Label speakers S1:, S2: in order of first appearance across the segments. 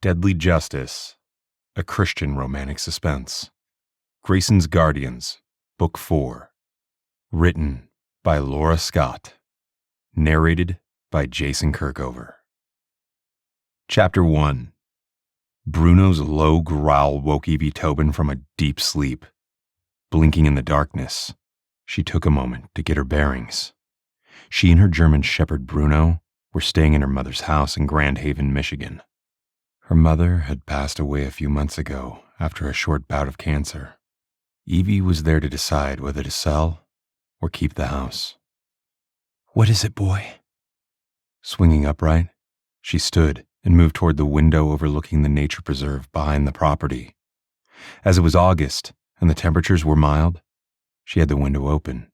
S1: Deadly Justice, a Christian romantic suspense. Grayson's Guardians, Book 4. Written by Laura Scott. Narrated by Jason Kirkover. Chapter 1. Bruno's low growl woke Evie Tobin from a deep sleep. Blinking in the darkness, she took a moment to get her bearings. She and her German shepherd Bruno were staying in her mother's house in Grand Haven, Michigan. Her mother had passed away a few months ago after a short bout of cancer. Evie was there to decide whether to sell or keep the house. "What is it, boy?" Swinging upright, she stood and moved toward the window overlooking the nature preserve behind the property. As it was August and the temperatures were mild, she had the window open,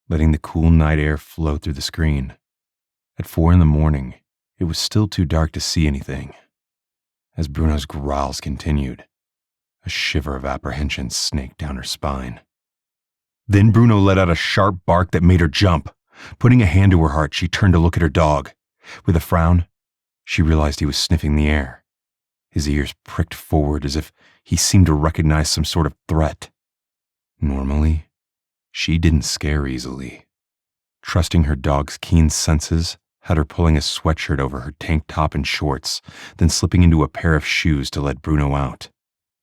S1: letting the cool night air flow through the screen. At 4 a.m, it was still too dark to see anything. As Bruno's growls continued, a shiver of apprehension snaked down her spine. Then Bruno let out a sharp bark that made her jump. Putting a hand to her heart, she turned to look at her dog. With a frown, she realized he was sniffing the air. His ears pricked forward as if he seemed to recognize some sort of threat. Normally, she didn't scare easily. Trusting her dog's keen senses had her pulling a sweatshirt over her tank top and shorts, then slipping into a pair of shoes to let Bruno out.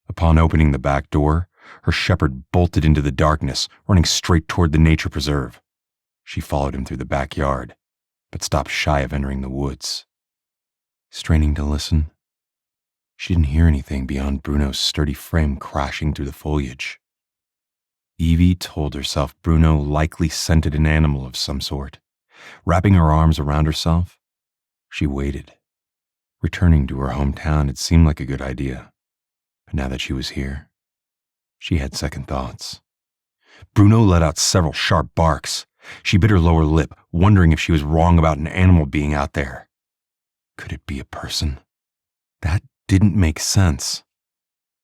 S1: Upon opening the back door, her shepherd bolted into the darkness, running straight toward the nature preserve. She followed him through the backyard, but stopped shy of entering the woods. Straining to listen, she didn't hear anything beyond Bruno's sturdy frame crashing through the foliage. Evie told herself Bruno likely scented an animal of some sort. Wrapping her arms around herself, she waited. Returning to her hometown had seemed like a good idea, but now that she was here, she had second thoughts. Bruno let out several sharp barks. She bit her lower lip, wondering if she was wrong about an animal being out there. Could it be a person? That didn't make sense.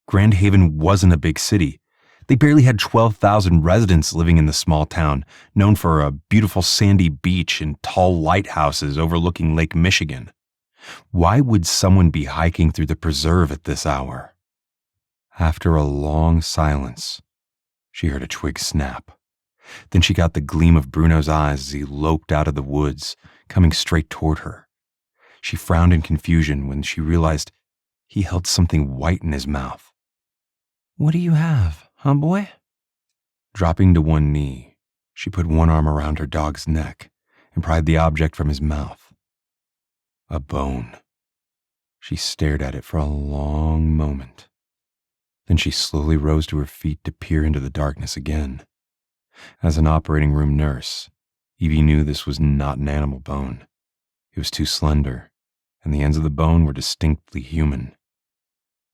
S1: Grand Haven wasn't a big city. They barely had 12,000 residents living in the small town, known for a beautiful sandy beach and tall lighthouses overlooking Lake Michigan. Why would someone be hiking through the preserve at this hour? After a long silence, she heard a twig snap. Then she got the gleam of Bruno's eyes as he loped out of the woods, coming straight toward her. She frowned in confusion when she realized he held something white in his mouth. "What do you have, huh, boy?" Dropping to one knee, she put one arm around her dog's neck and pried the object from his mouth. A bone. She stared at it for a long moment. Then she slowly rose to her feet to peer into the darkness again. As an operating room nurse, Evie knew this was not an animal bone. It was too slender, and the ends of the bone were distinctly human.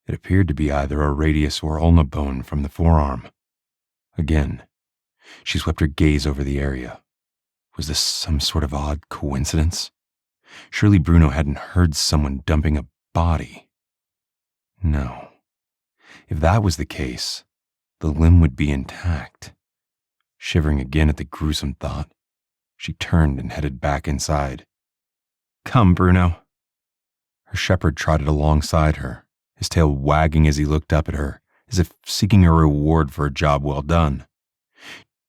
S1: It appeared to be either a radius or ulna bone from the forearm. Again, she swept her gaze over the area. Was this some sort of odd coincidence? Surely Bruno hadn't heard someone dumping a body. No. If that was the case, the limb would be intact. Shivering again at the gruesome thought, she turned and headed back inside. "Come, Bruno." Her shepherd trotted alongside her, his tail wagging as he looked up at her, as if seeking a reward for a job well done.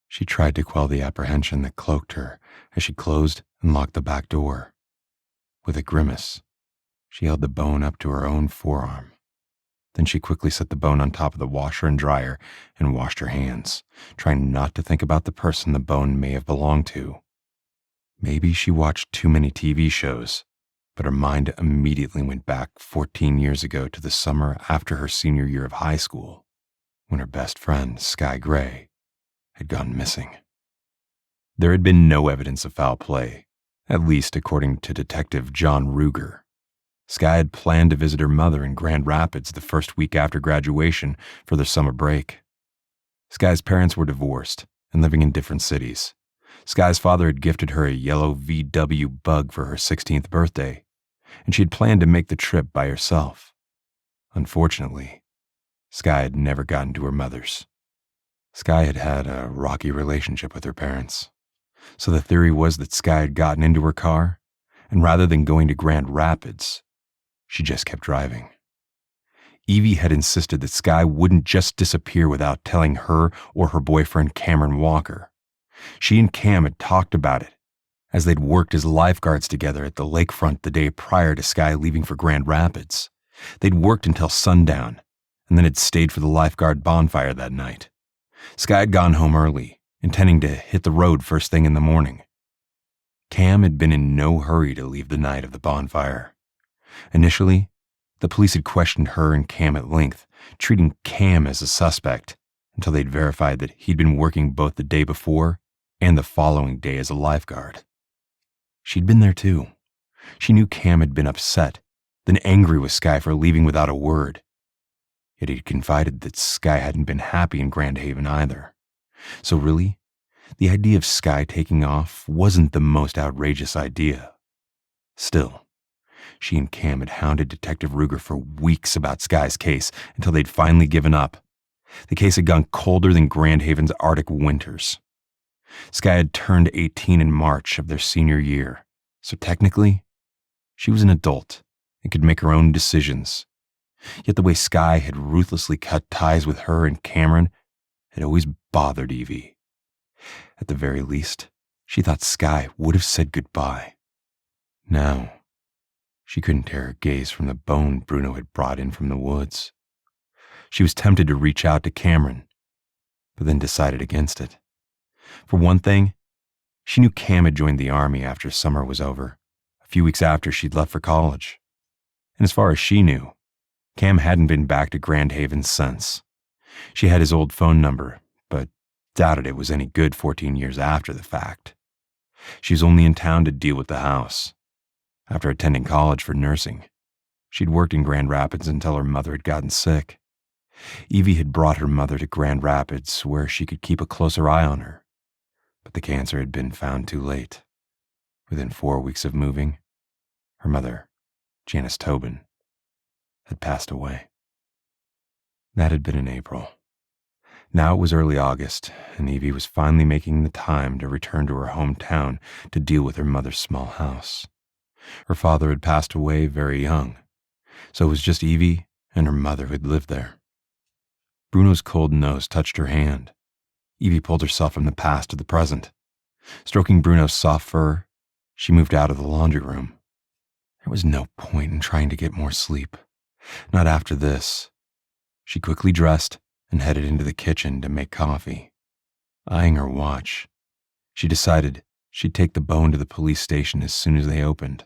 S1: She tried to quell the apprehension that cloaked her as she closed and locked the back door. With a grimace, she held the bone up to her own forearm. Then she quickly set the bone on top of the washer and dryer and washed her hands, trying not to think about the person the bone may have belonged to. Maybe she watched too many TV shows, but her mind immediately went back 14 years ago to the summer after her senior year of high school, when her best friend, Skye Gray, had gone missing. There had been no evidence of foul play, at least according to Detective John Ruger. Skye had planned to visit her mother in Grand Rapids the first week after graduation for their summer break. Skye's parents were divorced and living in different cities. Skye's father had gifted her a yellow VW Bug for her 16th birthday, and she had planned to make the trip by herself. Unfortunately, Skye had never gotten to her mother's. Skye had had a rocky relationship with her parents, so the theory was that Skye had gotten into her car, and rather than going to Grand Rapids, she just kept driving. Evie had insisted that Skye wouldn't just disappear without telling her or her boyfriend Cameron Walker. She and Cam had talked about it, as they'd worked as lifeguards together at the lakefront the day prior to Skye leaving for Grand Rapids. They'd worked until sundown, and then had stayed for the lifeguard bonfire that night. Skye had gone home early, intending to hit the road first thing in the morning. Cam had been in no hurry to leave the night of the bonfire. Initially, the police had questioned her and Cam at length, treating Cam as a suspect, until they'd verified that he'd been working both the day before and the following day as a lifeguard. She'd been there too. She knew Cam had been upset, then angry with Skye for leaving without a word. Yet he'd confided that Skye hadn't been happy in Grand Haven either. So really, the idea of Skye taking off wasn't the most outrageous idea. Still, she and Cam had hounded Detective Ruger for weeks about Skye's case until they'd finally given up. The case had gone colder than Grand Haven's Arctic winters. Skye had turned 18 in March of their senior year, so technically, she was an adult and could make her own decisions. Yet the way Skye had ruthlessly cut ties with her and Cameron had always bothered Evie. At the very least, she thought Skye would have said goodbye. Now, she couldn't tear her gaze from the bone Bruno had brought in from the woods. She was tempted to reach out to Cameron, but then decided against it. For one thing, she knew Cam had joined the Army after summer was over, a few weeks after she'd left for college. And as far as she knew, Cam hadn't been back to Grand Haven since. She had his old phone number, but doubted it was any good 14 years after the fact. She was only in town to deal with the house. After attending college for nursing, she'd worked in Grand Rapids until her mother had gotten sick. Evie had brought her mother to Grand Rapids where she could keep a closer eye on her, but the cancer had been found too late. Within 4 weeks of moving, her mother, Evie Tobin, had passed away. That had been in April. Now it was early August, and Evie was finally making the time to return to her hometown to deal with her mother's small house. Her father had passed away very young, so it was just Evie and her mother who had lived there. Bruno's cold nose touched her hand. Evie pulled herself from the past to the present. Stroking Bruno's soft fur, she moved out of the laundry room. There was no point in trying to get more sleep. Not after this. She quickly dressed and headed into the kitchen to make coffee. Eyeing her watch, she decided she'd take the bone to the police station as soon as they opened.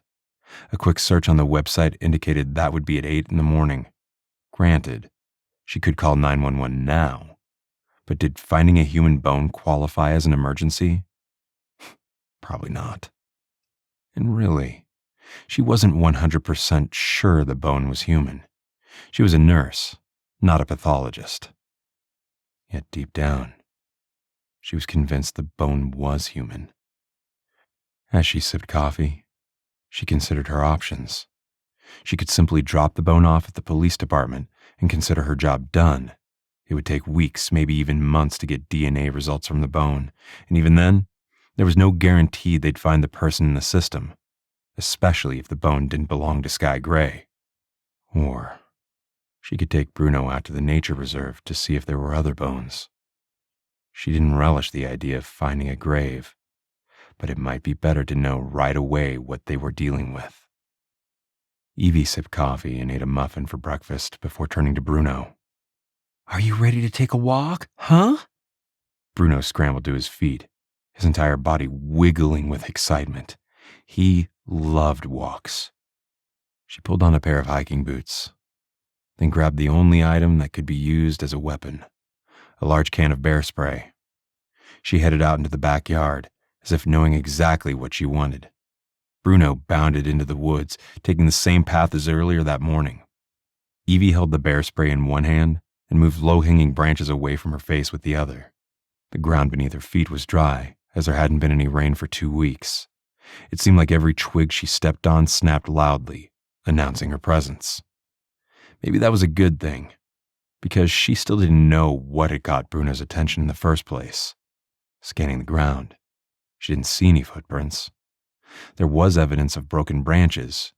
S1: A quick search on the website indicated that would be at 8 in the morning. Granted, she could call 911 now, but did finding a human bone qualify as an emergency? Probably not. And really, she wasn't 100% sure the bone was human. She was a nurse, not a pathologist. Yet deep down, she was convinced the bone was human. As she sipped coffee, she considered her options. She could simply drop the bone off at the police department and consider her job done. It would take weeks, maybe even months to get DNA results from the bone, and even then, there was no guarantee they'd find the person in the system, especially if the bone didn't belong to Skye Gray. Or she could take Bruno out to the nature reserve to see if there were other bones. She didn't relish the idea of finding a grave, but it might be better to know right away what they were dealing with. Evie sipped coffee and ate a muffin for breakfast before turning to Bruno. "Are you ready to take a walk, huh?" Bruno scrambled to his feet, his entire body wiggling with excitement. He loved walks. She pulled on a pair of hiking boots, then grabbed the only item that could be used as a weapon, a large can of bear spray. She headed out into the backyard, as if knowing exactly what she wanted. Bruno bounded into the woods, taking the same path as earlier that morning. Evie held the bear spray in one hand and moved low-hanging branches away from her face with the other. The ground beneath her feet was dry, as there hadn't been any rain for 2 weeks. It seemed like every twig she stepped on snapped loudly, announcing her presence. Maybe that was a good thing, because she still didn't know what had caught Bruno's attention in the first place. Scanning the ground, she didn't see any footprints. There was evidence of broken branches,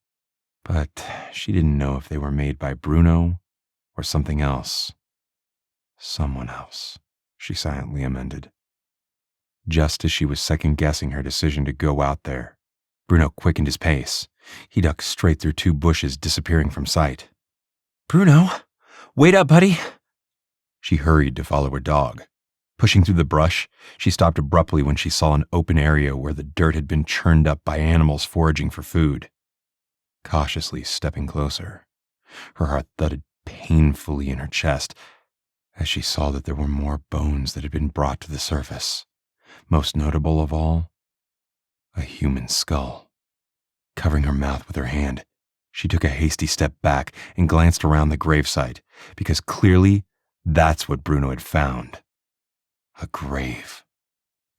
S1: but she didn't know if they were made by Bruno or something else. Someone else, she silently amended. Just as she was second-guessing her decision to go out there, Bruno quickened his pace. He ducked straight through 2 bushes, disappearing from sight. "Bruno, wait up, buddy!" She hurried to follow her dog. Pushing through the brush, she stopped abruptly when she saw an open area where the dirt had been churned up by animals foraging for food. Cautiously stepping closer, her heart thudded painfully in her chest as she saw that there were more bones that had been brought to the surface. Most notable of all, a human skull. Covering her mouth with her hand, she took a hasty step back and glanced around the gravesite, because clearly that's what Bruno had found. A grave.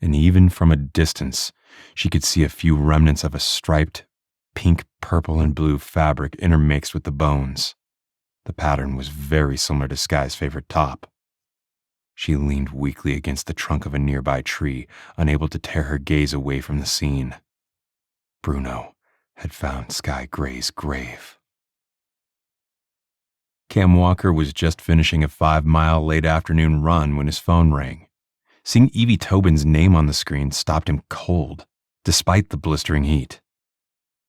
S1: And even from a distance, she could see a few remnants of a striped pink, purple, and blue fabric intermixed with the bones. The pattern was very similar to Skye's favorite top. She leaned weakly against the trunk of a nearby tree, unable to tear her gaze away from the scene. Bruno had found Skye Gray's grave. Cam Walker was just finishing a 5-mile late-afternoon run when his phone rang. Seeing Evie Tobin's name on the screen stopped him cold, despite the blistering heat.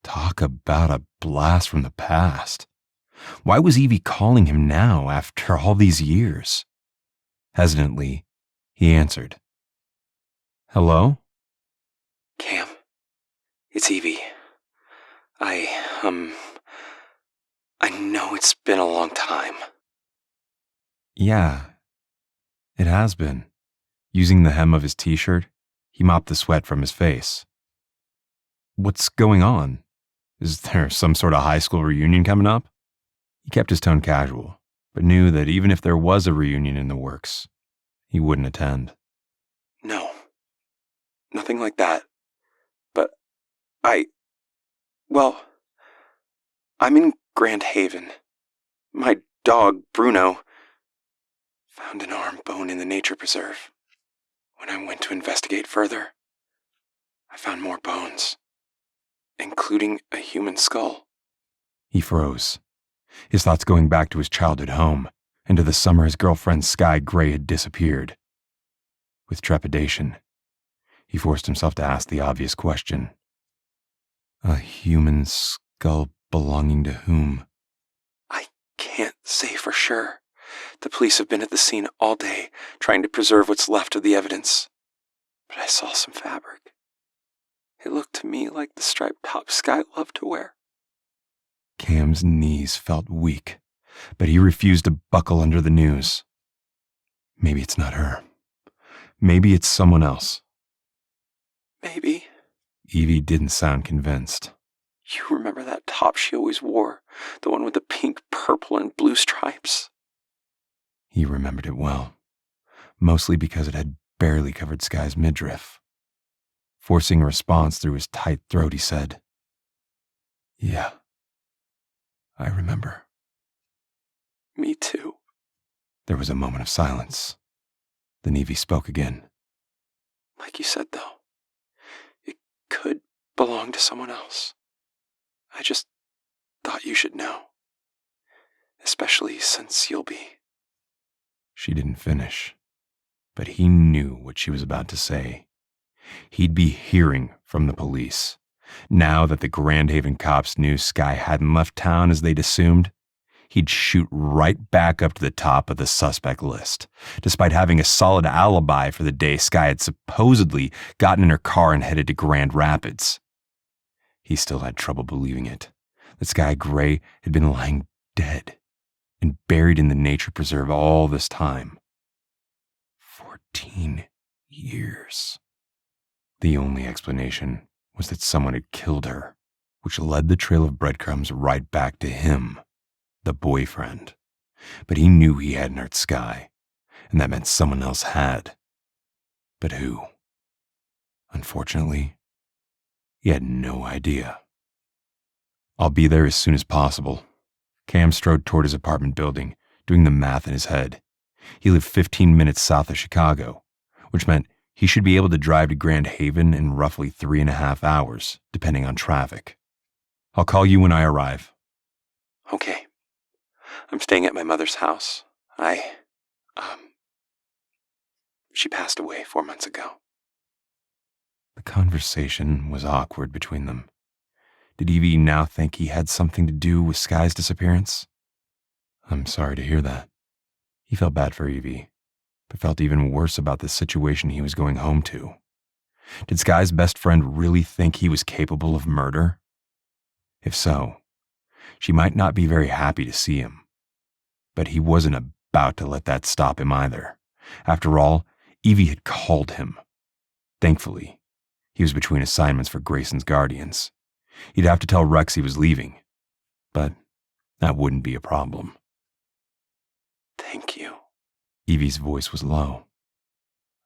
S1: Talk about a blast from the past. Why was Evie calling him now after all these years? Hesitantly, he answered. "Hello?"
S2: "Cam, it's Evie. I know it's been a long time."
S1: "Yeah, it has been." Using the hem of his t-shirt, he mopped the sweat from his face. "What's going on? Is there some sort of high school reunion coming up?" He kept his tone casual, but knew that even if there was a reunion in the works, he wouldn't attend.
S2: "No, nothing like that. But I'm in Grand Haven. My dog, Bruno, found an arm bone in the nature preserve. When I went to investigate further, I found more bones, including a human skull."
S1: He froze, his thoughts going back to his childhood home and to the summer his girlfriend Skye Gray had disappeared. With trepidation, he forced himself to ask the obvious question. A human skull belonging to whom?
S2: "I can't say for sure. The police have been at the scene all day, trying to preserve what's left of the evidence. But I saw some fabric. It looked to me like the striped top Skye loved to wear."
S1: Cam's knees felt weak, but he refused to buckle under the news. Maybe it's not her. Maybe it's someone else.
S2: "Maybe."
S1: Evie didn't sound convinced.
S2: "You remember that top she always wore? The one with the pink, purple, and blue stripes?"
S1: He remembered it well, mostly because it had barely covered Skye's midriff. Forcing a response through his tight throat, he said, "Yeah, I remember."
S2: "Me too."
S1: There was a moment of silence. Then Evie spoke again.
S2: "Like you said, though, it could belong to someone else. I just thought you should know, especially since you'll be."
S1: She didn't finish, but he knew what she was about to say. He'd be hearing from the police. Now that the Grand Haven cops knew Skye hadn't left town as they'd assumed, he'd shoot right back up to the top of the suspect list, despite having a solid alibi for the day Skye had supposedly gotten in her car and headed to Grand Rapids. He still had trouble believing it, that Skye Gray had been lying dead and buried in the nature preserve all this time. 14 years. The only explanation was that someone had killed her, which led the trail of breadcrumbs right back to him, the boyfriend. But he knew he hadn't hurt Skye, and that meant someone else had. But who? Unfortunately, he had no idea. "I'll be there as soon as possible." Cam strode toward his apartment building, doing the math in his head. He lived 15 minutes south of Chicago, which meant he should be able to drive to Grand Haven in roughly 3.5 hours, depending on traffic. "I'll call you when I arrive."
S2: "Okay. I'm staying at my mother's house. She passed away 4 months ago.
S1: The conversation was awkward between them. Did Evie now think he had something to do with Skye's disappearance? I'm sorry to hear that. He felt bad for Evie, but felt even worse about the situation he was going home to. Did Skye's best friend really think he was capable of murder? If so, she might not be very happy to see him. But he wasn't about to let that stop him either. After all, Evie had called him. Thankfully, he was between assignments for Grayson's guardians. He'd have to tell Rex he was leaving, but that wouldn't be a problem.
S2: Thank you.
S1: Evie's voice was low.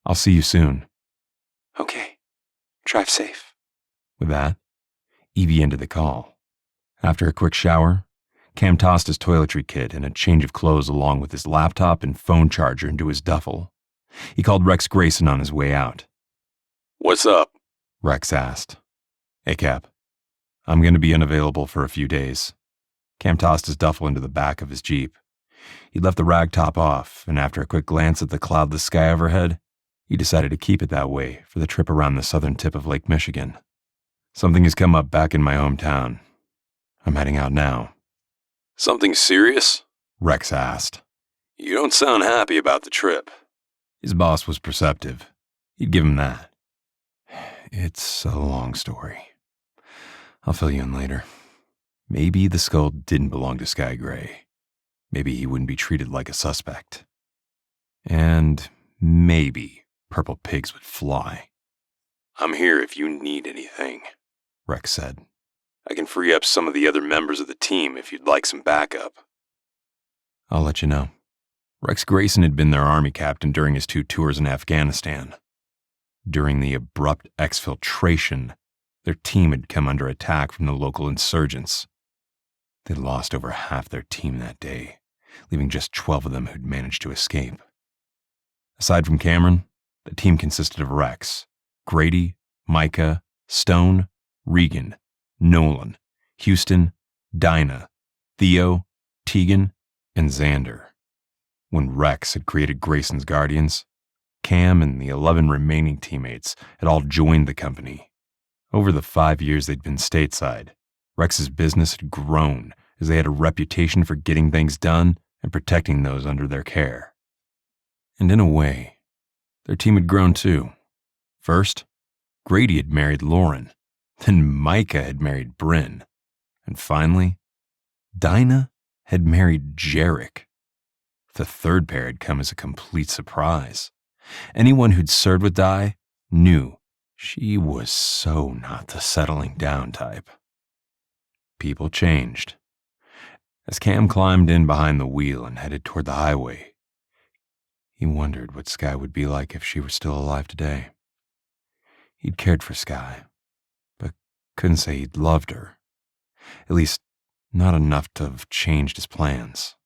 S1: I'll see you soon.
S2: Okay. Drive safe.
S1: With that, Evie ended the call. After a quick shower, Cam tossed his toiletry kit and a change of clothes along with his laptop and phone charger into his duffel. He called Rex Grayson on his way out.
S2: What's up?
S1: Rex asked. Hey, Cap. I'm going to be unavailable for a few days. Cam tossed his duffel into the back of his Jeep. He'd left the rag top off, and after a quick glance at the cloudless sky overhead, he decided to keep it that way for the trip around the southern tip of Lake Michigan. Something has come up back in my hometown. I'm heading out now.
S2: Something serious?
S1: Rex asked.
S2: You don't sound happy about the trip.
S1: His boss was perceptive. He'd give him that. It's a long story. I'll fill you in later. Maybe the skull didn't belong to Skye Gray. Maybe he wouldn't be treated like a suspect. And maybe purple pigs would fly.
S2: I'm here if you need anything,
S1: Rex said.
S2: I can free up some of the other members of the team if you'd like some backup.
S1: I'll let you know. Rex Grayson had been their army captain during his 2 tours in Afghanistan. During the abrupt exfiltration, their team had come under attack from the local insurgents. They'd lost over half their team that day, leaving just 12 of them who'd managed to escape. Aside from Cameron, the team consisted of Rex, Grady, Micah, Stone, Regan, Nolan, Houston, Dinah, Theo, Tegan, and Xander. When Rex had created Grayson's Guardians, Cam and the 11 remaining teammates had all joined the company. Over the 5 years they'd been stateside, Rex's business had grown as they had a reputation for getting things done and protecting those under their care. And in a way, their team had grown too. First, Grady had married Lauren, then Micah had married Bryn, and finally, Dinah had married Jarek. The third pair had come as a complete surprise. Anyone who'd served with Di knew she was so not the settling down type. People changed. As Cam climbed in behind the wheel and headed toward the highway, he wondered what Skye would be like if she were still alive today. He'd cared for Skye, but couldn't say he'd loved her. At least, not enough to have changed his plans.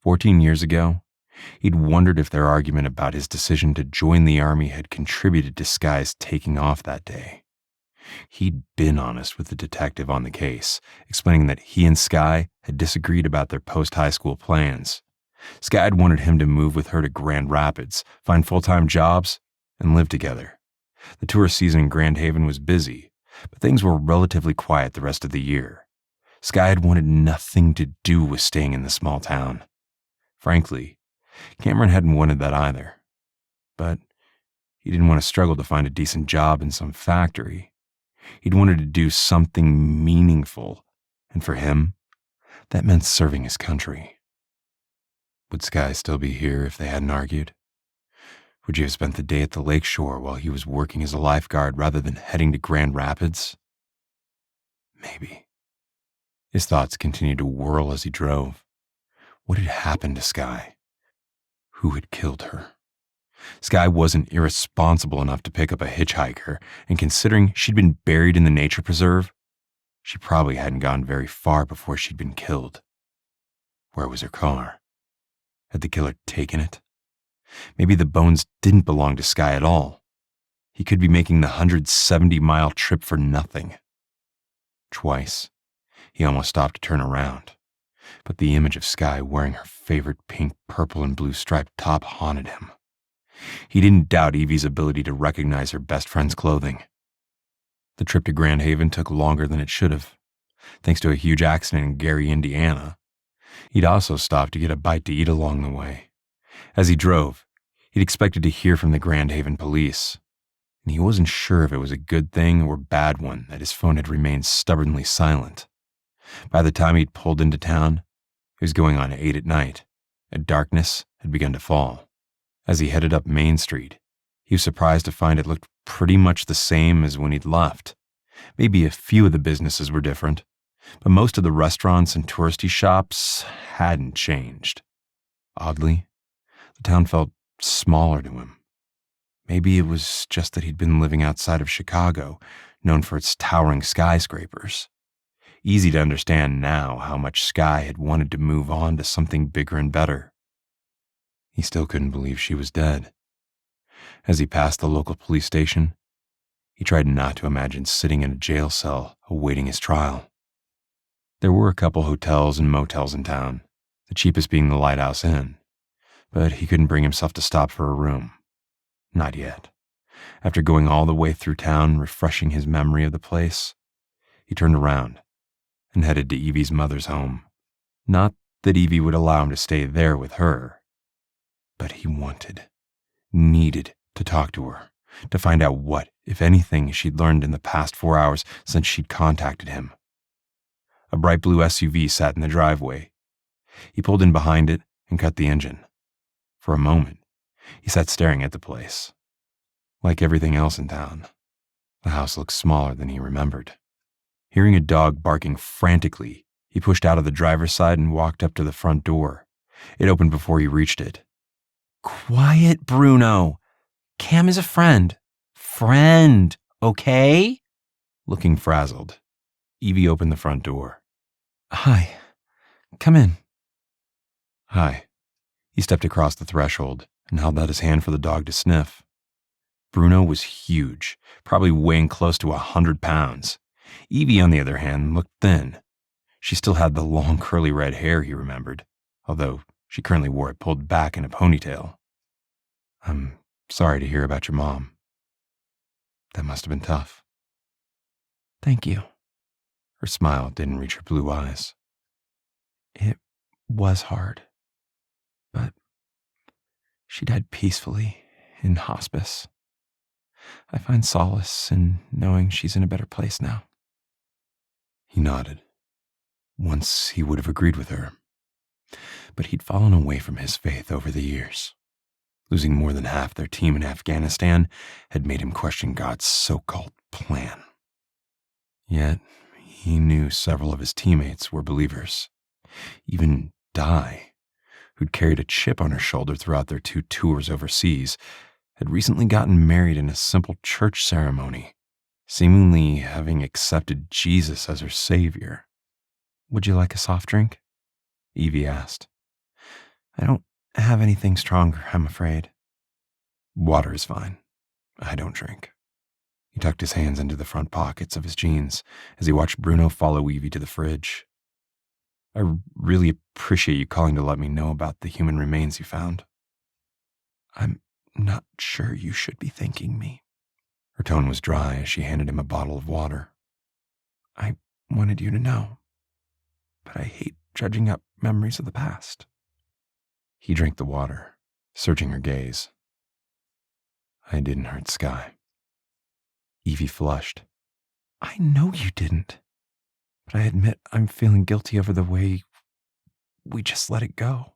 S1: 14 years ago, he'd wondered if their argument about his decision to join the army had contributed to Skye's taking off that day. He'd been honest with the detective on the case, explaining that he and Skye had disagreed about their post-high school plans. Skye had wanted him to move with her to Grand Rapids, find full-time jobs, and live together. The tourist season in Grand Haven was busy, but things were relatively quiet the rest of the year. Skye had wanted nothing to do with staying in the small town. Frankly, Cameron hadn't wanted that either. But he didn't want to struggle to find a decent job in some factory. He'd wanted to do something meaningful, and for him, that meant serving his country. Would Skye still be here if they hadn't argued? Would you have spent the day at the lakeshore while he was working as a lifeguard rather than heading to Grand Rapids? Maybe. His thoughts continued to whirl as he drove. What had happened to Skye? Who had killed her? Skye wasn't irresponsible enough to pick up a hitchhiker, and considering she'd been buried in the nature preserve, she probably hadn't gone very far before she'd been killed. Where was her car? Had the killer taken it? Maybe the bones didn't belong to Skye at all. He could be making the 170-mile trip for nothing. Twice, he almost stopped to turn around. but the image of Skye wearing her favorite pink, purple, and blue striped top haunted him. He didn't doubt Evie's ability to recognize her best friend's clothing. The trip to Grand Haven took longer than it should have, thanks to a huge accident in Gary, Indiana. He'd also stopped to get a bite to eat along the way. As he drove, he'd expected to hear from the Grand Haven police, and he wasn't sure if it was a good thing or bad one that his phone had remained stubbornly silent. By the time he'd pulled into town, it was going on 8 at night, and darkness had begun to fall. As he headed up Main Street, he was surprised to find it looked pretty much the same as when he'd left. Maybe a few of the businesses were different, but most of the restaurants and touristy shops hadn't changed. Oddly, the town felt smaller to him. Maybe it was just that he'd been living outside of Chicago, known for its towering skyscrapers. Easy to understand now how much Skye had wanted to move on to something bigger and better. He still couldn't believe she was dead. As he passed the local police station, he tried not to imagine sitting in a jail cell awaiting his trial. There were a couple hotels and motels in town, the cheapest being the Lighthouse Inn, but he couldn't bring himself to stop for a room. Not yet. After going all the way through town, refreshing his memory of the place, he turned around and headed to Evie's mother's home. Not that Evie would allow him to stay there with her, but he needed to talk to her, to find out what, if anything, she'd learned in the past 4 hours since she'd contacted him. A bright blue SUV sat in the driveway. He pulled in behind it and cut the engine. For a moment, he sat staring at the place. Like everything else in town, the house looked smaller than he remembered. Hearing a dog barking frantically, he pushed out of the driver's side and walked up to the front door. It opened before he reached it. "Quiet, Bruno. Cam is a friend. Friend, okay?" Looking frazzled, Evie opened the front door. "Hi. Come in." "Hi." He stepped across the threshold and held out his hand for the dog to sniff. Bruno was huge, probably weighing close to 100 pounds. Evie, on the other hand, looked thin. She still had the long curly red hair he remembered, although she currently wore it pulled back in a ponytail. "I'm sorry to hear about your mom. That must have been tough." "Thank you." Her smile didn't reach her blue eyes. "It was hard, but she died peacefully in hospice. I find solace in knowing she's in a better place now." He nodded. Once he would have agreed with her, but he'd fallen away from his faith over the years. Losing more than half their team in Afghanistan had made him question God's so-called plan. Yet, he knew several of his teammates were believers. Even Di, who'd carried a chip on her shoulder throughout their 2 tours overseas, had recently gotten married in a simple church ceremony, seemingly having accepted Jesus as her savior. "Would you like a soft drink?" Evie asked. "I don't have anything stronger, I'm afraid." "Water is fine. I don't drink." He tucked his hands into the front pockets of his jeans as he watched Bruno follow Evie to the fridge. "I really appreciate you calling to let me know about the human remains you found." "I'm not sure you should be thanking me." Her tone was dry as she handed him a bottle of water. "I wanted you to know, but I hate dredging up memories of the past." He drank the water, searching her gaze. "I didn't hurt Skye." Evie flushed. "I know you didn't, but I admit I'm feeling guilty over the way we just let it go.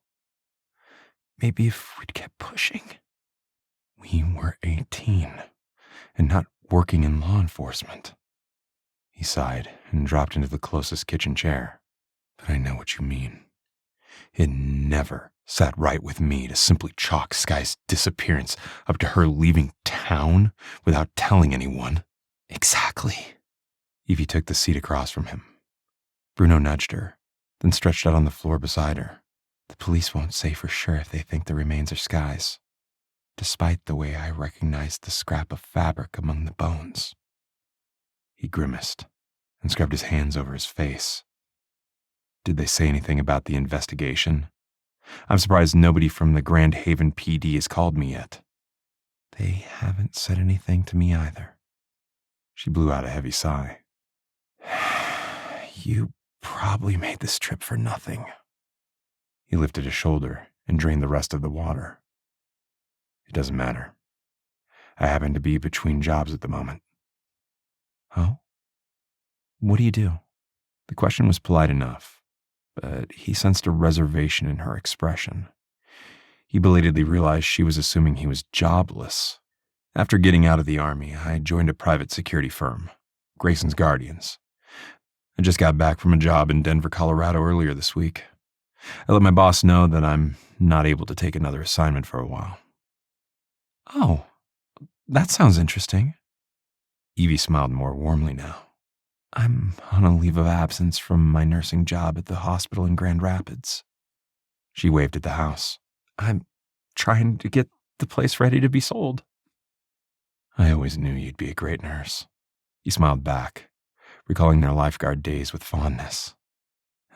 S1: Maybe if we'd kept pushing." "We were 18 and not working in law enforcement." He sighed and dropped into the closest kitchen chair. "But I know what you mean. It never sat right with me to simply chalk Skye's disappearance up to her leaving town without telling anyone." "Exactly." Evie took the seat across from him. Bruno nudged her, then stretched out on the floor beside her. "The police won't say for sure if they think the remains are Skye's, despite the way I recognized the scrap of fabric among the bones." He grimaced and scrubbed his hands over his face. Did they say anything about the investigation? I'm surprised nobody from the Grand Haven PD has called me yet. They haven't said anything to me either. She blew out a heavy sigh. You probably made this trip for nothing. He lifted his shoulder and drained the rest of the water. It doesn't matter. I happen to be between jobs at the moment. Oh? What do you do? The question was polite enough, but he sensed a reservation in her expression. He belatedly realized she was assuming he was jobless. After getting out of the Army, I joined a private security firm, Grayson's Guardians. I just got back from a job in Denver, Colorado earlier this week. I let my boss know that I'm not able to take another assignment for a while. Oh, that sounds interesting. Evie smiled more warmly now. I'm on a leave of absence from my nursing job at the hospital in Grand Rapids. She waved at the house. I'm trying to get the place ready to be sold. I always knew you'd be a great nurse. He smiled back, recalling their lifeguard days with fondness.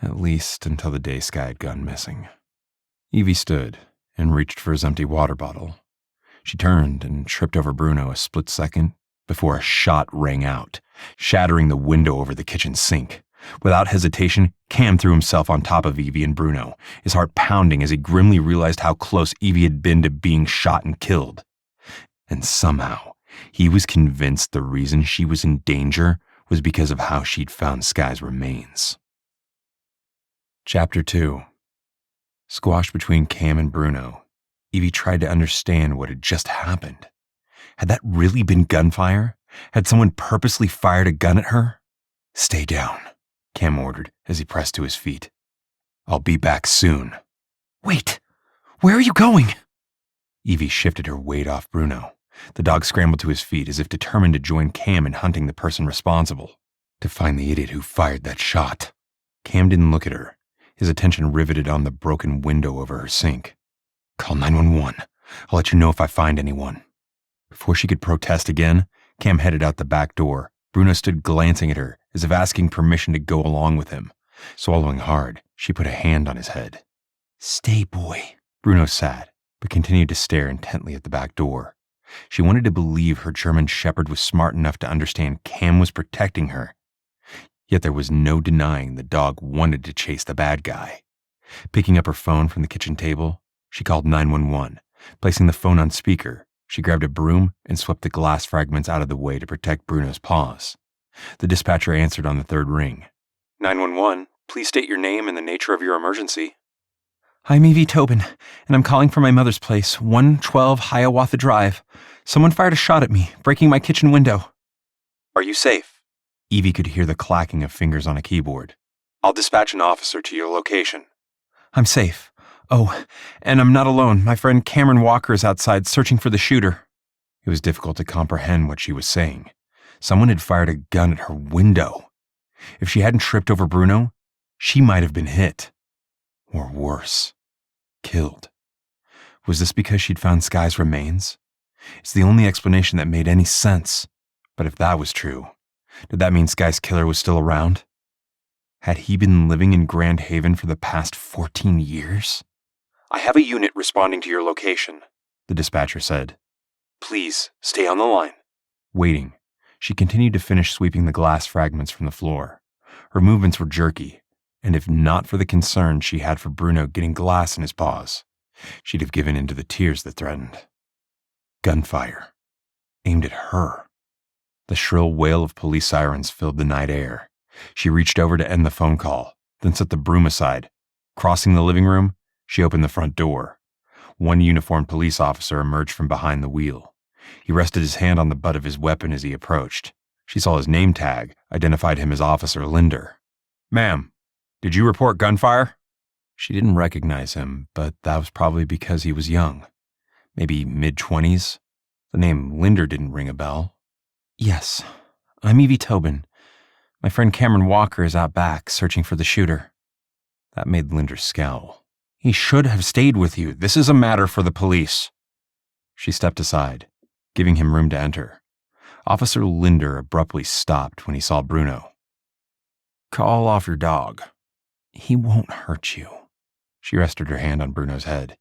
S1: At least until the day Skye had gone missing. Evie stood and reached for his empty water bottle. She turned and tripped over Bruno a split second before a shot rang out, shattering the window over the kitchen sink. Without hesitation, Cam threw himself on top of Evie and Bruno, his heart pounding as he grimly realized how close Evie had been to being shot and killed. And somehow, he was convinced the reason she was in danger was because of how she'd found Skye's remains. Chapter 2. Squashed between Cam and Bruno, Evie tried to understand what had just happened. Had that really been gunfire? Had someone purposely fired a gun at her? Stay down, Cam ordered as he pressed to his feet. I'll be back soon. Wait, where are you going? Evie shifted her weight off Bruno. The dog scrambled to his feet as if determined to join Cam in hunting the person responsible, to find the idiot who fired that shot. Cam didn't look at her, his attention riveted on the broken window over her sink. Call 911. I'll let you know if I find anyone. Before she could protest again, Cam headed out the back door. Bruno stood glancing at her, as if asking permission to go along with him. Swallowing hard, she put a hand on his head. Stay, boy. Bruno sat, but continued to stare intently at the back door. She wanted to believe her German shepherd was smart enough to understand Cam was protecting her. Yet there was no denying the dog wanted to chase the bad guy. Picking up her phone from the kitchen table, she called 911. Placing the phone on speaker, she grabbed a broom and swept the glass fragments out of the way to protect Bruno's paws. The dispatcher answered on the third ring.
S2: 911, please state your name and the nature of your emergency.
S3: I'm Evie Tobin, and I'm calling from my mother's place, 112 Hiawatha Drive. Someone fired a shot at me, breaking my kitchen window.
S2: Are you safe?
S1: Evie could hear the clacking of fingers on a keyboard.
S2: I'll dispatch an officer to your location.
S3: I'm safe. Oh, and I'm not alone. My friend Cameron Walker is outside searching for the shooter.
S1: It was difficult to comprehend what she was saying. Someone had fired a gun at her window. If she hadn't tripped over Bruno, she might have been hit. Or worse, killed. Was this because she'd found Skye's remains? It's the only explanation that made any sense. But if that was true, did that mean Skye's killer was still around? Had he been living in Grand Haven for the past 14 years?
S2: I have a unit responding to your location,
S1: the dispatcher said.
S2: Please, stay on the line.
S1: Waiting, she continued to finish sweeping the glass fragments from the floor. Her movements were jerky, and if not for the concern she had for Bruno getting glass in his paws, she'd have given in to the tears that threatened. Gunfire. Aimed at her. The shrill wail of police sirens filled the night air. She reached over to end the phone call, then set the broom aside. Crossing the living room, she opened the front door. One uniformed police officer emerged from behind the wheel. He rested his hand on the butt of his weapon as he approached. She saw his name tag, identified him as Officer Linder. Ma'am, did you report gunfire? She didn't recognize him, but that was probably because he was young. Maybe mid-20s. The name Linder didn't ring a bell.
S3: Yes, I'm Evie Tobin. My friend Cameron Walker is out back, searching for the shooter.
S1: That made Linder scowl. He should have stayed with you. This is a matter for the police. She stepped aside, giving him room to enter. Officer Linder abruptly stopped when he saw Bruno. Call off your dog.
S3: He won't hurt you. She rested her hand on Bruno's head.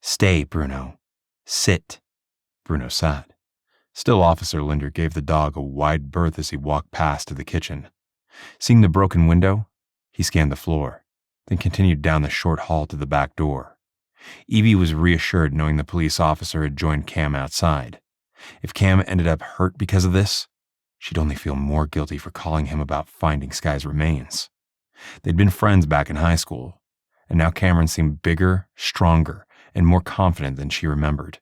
S3: Stay, Bruno. Sit. Bruno sat. Still, Officer Linder gave the dog a wide berth as he walked past to the kitchen. Seeing the broken window, he scanned the floor, then continued down the short hall to the back door. Evie was reassured knowing the police officer had joined Cam outside. If Cam ended up hurt because of this, she'd only feel more guilty for calling him about finding Skye's remains. They'd been friends back in high school, and now Cameron seemed bigger, stronger, and more confident than she remembered.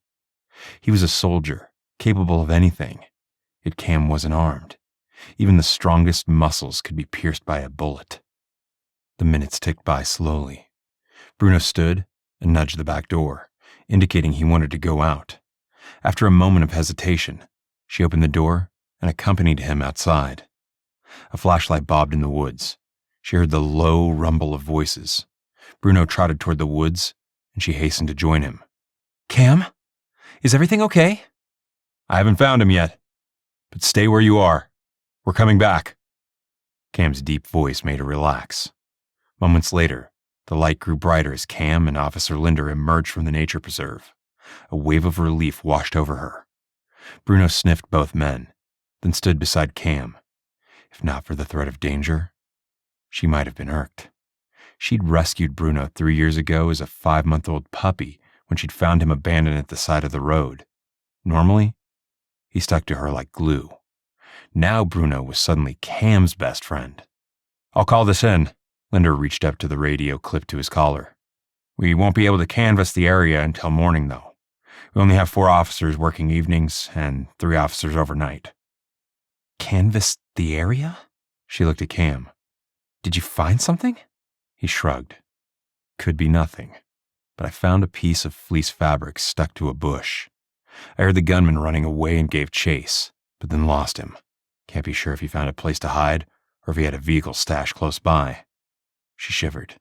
S3: He was a soldier, capable of anything, yet Cam wasn't armed. Even the strongest muscles could be pierced by a bullet. The minutes ticked by slowly. Bruno stood and nudged the back door, indicating he wanted to go out. After a moment of hesitation, she opened the door and accompanied him outside. A flashlight bobbed in the woods. She heard the low rumble of voices. Bruno trotted toward the woods, and she hastened to join him. Cam? Is everything okay? I haven't found him yet, but stay where you are. We're coming back. Cam's deep voice made her relax. Moments later, the light grew brighter as Cam and Officer Linder emerged from the nature preserve. A wave of relief washed over her. Bruno sniffed both men, then stood beside Cam. If not for the threat of danger, she might have been irked. She'd rescued Bruno 3 years ago as a 5-month-old puppy when she'd found him abandoned at the side of the road. Normally, he stuck to her like glue. Now Bruno was suddenly Cam's best friend. I'll call this in. Linder reached up to the radio clipped to his collar. We won't be able to canvass the area until morning, though. We only have 4 officers working evenings and 3 officers overnight. Canvass the area? She looked at Cam. Did you find something? He shrugged. Could be nothing, but I found a piece of fleece fabric stuck to a bush. I heard the gunman running away and gave chase, but then lost him. Can't be sure if he found a place to hide or if he had a vehicle stashed close by. She shivered.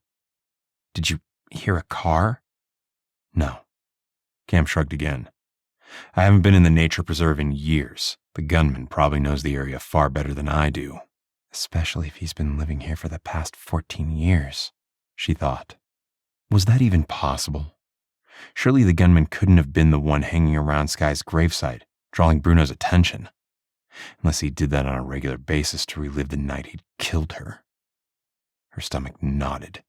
S3: Did you hear a car? No. Cam shrugged again. I haven't been in the nature preserve in years. The gunman probably knows the area far better than I do. Especially if he's been living here for the past 14 years, she thought. Was that even possible? Surely the gunman couldn't have been the one hanging around Skye's gravesite, drawing Bruno's attention. Unless he did that on a regular basis to relive the night he'd killed her. Her stomach knotted,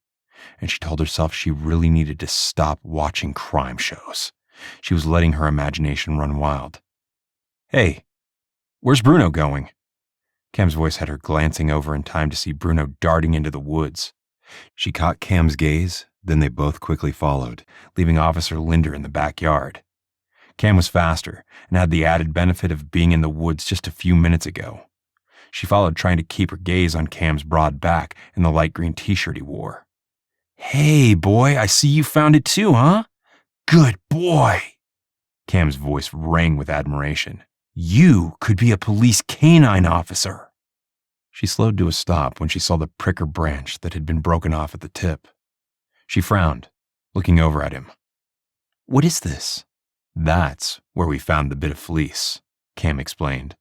S3: and she told herself she really needed to stop watching crime shows. She was letting her imagination run wild. Hey, where's Bruno going? Cam's voice had her glancing over in time to see Bruno darting into the woods. She caught Cam's gaze, then they both quickly followed, leaving Officer Linder in the backyard. Cam was faster and had the added benefit of being in the woods just a few minutes ago. She followed, trying to keep her gaze on Cam's broad back and the light green t-shirt he wore. Hey, boy, I see you found it too, huh? Good boy. Cam's voice rang with admiration. You could be a police canine officer. She slowed to a stop when she saw the pricker branch that had been broken off at the tip. She frowned, looking over at him. What is this? That's where we found the bit of fleece, Cam explained.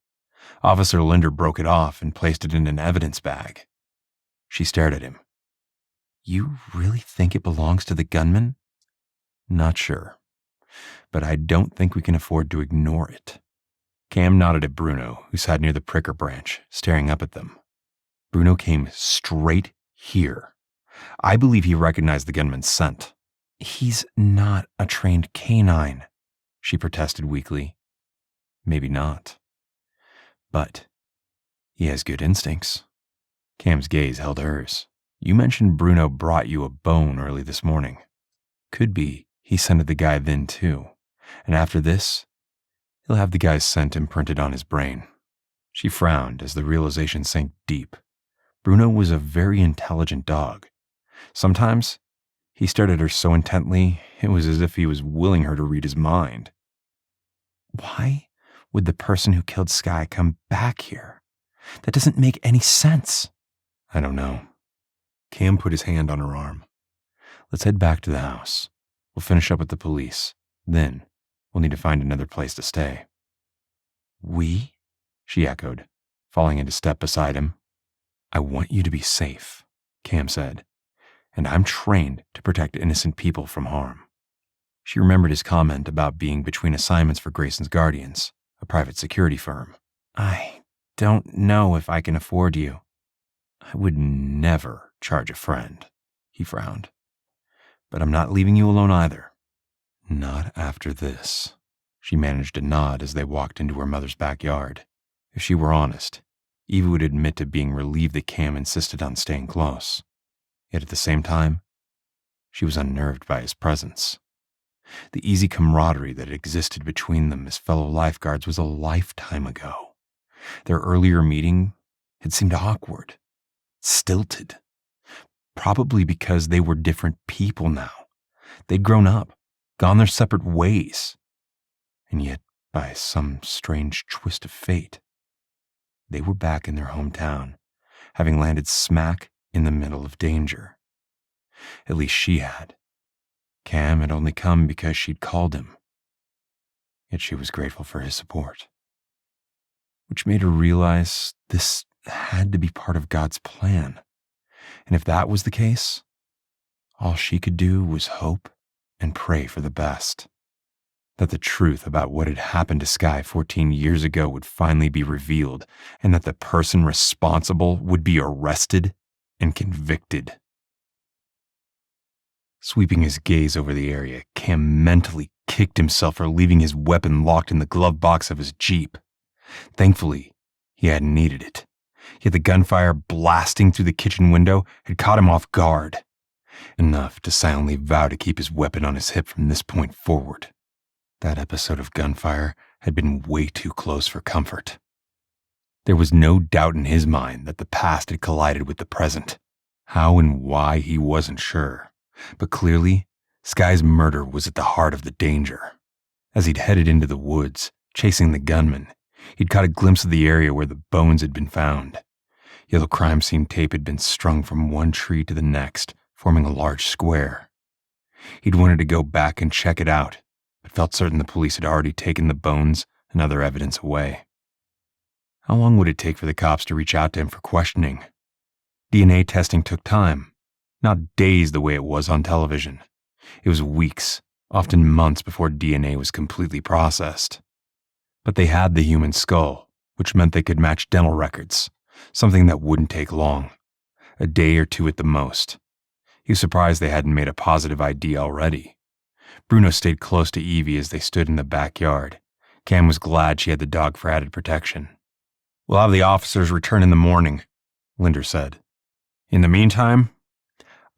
S3: Officer Linder broke it off and placed it in an evidence bag. She stared at him. You really think it belongs to the gunman? Not sure, but I don't think we can afford to ignore it. Cam nodded at Bruno, who sat near the pricker branch, staring up at them. Bruno came straight here. I believe he recognized the gunman's scent. He's not a trained canine, she protested weakly. Maybe not. But he has good instincts. Cam's gaze held hers. You mentioned Bruno brought you a bone early this morning. Could be he scented the guy then too, and after this, he'll have the guy's scent imprinted on his brain. She frowned as the realization sank deep. Bruno was a very intelligent dog. Sometimes, he stared at her so intently, it was as if he was willing her to read his mind. Why would the person who killed Skye come back here? That doesn't make any sense. I don't know. Cam put his hand on her arm. Let's head back to the house. We'll finish up with the police. Then, we'll need to find another place to stay. We? She echoed, falling into step beside him. I want you to be safe, Cam said. and I'm trained to protect innocent people from harm. She remembered his comment about being between assignments for Grayson's Guardians, a private security firm. I don't know if I can afford you. I would never charge a friend, he frowned. But I'm not leaving you alone either. Not after this. She managed to nod as they walked into her mother's backyard. If she were honest, Evie would admit to being relieved that Cam insisted on staying close. Yet at the same time, she was unnerved by his presence. The easy camaraderie that existed between them as fellow lifeguards was a lifetime ago. Their earlier meeting had seemed awkward, stilted, probably because they were different people now. They'd grown up, gone their separate ways. And yet, by some strange twist of fate, they were back in their hometown, having landed smack in the middle of danger. At least she had. Cam had only come because she'd called him. Yet she was grateful for his support. Which made her realize this had to be part of God's plan. And if that was the case, all she could do was hope and pray for the best. That the truth about what had happened to Skye 14 years ago would finally be revealed, and that the person responsible would be arrested and convicted. Sweeping his gaze over the area, Cam mentally kicked himself for leaving his weapon locked in the glove box of his Jeep. Thankfully, he hadn't needed it. Yet the gunfire blasting through the kitchen window had caught him off guard. Enough to silently vow to keep his weapon on his hip from this point forward. That episode of gunfire had been way too close for comfort. There was no doubt in his mind that the past had collided with the present. How and why, he wasn't sure. But clearly, Skye's murder was at the heart of the danger. As he'd headed into the woods, chasing the gunman, he'd caught a glimpse of the area where the bones had been found. Yellow crime scene tape had been strung from one tree to the next, forming a large square. He'd wanted to go back and check it out, but felt certain the police had already taken the bones and other evidence away. How long would it take for the cops to reach out to him for questioning? DNA testing took time. Not days the way it was on television. It was weeks, often months before DNA was completely processed. But they had the human skull, which meant they could match dental records, something that wouldn't take long. A day or two at the most. He was surprised they hadn't made a positive ID already. Bruno stayed close to Evie as they stood in the backyard. Cam was glad she had the dog for added protection. "We'll have the officers return in the morning," Linder said. "In the meantime,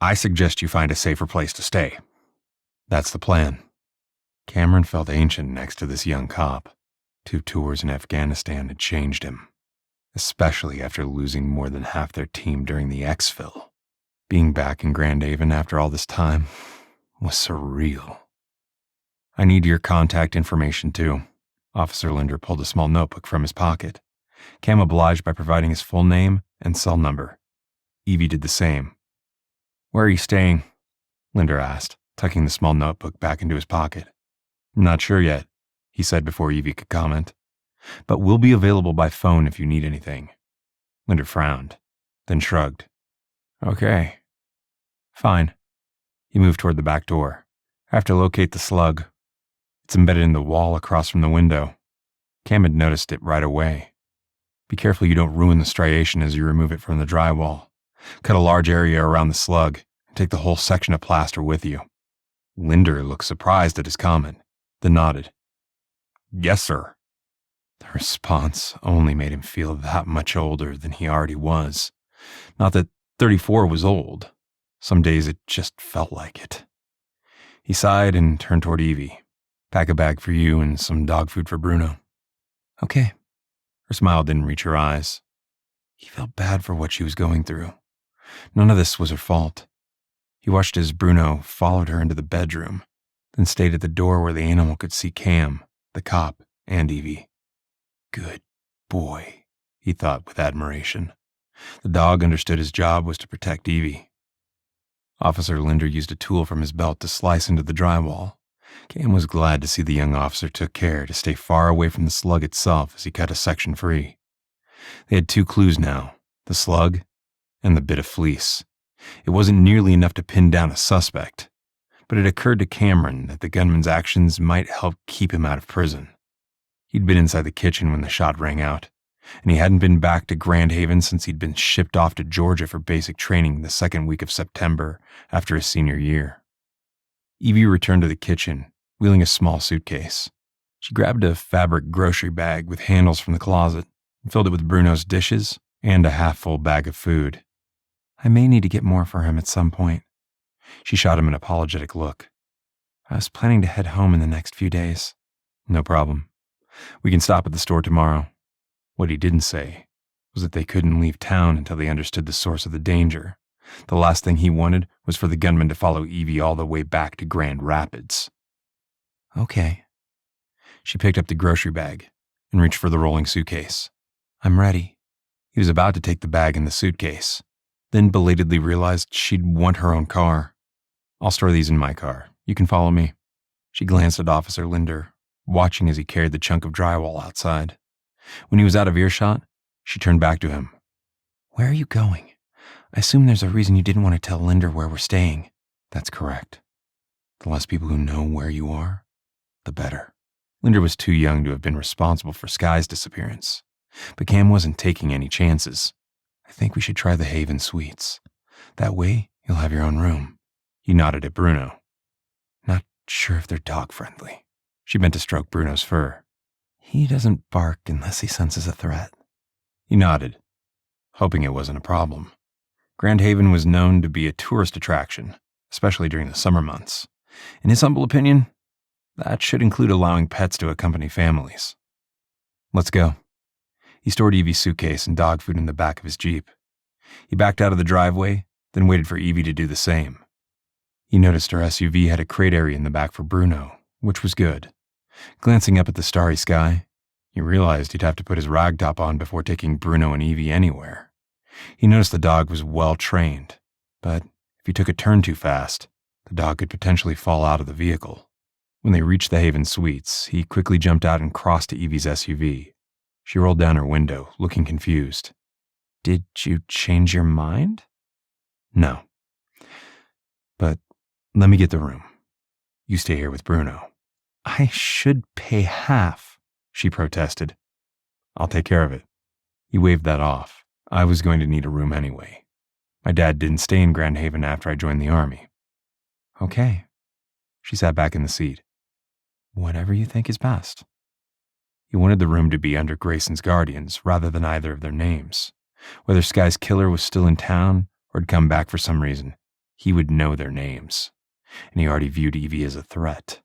S3: I suggest you find a safer place to stay." "That's the plan." Cameron felt ancient next to this young cop. 2 tours in Afghanistan had changed him, especially after losing more than half their team during the exfil. Being back in Grand Haven after all this time was surreal. "I need your contact information too." Officer Linder pulled a small notebook from his pocket. Cam obliged by providing his full name and cell number. Evie did the same. "Where are you staying?" Linder asked, tucking the small notebook back into his pocket. "Not sure yet," he said before Evie could comment. "But we'll be available by phone if you need anything." Linder frowned, then shrugged. "Okay. Fine." He moved toward the back door. "I have to locate the slug. It's embedded in the wall across from the window." Cam had noticed it right away. "Be careful you don't ruin the striation as you remove it from the drywall. Cut a large area around the slug and take the whole section of plaster with you." Linder looked surprised at his comment, then nodded. "Yes, sir." The response only made him feel that much older than he already was. Not that 34 was old. Some days it just felt like it. He sighed and turned toward Evie. "Pack a bag for you and some dog food for Bruno." "Okay." Her smile didn't reach her eyes. He felt bad for what she was going through. None of this was her fault. He watched as Bruno followed her into the bedroom, then stayed at the door where the animal could see Cam, the cop, and Evie. Good boy, he thought with admiration. The dog understood his job was to protect Evie. Officer Linder used a tool from his belt to slice into the drywall. Cam was glad to see the young officer took care to stay far away from the slug itself as he cut a section free. They had 2 clues now, the slug and the bit of fleece. It wasn't nearly enough to pin down a suspect, but it occurred to Cameron that the gunman's actions might help keep him out of prison. He'd been inside the kitchen when the shot rang out, and he hadn't been back to Grand Haven since he'd been shipped off to Georgia for basic training the second week of September after his senior year. Evie returned to the kitchen, wheeling a small suitcase. She grabbed a fabric grocery bag with handles from the closet and filled it with Bruno's dishes and a half-full bag of food. I may need to get more for him at some point. She shot him an apologetic look. I was planning to head home in the next few days. No problem. We can stop at the store tomorrow. What he didn't say was that they couldn't leave town until they understood the source of the danger. The last thing he wanted was for the gunman to follow Evie all the way back to Grand Rapids. Okay. She picked up the grocery bag and reached for the rolling suitcase. I'm ready. He was about to take the bag and the suitcase, then belatedly realized she'd want her own car. I'll store these in my car. You can follow me. She glanced at Officer Linder, watching as he carried the chunk of drywall outside. When he was out of earshot, she turned back to him. Where are you going? I assume there's a reason you didn't want to tell Linder where we're staying. That's correct. The less people who know where you are, the better. Linder was too young to have been responsible for Skye's disappearance, but Cam wasn't taking any chances. I think we should try the Haven Suites. That way, you'll have your own room. He nodded at Bruno. Not sure if they're dog-friendly. She bent to stroke Bruno's fur. He doesn't bark unless he senses a threat. He nodded, hoping it wasn't a problem. Grand Haven was known to be a tourist attraction, especially during the summer months. In his humble opinion, that should include allowing pets to accompany families. Let's go. He stored Evie's suitcase and dog food in the back of his Jeep. He backed out of the driveway, then waited for Evie to do the same. He noticed her SUV had a crate area in the back for Bruno, which was good. Glancing up at the starry sky, he realized he'd have to put his ragtop on before taking Bruno and Evie anywhere. He noticed the dog was well trained, but if he took a turn too fast, the dog could potentially fall out of the vehicle. When they reached the Haven Suites, he quickly jumped out and crossed to Evie's SUV. She rolled down her window, looking confused. Did you change your mind? No. But let me get the room. You stay here with Bruno. I should pay half, she protested. I'll take care of it. He waved that off. I was going to need a room anyway. My dad didn't stay in Grand Haven after I joined the Army. Okay. She sat back in the seat. Whatever you think is best. He wanted the room to be under Grayson's guardians rather than either of their names. Whether Skye's killer was still in town or had come back for some reason, he would know their names. And he already viewed Evie as a threat.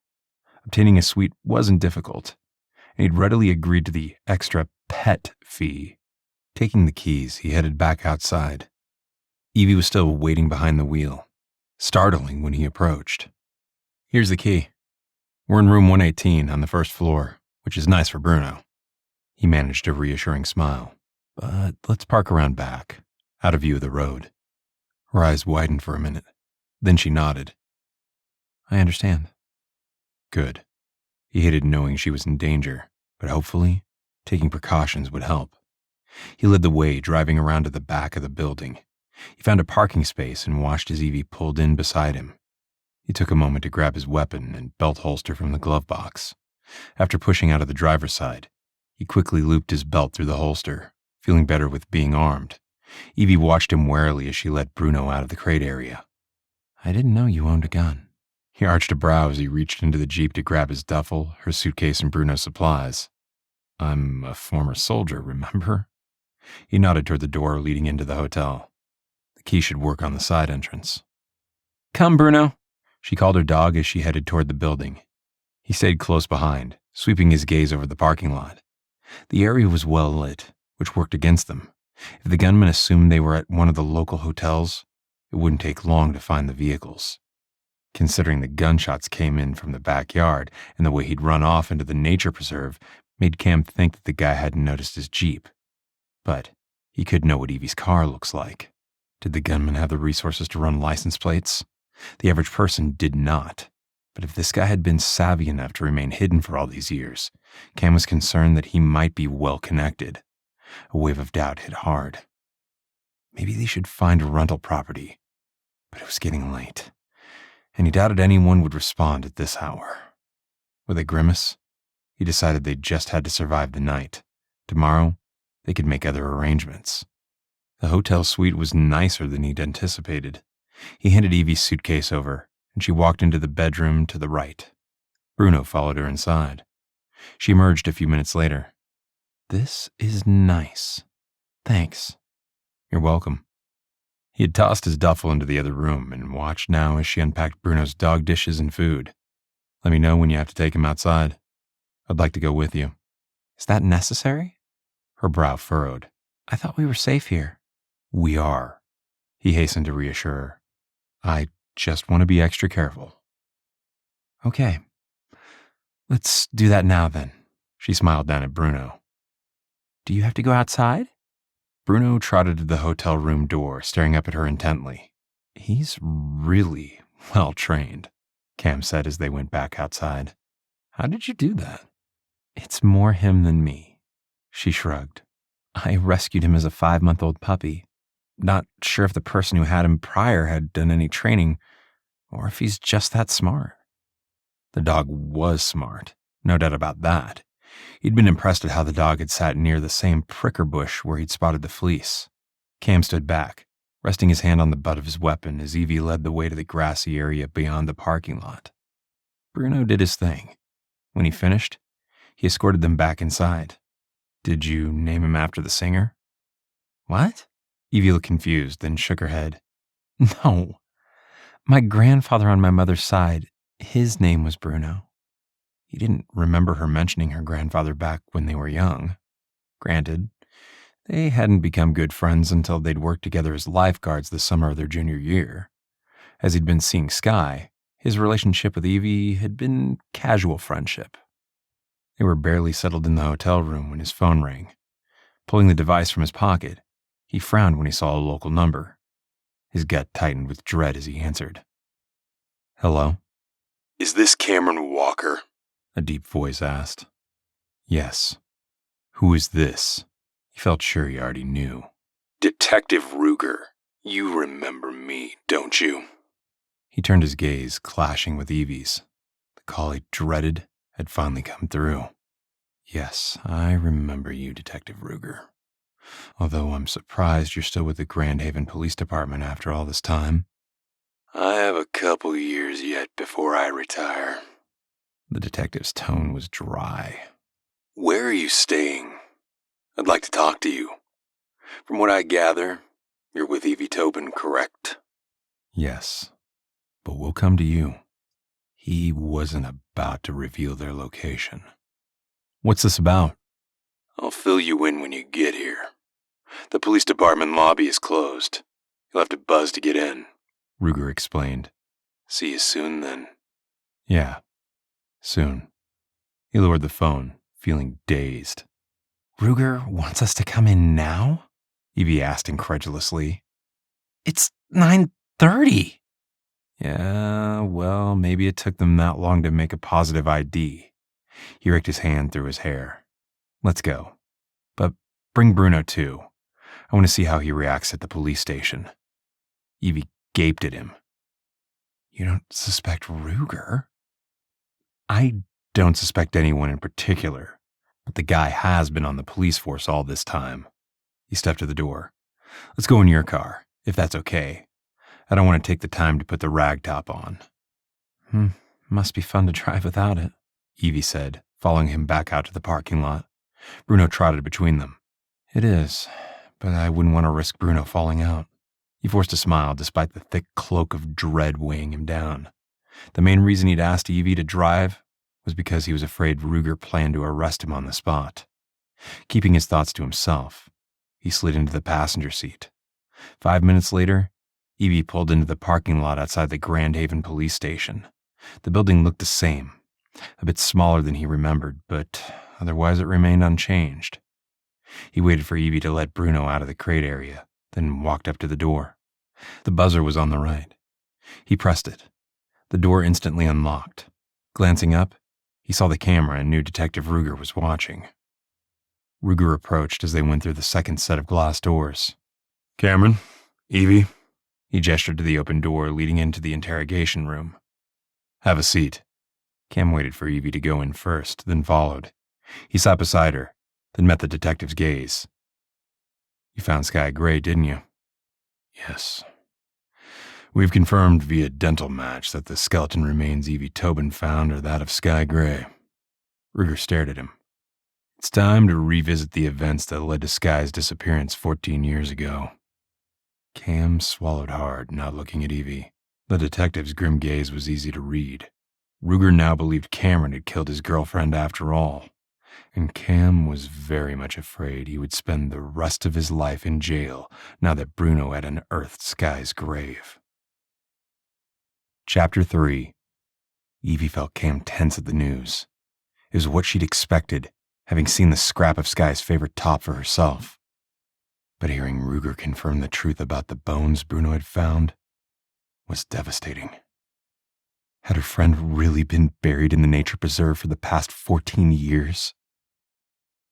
S3: Obtaining a suite wasn't difficult, and he'd readily agreed to the extra pet fee. Taking the keys, he headed back outside. Evie was still waiting behind the wheel, startling when he approached. Here's the key. We're in room 118 on the first floor, which is nice for Bruno. He managed a reassuring smile. But let's park around back, out of view of the road. Her eyes widened for a minute. Then she nodded. I understand. Good. He hated knowing she was in danger, but hopefully, taking precautions would help. He led the way, driving around to the back of the building. He found a parking space and watched as Evie pulled in beside him. He took a moment to grab his weapon and belt holster from the glove box. After pushing out of the driver's side, he quickly looped his belt through the holster, feeling better with being armed. Evie watched him warily as she let Bruno out of the crate area. I didn't know you owned a gun. He arched a brow as he reached into the Jeep to grab his duffel, her suitcase, and Bruno's supplies. I'm a former soldier, remember? He nodded toward the door leading into the hotel. The key should work on the side entrance. Come, Bruno, she called her dog as she headed toward the building. He stayed close behind, sweeping his gaze over the parking lot. The area was well lit, which worked against them. If the gunman assumed they were at one of the local hotels, it wouldn't take long to find the vehicles. Considering the gunshots came in from the backyard and the way he'd run off into the nature preserve made Cam think that the guy hadn't noticed his Jeep. But he could know what Evie's car looks like. Did the gunman have the resources to run license plates? The average person did not. But if this guy had been savvy enough to remain hidden for all these years, Cam was concerned that he might be well connected. A wave of doubt hit hard. Maybe they should find a rental property But it was getting late, and he doubted anyone would respond at this hour. With a grimace, he decided they just had to survive the night. Tomorrow, they could make other arrangements. The hotel suite was nicer than he'd anticipated. He handed Evie's suitcase over, and she walked into the bedroom to the right. Bruno followed her inside. She emerged a few minutes later. "This is nice. Thanks." "You're welcome." He had tossed his duffel into the other room and watched now as she unpacked Bruno's dog dishes and food. "Let me know when you have to take him outside. I'd like to go with you." "Is that necessary?" Her brow furrowed. "I thought we were safe here." "We are," he hastened to reassure her. "I just want to be extra careful." "Okay. Let's do that now then." She smiled down at Bruno. "Do you have to go outside?" Bruno trotted to the hotel room door, staring up at her intently. "He's really well trained," Cam said as they went back outside. "How did you do that?" "It's more him than me," she shrugged. "I rescued him as a 5-month-old puppy. Not sure if the person who had him prior had done any training, or if he's just that smart." The dog was smart, no doubt about that. He'd been impressed at how the dog had sat near the same pricker bush where he'd spotted the fleece. Cam stood back, resting his hand on the butt of his weapon as Evie led the way to the grassy area beyond the parking lot. Bruno did his thing. When he finished, he escorted them back inside. "Did you name him after the singer?" "What?" Evie looked confused, then shook her head. "No. My grandfather on my mother's side, his name was Bruno." He didn't remember her mentioning her grandfather back when they were young. Granted, they hadn't become good friends until they'd worked together as lifeguards the summer of their junior year. As he'd been seeing Skye, his relationship with Evie had been casual friendship. They were barely settled in the hotel room when his phone rang. Pulling the device from his pocket, he frowned when he saw a local number. His gut tightened with dread as he answered. "Hello?"
S2: "Is this Cameron Walker?"
S3: a deep voice asked. "Yes." "Who is this?" He felt sure he already knew.
S2: "Detective Ruger. You remember me, don't you?"
S3: He turned his gaze, clashing with Evie's. The call he dreaded had finally come through. "Yes, I remember you, Detective Ruger. Although I'm surprised you're still with the Grand Haven Police Department after all this time."
S2: "I have a couple years yet before I retire."
S3: The detective's tone was dry.
S2: "Where are you staying? I'd like to talk to you. From what I gather, you're with Evie Tobin, correct?"
S3: "Yes, but we'll come to you." He wasn't about to reveal their location. "What's this about?"
S2: "I'll fill you in when you get here. The police department lobby is closed. You'll have to buzz to get in,"
S3: Ruger explained.
S2: "See you soon, then."
S3: "Yeah, soon." He lowered the phone, feeling dazed. "Ruger wants us to come in now?" Evie asked incredulously. "It's 9:30. "Yeah, well, maybe it took them that long to make a positive ID. He raked his hand through his hair. "Let's go. But bring Bruno too. I want to see how he reacts at the police station." Evie gaped at him. "You don't suspect Ruger?" "I don't suspect anyone in particular, but the guy has been on the police force all this time." He stepped to the door. "Let's go in your car, if that's okay. I don't want to take the time to put the rag top on." Must be fun to drive without it," Evie said, following him back out to the parking lot. Bruno trotted between them. "It is, but I wouldn't want to risk Bruno falling out." He forced a smile despite the thick cloak of dread weighing him down. The main reason he'd asked Evie to drive was because he was afraid Ruger planned to arrest him on the spot. Keeping his thoughts to himself, he slid into the passenger seat. 5 minutes later, Evie pulled into the parking lot outside the Grand Haven police station. The building looked the same, a bit smaller than he remembered, but otherwise it remained unchanged. He waited for Evie to let Bruno out of the crate area, then walked up to the door. The buzzer was on the right. He pressed it. The door instantly unlocked. Glancing up, he saw the camera and knew Detective Ruger was watching. Ruger approached as they went through the second set of glass doors. "Cameron, Evie, He gestured to the open door leading into the interrogation room. "Have a seat." Cam waited for Evie to go in first, then followed. He sat beside her, then met the detective's gaze. "You found Skye Gray, didn't you?" "Yes. We've confirmed via dental match that the skeleton remains Evie Tobin found are that of Skye Gray." Ruger stared at him. "It's time to revisit the events that led to Skye's disappearance 14 years ago." Cam swallowed hard, not looking at Evie. The detective's grim gaze was easy to read. Ruger now believed Cameron had killed his girlfriend after all, and Cam was very much afraid he would spend the rest of his life in jail now that Bruno had unearthed Skye's grave. Chapter 3. Evie felt Cam tense at the news. It was what she'd expected, having seen the scrap of Skye's favorite top for herself. But hearing Ruger confirm the truth about the bones Bruno had found was devastating. Had her friend really been buried in the nature preserve for the past 14 years?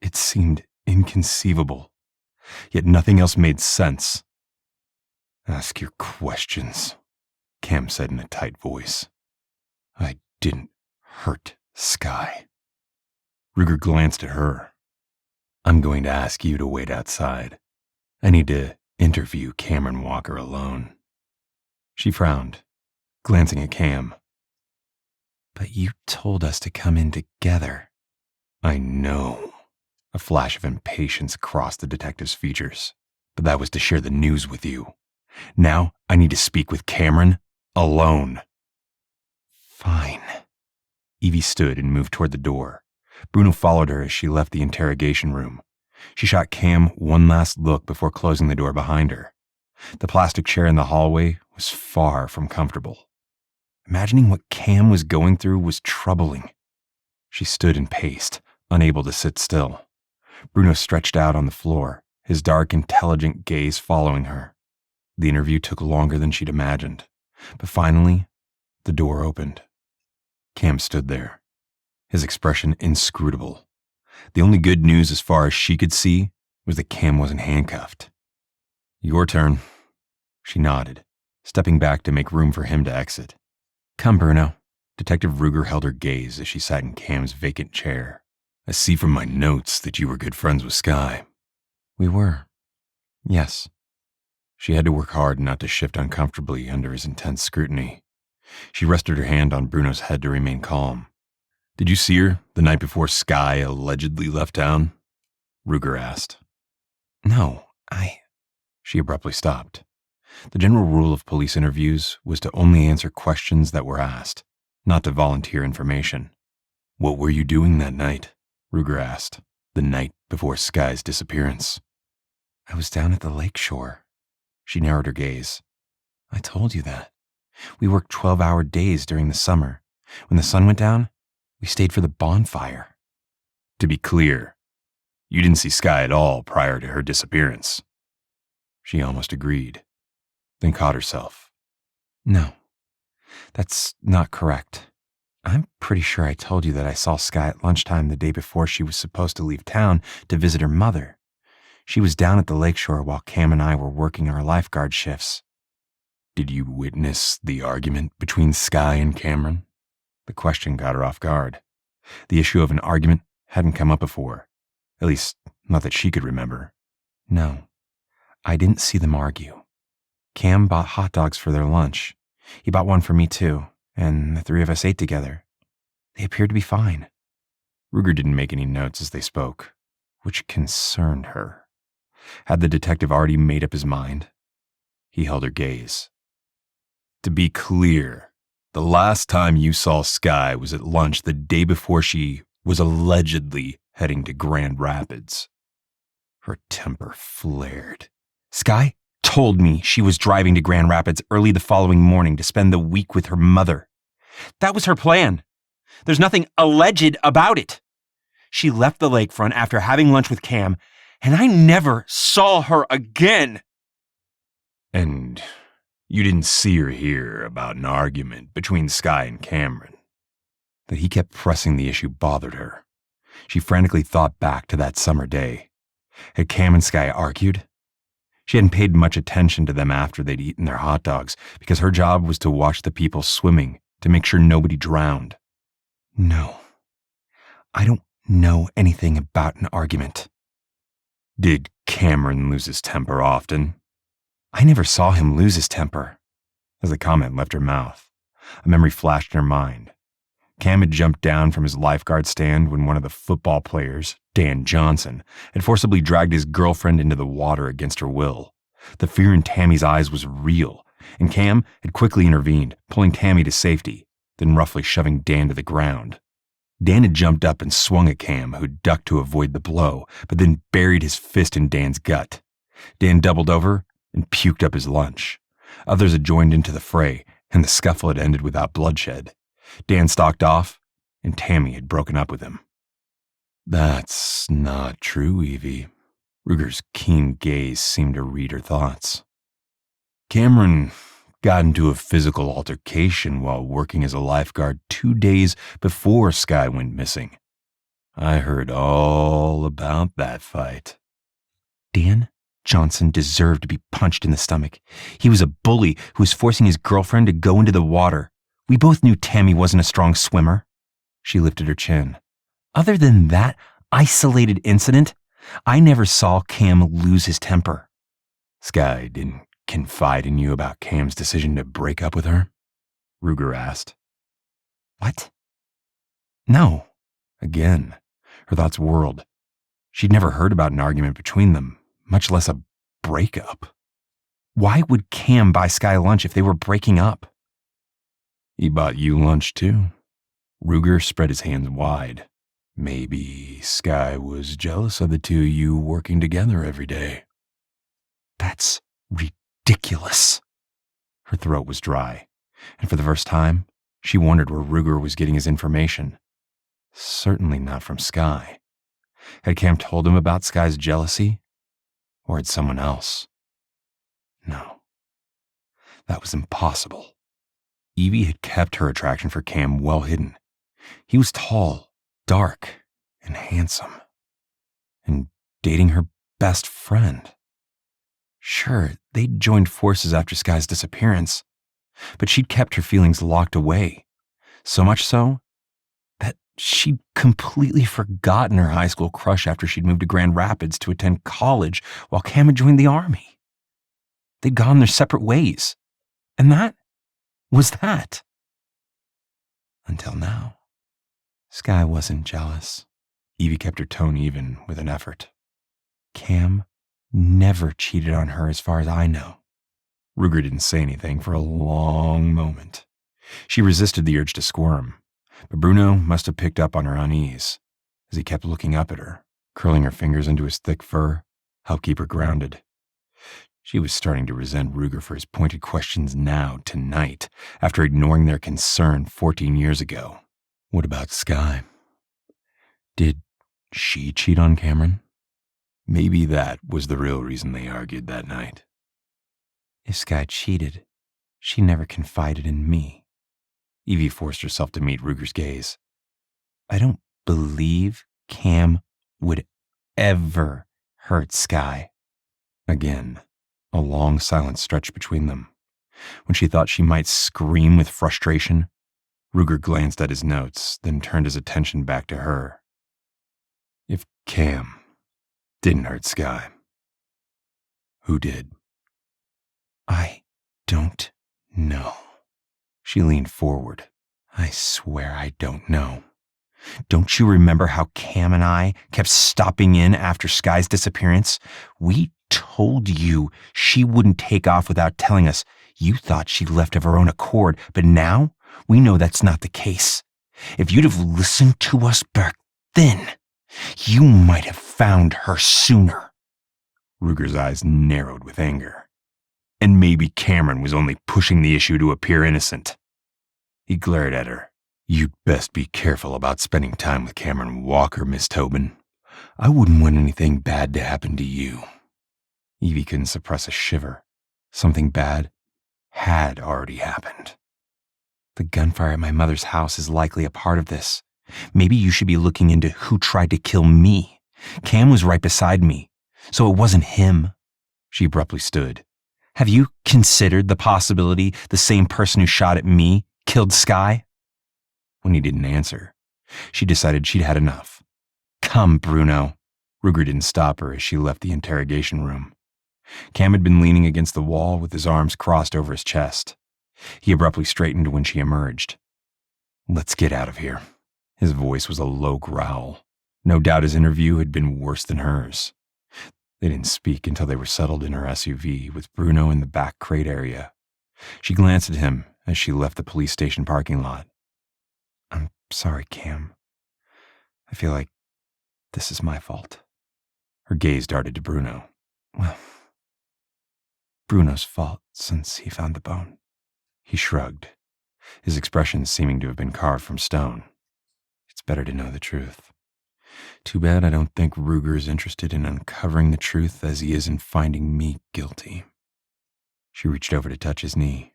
S3: It seemed inconceivable, yet nothing else made sense. "Ask your questions," Cam said in a tight voice. "I didn't hurt Skye." Ruger glanced at her. "I'm going to ask you to wait outside. I need to interview Cameron Walker alone." She frowned, glancing at Cam. "But you told us to come in together." "I know." A flash of impatience crossed the detective's features. "But that was to share the news with you. Now I need to speak with Cameron alone." "Fine." Evie stood and moved toward the door. Bruno followed her as she left the interrogation room. She shot Cam one last look before closing the door behind her. The plastic chair in the hallway was far from comfortable. Imagining what Cam was going through was troubling. She stood and paced, unable to sit still. Bruno stretched out on the floor, his dark, intelligent gaze following her. The interview took longer than she'd imagined, but finally, the door opened. Cam stood there, his expression inscrutable. The only good news as far as she could see was that Cam wasn't handcuffed. "Your turn." She nodded, stepping back to make room for him to exit. "Come, Bruno." Detective Ruger held her gaze as she sat in Cam's vacant chair. "I see from my notes that you were good friends with Skye." "We were. Yes." She had to work hard not to shift uncomfortably under his intense scrutiny. She rested her hand on Bruno's head to remain calm. "Did you see her the night before Skye allegedly left town?" Ruger asked. "No, She abruptly stopped. The general rule of police interviews was to only answer questions that were asked, not to volunteer information. "What were you doing that night?" Ruger asked. "The night before Skye's disappearance." "I was down at the lake shore." She narrowed her gaze. "I told you that. We worked 12-hour days during the summer. When the sun went down, we stayed for the bonfire." "To be clear, you didn't see Skye at all prior to her disappearance." She almost agreed, then caught herself. "No, that's not correct. I'm pretty sure I told you that I saw Skye at lunchtime the day before she was supposed to leave town to visit her mother. She was down at the lakeshore while Cam and I were working our lifeguard shifts." "Did you witness the argument between Skye and Cameron?" The question got her off guard. The issue of an argument hadn't come up before, at least not that she could remember. "No, I didn't see them argue. Cam bought hot dogs for their lunch. He bought one for me too, and the three of us ate together. They appeared to be fine." Ruger didn't make any notes as they spoke, which concerned her. Had the detective already made up his mind? He held her gaze. "To be clear, the last time you saw Skye was at lunch the day before she was allegedly heading to Grand Rapids." Her temper flared. "Skye told me she was driving to Grand Rapids early the following morning to spend the week with her mother. That was her plan. There's nothing alleged about it. She left the lakefront after having lunch with Cam, and I never saw her again." "And you didn't see or hear about an argument between Skye and Cameron?" That he kept pressing the issue bothered her. She frantically thought back to that summer day. Had Cam and Skye argued? She hadn't paid much attention to them after they'd eaten their hot dogs because her job was to watch the people swimming to make sure nobody drowned. No, I don't know anything about an argument. Did Cameron lose his temper often? I never saw him lose his temper. As the comment left her mouth, a memory flashed in her mind. Cam had jumped down from his lifeguard stand when one of the football players, Dan Johnson, had forcibly dragged his girlfriend into the water against her will. The fear in Tammy's eyes was real, and Cam had quickly intervened, pulling Tammy to safety, then roughly shoving Dan to the ground. Dan had jumped up and swung at Cam, who ducked to avoid the blow, but then buried his fist in Dan's gut. Dan doubled over and puked up his lunch. Others had joined into the fray, and the scuffle had ended without bloodshed. Dan stalked off, and Tammy had broken up with him. That's not true, Evie. Ruger's keen gaze seemed to read her thoughts. Cameron got into a physical altercation while working as a lifeguard 2 days before Skye went missing. I heard all about that fight. Dan Johnson deserved to be punched in the stomach. He was a bully who was forcing his girlfriend to go into the water. We both knew Tammy wasn't a strong swimmer. She lifted her chin. Other than that isolated incident, I never saw Cam lose his temper. Skye didn't confide in you about Cam's decision to break up with her? Ruger asked. What? No. Again, her thoughts whirled. She'd never heard about an argument between them, much less a breakup. Why would Cam buy Skye lunch if they were breaking up? He bought you lunch too. Ruger spread his hands wide. Maybe Skye was jealous of the two of you working together every day. That's ridiculous. Her throat was dry, and for the first time, she wondered where Ruger was getting his information. Certainly not from Skye. Had Cam told him about Skye's jealousy? Or had someone else? No. That was impossible. Evie had kept her attraction for Cam well hidden. He was tall, dark, and handsome. And dating her best friend. Sure, they'd joined forces after Skye's disappearance, but she'd kept her feelings locked away. So much so that she'd completely forgotten her high school crush after she'd moved to Grand Rapids to attend college while Cam had joined the army. They'd gone their separate ways. And that was that. Until now. Skye wasn't jealous. Evie kept her tone even with an effort. Cam never cheated on her as far as I know. Ruger didn't say anything for a long moment. She resisted the urge to squirm, but Bruno must have picked up on her unease as he kept looking up at her, curling her fingers into his thick fur, helped keep her grounded. She was starting to resent Ruger for his pointed questions now, tonight, after ignoring their concern 14 years ago. What about Skye? Did she cheat on Cameron? Maybe that was the real reason they argued that night. If Skye cheated, she never confided in me. Evie forced herself to meet Ruger's gaze. I don't believe Cam would ever hurt Skye. Again, a long silence stretched between them. When she thought she might scream with frustration, Ruger glanced at his notes, then turned his attention back to her. If Cam didn't hurt Skye, who did? I don't know. She leaned forward. I swear I don't know. Don't you remember how Cam and I kept stopping in after Skye's disappearance? We told you she wouldn't take off without telling us. You thought she left of her own accord, but now we know that's not the case. If you'd have listened to us back then, you might have found her sooner. Ruger's eyes narrowed with anger. And maybe Cameron was only pushing the issue to appear innocent. He glared at her. You'd best be careful about spending time with Cameron Walker, Miss Tobin. I wouldn't want anything bad to happen to you. Evie couldn't suppress a shiver. Something bad had already happened. The gunfire at my mother's house is likely a part of this. Maybe you should be looking into who tried to kill me. Cam was right beside me, so it wasn't him. She abruptly stood. Have you considered the possibility the same person who shot at me killed Skye? When he didn't answer, she decided she'd had enough. Come, Bruno. Ruger didn't stop her as she left the interrogation room. Cam had been leaning against the wall with his arms crossed over his chest. He abruptly straightened when she emerged. Let's get out of here. His voice was a low growl. No doubt his interview had been worse than hers. They didn't speak until they were settled in her SUV with Bruno in the back crate area. She glanced at him as she left the police station parking lot. I'm sorry, Cam. I feel like this is my fault. Her gaze darted to Bruno. Well, Bruno's fault since he found the bone. He shrugged, his expression seeming to have been carved from stone. It's better to know the truth. Too bad I don't think Ruger is interested in uncovering the truth as he is in finding me guilty. She reached over to touch his knee.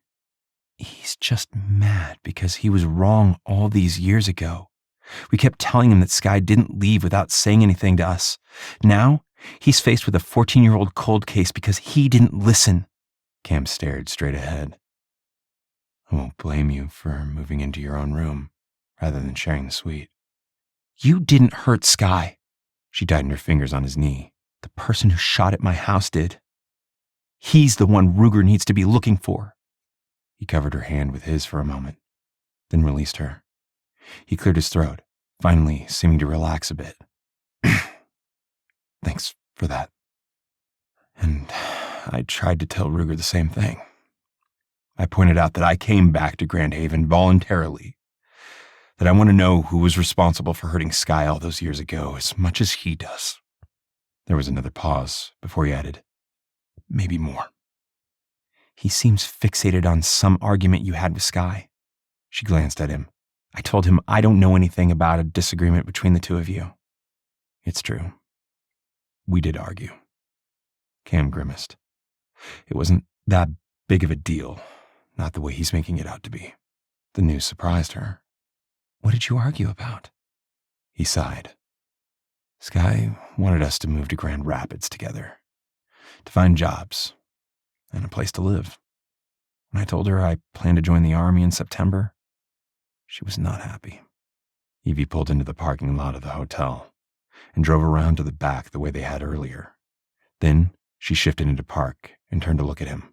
S3: He's just mad because he was wrong all these years ago. We kept telling him that Skye didn't leave without saying anything to us. Now, he's faced with a 14-year-old cold case because he didn't listen. Cam stared straight ahead. I won't blame you for moving into your own room rather than sharing the suite. You didn't hurt Skye. She tightened her fingers on his knee. The person who shot at my house did. He's the one Ruger needs to be looking for. He covered her hand with his for a moment, then released her. He cleared his throat, finally seeming to relax a bit. Thanks for that. And I tried to tell Ruger the same thing. I pointed out that I came back to Grand Haven voluntarily, that I want to know who was responsible for hurting Skye all those years ago as much as he does. There was another pause before he added, maybe more. He seems fixated on some argument you had with Skye. She glanced at him. I told him I don't know anything about a disagreement between the two of you. It's true. We did argue. Cam grimaced. It wasn't that big of a deal, not the way he's making it out to be. The news surprised her. What did you argue about? He sighed. Skye wanted us to move to Grand Rapids together, to find jobs and a place to live. When I told her I planned to join the Army in September, she was not happy. Evie pulled into the parking lot of the hotel and drove around to the back the way they had earlier. Then she shifted into park and turned to look at him.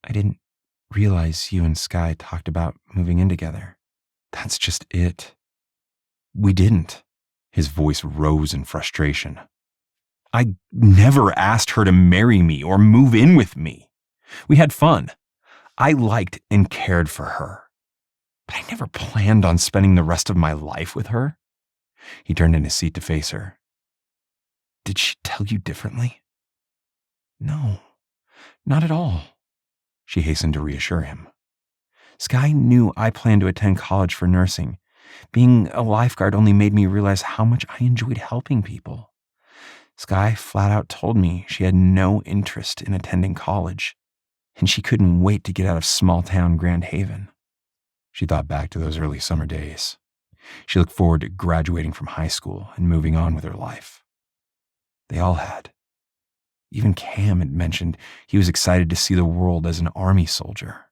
S3: I didn't realize you and Skye talked about moving in together. That's just it. We didn't. His voice rose in frustration. I never asked her to marry me or move in with me. We had fun. I liked and cared for her. But I never planned on spending the rest of my life with her. He turned in his seat to face her. Did she tell you differently? No, not at all. She hastened to reassure him. Skye knew I planned to attend college for nursing. Being a lifeguard only made me realize how much I enjoyed helping people. Skye flat out told me she had no interest in attending college, and she couldn't wait to get out of small-town Grand Haven. She thought back to those early summer days. She looked forward to graduating from high school and moving on with her life. They all had. Even Cam had mentioned he was excited to see the world as an Army soldier.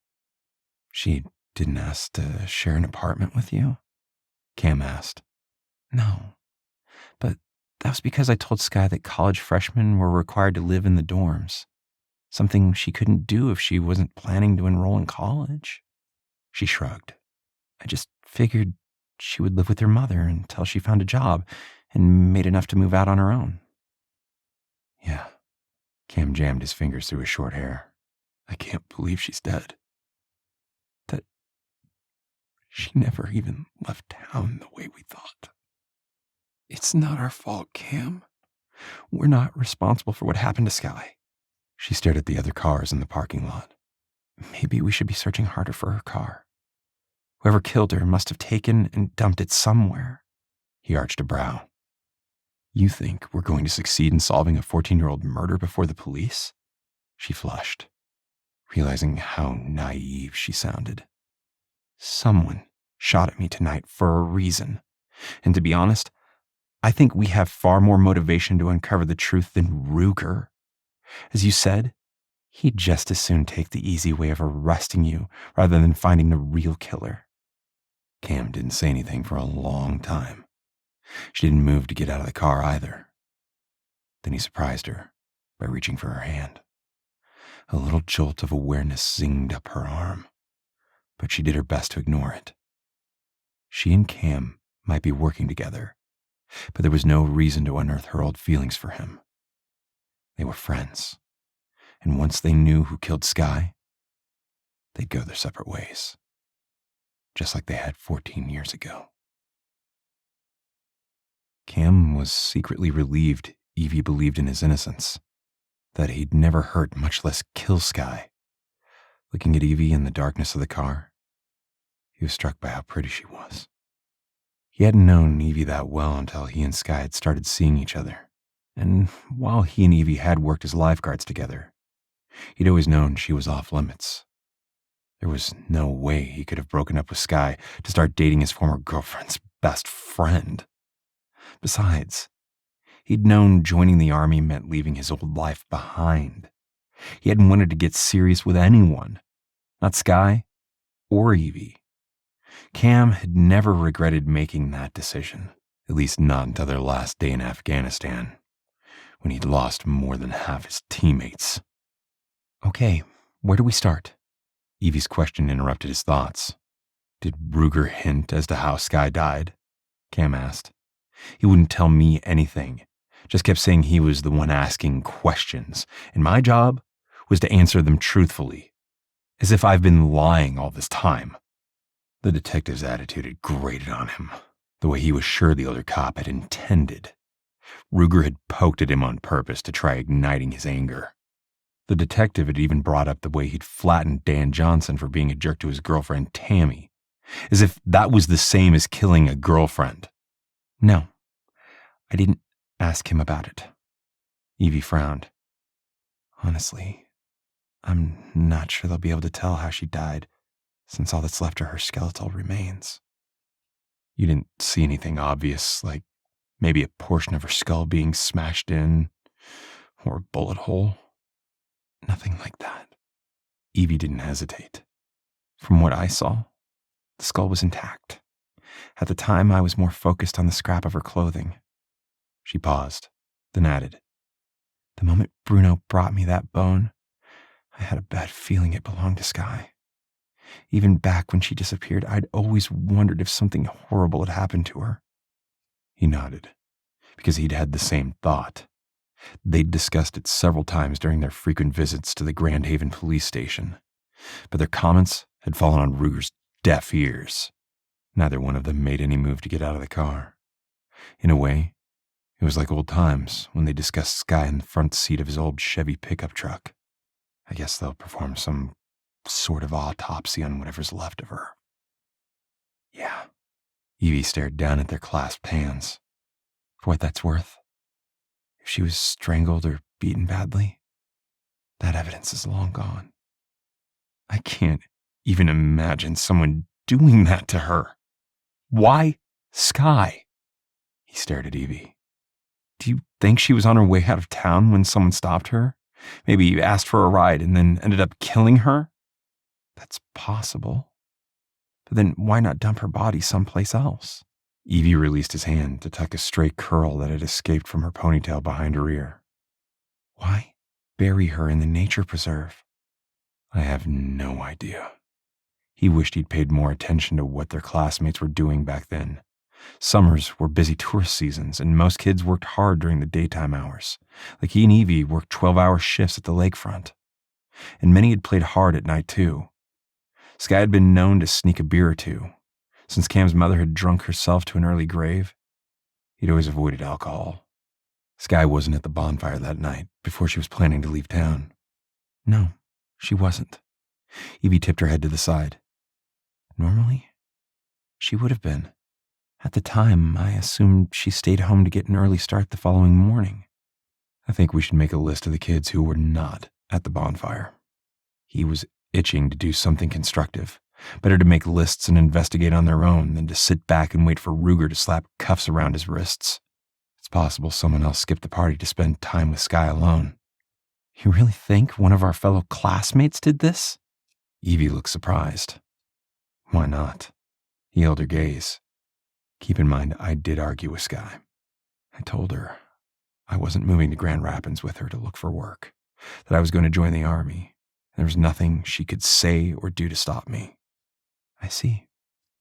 S3: She didn't ask to share an apartment with you? Cam asked. No, but that was because I told Skye that college freshmen were required to live in the dorms, something she couldn't do if she wasn't planning to enroll in college. She shrugged. I just figured she would live with her mother until she found a job and made enough to move out on her own. Yeah. Cam jammed his fingers through his short hair. I can't believe she's dead. That she never even left town the way we thought. It's not our fault, Cam. We're not responsible for what happened to Skye. She stared at the other cars in the parking lot. Maybe we should be searching harder for her car. Whoever killed her must have taken and dumped it somewhere. He arched a brow. You think we're going to succeed in solving a 14-year-old murder before the police? She flushed, realizing how naive she sounded. Someone shot at me tonight for a reason. And to be honest, I think we have far more motivation to uncover the truth than Ruger. As you said, he'd just as soon take the easy way of arresting you rather than finding the real killer. Cam didn't say anything for a long time. She didn't move to get out of the car either. Then he surprised her by reaching for her hand. A little jolt of awareness zinged up her arm, but she did her best to ignore it. She and Cam might be working together, but there was no reason to unearth her old feelings for him. They were friends, and once they knew who killed Skye, they'd go their separate ways, just like they had 14 years ago. Cam was secretly relieved Evie believed in his innocence, that he'd never hurt, much less kill Skye. Looking at Evie in the darkness of the car, he was struck by how pretty she was. He hadn't known Evie that well until he and Skye had started seeing each other, and while he and Evie had worked as lifeguards together, he'd always known she was off limits. There was no way he could have broken up with Skye to start dating his former girlfriend's best friend. Besides, he'd known joining the army meant leaving his old life behind. He hadn't wanted to get serious with anyone, not Skye or Evie. Cam had never regretted making that decision, at least not until their last day in Afghanistan, when he'd lost more than half his teammates. Okay, where do we start? Evie's question interrupted his thoughts. Did Ruger hint as to how Skye died? Cam asked. He wouldn't tell me anything, just kept saying he was the one asking questions, and my job was to answer them truthfully, as if I've been lying all this time. The detective's attitude had grated on him, the way he was sure the other cop had intended. Ruger had poked at him on purpose to try igniting his anger. The detective had even brought up the way he'd flattened Dan Johnson for being a jerk to his girlfriend Tammy, as if that was the same as killing a girlfriend. No, I didn't ask him about it. Evie frowned. Honestly, I'm not sure they'll be able to tell how she died, since all that's left are her skeletal remains. You didn't see anything obvious, like maybe a portion of her skull being smashed in, or a bullet hole? Nothing like that. Evie didn't hesitate. From what I saw, the skull was intact. At the time, I was more focused on the scrap of her clothing. She paused, then added, The moment Bruno brought me that bone, I had a bad feeling it belonged to Skye. Even back when she disappeared, I'd always wondered if something horrible had happened to her. He nodded, because he'd had the same thought. They'd discussed it several times during their frequent visits to the Grand Haven police station, but their comments had fallen on Ruger's deaf ears. Neither one of them made any move to get out of the car. In a way, it was like old times when they discussed Skye in the front seat of his old Chevy pickup truck. I guess they'll perform some sort of autopsy on whatever's left of her. Yeah. Evie stared down at their clasped hands. For what that's worth, if she was strangled or beaten badly, that evidence is long gone. I can't even imagine someone doing that to her. Why Skye? He stared at Evie. Do you think she was on her way out of town when someone stopped her? Maybe asked for a ride and then ended up killing her? That's possible. But then why not dump her body someplace else? Evie released his hand to tuck a stray curl that had escaped from her ponytail behind her ear. Why bury her in the nature preserve? I have no idea. He wished he'd paid more attention to what their classmates were doing back then. Summers were busy tourist seasons, and most kids worked hard during the daytime hours. Like he and Evie worked 12-hour shifts at the lakefront. And many had played hard at night, too. Skye had been known to sneak a beer or two. Since Cam's mother had drunk herself to an early grave, he'd always avoided alcohol. Skye wasn't at the bonfire that night before she was planning to leave town. No, she wasn't. Evie tipped her head to the side. Normally, she would have been. At the time, I assumed she stayed home to get an early start the following morning. I think we should make a list of the kids who were not at the bonfire. He was itching to do something constructive. Better to make lists and investigate on their own than to sit back and wait for Ruger to slap cuffs around his wrists. It's possible someone else skipped the party to spend time with Skye alone. You really think one of our fellow classmates did this? Evie looked surprised. Why not? He held her gaze. Keep in mind, I did argue with Skye. I told her I wasn't moving to Grand Rapids with her to look for work, that I was going to join the army. There was nothing she could say or do to stop me. I see.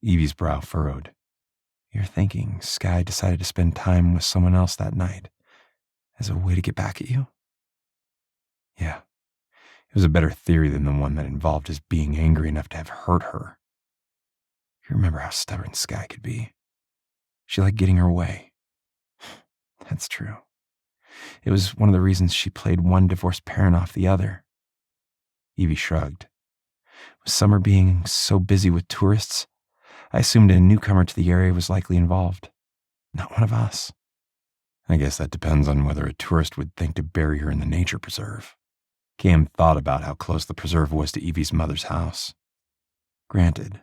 S3: Evie's brow furrowed. You're thinking Skye decided to spend time with someone else that night as a way to get back at you? Yeah. It was a better theory than the one that involved his being angry enough to have hurt her. You remember how stubborn Skye could be. She liked getting her way. That's true. It was one of the reasons she played one divorced parent off the other. Evie shrugged. With summer being so busy with tourists, I assumed a newcomer to the area was likely involved. Not one of us. I guess that depends on whether a tourist would think to bury her in the nature preserve. Cam thought about how close the preserve was to Evie's mother's house. Granted,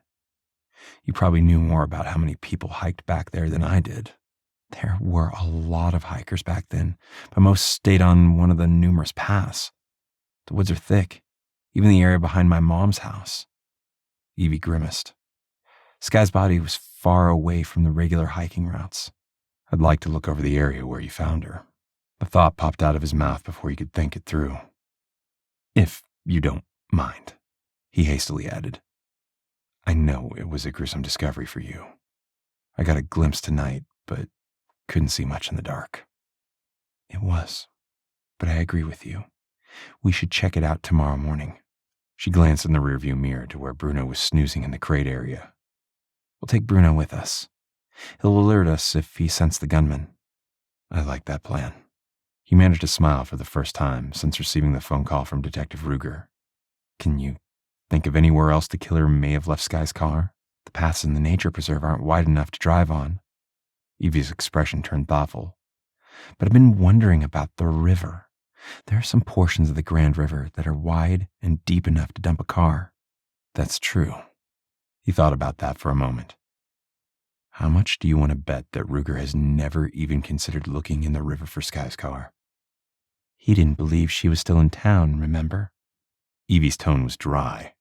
S3: you probably knew more about how many people hiked back there than I did. There were a lot of hikers back then, but most stayed on one of the numerous paths. The woods are thick, even the area behind my mom's house. Evie grimaced. Skye's body was far away from the regular hiking routes. I'd like to look over the area where you found her. The thought popped out of his mouth before he could think it through. If you don't mind, he hastily added. I know it was a gruesome discovery for you. I got a glimpse tonight, but couldn't see much in the dark. It was, but I agree with you. We should check it out tomorrow morning. She glanced in the rearview mirror to where Bruno was snoozing in the crate area. We'll take Bruno with us. He'll alert us if he sensed the gunman. I like that plan. He managed to smile for the first time since receiving the phone call from Detective Ruger. Can you think of anywhere else the killer may have left Skye's car? The paths in the nature preserve aren't wide enough to drive on. Evie's expression turned thoughtful. But I've been wondering about the river. There are some portions of the Grand River that are wide and deep enough to dump a car. That's true. He thought about that for a moment. How much do you want to bet that Ruger has never even considered looking in the river for Skye's car? He didn't believe she was still in town, remember? Evie's tone was dry.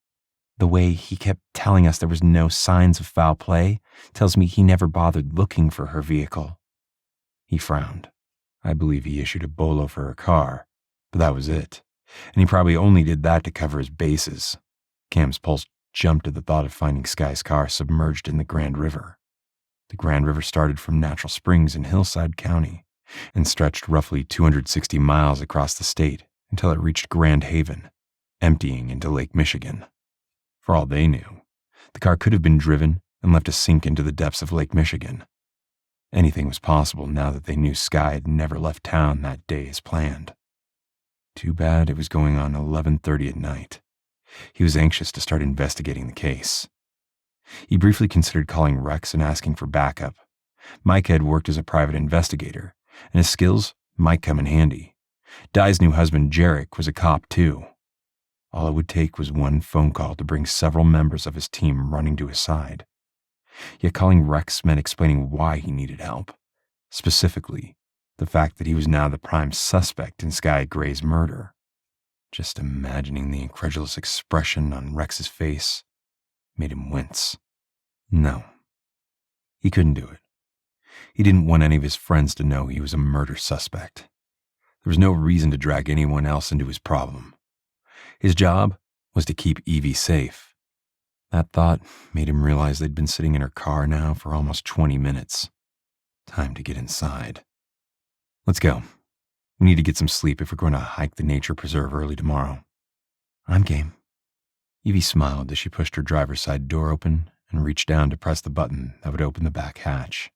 S3: The way he kept telling us there was no signs of foul play tells me he never bothered looking for her vehicle. He frowned. I believe he issued a bolo for her car, but that was it. And he probably only did that to cover his bases. Cam's pulse jumped at the thought of finding Skye's car submerged in the Grand River. The Grand River started from Natural Springs in Hillside County and stretched roughly 260 miles across the state until it reached Grand Haven, emptying into Lake Michigan. For all they knew, the car could have been driven and left to sink into the depths of Lake Michigan. Anything was possible now that they knew Skye had never left town that day as planned. Too bad it was going on 11:30 at night. He was anxious to start investigating the case. He briefly considered calling Rex and asking for backup. Mike had worked as a private investigator, and his skills might come in handy. Di's new husband, Jarek, was a cop too. All it would take was one phone call to bring several members of his team running to his side. Yet calling Rex meant explaining why he needed help. Specifically, the fact that he was now the prime suspect in Skye Gray's murder. Just imagining the incredulous expression on Rex's face made him wince. No, he couldn't do it. He didn't want any of his friends to know he was a murder suspect. There was no reason to drag anyone else into his problem. His job was to keep Evie safe. That thought made him realize they'd been sitting in her car now for almost 20 minutes. Time to get inside. Let's go. We need to get some sleep if we're going to hike the nature preserve early tomorrow. I'm game. Evie smiled as she pushed her driver's side door open and reached down to press the button that would open the back hatch.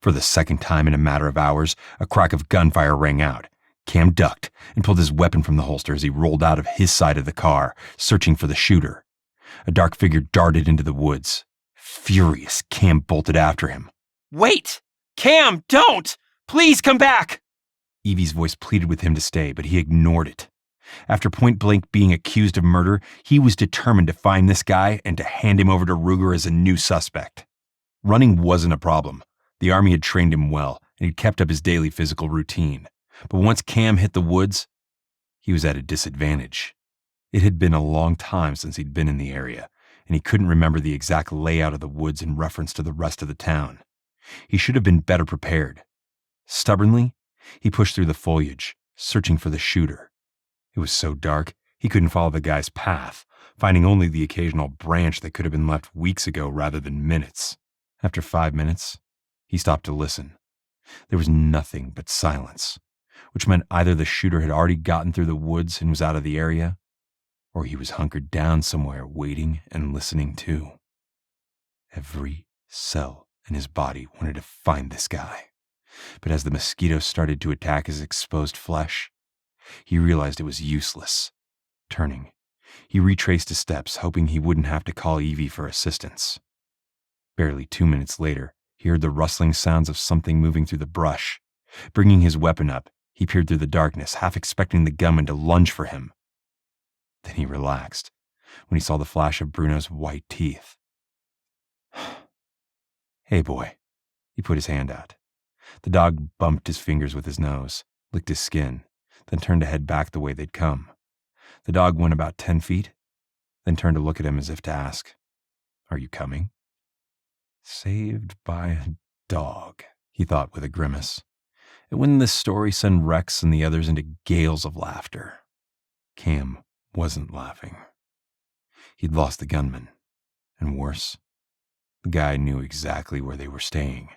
S3: For the second time in a matter of hours, a crack of gunfire rang out. Cam ducked and pulled his weapon from the holster as he rolled out of his side of the car, searching for the shooter. A dark figure darted into the woods. Furious, Cam bolted after him. Wait! Cam, don't! Please come back! Evie's voice pleaded with him to stay, but he ignored it. After point-blank being accused of murder, he was determined to find this guy and to hand him over to Ruger as a new suspect. Running wasn't a problem. The Army had trained him well, and he'd kept up his daily physical routine. But once Cam hit the woods, He was at a disadvantage. It had been a long time since he'd been in the area, and he couldn't remember the exact layout of the woods in reference to the rest of the town. He should have been better prepared. Stubbornly, he pushed through the foliage, searching for the shooter. It was so dark, he couldn't follow the guy's path, finding only the occasional branch that could have been left weeks ago rather than minutes. After 5 minutes, he stopped to listen. There was nothing but silence, which meant either the shooter had already gotten through the woods and was out of the area, or he was hunkered down somewhere waiting and listening too. Every cell in his body wanted to find this guy, but as the mosquitoes started to attack his exposed flesh, he realized it was useless. Turning, he retraced his steps, hoping he wouldn't have to call Evie for assistance. Barely 2 minutes later, he heard the rustling sounds of something moving through the brush. Bringing his weapon up, he peered through the darkness, half expecting the gunman to lunge for him. Then he relaxed when he saw the flash of Bruno's white teeth. "Hey, boy." He put his hand out. The dog bumped his fingers with his nose, licked his skin, then turned to head back the way they'd come. The dog went about 10 feet, then turned to look at him as if to ask, "Are you coming?" Saved by a dog, he thought with a grimace. And wouldn't this story send Rex and the others into gales of laughter? Cam wasn't laughing. He'd lost the gunman, and worse, the guy knew exactly where they were staying.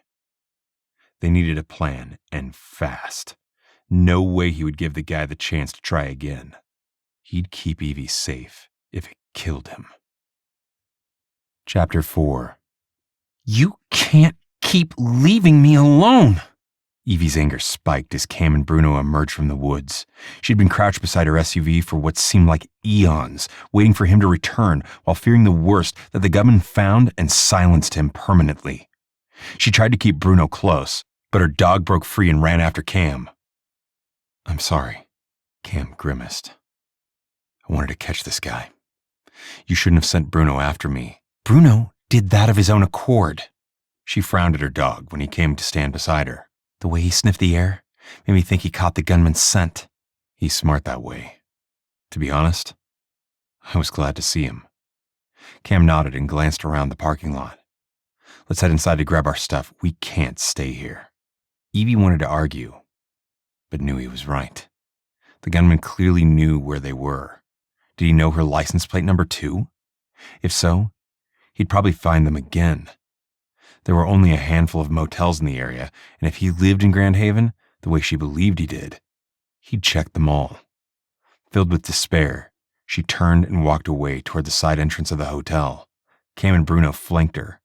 S3: They needed a plan, and fast. No way he would give the guy the chance to try again. He'd keep Evie safe if it killed him. Chapter 4. "You can't keep leaving me alone!" Evie's anger spiked as Cam and Bruno emerged from the woods. She'd been crouched beside her SUV for what seemed like eons, waiting for him to return while fearing the worst, that the gunman found and silenced him permanently. She tried to keep Bruno close, but her dog broke free and ran after Cam. "I'm sorry," Cam grimaced. "I wanted to catch this guy. You shouldn't have sent Bruno after me." "Bruno did that of his own accord." She frowned at her dog when he came to stand beside her. "The way he sniffed the air made me think he caught the gunman's scent." "He's smart that way. To be honest, I was glad to see him." Cam nodded and glanced around the parking lot. "Let's head inside to grab our stuff. We can't stay here." Evie wanted to argue, but knew he was right. The gunman clearly knew where they were. Did he know her license plate number too? If so, he'd probably find them again. There were only a handful of motels in the area, and if he lived in Grand Haven the way she believed he did, he'd check them all. Filled with despair, she turned and walked away toward the side entrance of the hotel. Cam and Bruno flanked her.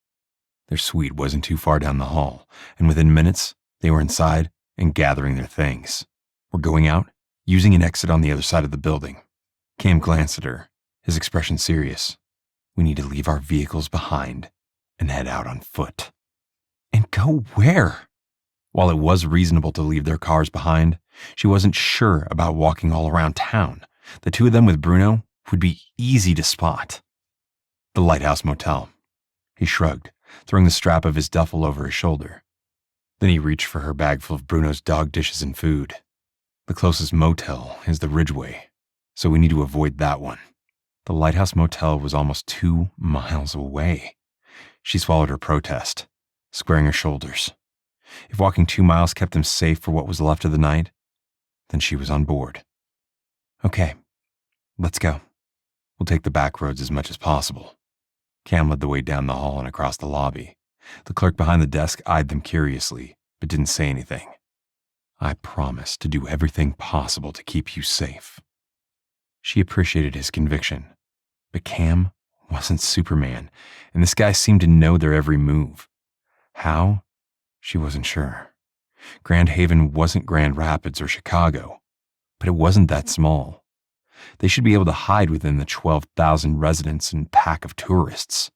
S3: Their suite wasn't too far down the hall, and within minutes, they were inside and gathering their things. "We're going out, using an exit on the other side of the building." Cam glanced at her, his expression serious. "We need to leave our vehicles behind and head out on foot." "And go where?" While it was reasonable to leave their cars behind, she wasn't sure about walking all around town. The two of them with Bruno would be easy to spot. "The Lighthouse Motel." He shrugged, throwing the strap of his duffel over his shoulder. Then he reached for her bag full of Bruno's dog dishes and food. "The closest motel is the Ridgeway, so we need to avoid that one." The Lighthouse Motel was almost 2 miles away. She swallowed her protest, squaring her shoulders. If walking 2 miles kept them safe for what was left of the night, then she was on board. "Okay, let's go. We'll take the back roads as much as possible." Cam led the way down the hall and across the lobby. The clerk behind the desk eyed them curiously, but didn't say anything. "I promise to do everything possible to keep you safe." She appreciated his conviction, but Cam wasn't Superman, and this guy seemed to know their every move. How? She wasn't sure. Grand Haven wasn't Grand Rapids or Chicago, but it wasn't that small. They should be able to hide within the 12,000 residents and pack of tourists.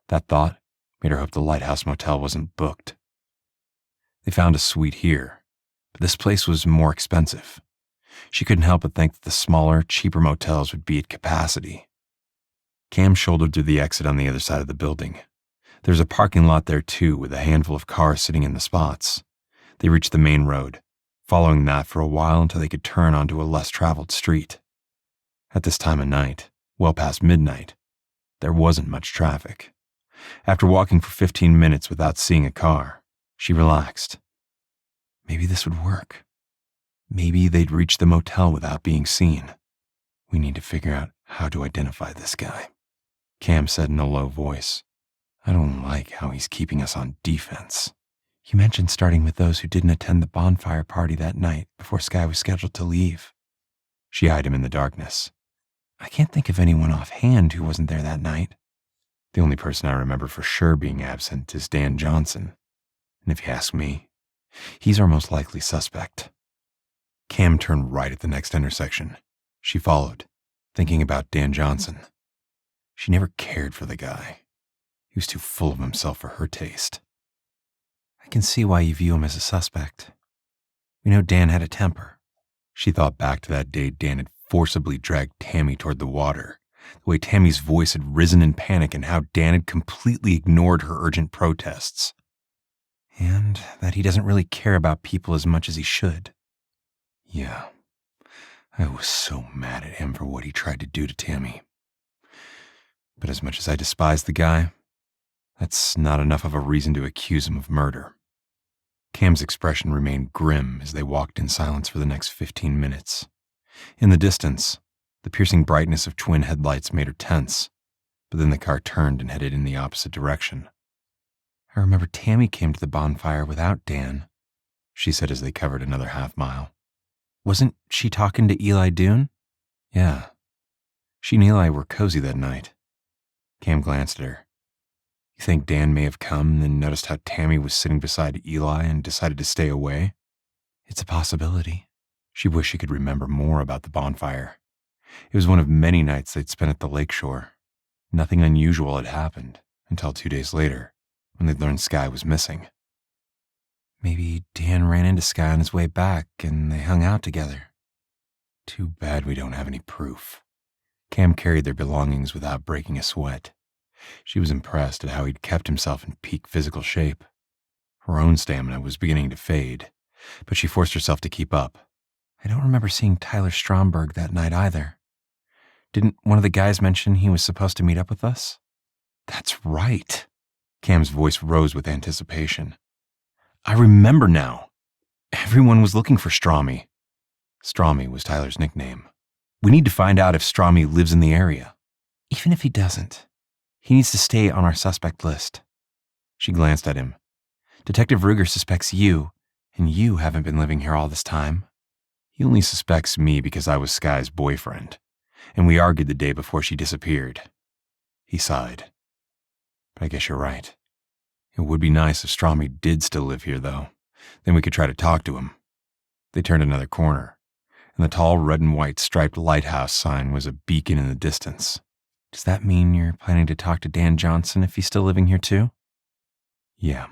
S3: That thought made her hope the Lighthouse Motel wasn't booked. They found a suite here, but this place was more expensive. She couldn't help but think that the smaller, cheaper motels would be at capacity. Cam shouldered through the exit on the other side of the building. There was a parking lot there too, with a handful of cars sitting in the spots. They reached the main road, following that for a while until they could turn onto a less traveled street. At this time of night, well past midnight, there wasn't much traffic. After walking for 15 minutes without seeing a car, she relaxed. Maybe this would work. Maybe they'd reach the motel without being seen. We need to figure out how to identify this guy, Cam said in a low voice. I don't like how he's keeping us on defense. You mentioned starting with those who didn't attend the bonfire party that night before Skye was scheduled to leave. She eyed him in the darkness. I can't think of anyone offhand who wasn't there that night. The only person I remember for sure being absent is Dan Johnson. And if you ask me, he's our most likely suspect. Cam turned right at the next intersection. She followed, thinking about Dan Johnson. She never cared for the guy. He was too full of himself for her taste. I can see why you view him as a suspect. We know Dan had a temper. She thought back to that day Dan had forcibly dragged Tammy toward the water, the way Tammy's voice had risen in panic and how Dan had completely ignored her urgent protests. And that he doesn't really care about people as much as he should. Yeah, I was so mad at him for what he tried to do to Tammy. But as much as I despise the guy, that's not enough of a reason to accuse him of murder. Cam's expression remained grim as they walked in silence for the next 15 minutes. In the distance, the piercing brightness of twin headlights made her tense, but then the car turned and headed in the opposite direction. I remember Tammy came to the bonfire without Dan, she said as they covered another half-mile. Wasn't she talking to Eli Dune? Yeah. She and Eli were cozy that night. Cam glanced at her. You think Dan may have come and then noticed how Tammy was sitting beside Eli and decided to stay away? It's a possibility. She wished she could remember more about the bonfire. It was one of many nights they'd spent at the lakeshore. Nothing unusual had happened until 2 days later, when they'd learned Skye was missing. Maybe Dan ran into Skye on his way back and they hung out together. Too bad we don't have any proof. Cam carried their belongings without breaking a sweat. She was impressed at how he'd kept himself in peak physical shape. Her own stamina was beginning to fade, but she forced herself to keep up. I don't remember seeing Tyler Stromberg that night either. Didn't one of the guys mention he was supposed to meet up with us? That's right. Cam's voice rose with anticipation. I remember now. Everyone was looking for Strommy. Strommy was Tyler's nickname. We need to find out if Strommy lives in the area. Even if he doesn't, he needs to stay on our suspect list. She glanced at him. Detective Ruger suspects you, and you haven't been living here all this time. He only suspects me because I was Skye's boyfriend, and we argued the day before she disappeared. He sighed. But I guess you're right. It would be nice if Strommy did still live here, though. Then we could try to talk to him. They turned another corner, and the tall red and white striped lighthouse sign was a beacon in the distance. Does that mean you're planning to talk to Dan Johnson if he's still living here too? Yeah.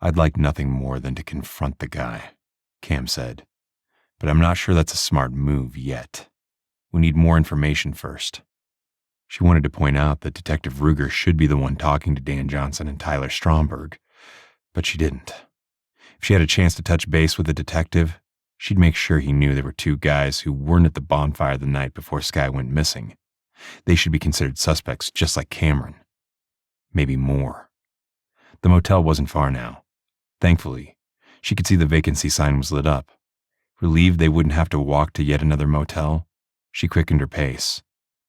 S3: I'd like nothing more than to confront the guy, Cam said. But I'm not sure that's a smart move yet. We need more information first. She wanted to point out that Detective Ruger should be the one talking to Dan Johnson and Tyler Stromberg, but she didn't. If she had a chance to touch base with the detective, she'd make sure he knew there were two guys who weren't at the bonfire the night before Skye went missing. They should be considered suspects just like Cameron. Maybe more. The motel wasn't far now. Thankfully, she could see the vacancy sign was lit up. Relieved they wouldn't have to walk to yet another motel, she quickened her pace.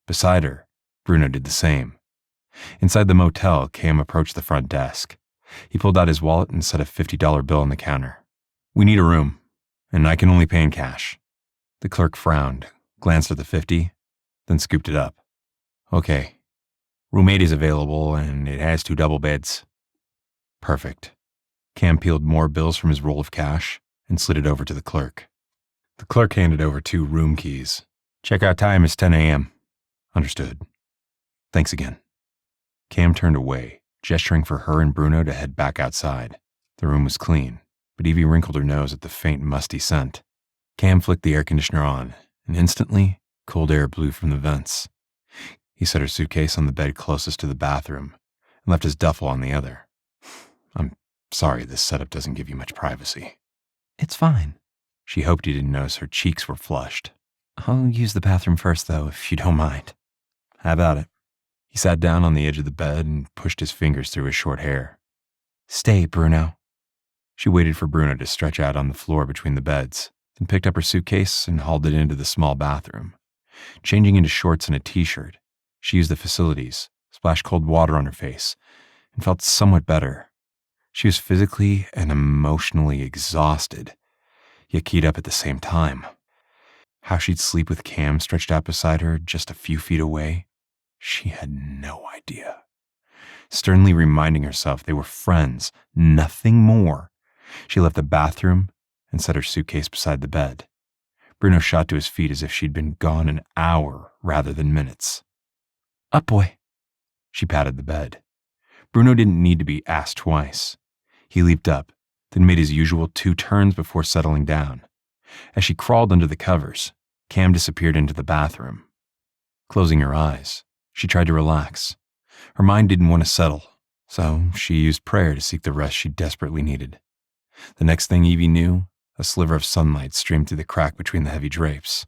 S3: Beside her, Bruno did the same. Inside the motel, Cam approached the front desk. He pulled out his wallet and set a $50 bill on the counter. We need a room, and I can only pay in cash. The clerk frowned, glanced at the 50, then scooped it up. Okay. Room 8 is available, and it has 2 double beds. Perfect. Cam peeled more bills from his roll of cash and slid it over to the clerk. The clerk handed over 2 room keys. Checkout time is 10 a.m. Understood. Thanks again. Cam turned away, gesturing for her and Bruno to head back outside. The room was clean, but Evie wrinkled her nose at the faint, musty scent. Cam flicked the air conditioner on, and instantly, cold air blew from the vents. He set her suitcase on the bed closest to the bathroom and left his duffel on the other. I'm sorry this setup doesn't give you much privacy. It's fine. She hoped he didn't notice her cheeks were flushed. "I'll use the bathroom first, though, if you don't mind." "How about it?" He sat down on the edge of the bed and pushed his fingers through his short hair. "Stay, Bruno." She waited for Bruno to stretch out on the floor between the beds, then picked up her suitcase and hauled it into the small bathroom. Changing into shorts and a t-shirt, she used the facilities, splashed cold water on her face, and felt somewhat better. She was physically and emotionally exhausted, yet keyed up at the same time. How she'd sleep with Cam stretched out beside her just a few feet away, she had no idea. Sternly reminding herself they were friends, nothing more, she left the bathroom and set her suitcase beside the bed. Bruno shot to his feet as if she'd been gone an hour rather than minutes. "Up, boy." She patted the bed. Bruno didn't need to be asked twice. He leaped up, then made his usual 2 turns before settling down. As she crawled under the covers, Cam disappeared into the bathroom. Closing her eyes, she tried to relax. Her mind didn't want to settle, so she used prayer to seek the rest she desperately needed. The next thing Evie knew, a sliver of sunlight streamed through the crack between the heavy drapes.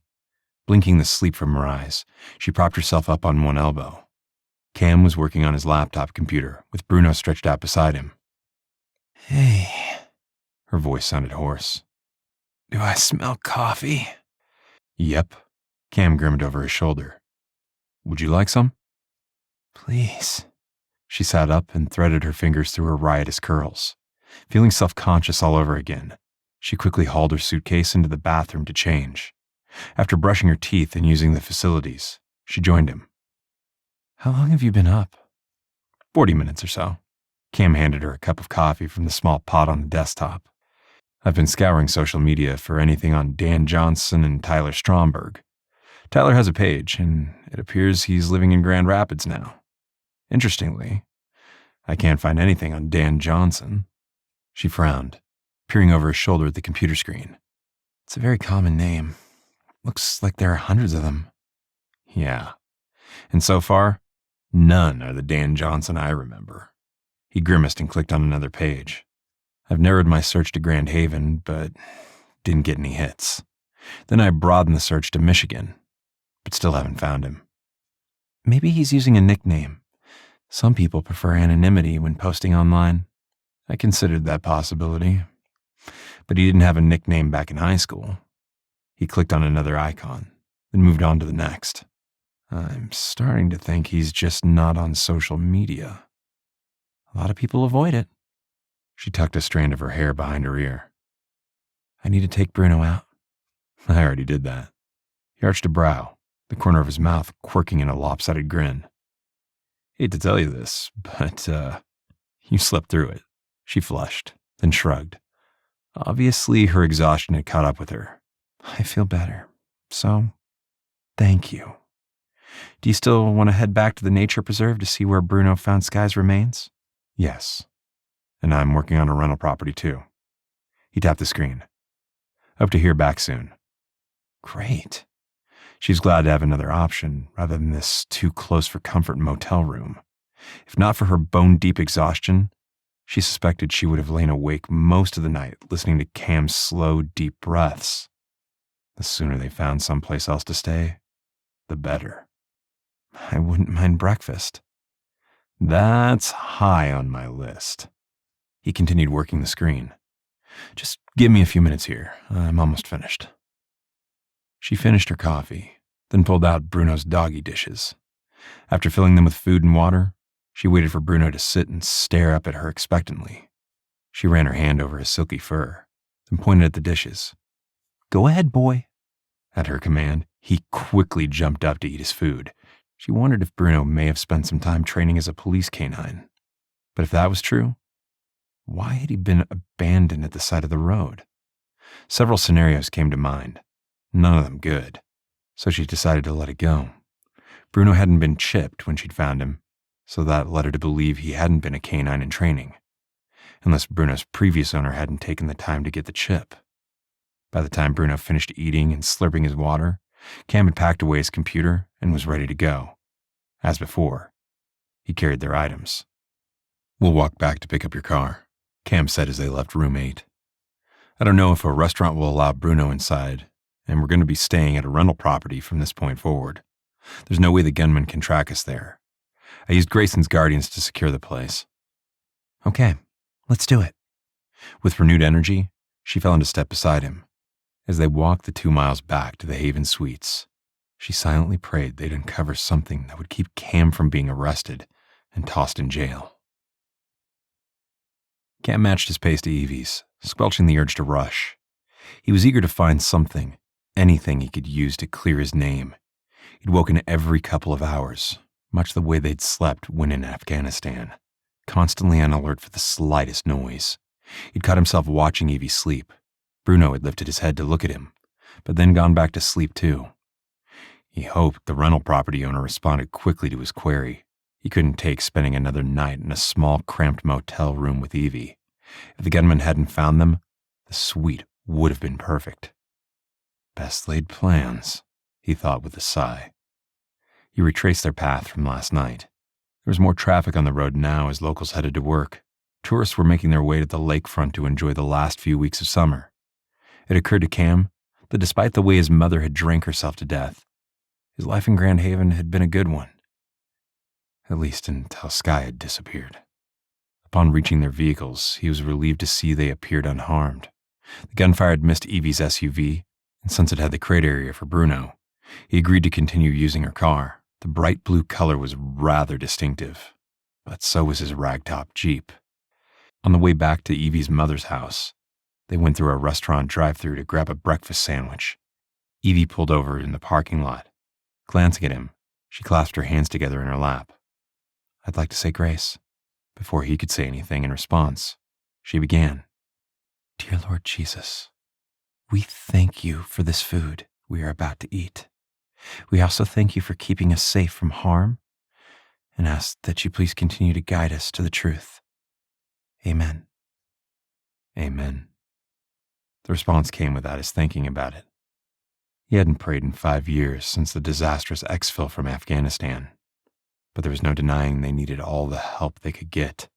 S3: Blinking the sleep from her eyes, she propped herself up on one elbow. Cam was working on his laptop computer, with Bruno stretched out beside him. "Hey," her voice sounded hoarse. "Do I smell coffee?" "Yep." Cam grimaced over his shoulder. "Would you like some?" "Please." She sat up and threaded her fingers through her riotous curls. Feeling self-conscious all over again, she quickly hauled her suitcase into the bathroom to change. After brushing her teeth and using the facilities, she joined him. "How long have you been up?" 40 minutes or so." Cam handed her a cup of coffee from the small pot on the desktop. "I've been scouring social media for anything on Dan Johnson and Tyler Stromberg. Tyler has a page, and it appears he's living in Grand Rapids now. Interestingly, I can't find anything on Dan Johnson." She frowned, peering over his shoulder at the computer screen. "It's a very common name. Looks like there are hundreds of them." "Yeah. And so far, none are the Dan Johnson I remember." He grimaced and clicked on another page. "I've narrowed my search to Grand Haven, but didn't get any hits. Then I broadened the search to Michigan, but still haven't found him." "Maybe he's using a nickname. Some people prefer anonymity when posting online." "I considered that possibility. But he didn't have a nickname back in high school." He clicked on another icon, then moved on to the next. "I'm starting to think he's just not on social media." "A lot of people avoid it." She tucked a strand of her hair behind her ear. "I need to take Bruno out." "I already did that." He arched a brow, the corner of his mouth quirking in a lopsided grin. "Hate to tell you this, but, you slept through it." She flushed, then shrugged. Obviously, her exhaustion had caught up with her. "I feel better, so thank you. Do you still want to head back to the nature preserve to see where Bruno found Skye's remains?" "Yes. And I'm working on a rental property, too." He tapped the screen. "Hope to hear back soon." Great. She's glad to have another option rather than this too-close-for-comfort motel room. If not for her bone-deep exhaustion, she suspected she would have lain awake most of the night listening to Cam's slow, deep breaths. The sooner they found someplace else to stay, the better. "I wouldn't mind breakfast." "That's high on my list." He continued working the screen. "Just give me a few minutes here. I'm almost finished." She finished her coffee, then pulled out Bruno's doggy dishes. After filling them with food and water, she waited for Bruno to sit and stare up at her expectantly. She ran her hand over his silky fur, then pointed at the dishes. "Go ahead, boy." At her command, he quickly jumped up to eat his food. She wondered if Bruno may have spent some time training as a police canine. But if that was true, why had he been abandoned at the side of the road? Several scenarios came to mind, none of them good, so she decided to let it go. Bruno hadn't been chipped when she'd found him, so that led her to believe he hadn't been a canine in training, unless Bruno's previous owner hadn't taken the time to get the chip. By the time Bruno finished eating and slurping his water, Cam had packed away his computer and was ready to go. As before, he carried their items. "We'll walk back to pick up your car," Cam said as they left room 8. I don't know if a restaurant will allow Bruno inside, and we're going to be staying at a rental property from this point forward. There's no way the gunman can track us there. I used Grayson's guardians to secure the place. Okay, let's do it. With renewed energy, she fell into step beside him. As they walked the 2 miles back to the Haven Suites, she silently prayed they'd uncover something that would keep Cam from being arrested and tossed in jail. Cam matched his pace to Evie's, squelching the urge to rush. He was eager to find something, anything he could use to clear his name. He'd woken every couple of hours, much the way they'd slept when in Afghanistan, constantly on alert for the slightest noise. He'd caught himself watching Evie sleep. Bruno had lifted his head to look at him, but then gone back to sleep too. He hoped the rental property owner responded quickly to his query. He couldn't take spending another night in a small, cramped motel room with Evie. If the gunman hadn't found them, the suite would have been perfect. Best laid plans, he thought with a sigh. He retraced their path from last night. There was more traffic on the road now as locals headed to work. Tourists were making their way to the lakefront to enjoy the last few weeks of summer. It occurred to Cam that despite the way his mother had drank herself to death, his life in Grand Haven had been a good one. At least until Skye had disappeared. Upon reaching their vehicles, he was relieved to see they appeared unharmed. The gunfire had missed Evie's SUV, and since it had the crate area for Bruno, he agreed to continue using her car. The bright blue color was rather distinctive, but so was his ragtop Jeep. On the way back to Evie's mother's house, they went through a restaurant drive-thru to grab a breakfast sandwich. Evie pulled over in the parking lot. Glancing at him, she clasped her hands together in her lap. "I'd like to say grace." Before he could say anything in response, she began. "Dear Lord Jesus, we thank you for this food we are about to eat. We also thank you for keeping us safe from harm and ask that you please continue to guide us to the truth. Amen." Amen. The response came without his thinking about it. He hadn't prayed in 5 years since the disastrous exfil from Afghanistan, but there was no denying they needed all the help they could get.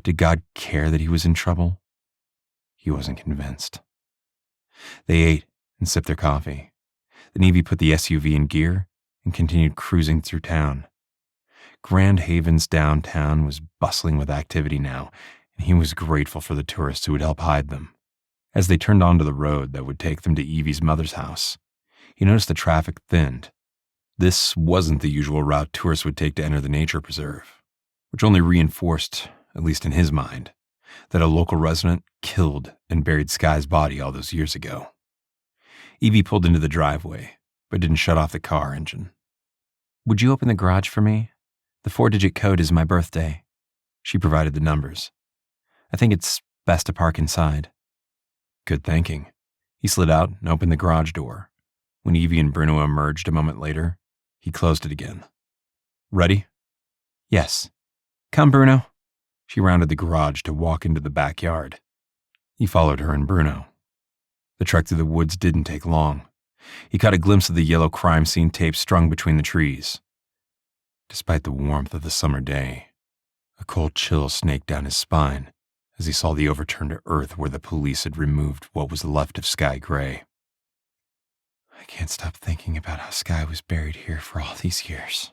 S3: Did God care that he was in trouble? He wasn't convinced. They ate and sipped their coffee. Then Evie put the SUV in gear and continued cruising through town. Grand Haven's downtown was bustling with activity now, and he was grateful for the tourists who would help hide them. As they turned onto the road that would take them to Evie's mother's house, he noticed the traffic thinned. This wasn't the usual route tourists would take to enter the nature preserve, which only reinforced, at least in his mind, that a local resident killed and buried Skye's body all those years ago. Evie pulled into the driveway, but didn't shut off the car engine. "Would you open the garage for me? The 4-digit code is my birthday." She provided the numbers. "I think it's best to park inside." Good thinking. He slid out and opened the garage door. When Evie and Bruno emerged a moment later, he closed it again. "Ready?" "Yes." "Come, Bruno." She rounded the garage to walk into the backyard. He followed her and Bruno. The trek through the woods didn't take long. He caught a glimpse of the yellow crime scene tape strung between the trees. Despite the warmth of the summer day, a cold chill snaked down his spine as he saw the overturned earth where the police had removed what was left of Skye Gray. "I can't stop thinking about how Skye was buried here for all these years."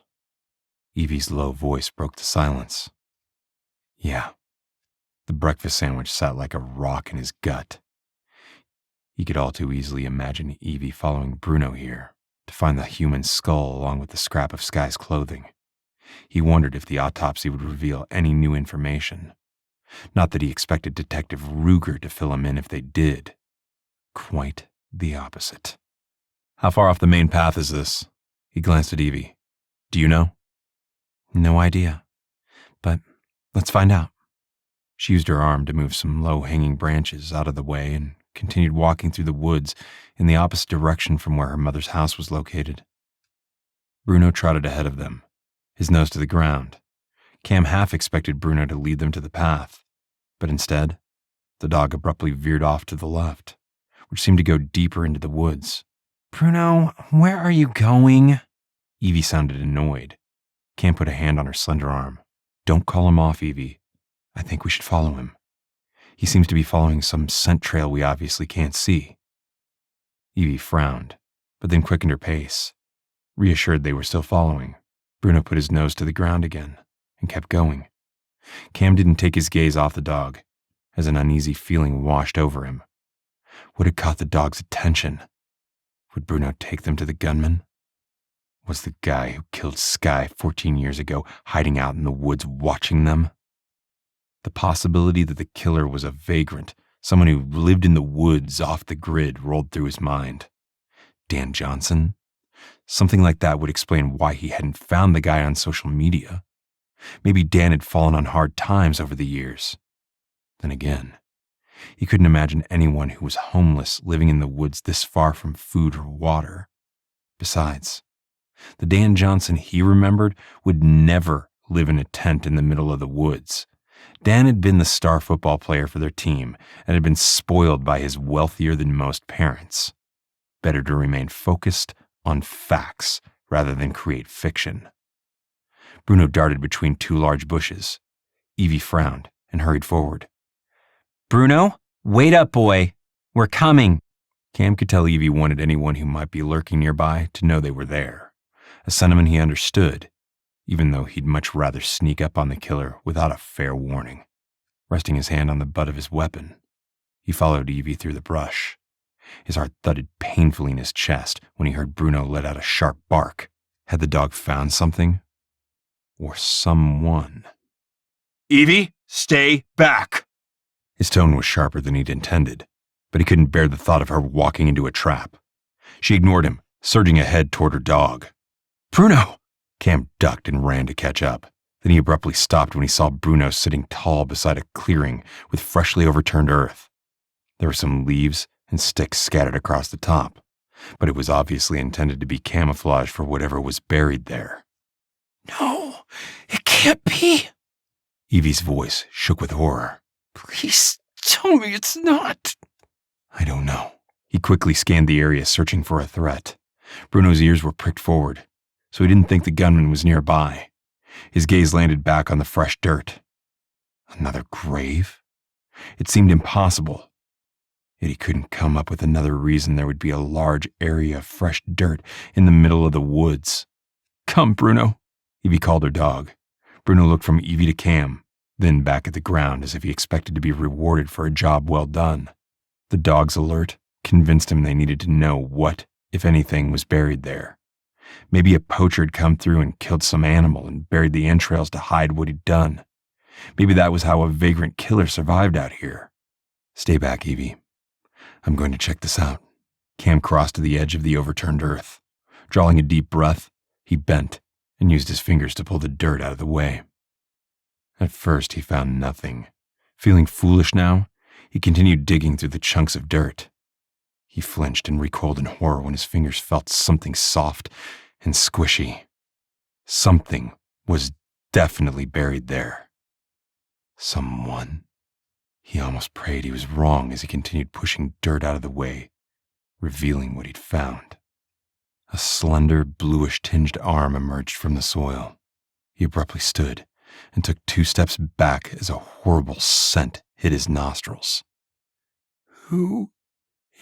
S3: Evie's low voice broke the silence. Yeah, the breakfast sandwich sat like a rock in his gut. He could all too easily imagine Evie following Bruno here to find the human skull along with the scrap of Skye's clothing. He wondered if the autopsy would reveal any new information. Not that he expected Detective Ruger to fill him in if they did. Quite the opposite. "How far off the main path is this?" He glanced at Evie. "Do you know?" "No idea, but let's find out." She used her arm to move some low-hanging branches out of the way and continued walking through the woods in the opposite direction from where her mother's house was located. Bruno trotted ahead of them, his nose to the ground. Cam half expected Bruno to lead them to the path, but instead, the dog abruptly veered off to the left, which seemed to go deeper into the woods. "Bruno, where are you going?" Evie sounded annoyed. Cam put a hand on her slender arm. "Don't call him off, Evie. I think we should follow him." He seems to be following some scent trail we obviously can't see." Evie frowned, but then quickened her pace. Reassured they were still following, Bruno put his nose to the ground again and kept going. Cam didn't take his gaze off the dog, as an uneasy feeling washed over him. What had caught the dog's attention? Would Bruno take them to the gunman? Was the guy who killed Skye 14 years ago hiding out in the woods watching them? The possibility that the killer was a vagrant, someone who lived in the woods off the grid, rolled through his mind. Dan Johnson? Something like that would explain why he hadn't found the guy on social media. Maybe Dan had fallen on hard times over the years. Then again, he couldn't imagine anyone who was homeless living in the woods this far from food or water. Besides, the Dan Johnson he remembered would never live in a tent in the middle of the woods. Dan had been the star football player for their team and had been spoiled by his wealthier-than-most parents. Better to remain focused on facts rather than create fiction. Bruno darted between two large bushes. Evie frowned and hurried forward.
S4: "Bruno, wait up, boy. We're coming."
S3: Cam could tell Evie wanted anyone who might be lurking nearby to know they were there, a sentiment he understood, even though he'd much rather sneak up on the killer without a fair warning. Resting his hand on the butt of his weapon, he followed Evie through the brush. His heart thudded painfully in his chest when he heard Bruno let out a sharp bark. Had the dog found something? Or someone? "Evie, stay back!" His tone was sharper than he'd intended, but he couldn't bear the thought of her walking into a trap. She ignored him, surging ahead toward her dog. "Bruno!" Cam ducked and ran to catch up. Then he abruptly stopped when he saw Bruno sitting tall beside a clearing with freshly overturned earth. There were some leaves and sticks scattered across the top, but it was obviously intended to be camouflage for whatever was buried there.
S4: "No, it can't be."
S3: Evie's voice shook with horror.
S4: "Please tell me it's not."
S3: "I don't know." He quickly scanned the area, searching for a threat. Bruno's ears were pricked forward, so he didn't think the gunman was nearby. His gaze landed back on the fresh dirt. Another grave? It seemed impossible. Yet he couldn't come up with another reason there would be a large area of fresh dirt in the middle of the woods. "Come, Bruno," Evie called her dog. Bruno looked from Evie to Cam, then back at the ground as if he expected to be rewarded for a job well done. The dog's alert convinced him they needed to know what, if anything, was buried there. Maybe a poacher had come through and killed some animal and buried the entrails to hide what he'd done. Maybe that was how a vagrant killer survived out here. "Stay back, Evie. I'm going to check this out." Cam crossed to the edge of the overturned earth. Drawing a deep breath, he bent and used his fingers to pull the dirt out of the way. At first, he found nothing. Feeling foolish now, he continued digging through the chunks of dirt. He flinched and recoiled in horror when his fingers felt something soft and squishy. Something was definitely buried there. Someone. He almost prayed he was wrong as he continued pushing dirt out of the way, revealing what he'd found. A slender, bluish-tinged arm emerged from the soil. He abruptly stood and took 2 steps back as a horrible scent hit his nostrils. "Who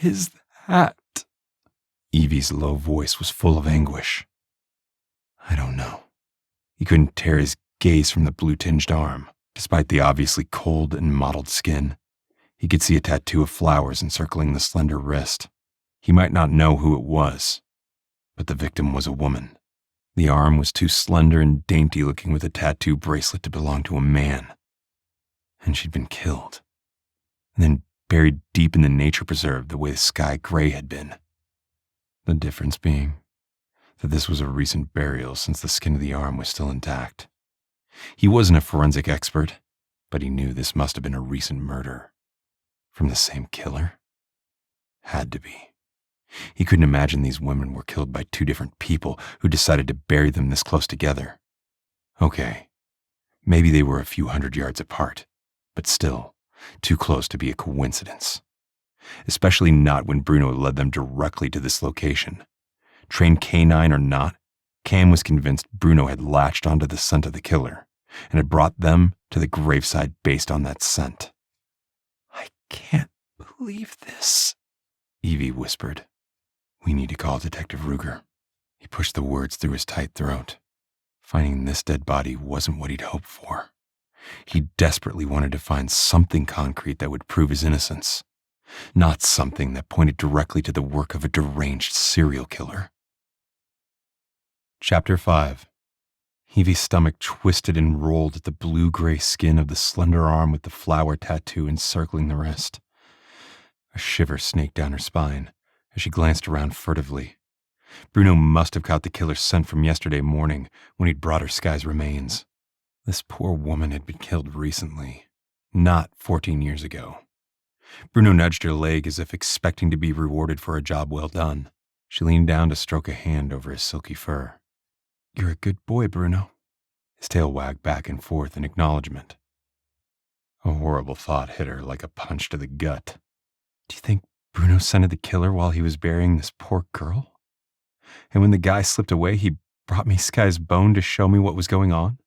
S3: is that?" Evie's low voice was full of anguish. "I don't know." He couldn't tear his gaze from the blue-tinged arm. Despite the obviously cold and mottled skin, he could see a tattoo of flowers encircling the slender wrist. He might not know who it was, but the victim was a woman. The arm was too slender and dainty-looking with a tattoo bracelet to belong to a man. And she'd been killed, and then buried deep in the nature preserve the way Skye Gray had been. The difference being that this was a recent burial since the skin of the arm was still intact. He wasn't a forensic expert, but he knew this must have been a recent murder. From the same killer? Had to be. He couldn't imagine these women were killed by 2 different people who decided to bury them this close together. Okay, maybe they were a few hundred yards apart, but still, too close to be a coincidence. Especially not when Bruno led them directly to this location. Trained canine or not, Cam was convinced Bruno had latched onto the scent of the killer and had brought them to the graveside based on that scent. Can't believe this, Evie whispered. We need to call Detective Ruger. He pushed the words through his tight throat. Finding this dead body wasn't what he'd hoped for. He desperately wanted to find something concrete that would prove his innocence, not something that pointed directly to the work of a deranged serial killer. Chapter 5. Evie's stomach twisted and rolled at the blue-gray skin of the slender arm with the flower tattoo encircling the wrist. A shiver snaked down her spine as she glanced around furtively. Bruno must have caught the killer's scent from yesterday morning when he'd brought her Skye's remains. This poor woman had been killed recently, not 14 years ago. Bruno nudged her leg as if expecting to be rewarded for a job well done. She leaned down to stroke a hand over his silky fur. You're a good boy, Bruno. His tail wagged back and forth in acknowledgement. A horrible thought hit her like a punch to the gut. Do you think Bruno scented the killer while he was burying this poor girl? And when the guy slipped away, he brought me Skye's bone to show me what was going on?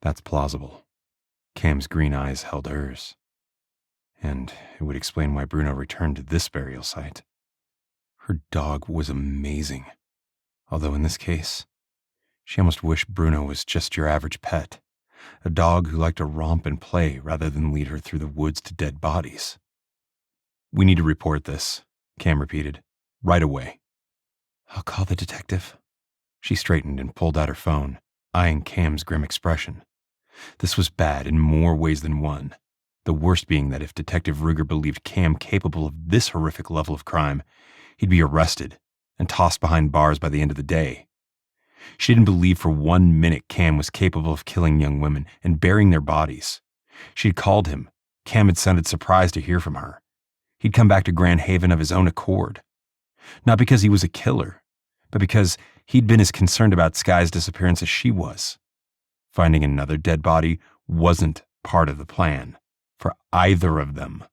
S3: That's plausible. Cam's green eyes held hers. And it would explain why Bruno returned to this burial site. Her dog was amazing. Although in this case, she almost wished Bruno was just your average pet. A dog who liked to romp and play rather than lead her through the woods to dead bodies. We need to report this, Cam repeated. Right away. I'll call the detective. She straightened and pulled out her phone, eyeing Cam's grim expression. This was bad in more ways than one, the worst being that if Detective Ruger believed Cam capable of this horrific level of crime, he'd be arrested and tossed behind bars by the end of the day. She didn't believe for 1 minute Cam was capable of killing young women and burying their bodies. She'd called him. Cam had sounded surprised to hear from her. He'd come back to Grand Haven of his own accord. Not because he was a killer, but because he'd been as concerned about Skye's disappearance as she was. Finding another dead body wasn't part of the plan for either of them.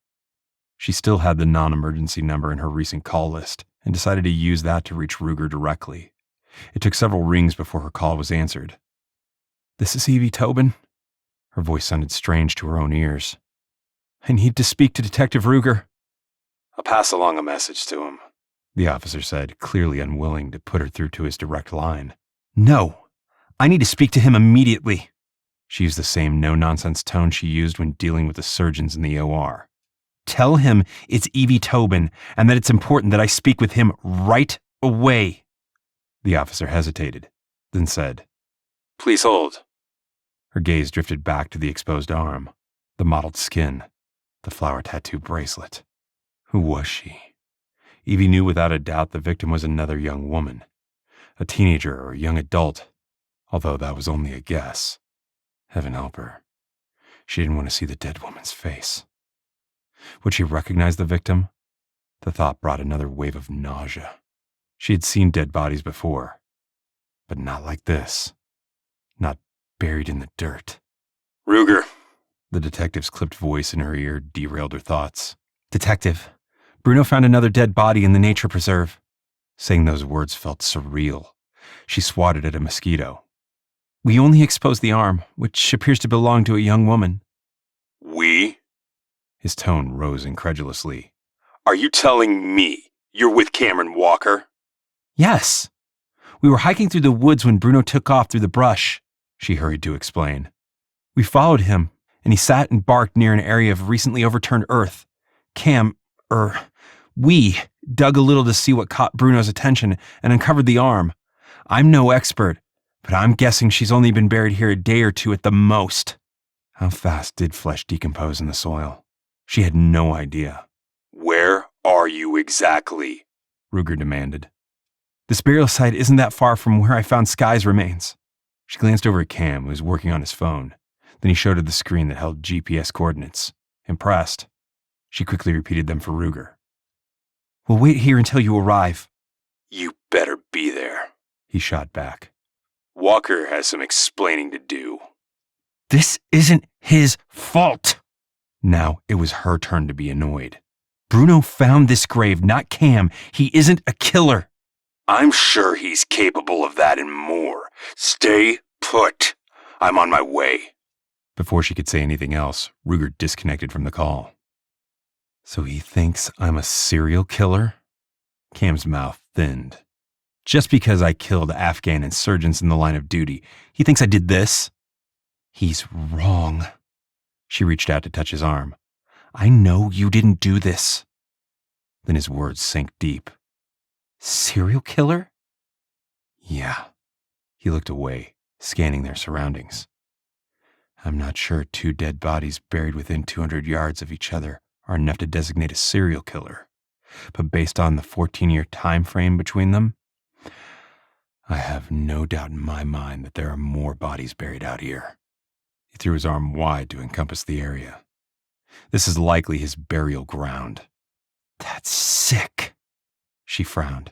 S3: She still had the non-emergency number in her recent call list and decided to use that to reach Ruger directly. It took several rings before her call was answered. This is Evie Tobin. Her voice sounded strange to her own ears. I need to speak to Detective Ruger.
S2: I'll pass along a message to him,
S3: the officer said, clearly unwilling to put her through to his direct line. No, I need to speak to him immediately. She used the same no-nonsense tone she used when dealing with the surgeons in the OR. Tell him it's Evie Tobin and that it's important that I speak with him right away. The officer hesitated, then said,
S2: Please hold.
S3: Her gaze drifted back to the exposed arm, the mottled skin, the flower tattoo bracelet. Who was she? Evie knew without a doubt the victim was another young woman, a teenager or young adult, although that was only a guess. Heaven help her. She didn't want to see the dead woman's face. Would she recognize the victim? The thought brought another wave of nausea. She had seen dead bodies before, but not like this. Not buried in the dirt.
S2: Ruger.
S3: The detective's clipped voice in her ear derailed her thoughts. Detective, Bruno found another dead body in the nature preserve. Saying those words felt surreal. She swatted at a mosquito. We only exposed the arm, which appears to belong to a young woman.
S2: We?
S3: His tone rose incredulously.
S2: Are you telling me you're with Cameron Walker?
S3: Yes. We were hiking through the woods when Bruno took off through the brush, she hurried to explain. We followed him, and he sat and barked near an area of recently overturned earth. We dug a little to see what caught Bruno's attention and uncovered the arm. I'm no expert, but I'm guessing she's only been buried here a day or two at the most. How fast did flesh decompose in the soil? She had no idea.
S2: Where are you exactly?
S3: Ruger demanded. This burial site isn't that far from where I found Skye's remains. She glanced over at Cam, who was working on his phone. Then he showed her the screen that held GPS coordinates. Impressed, she quickly repeated them for Ruger. We'll wait here until you arrive.
S2: You better be there,
S3: he shot back.
S2: Walker has some explaining to do.
S3: This isn't his fault. Now it was her turn to be annoyed. Bruno found this grave, not Cam. He isn't a killer.
S2: I'm sure he's capable of that and more. Stay put. I'm on my way.
S3: Before she could say anything else, Ruger disconnected from the call. So he thinks I'm a serial killer? Cam's mouth thinned. Just because I killed Afghan insurgents in the line of duty, he thinks I did this? He's wrong. She reached out to touch his arm. I know you didn't do this. Then his words sank deep. Serial killer? Yeah. He looked away, scanning their surroundings. I'm not sure 2 dead bodies buried within 200 yards of each other are enough to designate a serial killer, but based on the 14-year time frame between them, I have no doubt in my mind that there are more bodies buried out here. He threw his arm wide to encompass the area. This is likely his burial ground. That's sick, she frowned.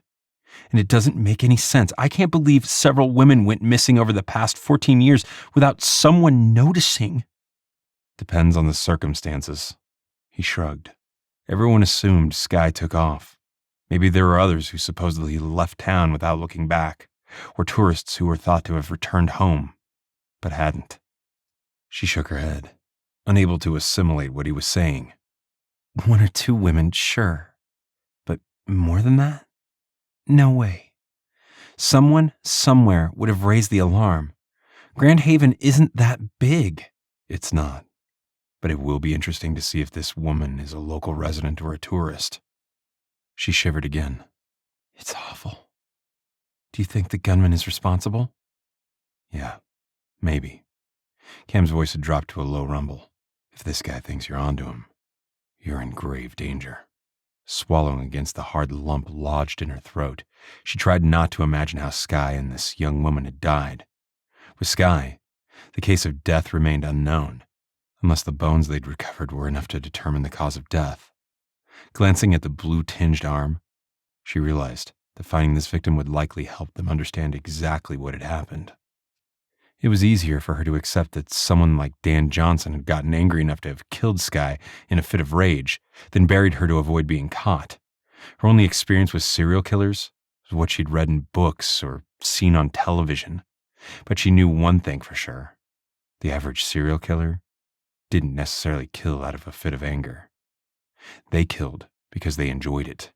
S3: And it doesn't make any sense. I can't believe several women went missing over the past 14 years without someone noticing. Depends on the circumstances. He shrugged. Everyone assumed Skye took off. Maybe there were others who supposedly left town without looking back, or tourists who were thought to have returned home, but hadn't. She shook her head, unable to assimilate what he was saying. 1 or 2 women, sure. But more than that? No way. Someone, somewhere, would have raised the alarm. Grand Haven isn't that big. It's not. But it will be interesting to see if this woman is a local resident or a tourist. She shivered again. It's awful. Do you think the gunman is responsible? Yeah, maybe. Cam's voice had dropped to a low rumble. If this guy thinks you're onto him, you're in grave danger. Swallowing against the hard lump lodged in her throat, she tried not to imagine how Skye and this young woman had died. With Skye, the case of death remained unknown, unless the bones they'd recovered were enough to determine the cause of death. Glancing at the blue-tinged arm, she realized that finding this victim would likely help them understand exactly what had happened. It was easier for her to accept that someone like Dan Johnson had gotten angry enough to have killed Skye in a fit of rage, then buried her to avoid being caught. Her only experience with serial killers was what she'd read in books or seen on television. But she knew one thing for sure. The average serial killer didn't necessarily kill out of a fit of anger. They killed because they enjoyed it,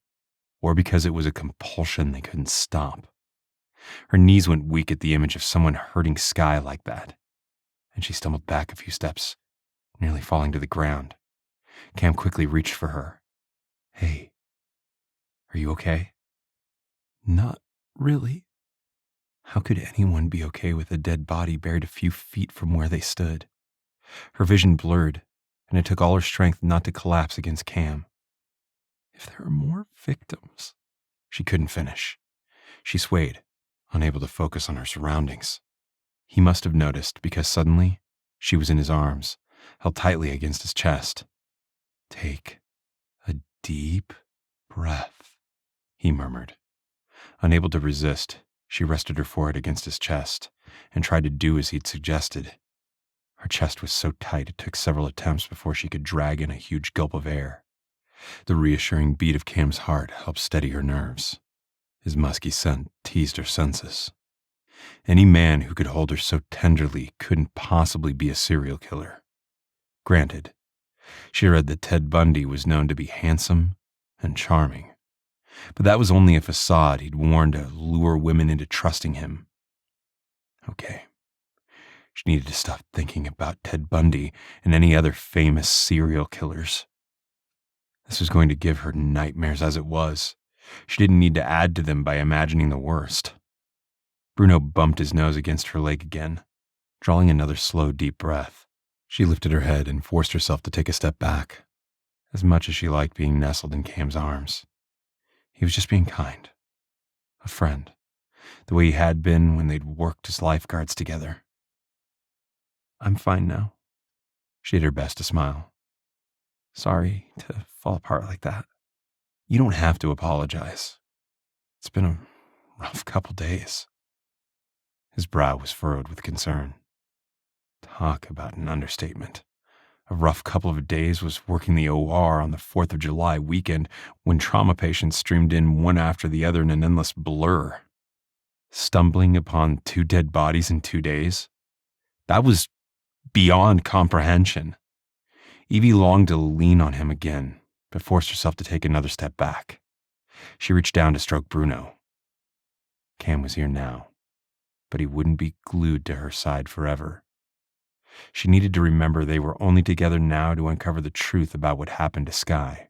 S3: or because it was a compulsion they couldn't stop. Her knees went weak at the image of someone hurting Skye like that, and she stumbled back a few steps, nearly falling to the ground. Cam quickly reached for her. Hey, are you okay? Not really. How could anyone be okay with a dead body buried a few feet from where they stood? Her vision blurred, and it took all her strength not to collapse against Cam. If there are more victims... She couldn't finish. She swayed, unable to focus on her surroundings. He must have noticed because suddenly she was in his arms, held tightly against his chest. Take a deep breath, he murmured. Unable to resist, she rested her forehead against his chest and tried to do as he'd suggested. Her chest was so tight it took several attempts before she could drag in a huge gulp of air. The reassuring beat of Cam's heart helped steady her nerves. His musky scent teased her senses. Any man who could hold her so tenderly couldn't possibly be a serial killer. Granted, she read that Ted Bundy was known to be handsome and charming, but that was only a facade he'd worn to lure women into trusting him. Okay, she needed to stop thinking about Ted Bundy and any other famous serial killers. This was going to give her nightmares as it was. She didn't need to add to them by imagining the worst. Bruno bumped his nose against her leg again, drawing another slow, deep breath. She lifted her head and forced herself to take a step back. As much as she liked being nestled in Cam's arms, he was just being kind. A friend, the way he had been when they'd worked as lifeguards together. I'm fine now. She did her best to smile. Sorry to fall apart like that. You don't have to apologize. It's been a rough couple days. His brow was furrowed with concern. Talk about an understatement. A rough couple of days was working the OR on the 4th of July weekend when trauma patients streamed in one after the other in an endless blur. Stumbling upon 2 dead bodies in 2 days? That was beyond comprehension. Evie longed to lean on him again, but forced herself to take another step back. She reached down to stroke Bruno. Cam was here now, but he wouldn't be glued to her side forever. She needed to remember they were only together now to uncover the truth about what happened to Skye.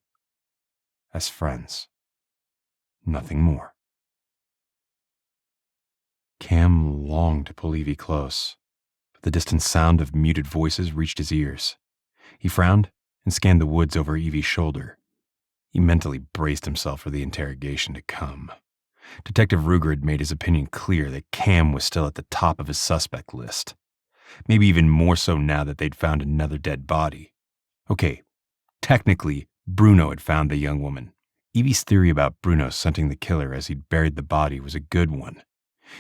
S3: As friends. Nothing more. Cam longed to pull Evie close, but the distant sound of muted voices reached his ears. He frowned and scanned the woods over Evie's shoulder. He mentally braced himself for the interrogation to come. Detective Ruger had made his opinion clear that Cam was still at the top of his suspect list. Maybe even more so now that they'd found another dead body. Okay, technically, Bruno had found the young woman. Evie's theory about Bruno scenting the killer as he'd buried the body was a good one.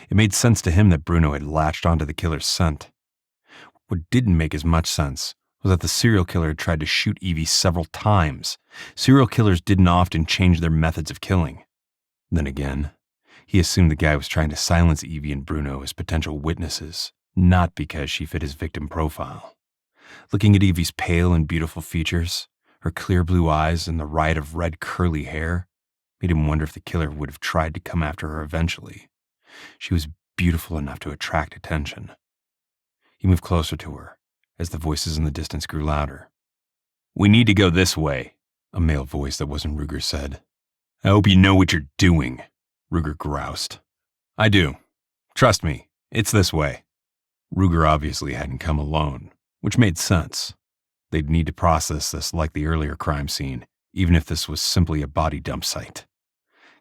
S3: It made sense to him that Bruno had latched onto the killer's scent. What didn't make as much sense was that the serial killer had tried to shoot Evie several times. Serial killers didn't often change their methods of killing. Then again, he assumed the guy was trying to silence Evie and Bruno as potential witnesses, not because she fit his victim profile. Looking at Evie's pale and beautiful features, her clear blue eyes and the riot of red curly hair, made him wonder if the killer would have tried to come after her eventually. She was beautiful enough to attract attention. He moved closer to her as the voices in the distance grew louder. "We need to go this way," a male voice that wasn't Ruger said. "I hope you know what you're doing," Ruger groused. "I do. Trust me, it's this way." Ruger obviously hadn't come alone, which made sense. They'd need to process this like the earlier crime scene, even if this was simply a body dump site.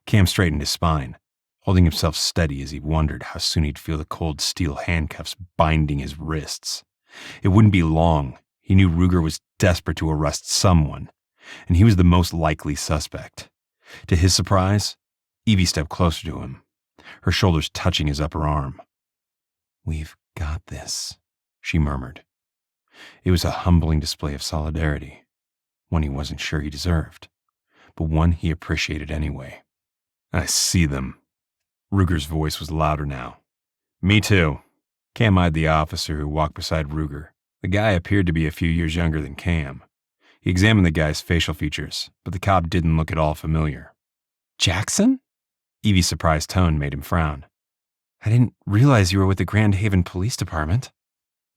S3: Cam straightened his spine, holding himself steady as he wondered how soon he'd feel the cold steel handcuffs binding his wrists. It wouldn't be long. He knew Ruger was desperate to arrest someone, and he was the most likely suspect. To his surprise, Evie stepped closer to him, her shoulders touching his upper arm. "We've got this," she murmured. It was a humbling display of solidarity, one he wasn't sure he deserved, but one he appreciated anyway. "I see them." Ruger's voice was louder now. "Me too." Cam eyed the officer who walked beside Ruger. The guy appeared to be a few years younger than Cam. He examined the guy's facial features, but the cop didn't look at all familiar. "Jackson?" Evie's surprised tone made him frown. "I didn't realize you were with the Grand Haven Police Department."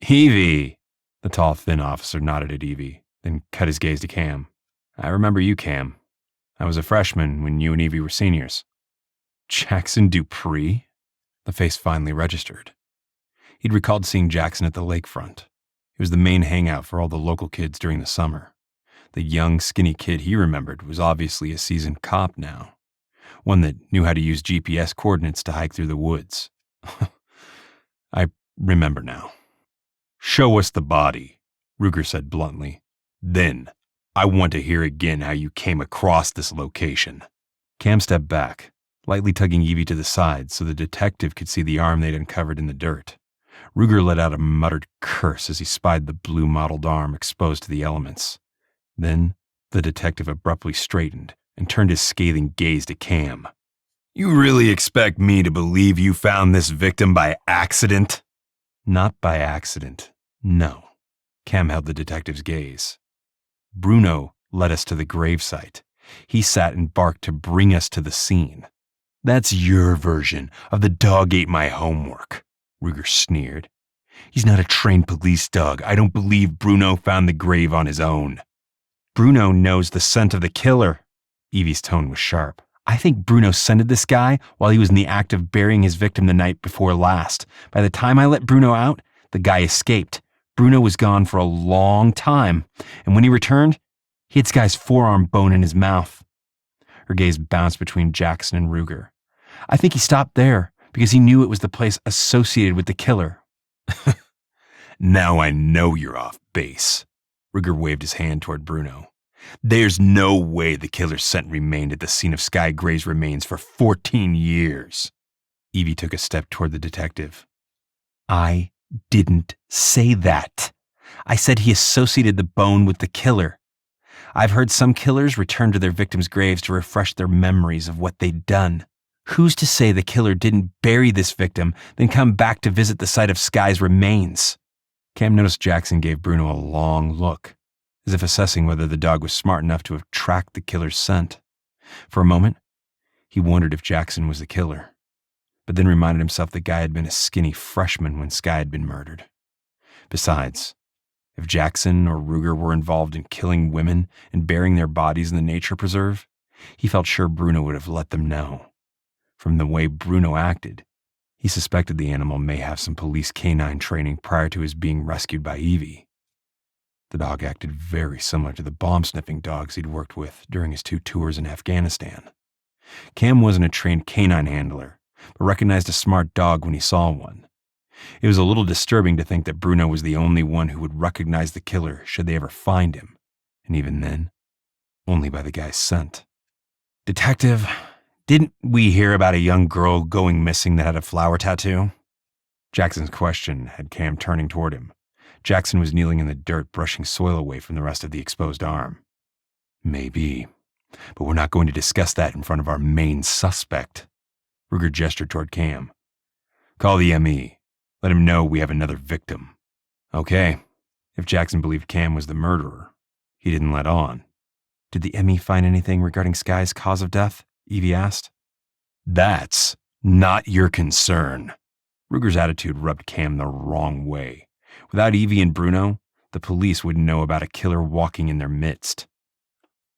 S3: "Evie!" The tall, thin officer nodded at Evie, then cut his gaze to Cam. "I remember you, Cam. I was a freshman when you and Evie were seniors." "Jackson Dupree?" The face finally registered. He'd recalled seeing Jackson at the lakefront. It was the main hangout for all the local kids during the summer. The young, skinny kid he remembered was obviously a seasoned cop now, one that knew how to use GPS coordinates to hike through the woods. "I remember now." "Show us the body," Ruger said bluntly. "Then, I want to hear again how you came across this location." Cam stepped back, lightly tugging Evie to the side so the detective could see the arm they'd uncovered in the dirt. Ruger let out a muttered curse as he spied the blue mottled arm exposed to the elements. Then, the detective abruptly straightened and turned his scathing gaze to Cam. "You really expect me to believe you found this victim by accident?" "Not by accident, no." Cam held the detective's gaze. "Bruno led us to the gravesite. He sat and barked to bring us to the scene." "That's your version of the dog ate my homework," Ruger sneered. "He's not a trained police dog. I don't believe Bruno found the grave on his own." "Bruno knows the scent of the killer." Evie's tone was sharp. "I think Bruno scented this guy while he was in the act of burying his victim the night before last. By the time I let Bruno out, the guy escaped. Bruno was gone for a long time, and when he returned, he had Skye's forearm bone in his mouth." Her gaze bounced between Jackson and Ruger. "I think he stopped there because he knew it was the place associated with the killer." "Now I know you're off base." Ruger waved his hand toward Bruno. "There's no way the killer's scent remained at the scene of Skye Gray's remains for 14 years. Evie took a step toward the detective. "I didn't say that. I said he associated the bone with the killer. I've heard some killers return to their victims' graves to refresh their memories of what they'd done. Who's to say the killer didn't bury this victim, then come back to visit the site of Skye's remains?" Cam noticed Jackson gave Bruno a long look. as if assessing whether the dog was smart enough to have tracked the killer's scent. For a moment, he wondered if Jackson was the killer, but then reminded himself the guy had been a skinny freshman when Skye had been murdered. Besides, if Jackson or Ruger were involved in killing women and burying their bodies in the nature preserve, he felt sure Bruno would have let them know. From the way Bruno acted, he suspected the animal may have some police canine training prior to his being rescued by Evie. The dog acted very similar to the bomb-sniffing dogs he'd worked with during his 2 tours in Afghanistan. Cam wasn't a trained canine handler, but recognized a smart dog when he saw one. It was a little disturbing to think that Bruno was the only one who would recognize the killer should they ever find him, and even then, only by the guy's scent. "Detective, didn't we hear about a young girl going missing that had a flower tattoo?" Jackson's question had Cam turning toward him. Jackson was kneeling in the dirt, brushing soil away from the rest of the exposed arm. "Maybe, but we're not going to discuss that in front of our main suspect." Ruger gestured toward Cam. "Call the ME. Let him know we have another victim." Okay. If Jackson believed Cam was the murderer, he didn't let on. "Did the ME find anything regarding Skye's cause of death?" Evie asked. "That's not your concern." Ruger's attitude rubbed Cam the wrong way. Without Evie and Bruno, the police wouldn't know about a killer walking in their midst.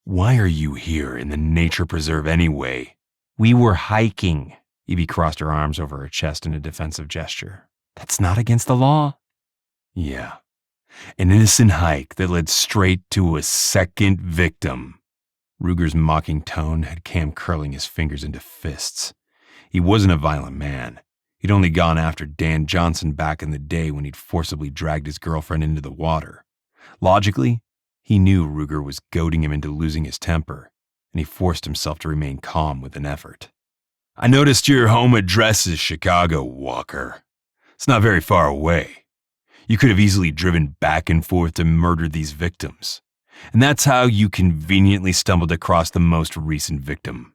S3: "Why are you here in the nature preserve anyway?" "We were hiking." Evie crossed her arms over her chest in a defensive gesture. "That's not against the law." "Yeah. An innocent hike that led straight to a second victim." Ruger's mocking tone had Cam curling his fingers into fists. He wasn't a violent man. He'd only gone after Dan Johnson back in the day when he'd forcibly dragged his girlfriend into the water. Logically, he knew Ruger was goading him into losing his temper, and he forced himself to remain calm with an effort. "I noticed your home address is Chicago, Walker. It's not very far away. You could have easily driven back and forth to murder these victims. And that's how you conveniently stumbled across the most recent victim."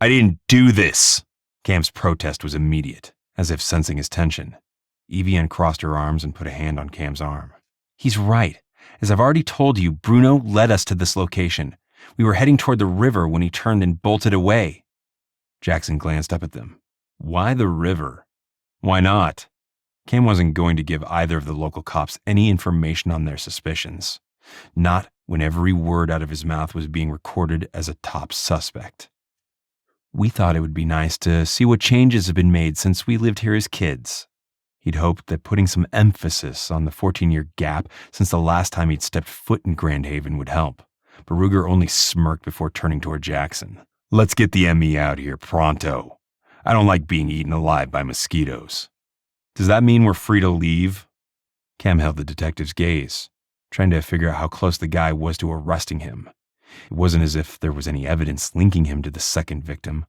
S3: "I didn't do this." Cam's protest was immediate, as if sensing his tension. Evie uncrossed her arms and put a hand on Cam's arm. "He's right. As I've already told you, Bruno led us to this location. We were heading toward the river when he turned and bolted away." Jackson glanced up at them. "Why the river? Why not?" Cam wasn't going to give either of the local cops any information on their suspicions. Not when every word out of his mouth was being recorded as a top suspect. "We thought it would be nice to see what changes have been made since we lived here as kids." He'd hoped that putting some emphasis on the 14-year gap since the last time he'd stepped foot in Grand Haven would help, but Ruger only smirked before turning toward Jackson. "Let's get the ME out here pronto. I don't like being eaten alive by mosquitoes." "Does that mean we're free to leave?" Cam held the detective's gaze, trying to figure out how close the guy was to arresting him. It wasn't as if there was any evidence linking him to the second victim,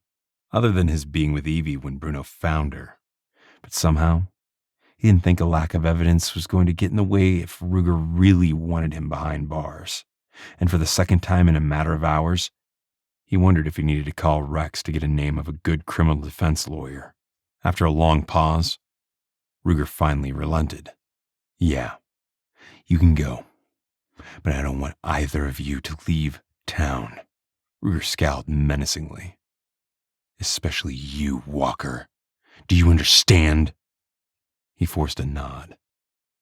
S3: other than his being with Evie when Bruno found her. But somehow, he didn't think a lack of evidence was going to get in the way if Ruger really wanted him behind bars. And for the second time in a matter of hours, he wondered if he needed to call Rex to get a name of a good criminal defense lawyer. After a long pause, Ruger finally relented. "Yeah, you can go. But I don't want either of you to leave town." Ruger scowled menacingly. "Especially you, Walker. Do you understand?" He forced a nod.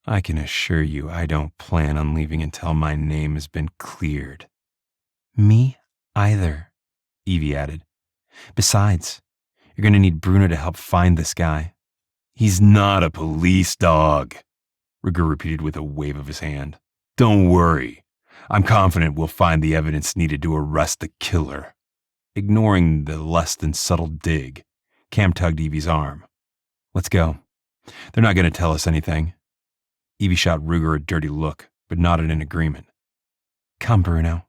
S3: "I can assure you I don't plan on leaving until my name has been cleared." "Me either," Evie added. "Besides, you're going to need Bruno to help find this guy." "He's not a police dog," Ruger repeated with a wave of his hand. "Don't worry. I'm confident we'll find the evidence needed to arrest the killer." Ignoring the less than subtle dig, Cam tugged Evie's arm. "Let's go. They're not going to tell us anything." Evie shot Ruger a dirty look, but nodded in agreement. "Come, Bruno."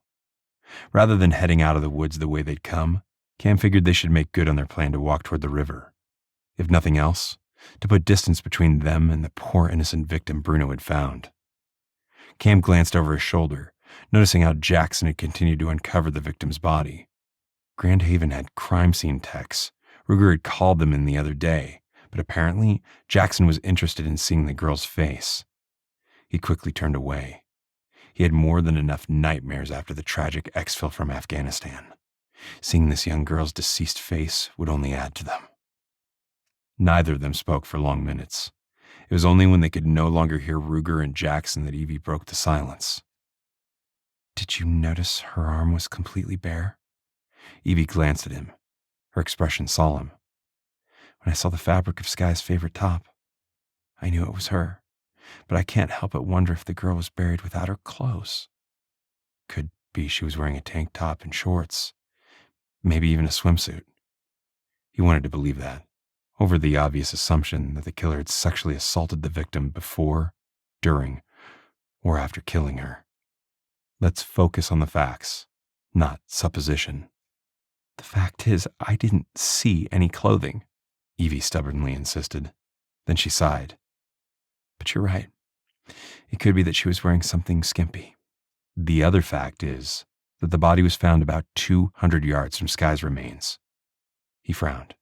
S3: Rather than heading out of the woods the way they'd come, Cam figured they should make good on their plan to walk toward the river. If nothing else, to put distance between them and the poor innocent victim Bruno had found. Cam glanced over his shoulder, noticing how Jackson had continued to uncover the victim's body. Grand Haven had crime scene techs. Ruger had called them in the other day, but apparently Jackson was interested in seeing the girl's face. He quickly turned away. He had more than enough nightmares after the tragic exfil from Afghanistan. Seeing this young girl's deceased face would only add to them. Neither of them spoke for long minutes. It was only when they could no longer hear Ruger and Jackson that Evie broke the silence. "Did you notice her arm was completely bare?" Evie glanced at him, her expression solemn. "When I saw the fabric of Skye's favorite top, I knew it was her, but I can't help but wonder if the girl was buried without her clothes. Could be she was wearing a tank top and shorts, maybe even a swimsuit." He wanted to believe that, over the obvious assumption that the killer had sexually assaulted the victim before, during, or after killing her. Let's focus on the facts, not supposition. "The fact is, I didn't see any clothing," Evie stubbornly insisted. Then she sighed. "But you're right. It could be that she was wearing something skimpy. The other fact is that the body was found about 200 yards from Skye's remains." He frowned.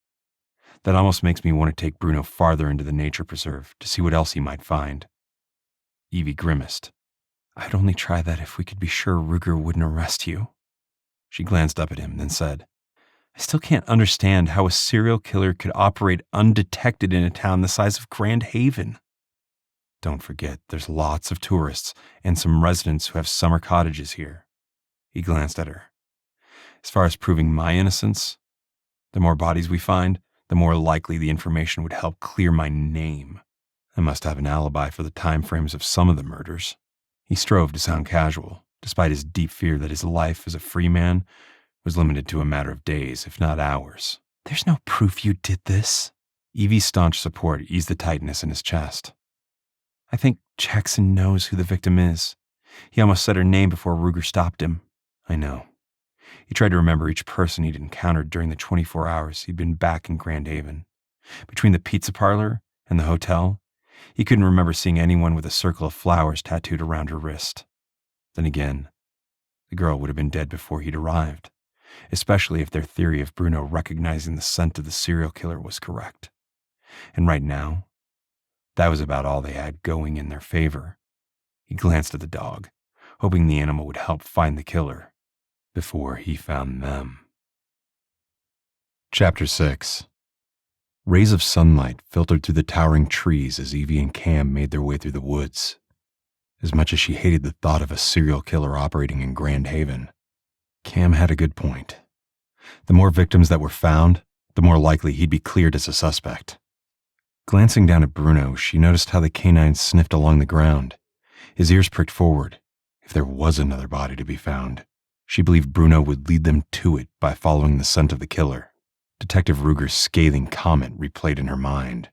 S3: "That almost makes me want to take Bruno farther into the nature preserve to see what else he might find." Evie grimaced. "I'd only try that if we could be sure Ruger wouldn't arrest you." She glanced up at him, then said, "I still can't understand how a serial killer could operate undetected in a town the size of Grand Haven. Don't forget, there's lots of tourists and some residents who have summer cottages here." He glanced at her. "As far as proving my innocence, the more bodies we find, the more likely the information would help clear my name. I must have an alibi for the time frames of some of the murders." He strove to sound casual, despite his deep fear that his life as a free man was limited to a matter of days, if not hours. "There's no proof you did this." Evie's staunch support eased the tightness in his chest. "I think Jackson knows who the victim is. He almost said her name before Ruger stopped him." "I know." He tried to remember each person he'd encountered during the 24 hours he'd been back in Grand Haven. Between the pizza parlor and the hotel, he couldn't remember seeing anyone with a circle of flowers tattooed around her wrist. Then again, the girl would have been dead before he'd arrived, especially if their theory of Bruno recognizing the scent of the serial killer was correct. And right now, that was about all they had going in their favor. He glanced at the dog, hoping the animal would help find the killer before he found them. Chapter 6. Rays of sunlight filtered through the towering trees as Evie and Cam made their way through the woods. As much as she hated the thought of a serial killer operating in Grand Haven, Cam had a good point. The more victims that were found, the more likely he'd be cleared as a suspect. Glancing down at Bruno, she noticed how the canine sniffed along the ground. His ears pricked forward. If there was another body to be found, she believed Bruno would lead them to it by following the scent of the killer. Detective Ruger's scathing comment replayed in her mind.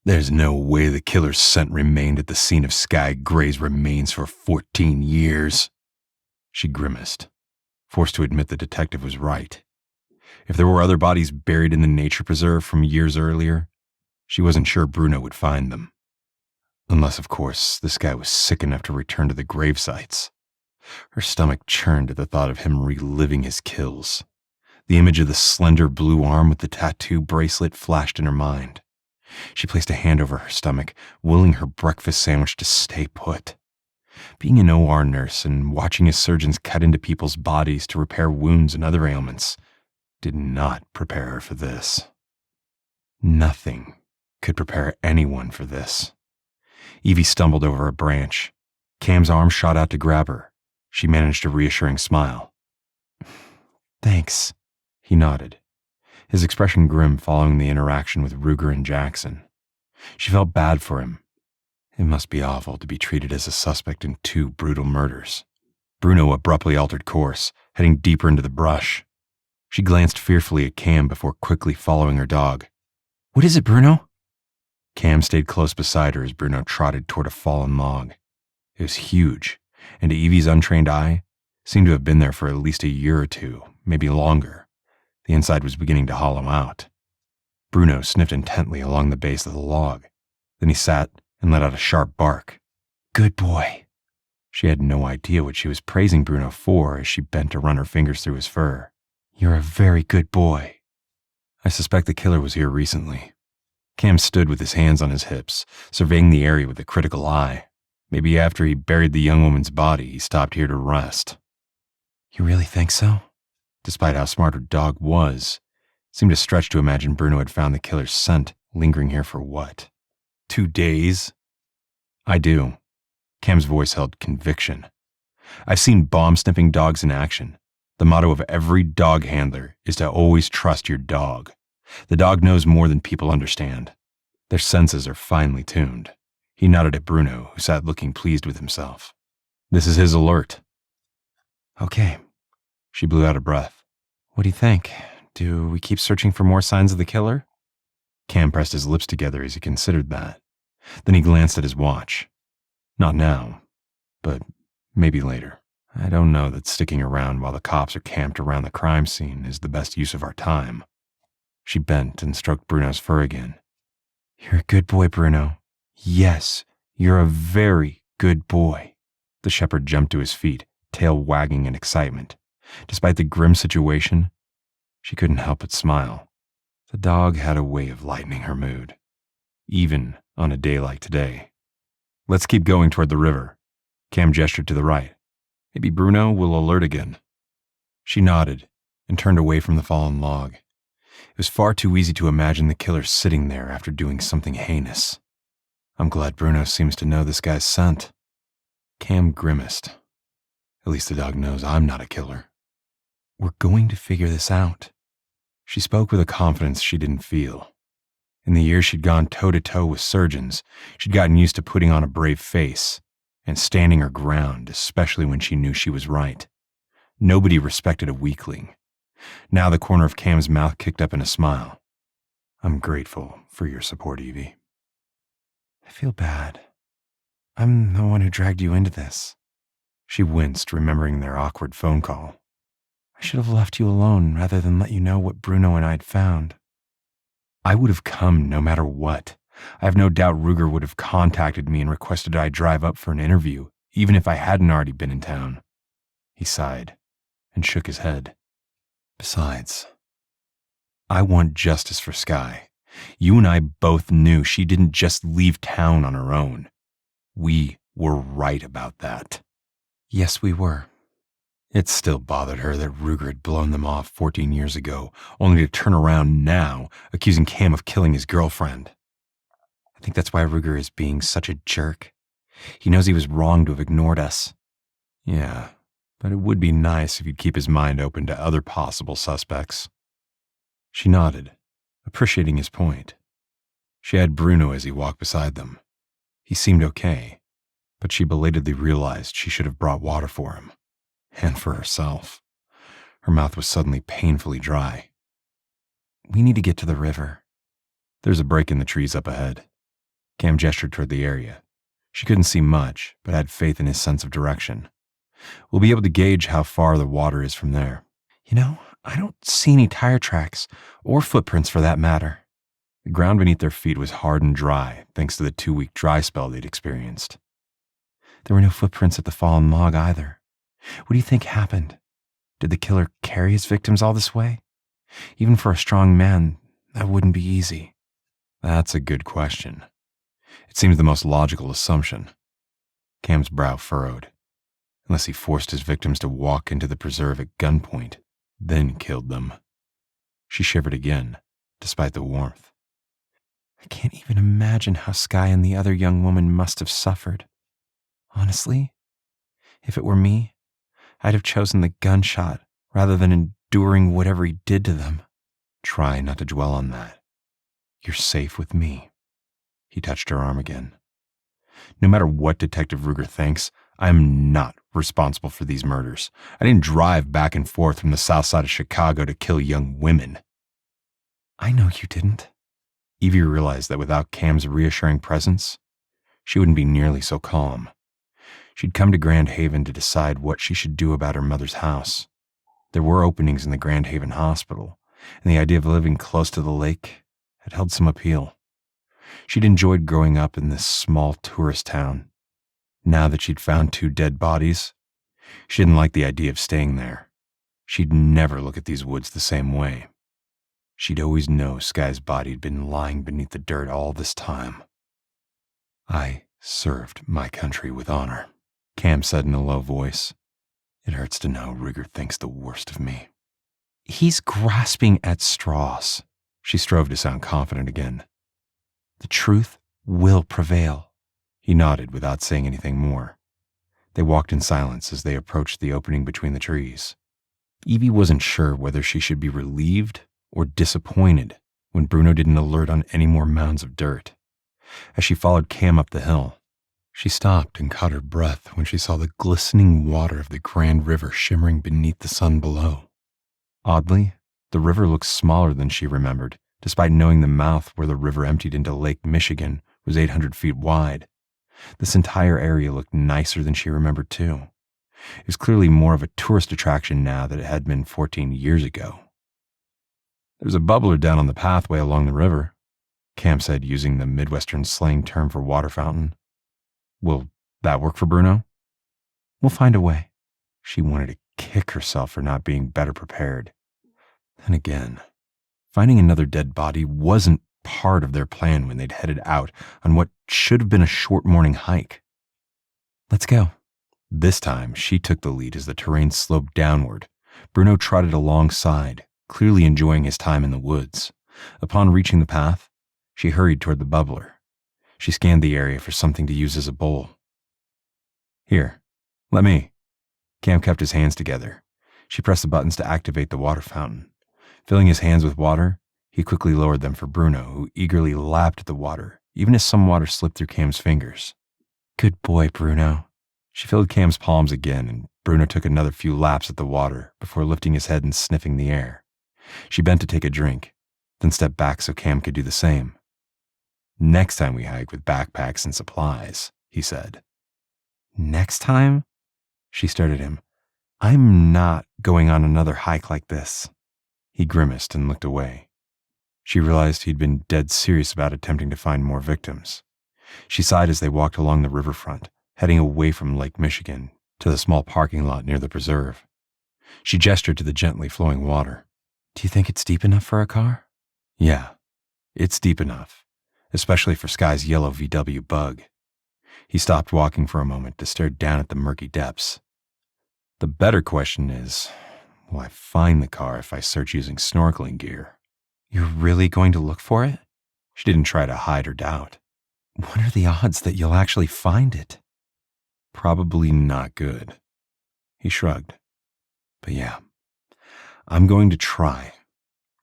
S3: "There's no way the killer's scent remained at the scene of Skye Gray's remains for 14 years. She grimaced, forced to admit the detective was right. If there were other bodies buried in the nature preserve from years earlier, she wasn't sure Bruno would find them. Unless, of course, this guy was sick enough to return to the grave sites. Her stomach churned at the thought of him reliving his kills. The image of the slender blue arm with the tattoo bracelet flashed in her mind. She placed a hand over her stomach, willing her breakfast sandwich to stay put. Being an OR nurse and watching as surgeons cut into people's bodies to repair wounds and other ailments did not prepare her for this. Nothing could prepare anyone for this. Evie stumbled over a branch. Cam's arm shot out to grab her. She managed a reassuring smile. "Thanks," he nodded, his expression grim following the interaction with Ruger and Jackson. She felt bad for him. It must be awful to be treated as a suspect in 2 brutal murders. Bruno abruptly altered course, heading deeper into the brush. She glanced fearfully at Cam before quickly following her dog. "What is it, Bruno?" Cam stayed close beside her as Bruno trotted toward a fallen log. It was huge, and to Evie's untrained eye, seemed to have been there for at least a year or 2, maybe longer. The inside was beginning to hollow out. Bruno sniffed intently along the base of the log. Then he sat and let out a sharp bark. "Good boy." She had no idea what she was praising Bruno for as she bent to run her fingers through his fur. "You're a very good boy." "I suspect the killer was here recently." Cam stood with his hands on his hips, surveying the area with a critical eye. Maybe after he buried the young woman's body, he stopped here to rest. You really think so? Despite how smart her dog was, it seemed a stretch to imagine Bruno had found the killer's scent lingering here for what? 2 days? I do. Cam's voice held conviction. I've seen bomb-sniffing dogs in action. The motto of every dog handler is to always trust your dog. The dog knows more than people understand. Their senses are finely tuned. He nodded at Bruno, who sat looking pleased with himself. This is his alert. Okay. She blew out a breath. What do you think? Do we keep searching for more signs of the killer? Cam pressed his lips together as he considered that. Then he glanced at his watch. Not now, but maybe later. I don't know that sticking around while the cops are camped around the crime scene is the best use of our time. She bent and stroked Bruno's fur again. You're a good boy, Bruno. Yes, you're a very good boy. The shepherd jumped to his feet, tail wagging in excitement. Despite the grim situation, she couldn't help but smile. The dog had a way of lightening her mood, even on a day like today. Let's keep going toward the river. Cam gestured to the right. Maybe Bruno will alert again. She nodded and turned away from the fallen log. It was far too easy to imagine the killer sitting there after doing something heinous. I'm glad Bruno seems to know this guy's scent. Cam grimaced. At least the dog knows I'm not a killer. We're going to figure this out. She spoke with a confidence she didn't feel. In the years she'd gone toe-to-toe with surgeons, she'd gotten used to putting on a brave face and standing her ground, especially when she knew she was right. Nobody respected a weakling. Now the corner of Cam's mouth kicked up in a smile. I'm grateful for your support, Evie. I feel bad. I'm the one who dragged you into this. She winced, remembering their awkward phone call. I should have left you alone rather than let you know what Bruno and I had found. I would have come no matter what. I have no doubt Ruger would have contacted me and requested I drive up for an interview, even if I hadn't already been in town. He sighed and shook his head. Besides, I want justice for Skye. You and I both knew she didn't just leave town on her own. We were right about that. Yes, we were. It still bothered her that Ruger had blown them off 14 years ago, only to turn around now, accusing Cam of killing his girlfriend. I think that's why Ruger is being such a jerk. He knows he was wrong to have ignored us. Yeah, but it would be nice if he'd keep his mind open to other possible suspects. She nodded, appreciating his point. She had Bruno as he walked beside them. He seemed okay, but she belatedly realized she should have brought water for him. And for herself. Her mouth was suddenly painfully dry. We need to get to the river. There's a break in the trees up ahead. Cam gestured toward the area. She couldn't see much, but had faith in his sense of direction. We'll be able to gauge how far the water is from there. You know, I don't see any tire tracks, or footprints for that matter. The ground beneath their feet was hard and dry, thanks to the 2-week dry spell they'd experienced. There were no footprints at the fallen log either. What do you think happened? Did the killer carry his victims all this way? Even for a strong man, that wouldn't be easy. That's a good question. It seems the most logical assumption. Cam's brow furrowed. Unless he forced his victims to walk into the preserve at gunpoint, then killed them. She shivered again, despite the warmth. I can't even imagine how Skye and the other young woman must have suffered. Honestly, if it were me, I'd have chosen the gunshot rather than enduring whatever he did to them. Try not to dwell on that. You're safe with me. He touched her arm again. No matter what Detective Ruger thinks, I'm not responsible for these murders. I didn't drive back and forth from the south side of Chicago to kill young women. I know you didn't. Evie realized that without Cam's reassuring presence, she wouldn't be nearly so calm. She'd come to Grand Haven to decide what she should do about her mother's house. There were openings in the Grand Haven hospital, and the idea of living close to the lake had held some appeal. She'd enjoyed growing up in this small tourist town. Now that she'd found 2 dead bodies, she didn't like the idea of staying there. She'd never look at these woods the same way. She'd always know Skye's body had been lying beneath the dirt all this time. I
S1: served my country with honor, Cam said in a low voice. It hurts to know Rigger thinks the worst of me. He's grasping at straws. She strove to sound confident again. The truth will prevail. He nodded without saying anything more. They walked in silence as they approached the opening between the trees. Evie wasn't sure whether she should be relieved or disappointed when Bruno didn't alert on any more mounds of dirt. As she followed Cam up the hill, she stopped and caught her breath when she saw the glistening water of the Grand River shimmering beneath the sun below. Oddly, the river looked smaller than she remembered, despite knowing the mouth where the river emptied into Lake Michigan was 800 feet wide. This entire area looked nicer than she remembered, too. It was clearly more of a tourist attraction now than it had been 14 years ago. There's a bubbler down on the pathway along the river, Cam said, using the Midwestern slang term for water fountain. Will that work for Bruno? We'll find a way. She wanted to kick herself for not being better prepared. Then again, finding another dead body wasn't part of their plan when they'd headed out on what should have been a short morning hike. Let's go. This time, she took the lead as the terrain sloped downward. Bruno trotted alongside, clearly enjoying his time in the woods. Upon reaching the path, she hurried toward the bubbler. She scanned the area for something to use as a bowl. Here, let me. Cam kept his hands together. She pressed the buttons to activate the water fountain. Filling his hands with water, he quickly lowered them for Bruno, who eagerly lapped at the water, even as some water slipped through Cam's fingers. Good boy, Bruno. She filled Cam's palms again, and Bruno took another few laps at the water before lifting his head and sniffing the air. She bent to take a drink, then stepped back so Cam could do the same. Next time we hike with backpacks and supplies, he said. Next time? She stared at him. I'm not going on another hike like this. He grimaced and looked away. She realized he'd been dead serious about attempting to find more victims. She sighed as they walked along the riverfront, heading away from Lake Michigan to the small parking lot near the preserve. She gestured to the gently flowing water. Do you think it's deep enough for a car? Yeah, it's deep enough, especially for Skye's yellow VW bug. He stopped walking for a moment to stare down at the murky depths. The better question is, will I find the car if I search using snorkeling gear? You're really going to look for it? She didn't try to hide her doubt. What are the odds that you'll actually find it? Probably not good. He shrugged. But yeah, I'm going to try.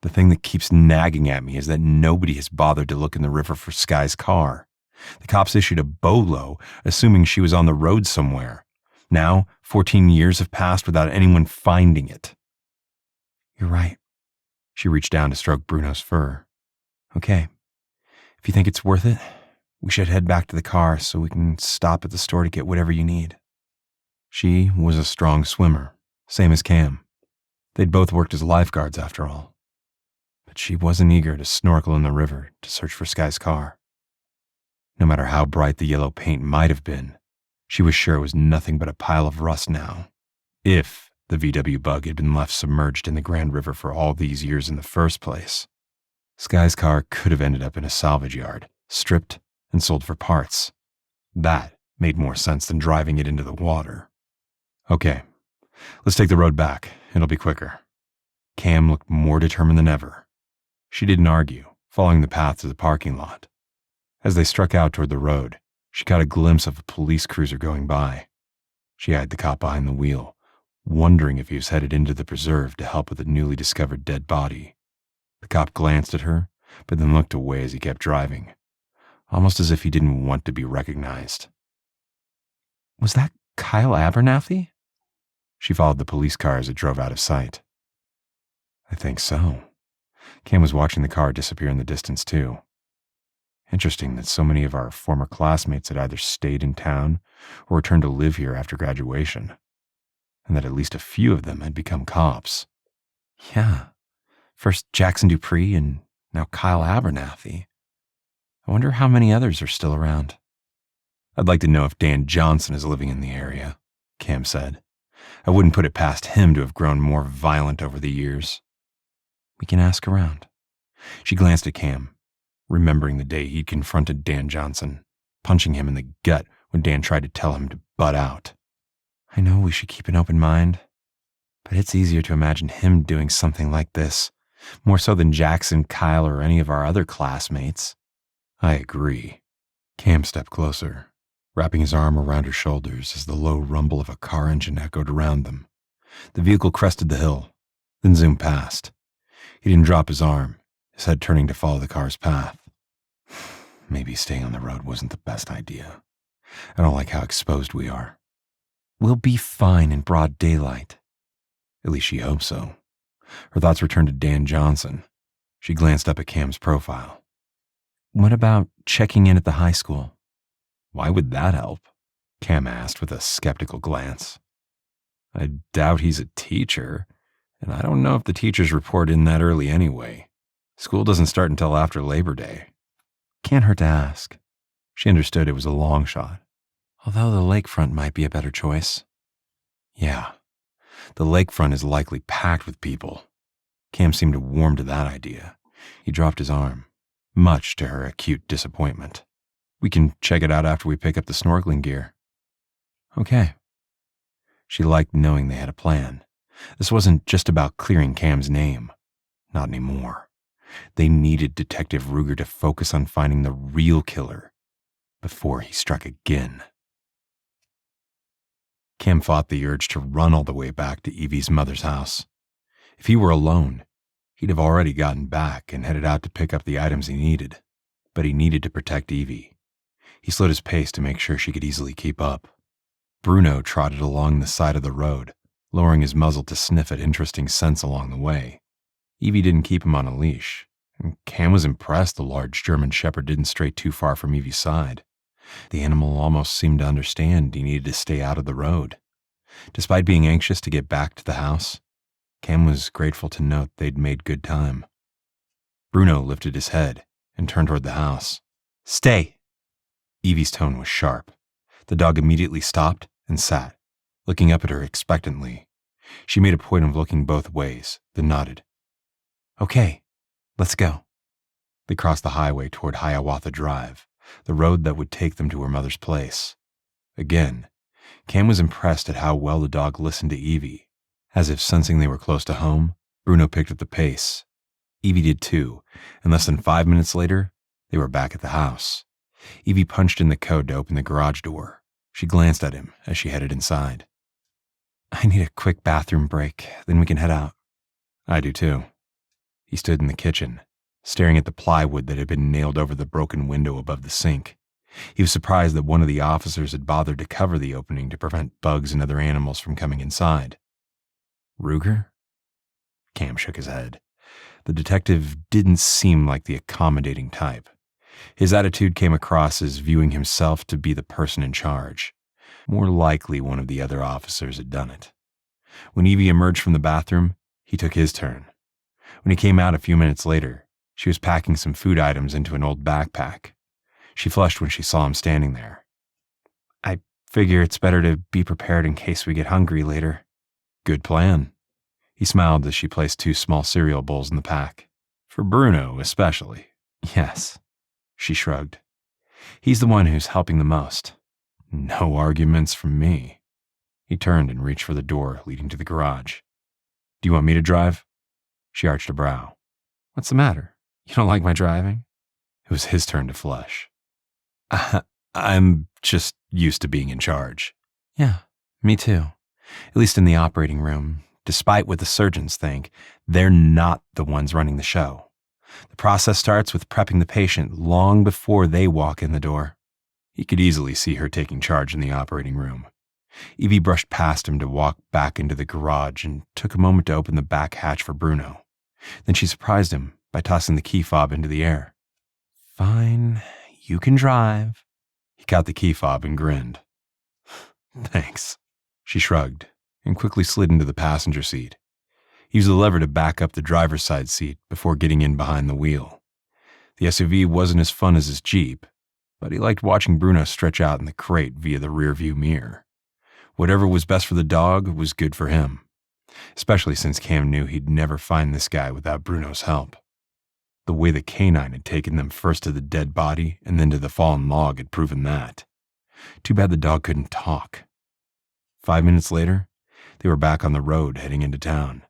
S1: The thing that keeps nagging at me is that nobody has bothered to look in the river for Skye's car. The cops issued a BOLO, assuming she was on the road somewhere. Now, 14 years have passed without anyone finding it. You're right. She reached down to stroke Bruno's fur. Okay, if you think it's worth it, we should head back to the car so we can stop at the store to get whatever you need. She was a strong swimmer, same as Cam. They'd both worked as lifeguards after all. But she wasn't eager to snorkel in the river to search for Skye's car. No matter how bright the yellow paint might have been, she was sure it was nothing but a pile of rust now. If the VW bug had been left submerged in the Grand River for all these years in the first place, Skye's car could have ended up in a salvage yard, stripped and sold for parts. That made more sense than driving it into the water. Okay, let's take the road back. It'll be quicker. Cam looked more determined than ever. She didn't argue, following the path to the parking lot. As they struck out toward the road, she caught a glimpse of a police cruiser going by. She eyed the cop behind the wheel, wondering if he was headed into the preserve to help with the newly discovered dead body. The cop glanced at her, but then looked away as he kept driving, almost as if he didn't want to be recognized. Was that Kyle Abernathy? She followed the police car as it drove out of sight. I think so. Cam was watching the car disappear in the distance, too. Interesting that so many of our former classmates had either stayed in town or returned to live here after graduation, and that at least a few of them had become cops. Yeah, first Jackson Dupree and now Kyle Abernathy. I wonder how many others are still around. I'd like to know if Dan Johnson is living in the area, Cam said. I wouldn't put it past him to have grown more violent over the years. We can ask around. She glanced at Cam, remembering the day he'd confronted Dan Johnson.
S3: punching him in the gut when Dan tried to tell him to butt out. I know we should keep an open mind, but it's easier to imagine him doing something like this, more so than Jackson, Kyle, or any of our other classmates. I agree. Cam stepped closer, wrapping his arm around her shoulders as the low rumble of a car engine echoed around them. The vehicle crested the hill, then zoomed past. He didn't drop his arm, his head turning to follow the car's path. Maybe staying on the road wasn't the best idea. I don't like how exposed we are. We'll be fine in broad daylight. At least she hoped so. Her thoughts returned to Dan Johnson. She glanced up at Cam's profile. What about checking in at the high school? Why would that help? Cam asked with a skeptical glance. I doubt he's a teacher, and I don't know if the teachers report in that early anyway. School doesn't start until after Labor Day. Can't hurt to ask. She understood it was a long shot, although the lakefront might be a better choice. Yeah, the lakefront is likely packed with people. Cam seemed to warm to that idea. He dropped his arm, much to her acute disappointment. We can check it out after we pick up the snorkeling gear. Okay. She liked knowing they had a plan. This wasn't just about clearing Cam's name. Not anymore. They needed Detective Ruger to focus on finding the real killer before he struck again. Cam fought the urge to run all the way back to Evie's mother's house. If he were alone, he'd have already gotten back and headed out to pick up the items he needed. But he needed to protect Evie. He slowed his pace to make sure she could easily keep up. Bruno trotted along the side of the road, lowering his muzzle to sniff at interesting scents along the way. Evie didn't keep him on a leash, and Cam was impressed the large German shepherd didn't stray too far from Evie's side. The animal almost seemed to understand he needed to stay out of the road. Despite being anxious to get back to the house, Cam was grateful to note they'd made good time. Bruno lifted his head and turned toward the house. Stay! Evie's tone was sharp. The dog immediately stopped and sat, looking up at her expectantly. She made a point of looking both ways, then nodded. Okay, let's go. They crossed the highway toward Hiawatha Drive, the road that would take them to her mother's place. Again, Cam was impressed at how well the dog listened to Evie. As if sensing they were close to home, Bruno picked up the pace. Evie did too, and less than 5 minutes later, they were back at the house. Evie punched in the code to open the garage door. She glanced at him as she headed inside. I need a quick bathroom break, then we can head out. I do too. He stood in the kitchen, staring at the plywood that had been nailed over the broken window above the sink. He was surprised that one of the officers had bothered to cover the opening to prevent bugs and other animals from coming inside. Ruger? Cam shook his head. The detective didn't seem like the accommodating type. His attitude came across as viewing himself to be the person in charge. More likely one of the other officers had done it. When Evie emerged from the bathroom, he took his turn. When he came out a few minutes later, she was packing some food items into an old backpack. She flushed when she saw him standing there. I figure it's better to be prepared in case we get hungry later. Good plan. He smiled as she placed 2 small cereal bowls in the pack. For Bruno, especially. Yes. She shrugged. He's the one who's helping the most. No arguments from me. He turned and reached for the door leading to the garage. Do you want me to drive? She arched a brow. What's the matter? You don't like my driving? It was his turn to flush. I'm just used to being in charge. Yeah, me too. At least in the operating room. Despite what the surgeons think, they're not the ones running the show. The process starts with prepping the patient long before they walk in the door. He could easily see her taking charge in the operating room. Evie brushed past him to walk back into the garage and took a moment to open the back hatch for Bruno. Then she surprised him by tossing the key fob into the air. Fine, you can drive. He caught the key fob and grinned. Thanks. She shrugged and quickly slid into the passenger seat. He used the lever to back up the driver's side seat before getting in behind the wheel. The SUV wasn't as fun as his Jeep, but he liked watching Bruno stretch out in the crate via the rearview mirror. Whatever was best for the dog was good for him, especially since Cam knew he'd never find this guy without Bruno's help. The way the canine had taken them first to the dead body and then to the fallen log had proven that. Too bad the dog couldn't talk. 5 minutes later, they were back on the road heading into town.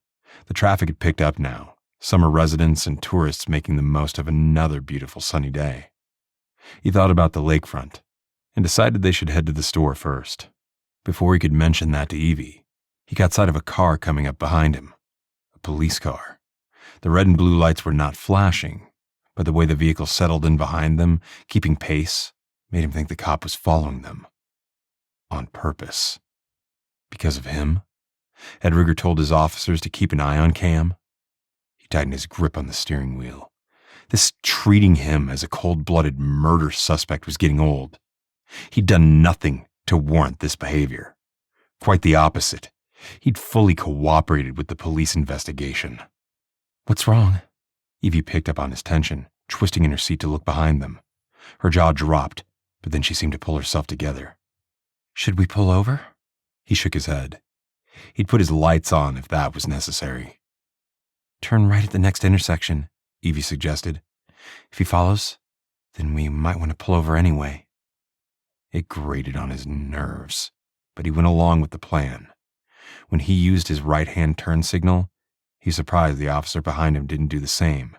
S3: The traffic had picked up now, summer residents and tourists making the most of another beautiful sunny day. He thought about the lakefront and decided they should head to the store first. Before he could mention that to Evie, he caught sight of a car coming up behind him. A police car. The red and blue lights were not flashing, but the way the vehicle settled in behind them, keeping pace, made him think the cop was following them. On purpose. Because of him? Had Ruger told his officers to keep an eye on Cam? He tightened his grip on the steering wheel. This treating him as a cold-blooded murder suspect was getting old. He'd done nothing to warrant this behavior. Quite the opposite. He'd fully cooperated with the police investigation. "What's wrong?" Evie picked up on his tension, twisting in her seat to look behind them. Her jaw dropped, but then she seemed to pull herself together. "Should we pull over?" He shook his head. He'd put his lights on if that was necessary. "Turn right at the next intersection," Evie suggested. "If he follows, then we might want to pull over anyway." It grated on his nerves, but he went along with the plan. When he used his right-hand turn signal, he was surprised the officer behind him didn't do the same.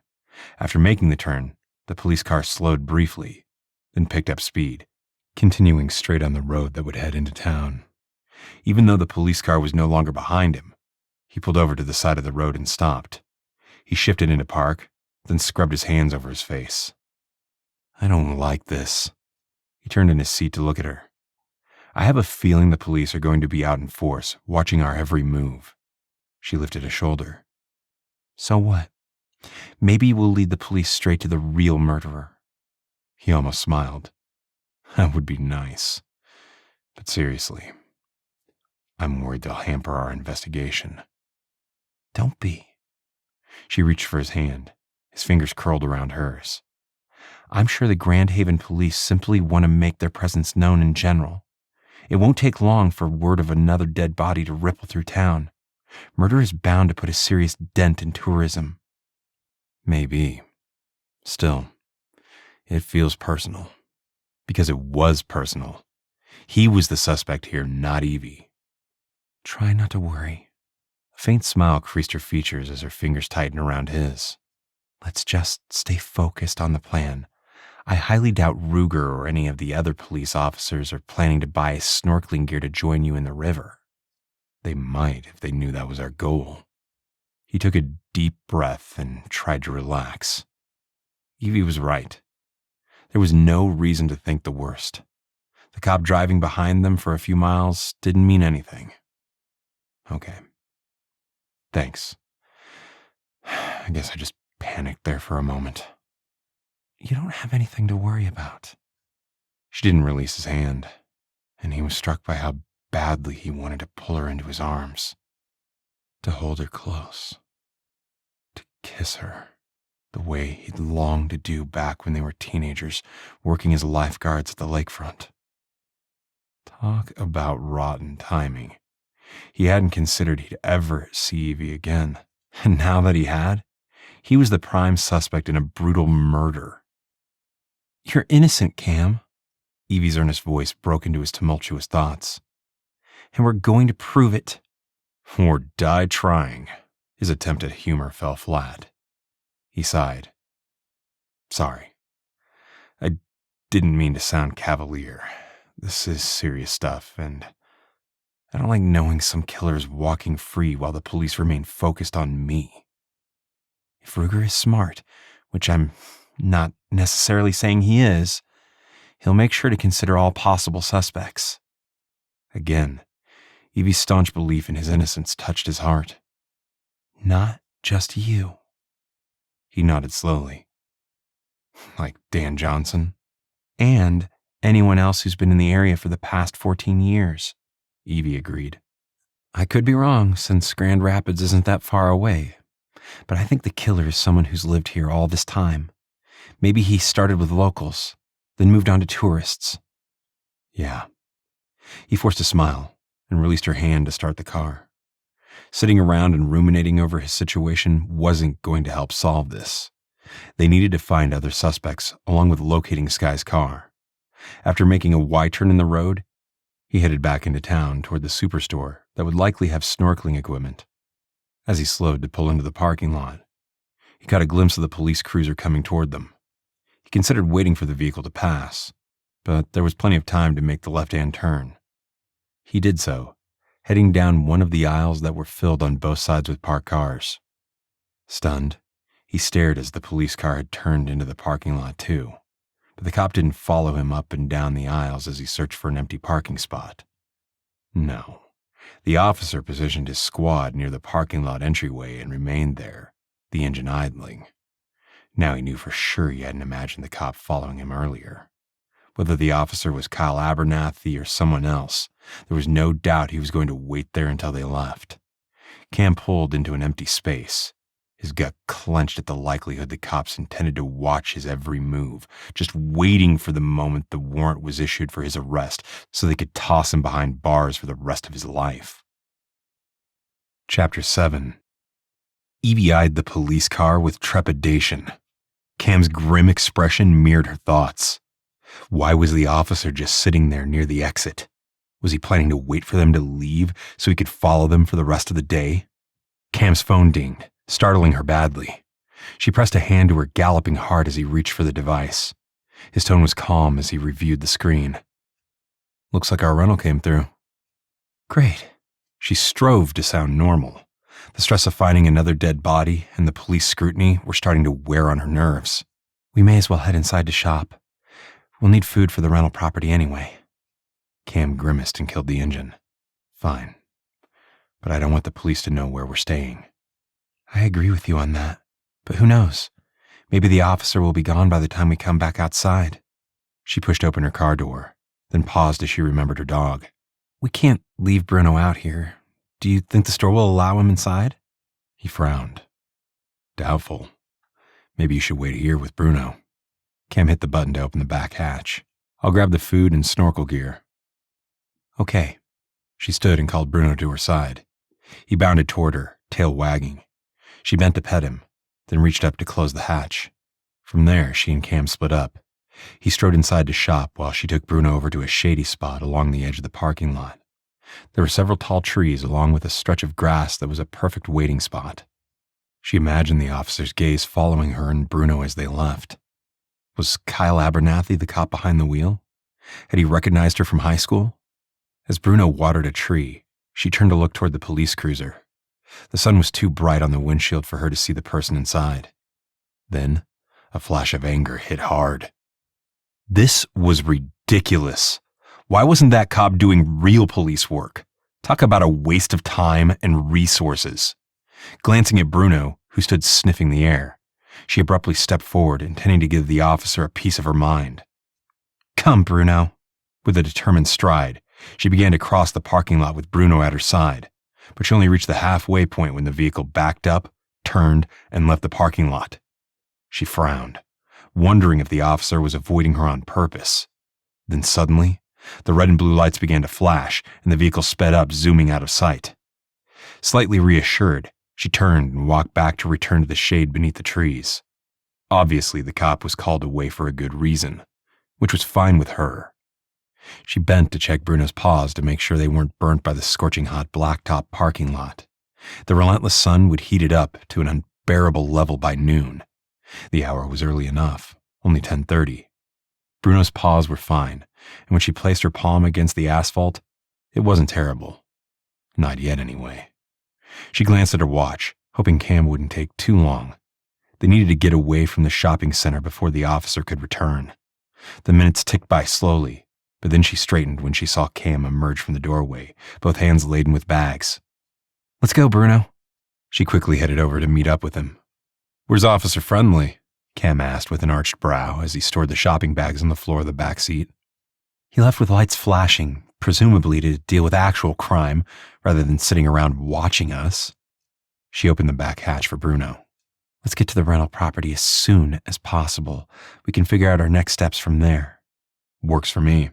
S3: After making the turn, the police car slowed briefly, then picked up speed, continuing straight on the road that would head into town. Even though the police car was no longer behind him, he pulled over to the side of the road and stopped. He shifted into park, then scrubbed his hands over his face. "I don't like this." He turned in his seat to look at her. "I have a feeling the police are going to be out in force, watching our every move." She lifted a shoulder. "So what? Maybe we'll lead the police straight to the real murderer." He almost smiled. "That would be nice. But seriously, I'm worried they'll hamper our investigation." "Don't be." She reached for his hand, his fingers curled around hers. "I'm sure the Grand Haven police simply want to make their presence known in general. It won't take long for word of another dead body to ripple through town. Murder is bound to put a serious dent in tourism." "Maybe. Still, it feels personal." Because it was personal. He was the suspect here, not Evie. "Try not to worry." A faint smile creased her features as her fingers tightened around his. "Let's just stay focused on the plan. I highly doubt Ruger or any of the other police officers are planning to buy snorkeling gear to join you in the river. They might if they knew that was our goal." He took a deep breath and tried to relax. Evie was right. There was no reason to think the worst. The cop driving behind them for a few miles didn't mean anything. "Okay. Thanks. I guess I just panicked there for a moment." "You don't have anything to worry about." She didn't release his hand, and he was struck by how badly he wanted to pull her into his arms, to hold her close, to kiss her, the way he'd longed to do back when they were teenagers, working as lifeguards at the lakefront. Talk about rotten timing. He hadn't considered he'd ever see Evie again, and now that he had, he was the prime suspect in a brutal murder. "You're innocent, Cam." Evie's earnest voice broke into his tumultuous thoughts. "And we're going to prove it." "Or die trying." His attempt at humor fell flat. He sighed. "Sorry. I didn't mean to sound cavalier. This is serious stuff, and I don't like knowing some killer is walking free while the police remain focused on me. If Ruger is smart, which I'm not necessarily saying he is, he'll make sure to consider all possible suspects." Again, Evie's staunch belief in his innocence touched his heart. "Not just you." He nodded slowly. "Like Dan Johnson?" "And anyone else who's been in the area for the past 14 years, Evie agreed. "I could be wrong, since Grand Rapids isn't that far away, but I think the killer is someone who's lived here all this time. Maybe he started with locals, then moved on to tourists." "Yeah." He forced a smile and released her hand to start the car. Sitting around and ruminating over his situation wasn't going to help solve this. They needed to find other suspects, along with locating Skye's car. After making a Y-turn in the road, he headed back into town toward the superstore that would likely have snorkeling equipment. As he slowed to pull into the parking lot, he caught a glimpse of the police cruiser coming toward them. He considered waiting for the vehicle to pass, but there was plenty of time to make the left-hand turn. He did so, heading down one of the aisles that were filled on both sides with parked cars. Stunned, he stared as the police car had turned into the parking lot too, but the cop didn't follow him up and down the aisles as he searched for an empty parking spot. No, the officer positioned his squad near the parking lot entryway and remained there, the engine idling. Now he knew for sure he hadn't imagined the cop following him earlier. Whether the officer was Kyle Abernathy or someone else, there was no doubt he was going to wait there until they left. Cam pulled into an empty space. His gut clenched at the likelihood the cops intended to watch his every move, just waiting for the moment the warrant was issued for his arrest so they could toss him behind bars for the rest of his life. Chapter 7. Evie eyed the police car with trepidation. Cam's grim expression mirrored her thoughts. Why was the officer just sitting there near the exit? Was he planning to wait for them to leave so he could follow them for the rest of the day? Cam's phone dinged, startling her badly. She pressed a hand to her galloping heart as he reached for the device. His tone was calm as he reviewed the screen. Looks like our rental came through. Great. She strove to sound normal. The stress of finding another dead body and the police scrutiny were starting to wear on her nerves. We may as well head inside to shop. We'll need food for the rental property anyway. Cam grimaced and killed the engine. Fine. But I don't want the police to know where we're staying. I agree with you on that. But who knows? Maybe the officer will be gone by the time we come back outside. She pushed open her car door, then paused as she remembered her dog. We can't leave Bruno out here. Do you think the store will allow him inside? He frowned. Doubtful. Maybe you should wait here with Bruno. Cam hit the button to open the back hatch. I'll grab the food and snorkel gear. Okay. She stood and called Bruno to her side. He bounded toward her, tail wagging. She bent to pet him, then reached up to close the hatch. From there, she and Cam split up. He strode inside to shop while she took Bruno over to a shady spot along the edge of the parking lot. There were several tall trees along with a stretch of grass that was a perfect waiting spot. She imagined the officer's gaze following her and Bruno as they left. Was Kyle Abernathy the cop behind the wheel? Had he recognized her from high school? As Bruno watered a tree, she turned to look toward the police cruiser. The sun was too bright on the windshield for her to see the person inside. Then, a flash of anger hit hard. This was ridiculous. Why wasn't that cop doing real police work? Talk about a waste of time and resources. Glancing at Bruno, who stood sniffing the air, she abruptly stepped forward, intending to give the officer a piece of her mind. Come, Bruno. With a determined stride, she began to cross the parking lot with Bruno at her side, but she only reached the halfway point when the vehicle backed up, turned, and left the parking lot. She frowned, wondering if the officer was avoiding her on purpose. Then suddenly, the red and blue lights began to flash, and the vehicle sped up, zooming out of sight. Slightly reassured, she turned and walked back to return to the shade beneath the trees. Obviously, the cop was called away for a good reason, which was fine with her. She bent to check Bruno's paws to make sure they weren't burnt by the scorching hot blacktop parking lot. The relentless sun would heat it up to an unbearable level by noon. The hour was early enough, only 10:30. Bruno's paws were fine, and when she placed her palm against the asphalt, it wasn't terrible. Not yet, anyway. She glanced at her watch, hoping Cam wouldn't take too long. They needed to get away from the shopping center before the officer could return. The minutes ticked by slowly, but then she straightened when she saw Cam emerge from the doorway, both hands laden with bags. Let's go, Bruno. She quickly headed over to meet up with him. Where's Officer Friendly? Cam asked with an arched brow as he stored the shopping bags on the floor of the back seat. He left with lights flashing, presumably to deal with actual crime, rather than sitting around watching us. She opened the back hatch for Bruno. Let's get to the rental property as soon as possible. We can figure out our next steps from there. Works for me.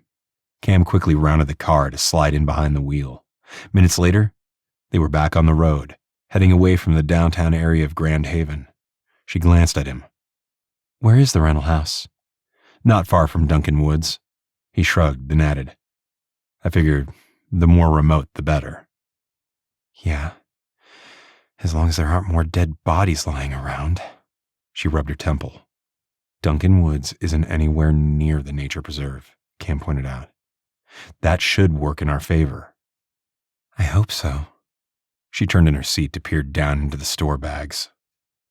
S3: Cam quickly rounded the car to slide in behind the wheel. Minutes later, they were back on the road, heading away from the downtown area of Grand Haven. She glanced at him, Where is the rental house? Not far from Duncan Woods. He shrugged and added, I figured the more remote, the better. Yeah, as long as there aren't more dead bodies lying around. She rubbed her temple. Duncan Woods isn't anywhere near the nature preserve, Cam pointed out. That should work in our favor. I hope so. She turned in her seat to peer down into the store bags.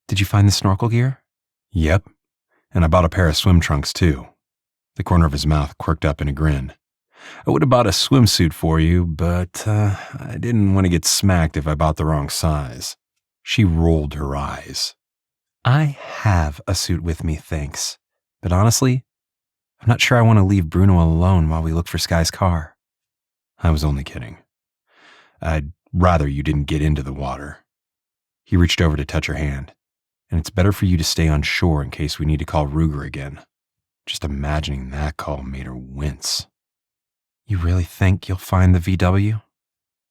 S3: Did you find the snorkel gear? Yep, and I bought a pair of swim trunks too. The corner of his mouth quirked up in a grin. I would have bought a swimsuit for you, but I didn't want to get smacked if I bought the wrong size. She rolled her eyes. I have a suit with me, thanks. But honestly, I'm not sure I want to leave Bruno alone while we look for Skye's car. I was only kidding. I'd rather you didn't get into the water. He reached over to touch her hand. And it's better for you to stay on shore in case we need to call Ruger again. Just imagining that call made her wince. You really think you'll find the VW?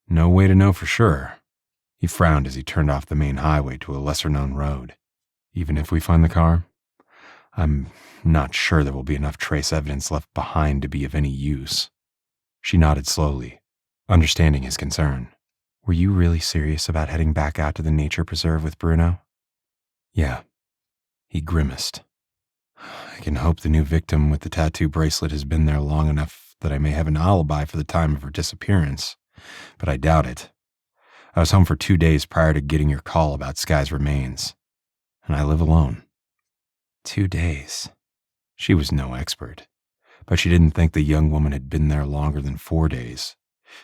S3: No way to know for sure. He frowned as he turned off the main highway to a lesser-known road. Even if we find the car, I'm not sure there will be enough trace evidence left behind to be of any use. She nodded slowly, understanding his concern. Were you really serious about heading back out to the nature preserve with Bruno? Yeah. He grimaced. I can hope the new victim with the tattoo bracelet has been there long enough that I may have an alibi for the time of her disappearance, but I doubt it. I was home for 2 days prior to getting your call about Skye's remains, and I live alone. 2 days. She was no expert, but she didn't think the young woman had been there longer than 4 days.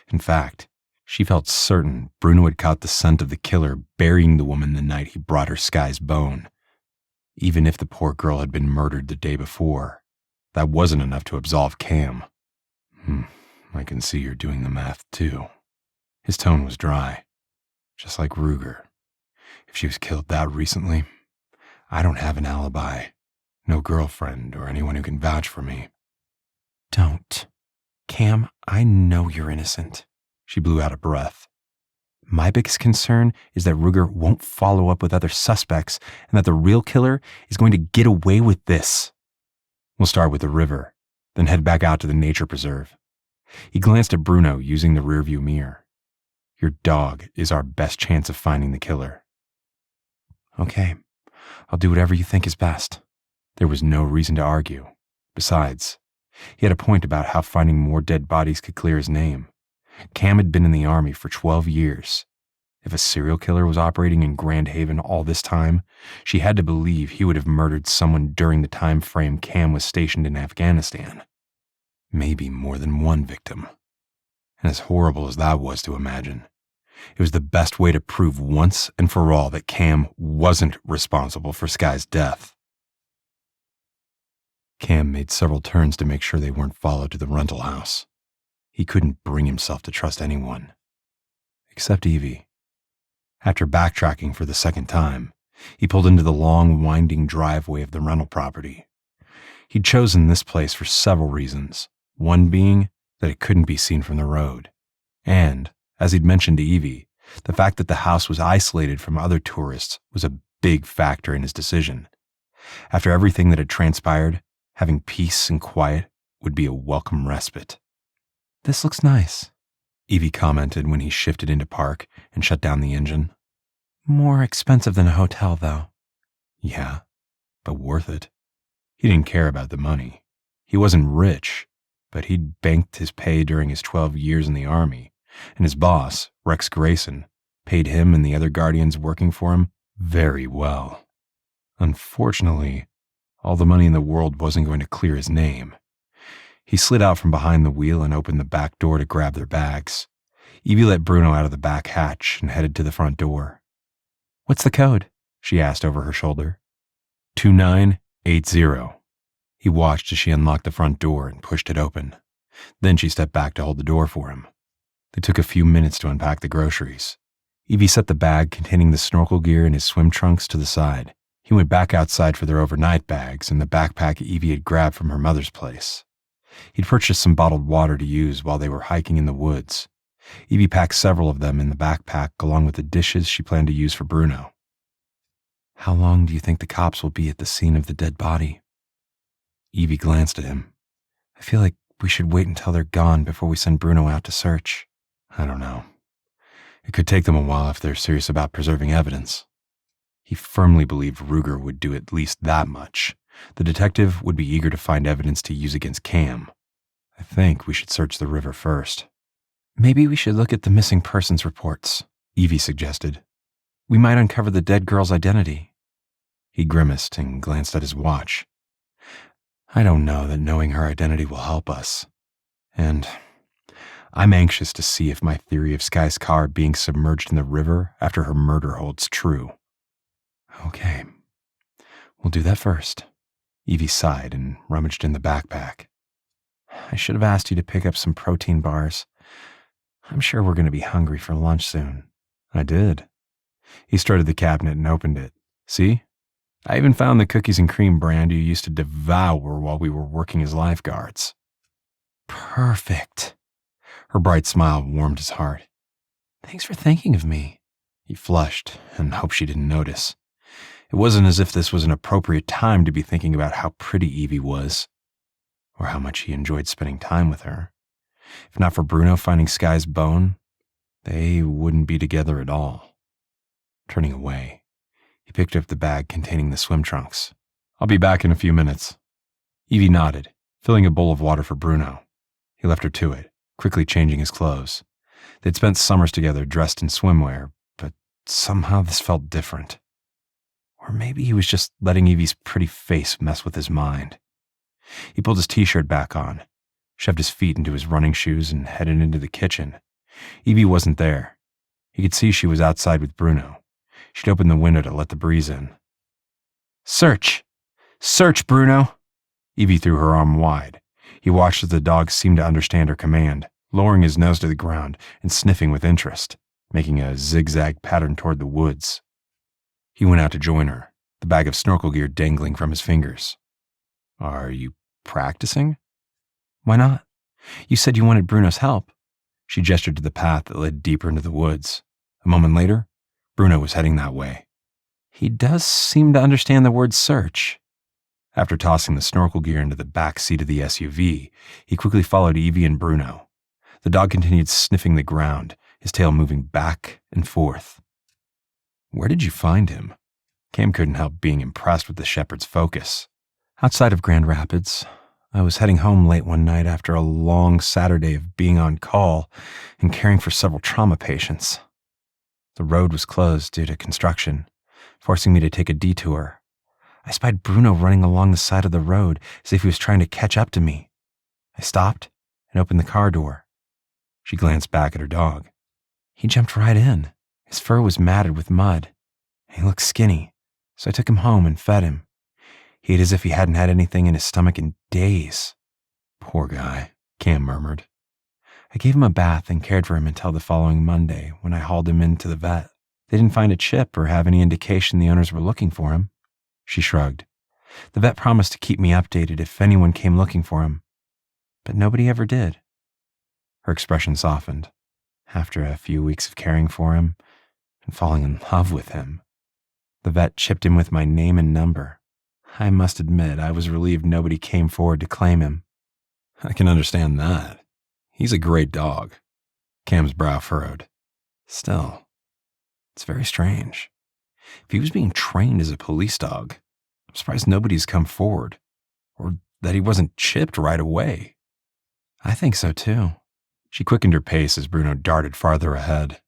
S3: In fact, she felt certain Bruno had caught the scent of the killer burying the woman the night he brought her Skye's bone. Even if the poor girl had been murdered the day before, that wasn't enough to absolve Cam. I can see you're doing the math too. His tone was dry, just like Ruger. If she was killed that recently, I don't have an alibi, no girlfriend or anyone who can vouch for me. Don't. Cam, I know you're innocent. She blew out a breath. My biggest concern is that Ruger won't follow up with other suspects and that the real killer is going to get away with this. We'll start with the river, then head back out to the nature preserve. He glanced at Bruno using the rearview mirror. Your dog is our best chance of finding the killer. Okay, I'll do whatever you think is best. There was no reason to argue. Besides, he had a point about how finding more dead bodies could clear his name. Cam had been in the Army for 12 years. If a serial killer was operating in Grand Haven all this time, she had to believe he would have murdered someone during the time frame Cam was stationed in Afghanistan. Maybe more than one victim. And as horrible as that was to imagine, it was the best way to prove once and for all that Cam wasn't responsible for Skye's death. Cam made several turns to make sure they weren't followed to the rental house. He couldn't bring himself to trust anyone, except Evie. After backtracking for the second time, he pulled into the long, winding driveway of the rental property. He'd chosen this place for several reasons, one being that it couldn't be seen from the road, and, as he'd mentioned to Evie, the fact that the house was isolated from other tourists was a big factor in his decision. After everything that had transpired, having peace and quiet would be a welcome respite. This looks nice, Evie commented when he shifted into park and shut down the engine. More expensive than a hotel, though. Yeah, but worth it. He didn't care about the money. He wasn't rich, but he'd banked his pay during his 12 years in the Army, and his boss, Rex Grayson, paid him and the other Guardians working for him very well. Unfortunately, all the money in the world wasn't going to clear his name. He slid out from behind the wheel and opened the back door to grab their bags. Evie let Bruno out of the back hatch and headed to the front door. What's the code? She asked over her shoulder. 2980. He watched as she unlocked the front door and pushed it open. Then she stepped back to hold the door for him. They took a few minutes to unpack the groceries. Evie set the bag containing the snorkel gear and his swim trunks to the side. He went back outside for their overnight bags and the backpack Evie had grabbed from her mother's place. He'd purchased some bottled water to use while they were hiking in the woods. Evie packed several of them in the backpack along with the dishes she planned to use for Bruno. How long do you think the cops will be at the scene of the dead body? Evie glanced at him. I feel like we should wait until they're gone before we send Bruno out to search. I don't know. It could take them a while if they're serious about preserving evidence. He firmly believed Ruger would do at least that much. The detective would be eager to find evidence to use against Cam. I think we should search the river first. Maybe we should look at the missing persons reports, Evie suggested. We might uncover the dead girl's identity. He grimaced and glanced at his watch. I don't know that knowing her identity will help us. And I'm anxious to see if my theory of Skye's car being submerged in the river after her murder holds true. Okay, we'll do that first. Evie sighed and rummaged in the backpack. I should have asked you to pick up some protein bars. I'm sure we're going to be hungry for lunch soon. I did. He strutted the cabinet and opened it. See? I even found the cookies and cream brand you used to devour while we were working as lifeguards. Perfect. Her bright smile warmed his heart. Thanks for thinking of me. He flushed and hoped she didn't notice. It wasn't as if this was an appropriate time to be thinking about how pretty Evie was, or how much he enjoyed spending time with her. If not for Bruno finding Skye's bone, they wouldn't be together at all. Turning away, he picked up the bag containing the swim trunks. I'll be back in a few minutes. Evie nodded, filling a bowl of water for Bruno. He left her to it, quickly changing his clothes. They'd spent summers together dressed in swimwear, but somehow this felt different. Or maybe he was just letting Evie's pretty face mess with his mind. He pulled his t-shirt back on, shoved his feet into his running shoes, and headed into the kitchen. Evie wasn't there. He could see she was outside with Bruno. She'd opened the window to let the breeze in. Search! Search, Bruno! Evie threw her arm wide. He watched as the dog seemed to understand her command, lowering his nose to the ground and sniffing with interest, making a zigzag pattern toward the woods. He went out to join her, the bag of snorkel gear dangling from his fingers. Are you practicing? Why not? You said you wanted Bruno's help. She gestured to the path that led deeper into the woods. A moment later, Bruno was heading that way. He does seem to understand the word search. After tossing the snorkel gear into the back seat of the SUV, he quickly followed Evie and Bruno. The dog continued sniffing the ground, his tail moving back and forth. Where did you find him? Cam couldn't help being impressed with the shepherd's focus. Outside of Grand Rapids. I was heading home late one night after a long Saturday of being on call and caring for several trauma patients. The road was closed due to construction, forcing me to take a detour. I spied Bruno running along the side of the road as if he was trying to catch up to me. I stopped and opened the car door. She glanced back at her dog. He jumped right in. His fur was matted with mud, and he looked skinny, so I took him home and fed him. He ate as if he hadn't had anything in his stomach in days. Poor guy, Cam murmured. I gave him a bath and cared for him until the following Monday when I hauled him into the vet. They didn't find a chip or have any indication the owners were looking for him. She shrugged. The vet promised to keep me updated if anyone came looking for him, but nobody ever did. Her expression softened. After a few weeks of caring for him and falling in love with him, the vet chipped him with my name and number. I must admit, I was relieved nobody came forward to claim him. I can understand that. He's a great dog. Cam's brow furrowed. Still, it's very strange. If he was being trained as a police dog, I'm surprised nobody's come forward, or that he wasn't chipped right away. I think so too. She quickened her pace as Bruno darted farther ahead.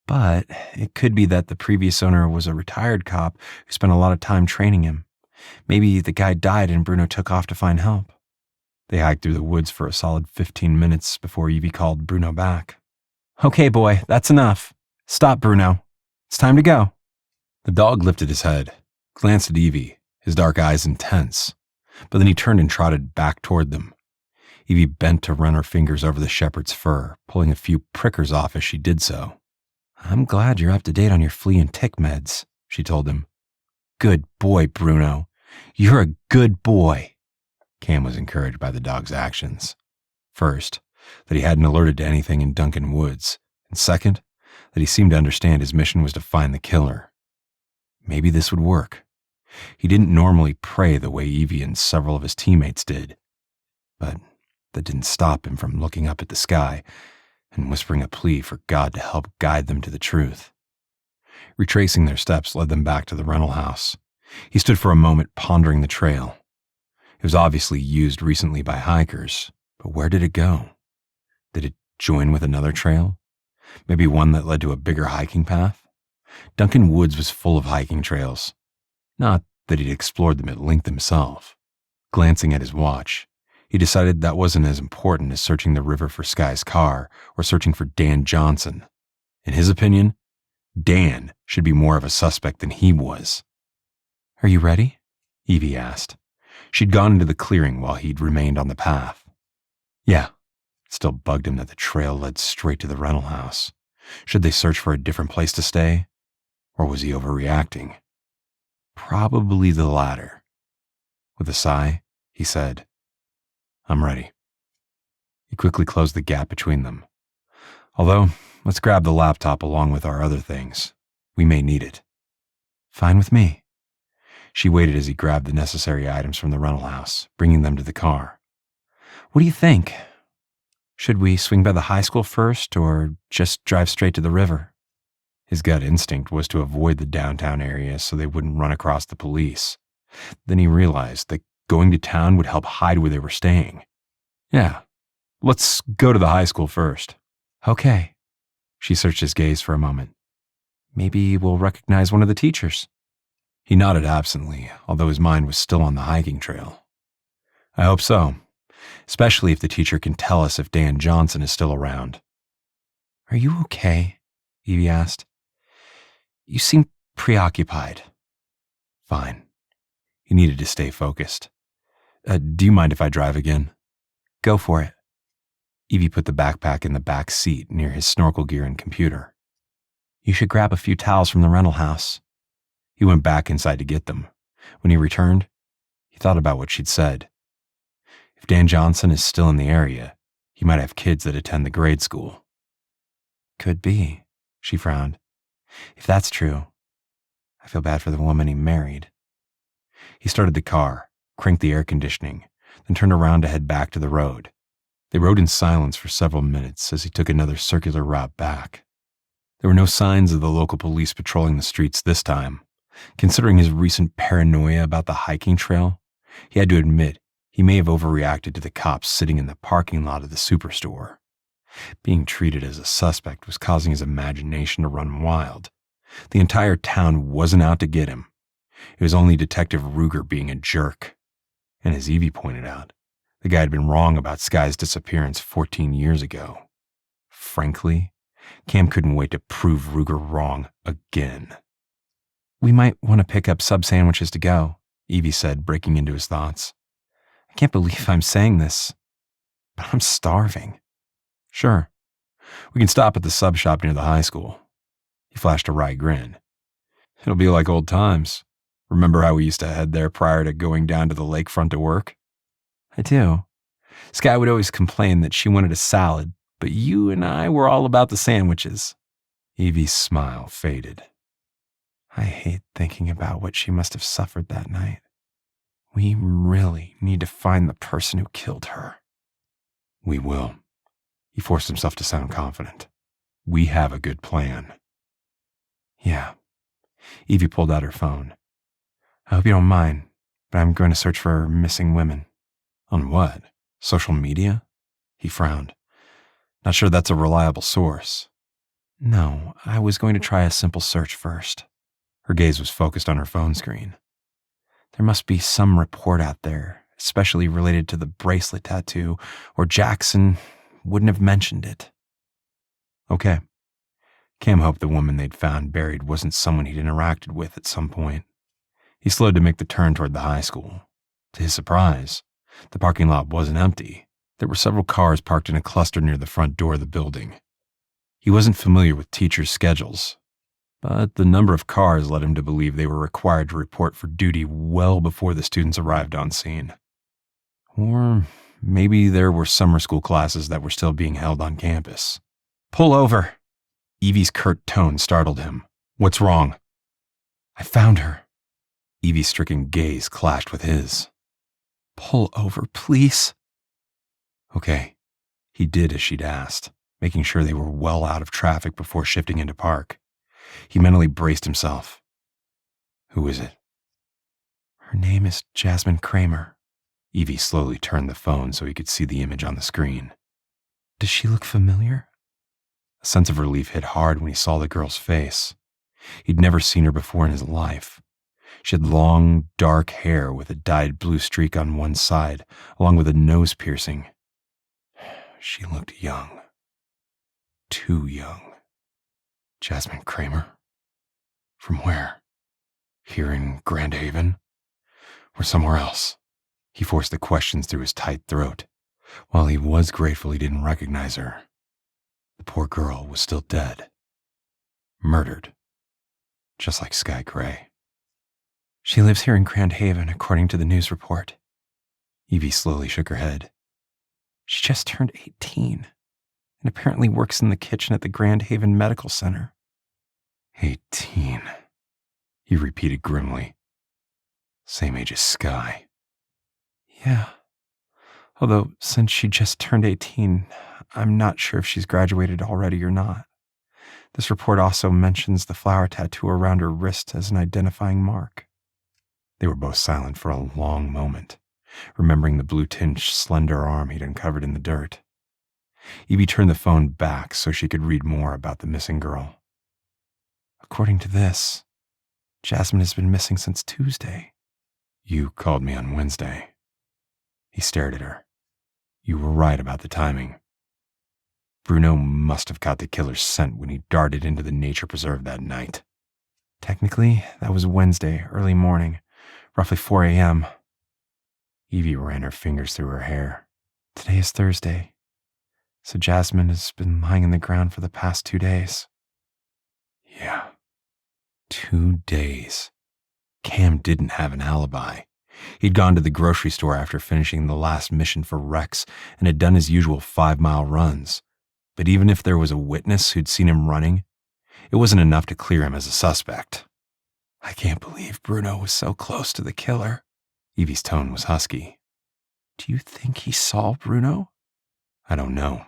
S3: But it could be that the previous owner was a retired cop who spent a lot of time training him. Maybe the guy died and Bruno took off to find help. They hiked through the woods for a solid 15 minutes before Evie called Bruno back. Okay, boy, that's enough. Stop, Bruno. It's time to go. The dog lifted his head, glanced at Evie, his dark eyes intense, but then he turned and trotted back toward them. Evie bent to run her fingers over the shepherd's fur, pulling a few prickers off as she did so. I'm glad you're up to date on your flea and tick meds, she told him. Good boy, Bruno. You're a good boy. Cam was encouraged by the dog's actions. First, that he hadn't alerted to anything in Duncan Woods, and second, that he seemed to understand his mission was to find the killer. Maybe this would work. He didn't normally pray the way Evie and several of his teammates did, but that didn't stop him from looking up at the sky and whispering a plea for God to help guide them to the truth. Retracing their steps led them back to the rental house. He stood for a moment pondering the trail. It was obviously used recently by hikers, but where did it go? Did it join with another trail? Maybe one that led to a bigger hiking path? Duncan Woods was full of hiking trails. Not that he'd explored them at length himself. Glancing at his watch, he decided that wasn't as important as searching the river for Skye's car or searching for Dan Johnson. In his opinion, Dan should be more of a suspect than he was. "Are you ready?" Evie asked. She'd gone into the clearing while he'd remained on the path. Yeah. It still bugged him that the trail led straight to the rental house. Should they search for a different place to stay? Or was he overreacting? Probably the latter. With a sigh, he said, "I'm ready." He quickly closed the gap between them. "Although, let's grab the laptop along with our other things. We may need it." "Fine with me." She waited as he grabbed the necessary items from the rental house, bringing them to the car. "What do you think? Should we swing by the high school first or just drive straight to the river?" His gut instinct was to avoid the downtown area so they wouldn't run across the police. Then he realized that going to town would help hide where they were staying. "Yeah, let's go to the high school first." "Okay." She searched his gaze for a moment. "Maybe we'll recognize one of the teachers." He nodded absently, although his mind was still on the hiking trail. "I hope so, especially if the teacher can tell us if Dan Johnson is still around." "Are you okay?" Evie asked. "You seem preoccupied." "Fine." He needed to stay focused. Do you mind if I drive again?" "Go for it." Evie put the backpack in the back seat near his snorkel gear and computer. "You should grab a few towels from the rental house." He went back inside to get them. When he returned, he thought about what she'd said. If Dan Johnson is still in the area, he might have kids that attend the grade school. "Could be," she frowned. "If that's true, I feel bad for the woman he married." He started the car, cranked the air conditioning, then turned around to head back to the road. They rode in silence for several minutes as he took another circular route back. There were no signs of the local police patrolling the streets this time. Considering his recent paranoia about the hiking trail, he had to admit he may have overreacted to the cops sitting in the parking lot of the superstore. Being treated as a suspect was causing his imagination to run wild. The entire town wasn't out to get him. It was only Detective Ruger being a jerk. And as Evie pointed out, the guy had been wrong about Skye's disappearance 14 years ago. Frankly, Cam couldn't wait to prove Ruger wrong again. "We might want to pick up sub sandwiches to go," Evie said, breaking into his thoughts. "I can't believe I'm saying this, but I'm starving." "Sure. We can stop at the sub shop near the high school." He flashed a wry grin. "It'll be like old times. Remember how we used to head there prior to going down to the lakefront to work?" "I do. Skye would always complain that she wanted a salad, but you and I were all about the sandwiches." Evie's smile faded. "I hate thinking about what she must have suffered that night. We really need to find the person who killed her." "We will." He forced himself to sound confident. "We have a good plan." "Yeah." Evie pulled out her phone. "I hope you don't mind, but I'm going to search for missing women." "On what? Social media?" He frowned. "Not sure that's a reliable source." "No, I was going to try a simple search first." Her gaze was focused on her phone screen. "There must be some report out there, especially related to the bracelet tattoo, or Jackson wouldn't have mentioned it." "Okay." Cam hoped the woman they'd found buried wasn't someone he'd interacted with at some point. He slowed to make the turn toward the high school. To his surprise, the parking lot wasn't empty. There were several cars parked in a cluster near the front door of the building. He wasn't familiar with teachers' schedules, but the number of cars led him to believe they were required to report for duty well before the students arrived on scene. Or maybe there were summer school classes that were still being held on campus. "Pull over!" Evie's curt tone startled him. "What's wrong?" I found her. Evie's stricken gaze clashed with his. Pull over, please. Okay. He did as she'd asked, making sure they were well out of traffic before shifting into park. He mentally braced himself. Who is it? Her name is Jasmine Kramer. Evie slowly turned the phone so he could see the image on the screen. Does she look familiar? A sense of relief hit hard when he saw the girl's face. He'd never seen her before in his life. She had long, dark hair with a dyed blue streak on one side, along with a nose piercing. She looked young. Too young. Jasmine Kramer? From where? Here in Grand Haven? Or somewhere else? He forced the questions through his tight throat. While he was grateful he didn't recognize her, the poor girl was still dead. Murdered. Just like Skye Gray. She lives here in Grand Haven, according to the news report. Evie slowly shook her head. She just turned 18, and apparently works in the kitchen at the Grand Haven Medical Center. 18, he repeated grimly. Same age as Skye. Yeah. Although, since she just turned 18, I'm not sure if she's graduated already or not. This report also mentions the flower tattoo around her wrist as an identifying mark. They were both silent for a long moment, remembering the blue-tinged, slender arm he'd uncovered in the dirt. Evie turned the phone back so she could read more about the missing girl. According to this, Jasmine has been missing since Tuesday. You called me on Wednesday. He stared at her. You were right about the timing. Bruno must have caught the killer's scent when he darted into the nature preserve that night. Technically, that was Wednesday, early morning, roughly 4 a.m. Evie ran her fingers through her hair. Today is Thursday, so Jasmine has been lying in the ground for the past 2 days. Yeah, 2 days. Cam didn't have an alibi. He'd gone to the grocery store after finishing the last mission for Rex and had done his usual 5-mile runs. But even if there was a witness who'd seen him running, it wasn't enough to clear him as a suspect. I can't believe Bruno was so close to the killer. Evie's tone was husky. Do you think he saw Bruno? I don't know,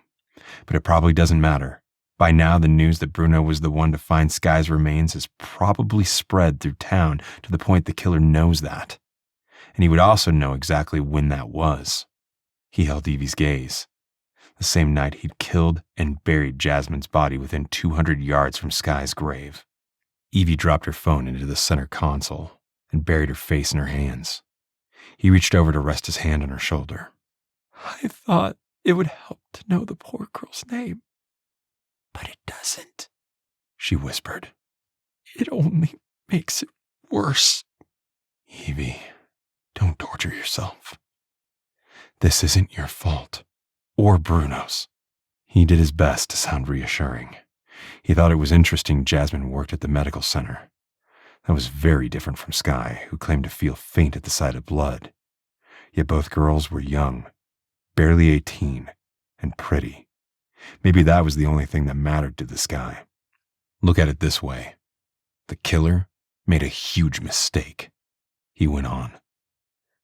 S3: but it probably doesn't matter. By now, the news that Bruno was the one to find Skye's remains has probably spread through town to the point the killer knows that. And he would also know exactly when that was. He held Evie's gaze. The same night he'd killed and buried Jasmine's body within 200 yards from Skye's grave. Evie dropped her phone into the center console and buried her face in her hands. He reached over to rest his hand on her shoulder. I thought it would help to know the poor girl's name. But it doesn't, she whispered. It only makes it worse. Evie, don't torture yourself. This isn't your fault, or Bruno's. He did his best to sound reassuring. He thought it was interesting Jasmine worked at the medical center. That was very different from Skye, who claimed to feel faint at the sight of blood. Yet both girls were young, barely 18, and pretty. Maybe that was the only thing that mattered to this guy. Look at it this way. The killer made a huge mistake. He went on.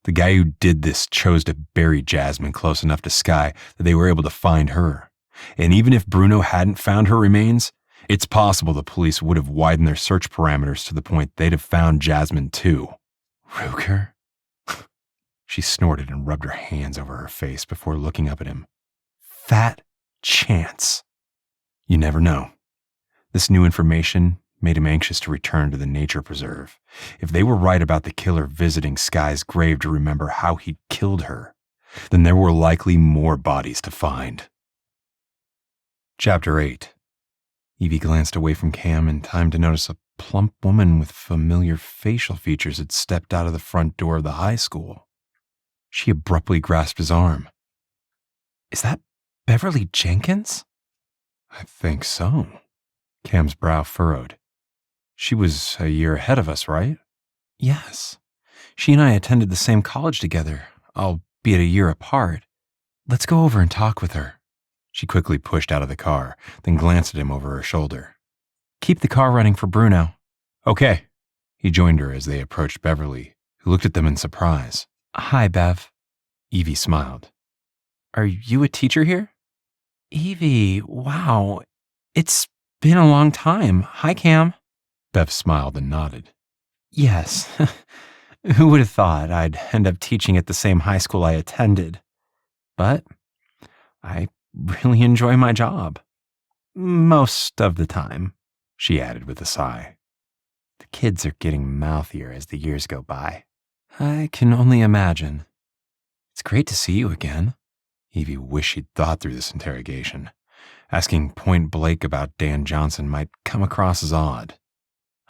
S3: The guy who did this chose to bury Jasmine close enough to Skye that they were able to find her. And even if Bruno hadn't found her remains, it's possible the police would have widened their search parameters to the point they'd have found Jasmine too. Ruker? She snorted and rubbed her hands over her face before looking up at him. Fat chance. You never know. This new information made him anxious to return to the nature preserve. If they were right about the killer visiting Skye's grave to remember how he'd killed her, then there were likely more bodies to find. Chapter 8. Evie glanced away from Cam in time to notice a plump woman with familiar facial features had stepped out of the front door of the high school. She abruptly grasped his arm. Is that Beverly Jenkins? I think so. Cam's brow furrowed. She was a year ahead of us, right? Yes. She and I attended the same college together, albeit a year apart. Let's go over and talk with her. She quickly pushed out of the car, then glanced at him over her shoulder. Keep the car running for Bruno. Okay. He joined her as they approached Beverly, who looked at them in surprise.
S4: Hi, Bev.
S3: Evie smiled.
S4: Are you a teacher here? Evie, wow. It's been a long time. Hi, Cam.
S3: Bev smiled and nodded.
S4: Yes. Who would have thought I'd end up teaching at the same high school I attended? But I really enjoy my job. Most of the time, she added with a sigh. The kids are getting mouthier as the years go by.
S3: I can only imagine. It's great to see you again. Evie wished she'd thought through this interrogation. Asking point blank about Dan Johnson might come across as odd.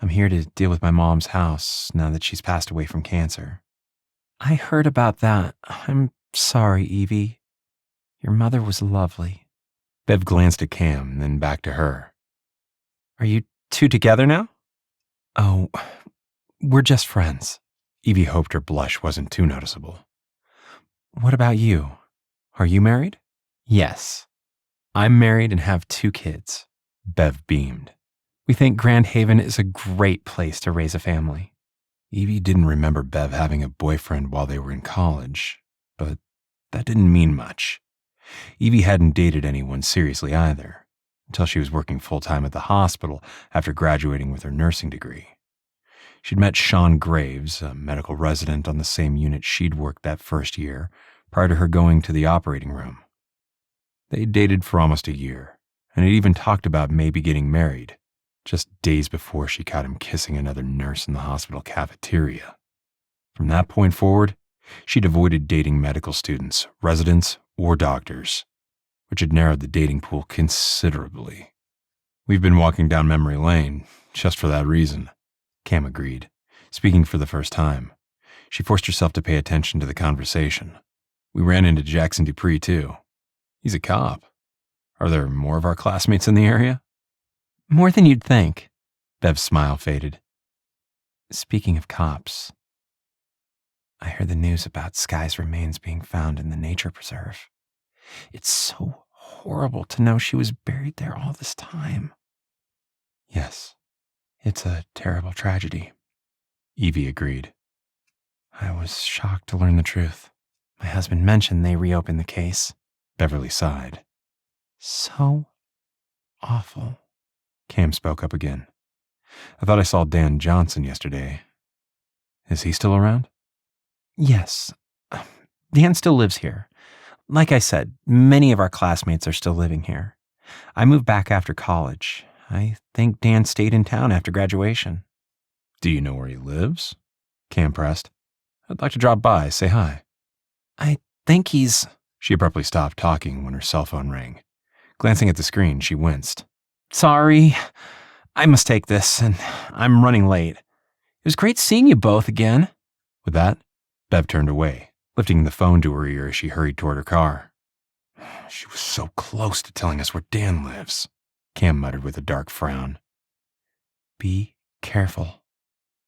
S4: I'm here to deal with my mom's house now that she's passed away from cancer. I heard about that. I'm sorry, Evie. Your mother was lovely.
S3: Bev glanced at Cam, then back to her.
S4: Are you two together now? Oh, we're just friends.
S3: Evie hoped her blush wasn't too noticeable.
S4: What about you? Are you married? Yes. I'm married and have 2 kids.
S3: Bev beamed.
S4: We think Grand Haven is a great place to raise a family.
S3: Evie didn't remember Bev having a boyfriend while they were in college, but that didn't mean much. Evie hadn't dated anyone seriously either, until she was working full-time at the hospital after graduating with her nursing degree. She'd met Sean Graves, a medical resident on the same unit she'd worked that first year, prior to her going to the operating room. They dated for almost a year, and had even talked about maybe getting married, just days before she caught him kissing another nurse in the hospital cafeteria. From that point forward, she'd avoided dating medical students, residents, or doctors, which had narrowed the dating pool considerably. We've been walking down memory lane just for that reason, Cam agreed, speaking for the first time. She forced herself to pay attention to the conversation. We ran into Jackson Dupree, too. He's a cop. Are there more of our classmates in the area?
S4: More than you'd think. Bev's smile faded. Speaking of cops, I heard the news about Skye's remains being found in the nature preserve. It's so horrible to know she was buried there all this time.
S3: Yes, it's a terrible tragedy, Evie agreed.
S4: I was shocked to learn the truth. My husband mentioned they reopened the case.
S3: Beverly sighed.
S4: So awful.
S3: Cam spoke up again. I thought I saw Dan Johnson yesterday. Is he still around?
S4: Yes. Dan still lives here. Like I said, many of our classmates are still living here. I moved back after college. I think Dan stayed in town after graduation.
S3: Do you know where he lives? Cam pressed. I'd like to drop by, say hi.
S4: I think he's...
S3: She abruptly stopped talking when her cell phone rang. Glancing at the screen, she winced.
S4: Sorry, I must take this, and I'm running late. It was great seeing you both again.
S3: With that, Bev turned away, lifting the phone to her ear as she hurried toward her car. She was so close to telling us where Dan lives, Cam muttered with a dark frown.
S4: Be careful.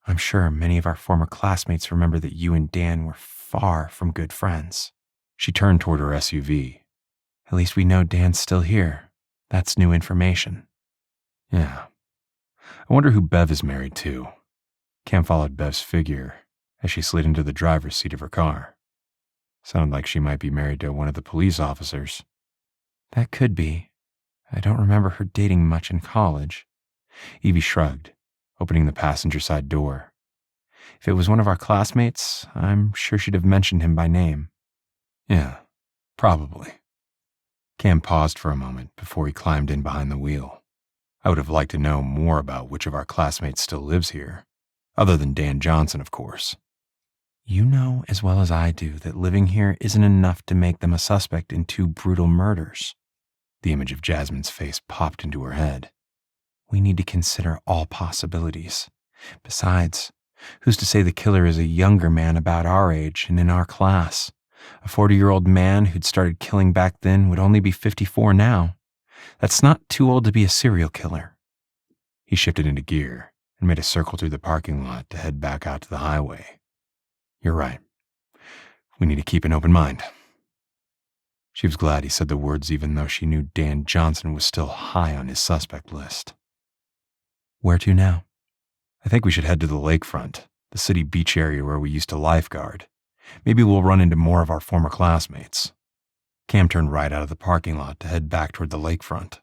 S4: I'm sure many of our former classmates remember that you and Dan were far from good friends.
S3: She turned toward her SUV.
S4: At least we know Dan's still here. That's new information.
S3: Yeah. I wonder who Bev is married to. Cam followed Bev's figure as she slid into the driver's seat of her car. Sounded like she might be married to one of the police officers.
S4: That could be. I don't remember her dating much in college.
S3: Evie shrugged, opening the passenger side door. If it was one of our classmates, I'm sure she'd have mentioned him by name. Yeah, probably. Cam paused for a moment before he climbed in behind the wheel. I would have liked to know more about which of our classmates still lives here, other than Dan Johnson, of course.
S4: You know as well as I do that living here isn't enough to make them a suspect in 2 brutal murders.
S3: The image of Jasmine's face popped into her head.
S4: We need to consider all possibilities. Besides, who's to say the killer is a younger man about our age and in our class? A 40-year-old man who'd started killing back then would only be 54 now. That's not too old to be a serial killer.
S3: He shifted into gear and made a circle through the parking lot to head back out to the highway. You're right. We need to keep an open mind. She was glad he said the words even though she knew Dan Johnson was still high on his suspect list.
S4: Where to now?
S3: I think we should head to the lakefront, the city beach area where we used to lifeguard. Maybe we'll run into more of our former classmates. Cam turned right out of the parking lot to head back toward the lakefront.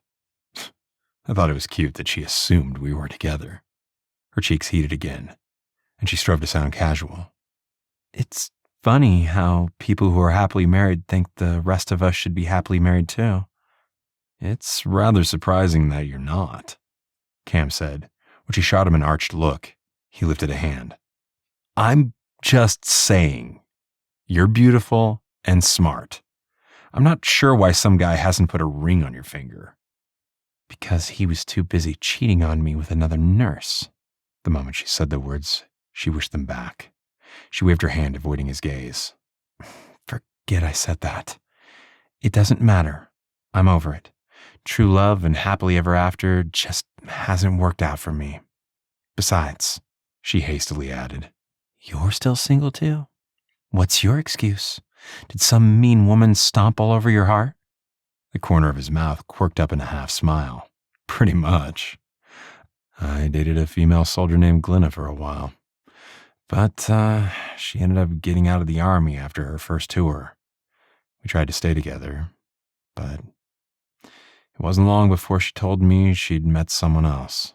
S3: I thought it was cute that she assumed we were together. Her cheeks heated again, and she strove to sound casual.
S4: It's funny how people who are happily married think the rest of us should be happily married too.
S3: It's rather surprising that you're not, Cam said. When she shot him an arched look, he lifted a hand. I'm just saying. You're beautiful and smart. I'm not sure why some guy hasn't put a ring on your finger.
S4: Because he was too busy cheating on me with another nurse.
S3: The moment she said the words, she wished them back. She waved her hand, avoiding his gaze.
S4: Forget I said that. It doesn't matter. I'm over it. True love and happily ever after just hasn't worked out for me. Besides,
S3: she hastily added,
S4: you're still single too? What's your excuse? Did some mean woman stomp all over your heart?
S3: The corner of his mouth quirked up in a half smile. Pretty much. I dated a female soldier named Glenna for a while. But she ended up getting out of the army after her first tour. We tried to stay together, but it wasn't long before she told me she'd met someone else.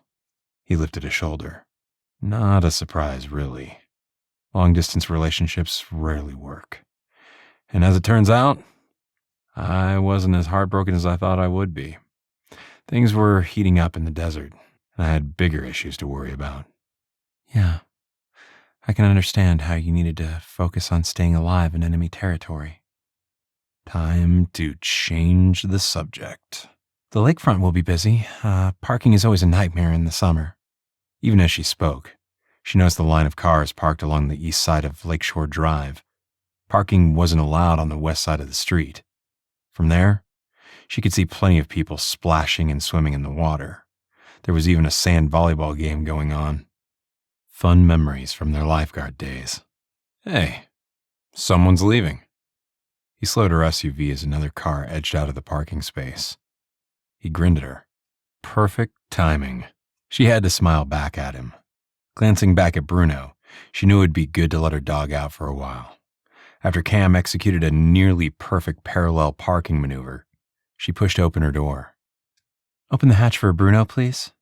S3: He lifted a shoulder. Not a surprise, really. Long-distance relationships rarely work. And as it turns out, I wasn't as heartbroken as I thought I would be. Things were heating up in the desert, and I had bigger issues to worry about.
S4: Yeah, I can understand how you needed to focus on staying alive in enemy territory.
S3: Time to change the subject.
S4: The lakefront will be busy. Parking is always a nightmare in the summer.
S3: Even as she spoke, she noticed the line of cars parked along the east side of Lakeshore Drive. Parking wasn't allowed on the west side of the street. From there, she could see plenty of people splashing and swimming in the water. There was even a sand volleyball game going on. Fun memories from their lifeguard days. Hey, someone's leaving. He slowed her SUV as another car edged out of the parking space. He grinned at her. Perfect timing. She had to smile back at him. Glancing back at Bruno, she knew it would be good to let her dog out for a while. After Cam executed a nearly perfect parallel parking maneuver, she pushed open her door.
S4: Open the hatch for Bruno, please.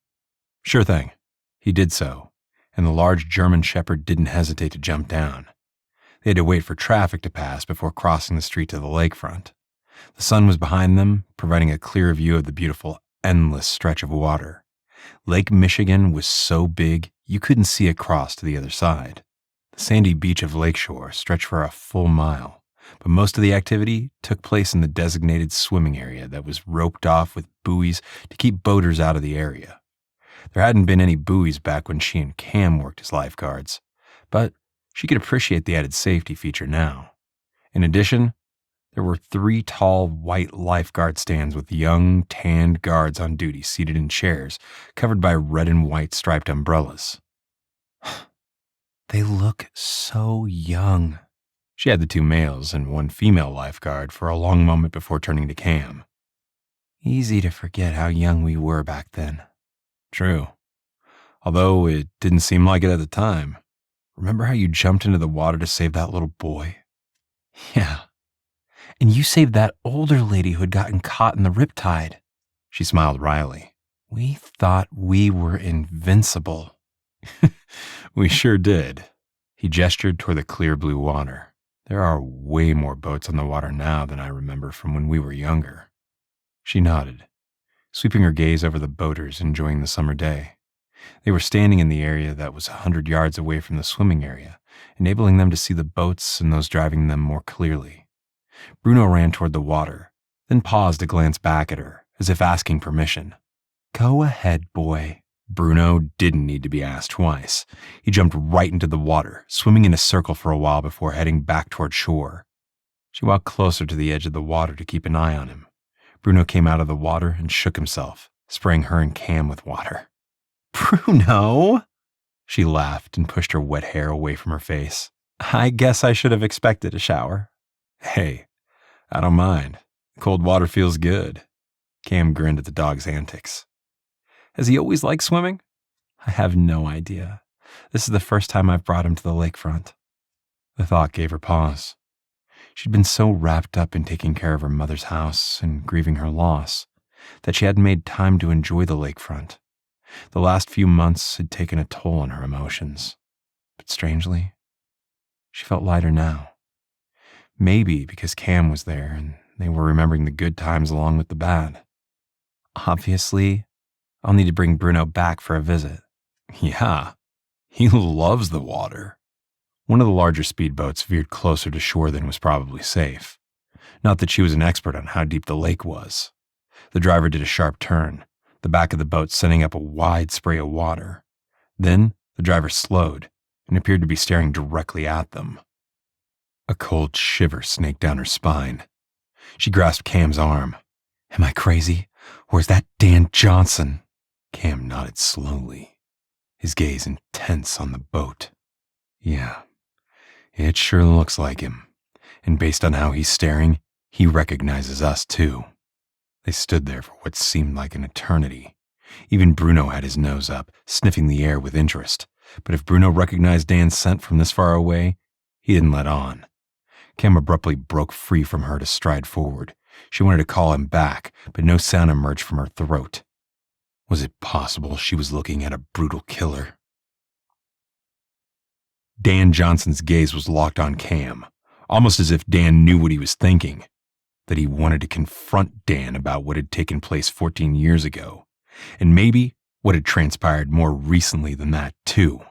S3: Sure thing. He did so, and the large German shepherd didn't hesitate to jump down. They had to wait for traffic to pass before crossing the street to the lakefront. The sun was behind them, providing a clear view of the beautiful, endless stretch of water. Lake Michigan was so big you couldn't see across to the other side. The sandy beach of Lakeshore stretched for a full mile, but most of the activity took place in the designated swimming area that was roped off with buoys to keep boaters out of the area. There hadn't been any buoys back when she and Cam worked as lifeguards, but she could appreciate the added safety feature now. In addition, there were 3 tall white lifeguard stands with young, tanned guards on duty seated in chairs covered by red and white striped umbrellas.
S4: They look so young.
S3: She had the 2 males and 1 female lifeguard for a long moment before turning to Cam.
S4: Easy to forget how young we were back then.
S3: True. Although it didn't seem like it at the time. Remember how you jumped into the water to save that little boy?
S4: Yeah. And you saved that older lady who had gotten caught in the riptide.
S3: She smiled wryly.
S4: We thought we were invincible.
S3: We sure did. He gestured toward the clear blue water. There are way more boats on the water now than I remember from when we were younger. She nodded, sweeping her gaze over the boaters enjoying the summer day. They were standing in the area that was 100 yards away from the swimming area, enabling them to see the boats and those driving them more clearly. Bruno ran toward the water, then paused to glance back at her, as if asking permission.
S4: Go ahead, boy.
S3: Bruno didn't need to be asked twice. He jumped right into the water, swimming in a circle for a while before heading back toward shore. She walked closer to the edge of the water to keep an eye on him. Bruno came out of the water and shook himself, spraying her and Cam with water.
S4: Bruno!
S3: She laughed and pushed her wet hair away from her face.
S4: I guess I should have expected a shower.
S3: Hey, I don't mind. Cold water feels good. Cam grinned at the dog's antics. Has he always liked swimming?
S4: I have no idea. This is the first time I've brought him to the lakefront. The thought gave her pause. She'd been so wrapped up in taking care of her mother's house and grieving her loss that she hadn't made time to enjoy the lakefront. The last few months had taken a toll on her emotions. But strangely, she felt lighter now. Maybe because Cam was there and they were remembering the good times along with the bad. Obviously, I'll need to bring Bruno back for a visit.
S3: Yeah, he loves the water. One of the larger speedboats veered closer to shore than was probably safe. Not that she was an expert on how deep the lake was. The driver did a sharp turn, the back of the boat sending up a wide spray of water. Then the driver slowed and appeared to be staring directly at them. A cold shiver snaked down her spine. She grasped Cam's arm.
S4: Am I crazy? Or is that Dan Johnson?
S3: Cam nodded slowly, his gaze intense on the boat. Yeah, it sure looks like him. And based on how he's staring, he recognizes us too. They stood there for what seemed like an eternity. Even Bruno had his nose up, sniffing the air with interest. But if Bruno recognized Dan's scent from this far away, he didn't let on. Cam abruptly broke free from her to stride forward. She wanted to call him back, but no sound emerged from her throat. Was it possible she was looking at a brutal killer? Dan Johnson's gaze was locked on Cam, almost as if Dan knew what he was thinking, that he wanted to confront Dan about what had taken place 14 years ago, and maybe what had transpired more recently than that too.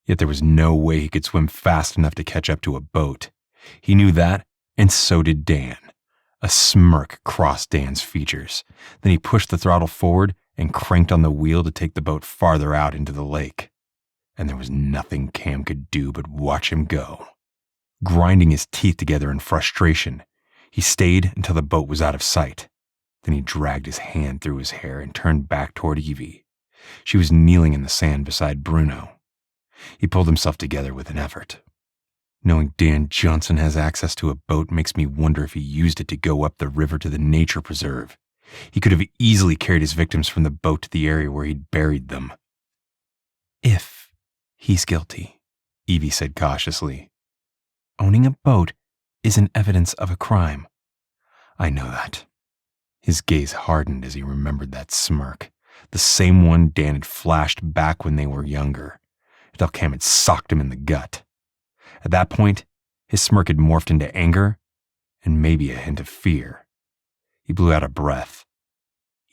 S3: Yet there was no way he could swim fast enough to catch up to a boat. He knew that, and so did Dan. A smirk crossed Dan's features. Then he pushed the throttle forward and cranked on the wheel to take the boat farther out into the lake. And there was nothing Cam could do but watch him go. Grinding his teeth together in frustration, he stayed until the boat was out of sight. Then he dragged his hand through his hair and turned back toward Evie. She was kneeling in the sand beside Bruno. He pulled himself together with an effort. Knowing Dan Johnson has access to a boat makes me wonder if he used it to go up the river to the nature preserve. He could have easily carried his victims from the boat to the area where he'd buried them.
S4: If he's guilty, Evie said cautiously. Owning a boat isn't evidence of a crime.
S3: I know that. His gaze hardened as he remembered that smirk, the same one Dan had flashed back when they were younger, until Cam had socked him in the gut. At that point, his smirk had morphed into anger and maybe a hint of fear. He blew out a breath.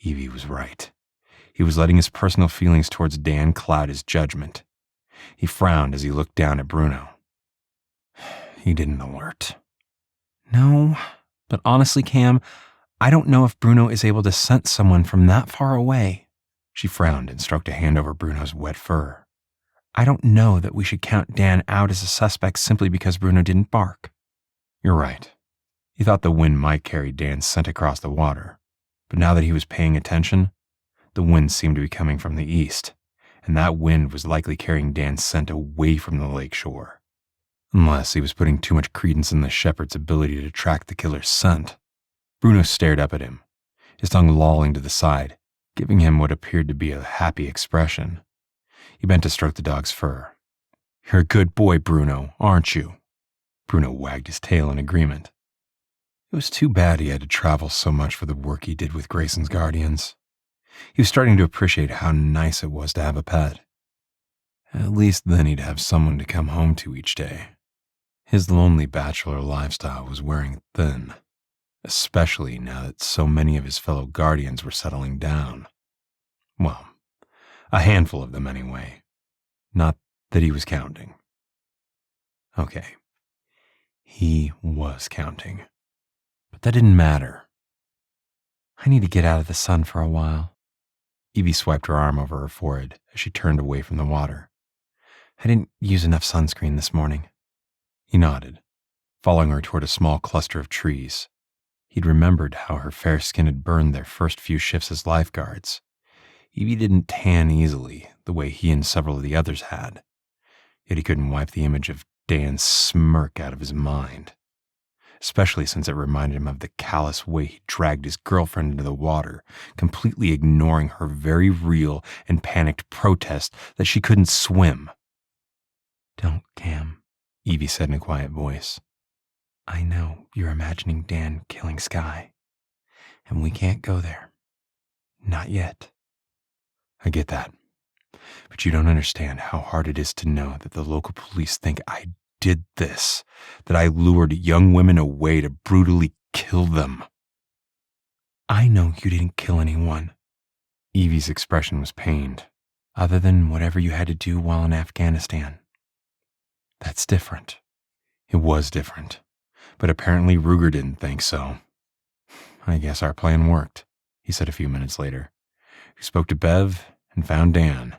S3: Evie was right. He was letting his personal feelings towards Dan cloud his judgment. He frowned as he looked down at Bruno. He didn't alert.
S4: No, but honestly, Cam, I don't know if Bruno is able to sense someone from that far away.
S3: She frowned and stroked a hand over Bruno's wet fur.
S4: I don't know that we should count Dan out as a suspect simply because Bruno didn't bark.
S3: You're right. He thought the wind might carry Dan's scent across the water, but now that he was paying attention, the wind seemed to be coming from the east, and that wind was likely carrying Dan's scent away from the lake shore. Unless he was putting too much credence in the shepherd's ability to track the killer's scent. Bruno stared up at him, his tongue lolling to the side, giving him what appeared to be a happy expression. He bent to stroke the dog's fur. You're a good boy, Bruno, aren't you? Bruno wagged his tail in agreement. It was too bad he had to travel so much for the work he did with Grayson's guardians. He was starting to appreciate how nice it was to have a pet. At least then he'd have someone to come home to each day. His lonely bachelor lifestyle was wearing thin, especially now that so many of his fellow guardians were settling down. Well, a handful of them anyway. Not that he was counting. Okay, he was counting. But that didn't matter.
S4: I need to get out of the sun for a while.
S3: Evie swiped her arm over her forehead as she turned away from the water.
S4: I didn't use enough sunscreen this morning.
S3: He nodded, following her toward a small cluster of trees. He'd remembered how her fair skin had burned their first few shifts as lifeguards. Evie didn't tan easily the way he and several of the others had, yet he couldn't wipe the image of Dan's smirk out of his mind, especially since it reminded him of the callous way he dragged his girlfriend into the water, completely ignoring her very real and panicked protest that she couldn't swim.
S4: Don't, Cam, Evie said in a quiet voice. I know you're imagining Dan killing Skye, and we can't go there. Not yet.
S3: I get that. But you don't understand how hard it is to know that the local police think I did this, that I lured young women away to brutally kill them.
S4: I know you didn't kill anyone.
S3: Evie's expression was pained.
S4: Other than whatever you had to do while in Afghanistan.
S3: That's different. It was different. But apparently Ruger didn't think so. I guess our plan worked, he said a few minutes later. We spoke to Bev and found Dan.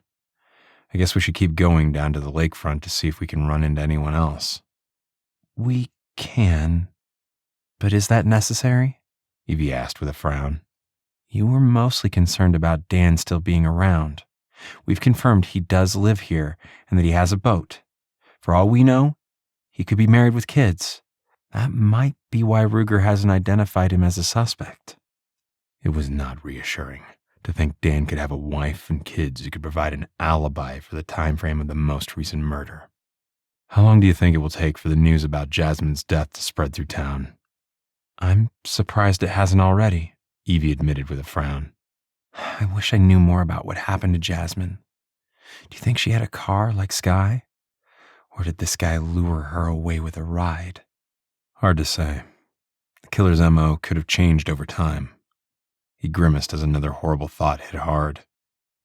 S3: I guess we should keep going down to the lakefront to see if we can run into anyone else.
S4: We can, but is that necessary?
S3: Evie asked with a frown.
S4: You were mostly concerned about Dan still being around. We've confirmed he does live here and that he has a boat. For all we know, he could be married with kids. That might be why Ruger hasn't identified him as a suspect.
S3: It was not reassuring to think Dan could have a wife and kids who could provide an alibi for the time frame of the most recent murder. How long do you think it will take for the news about Jasmine's death to spread through town?
S4: I'm surprised it hasn't already,
S3: Evie admitted with a frown.
S4: I wish I knew more about what happened to Jasmine. Do you think she had a car like Skye? Or did this guy lure her away with a ride?
S3: Hard to say. The killer's MO could have changed over time. He grimaced as another horrible thought hit hard.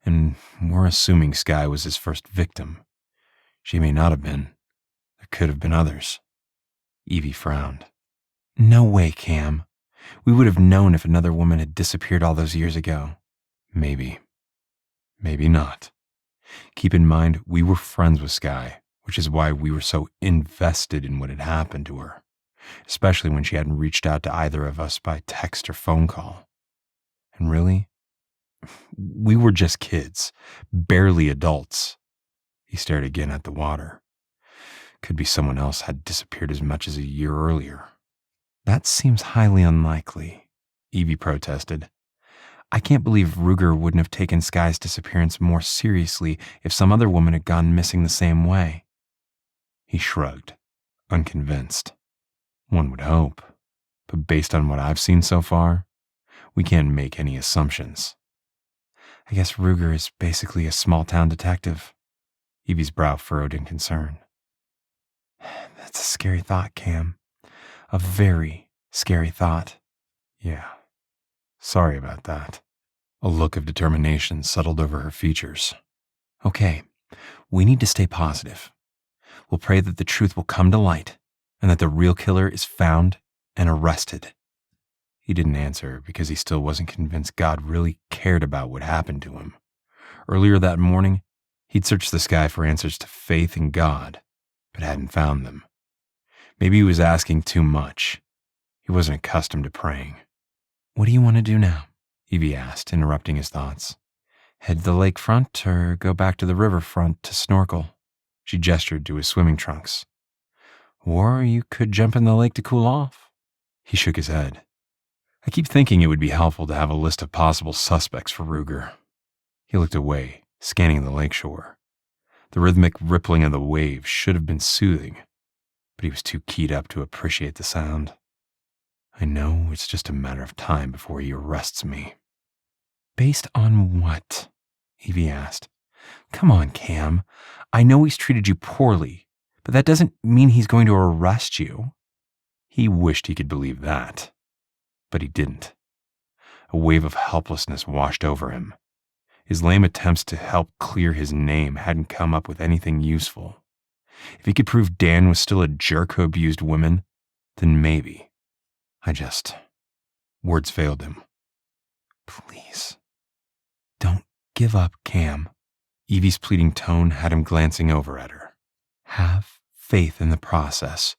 S3: And we're assuming Skye was his first victim. She may not have been. There could have been others. Evie frowned.
S4: No way, Cam. We would have known if another woman had disappeared all those years ago.
S3: Maybe. Maybe not. Keep in mind, we were friends with Skye, which is why we were so invested in what had happened to her, especially when she hadn't reached out to either of us by text or phone call. And really, we were just kids, barely adults. He stared again at the water. Could be someone else had disappeared as much as a year earlier.
S4: That seems highly unlikely,
S3: Evie protested.
S4: I can't believe Ruger wouldn't have taken Skye's disappearance more seriously if some other woman had gone missing the same way.
S3: He shrugged, unconvinced. One would hope, but based on what I've seen so far, we can't make any assumptions.
S4: I guess Ruger is basically a small-town detective.
S3: Evie's brow furrowed in concern.
S4: That's a scary thought, Cam. A very scary thought.
S3: Yeah. Sorry about that. A look of determination settled over her features.
S4: Okay, we need to stay positive. We'll pray that the truth will come to light and that the real killer is found and arrested.
S3: He didn't answer because he still wasn't convinced God really cared about what happened to him. Earlier that morning, he'd searched the sky for answers to faith in God, but hadn't found them. Maybe he was asking too much. He wasn't accustomed to praying.
S4: What do you want to do now?
S3: Evie asked, interrupting his thoughts.
S4: Head to the lakefront or go back to the riverfront to snorkel?
S3: She gestured to his swimming trunks.
S4: Or you could jump in the lake to cool off.
S3: He shook his head. I keep thinking it would be helpful to have a list of possible suspects for Ruger. He looked away, scanning the lakeshore. The rhythmic rippling of the waves should have been soothing, but he was too keyed up to appreciate the sound. I know it's just a matter of time before he arrests me.
S4: Based on what? Evie asked. Come on, Cam. I know he's treated you poorly, but that doesn't mean he's going to arrest you.
S3: He wished he could believe that, but he didn't. A wave of helplessness washed over him. His lame attempts to help clear his name hadn't come up with anything useful. If he could prove Dan was still a jerk who abused women, then maybe. Words failed him.
S4: Please, don't give up, Cam.
S3: Evie's pleading tone had him glancing over at her.
S4: Have faith in the process.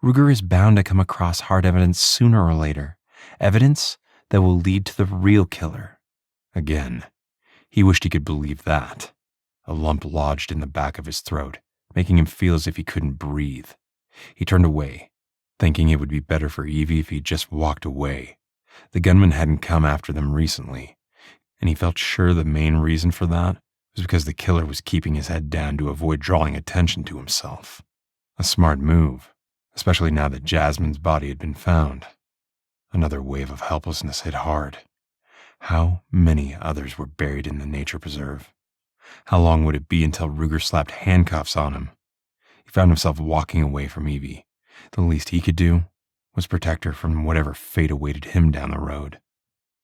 S4: Ruger is bound to come across hard evidence sooner or later. Evidence that will lead to the real killer.
S3: Again, he wished he could believe that. A lump lodged in the back of his throat, making him feel as if he couldn't breathe. He turned away, thinking it would be better for Evie if he just walked away. The gunman hadn't come after them recently, and he felt sure the main reason for that was because the killer was keeping his head down to avoid drawing attention to himself. A smart move, especially now that Jasmine's body had been found. Another wave of helplessness hit hard. How many others were buried in the nature preserve? How long would it be until Ruger slapped handcuffs on him? He found himself walking away from Evie. The least he could do was protect her from whatever fate awaited him down the road.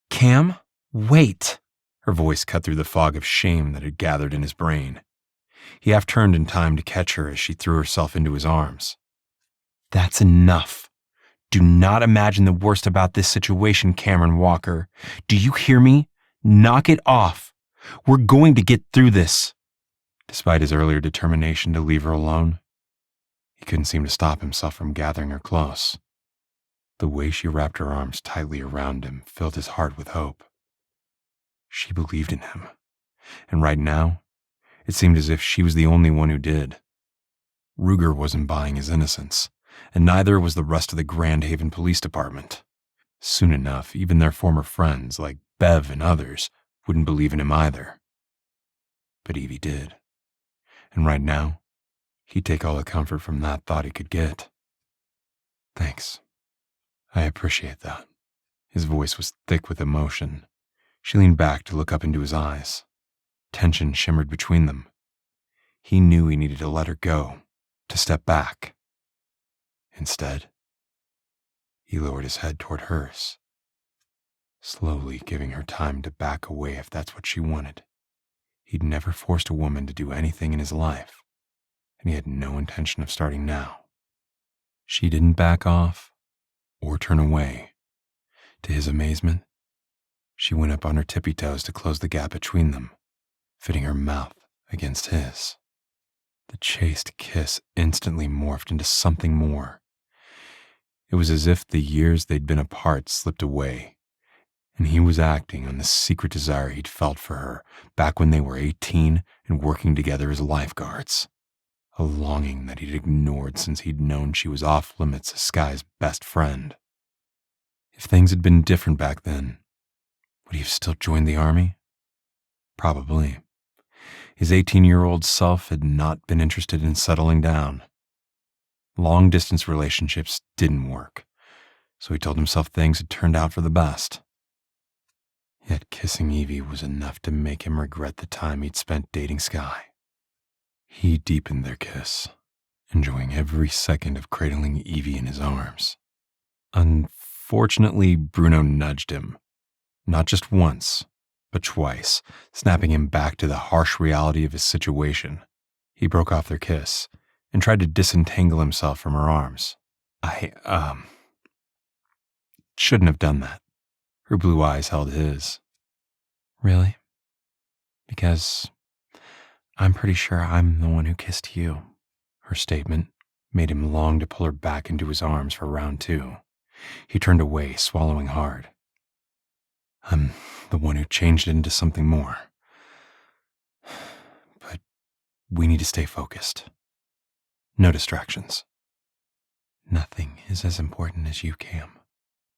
S4: Cam, wait!
S3: Her voice cut through the fog of shame that had gathered in his brain. He half turned in time to catch her as she threw herself into his arms.
S4: That's enough. Do not imagine the worst about this situation, Cameron Walker. Do you hear me? Knock it off. We're going to get through this.
S3: Despite his earlier determination to leave her alone, he couldn't seem to stop himself from gathering her close. The way she wrapped her arms tightly around him filled his heart with hope. She believed in him, and right now, it seemed as if she was the only one who did. Ruger wasn't buying his innocence, and neither was the rest of the Grand Haven Police Department. Soon enough, even their former friends, like Bev and others, wouldn't believe in him either. But Evie did, and right now, he'd take all the comfort from that thought he could get. Thanks. I appreciate that. His voice was thick with emotion. She leaned back to look up into his eyes. Tension shimmered between them. He knew he needed to let her go, to step back. Instead, he lowered his head toward hers, slowly giving her time to back away if that's what she wanted. He'd never forced a woman to do anything in his life, and he had no intention of starting now. She didn't back off or turn away. To his amazement, she went up on her tippy toes to close the gap between them, fitting her mouth against his. The chaste kiss instantly morphed into something more. It was as if the years they'd been apart slipped away, and he was acting on the secret desire he'd felt for her back when they were 18 and working together as lifeguards. A longing that he'd ignored since he'd known she was off limits as Skye's best friend. If things had been different back then, would he have still joined the army? Probably. His 18-year-old self had not been interested in settling down. Long-distance relationships didn't work, so he told himself things had turned out for the best. Yet kissing Evie was enough to make him regret the time he'd spent dating Skye. He deepened their kiss, enjoying every second of cradling Evie in his arms. Unfortunately, Bruno nudged him. Not just once, but twice, snapping him back to the harsh reality of his situation. He broke off their kiss and tried to disentangle himself from her arms. I shouldn't have done that. Her blue eyes held his.
S4: Really? Because I'm pretty sure I'm the one who kissed you.
S3: Her statement made him long to pull her back into his arms for round two. He turned away, swallowing hard. I'm the one who changed it into something more. But we need to stay focused. No distractions. Nothing is as important as you, Cam.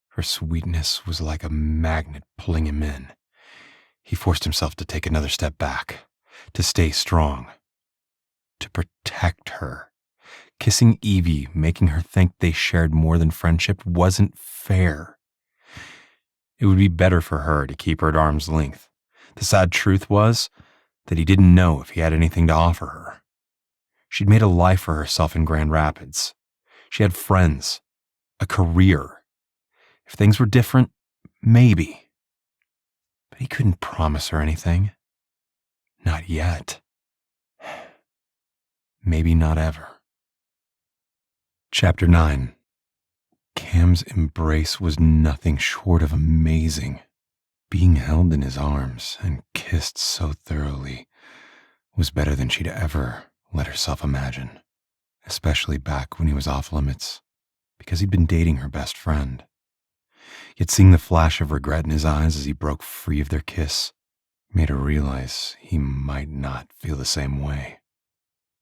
S3: Her sweetness was like a magnet pulling him in. He forced himself to take another step back, to stay strong, to protect her. Kissing Evie, making her think they shared more than friendship, wasn't fair. It would be better for her to keep her at arm's length. The sad truth was that he didn't know if he had anything to offer her. She'd made a life for herself in Grand Rapids. She had friends, a career. If things were different, maybe. But he couldn't promise her anything. Not yet. Maybe not ever. Chapter 9. Cam's embrace was nothing short of amazing. Being held in his arms and kissed so thoroughly was better than she'd ever let herself imagine, especially back when he was off limits, because he'd been dating her best friend. Yet seeing the flash of regret in his eyes as he broke free of their kiss made her realize he might not feel the same way.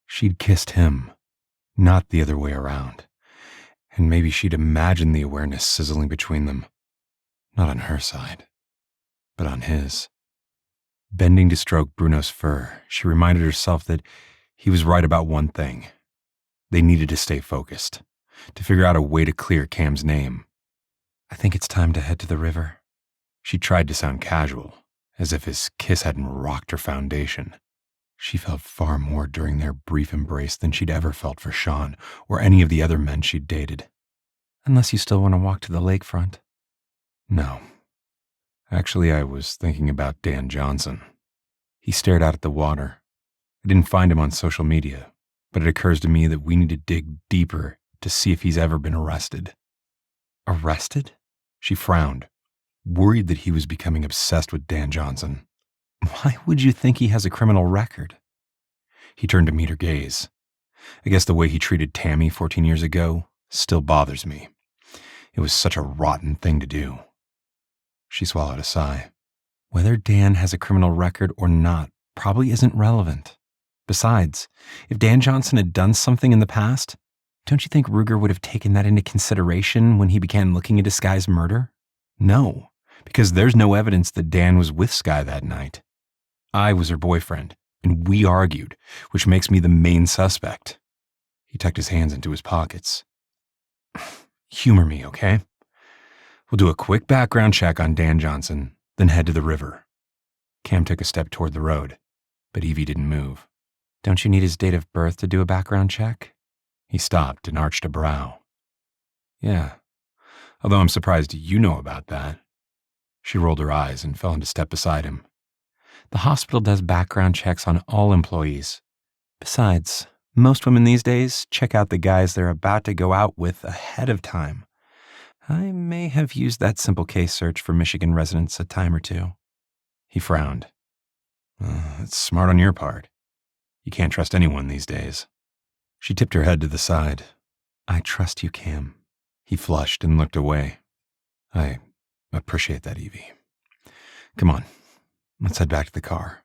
S3: She'd kissed him, not the other way around, and maybe she'd imagined the awareness sizzling between them, not on her side, but on his. Bending to stroke Bruno's fur, she reminded herself that he was right about one thing. They needed to stay focused, to figure out a way to clear Cam's name. I think it's time to head to the river. She tried to sound casual, as if his kiss hadn't rocked her foundation. She felt far more during their brief embrace than she'd ever felt for Sean or any of the other men she'd dated.
S4: Unless you still want to walk to the lakefront.
S3: No. Actually, I was thinking about Dan Johnson. He stared out at the water. I didn't find him on social media, but it occurs to me that we need to dig deeper to see if he's ever been arrested.
S4: Arrested?
S3: She frowned, worried that he was becoming obsessed with Dan Johnson.
S4: Why would you think he has a criminal record?
S3: He turned to meet her gaze. I guess the way he treated Tammy 14 years ago still bothers me. It was such a rotten thing to do. She swallowed a sigh.
S4: Whether Dan has a criminal record or not probably isn't relevant. Besides, if Dan Johnson had done something in the past, don't you think Ruger would have taken that into consideration when he began looking into Skye's murder?
S3: No, because there's no evidence that Dan was with Skye that night. I was her boyfriend, and we argued, which makes me the main suspect. He tucked his hands into his pockets. Humor me, okay? We'll do a quick background check on Dan Johnson, then head to the river. Cam took a step toward the road, but Evie didn't move.
S4: Don't you need his date of birth to do a background check?
S3: He stopped and arched a brow. Yeah, although I'm surprised you know about that. She rolled her eyes and fell into step beside him.
S4: The hospital does background checks on all employees. Besides, most women these days check out the guys they're about to go out with ahead of time. I may have used that simple case search for Michigan residents a time or two.
S3: He frowned. That's smart on your part. You can't trust anyone these days. She tipped her head to the side.
S4: I trust you, Cam.
S3: He flushed and looked away. I appreciate that, Evie. Come on, let's head back to the car.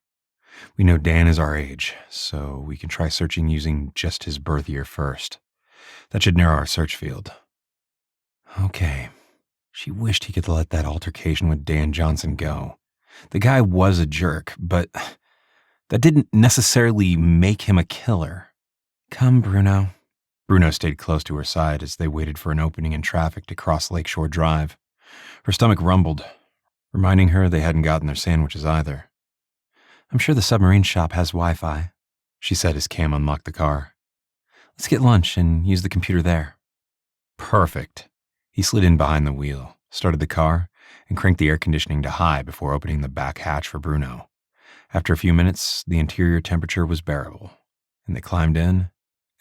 S3: We know Dan is our age, so we can try searching using just his birth year first. That should narrow our search field. Okay. She wished he could let that altercation with Dan Johnson go. The guy was a jerk, but that didn't necessarily make him a killer.
S4: Come, Bruno.
S3: Bruno stayed close to her side as they waited for an opening in traffic to cross Lakeshore Drive. Her stomach rumbled, reminding her they hadn't gotten their sandwiches either.
S4: I'm sure the submarine shop has Wi-Fi,
S3: she said as Cam unlocked the car.
S4: Let's get lunch and use the computer there.
S3: Perfect. He slid in behind the wheel, started the car, and cranked the air conditioning to high before opening the back hatch for Bruno. After a few minutes, the interior temperature was bearable, and they climbed in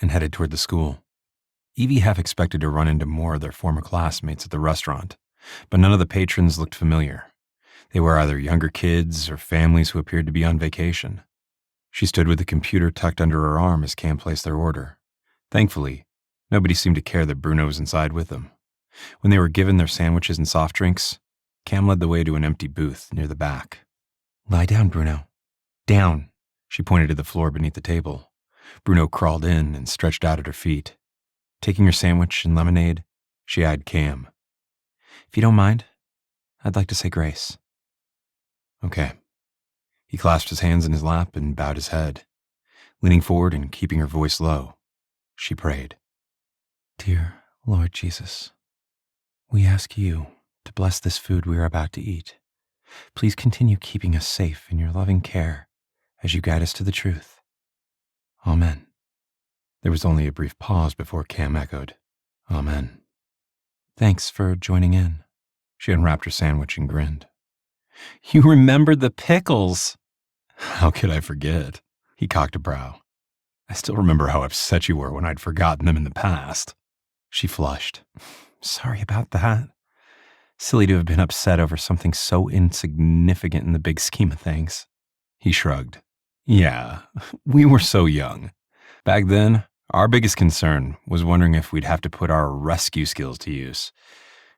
S3: and headed toward the school. Evie half expected to run into more of their former classmates at the restaurant, but none of the patrons looked familiar. They were either younger kids or families who appeared to be on vacation. She stood with the computer tucked under her arm as Cam placed their order. Thankfully, nobody seemed to care that Bruno was inside with them. When they were given their sandwiches and soft drinks, Cam led the way to an empty booth near the back.
S4: Lie down, Bruno.
S3: Down. She pointed to the floor beneath the table. Bruno crawled in and stretched out at her feet. Taking her sandwich and lemonade, she eyed Cam.
S4: If you don't mind, I'd like to say grace.
S3: Okay. He clasped his hands in his lap and bowed his head. Leaning forward and keeping her voice low, she prayed.
S4: Dear Lord Jesus, we ask you to bless this food we are about to eat. Please continue keeping us safe in your loving care as you guide us to the truth. Amen.
S3: There was only a brief pause before Cam echoed, Amen.
S4: Thanks for joining in.
S3: She unwrapped her sandwich and grinned.
S4: You remembered the pickles.
S3: How could I forget? He cocked a brow. I still remember how upset you were when I'd forgotten them in the past. She flushed.
S4: Sorry about that. Silly to have been upset over something so insignificant in the big scheme of things.
S3: He shrugged. Yeah, we were so young. Back then, our biggest concern was wondering if we'd have to put our rescue skills to use,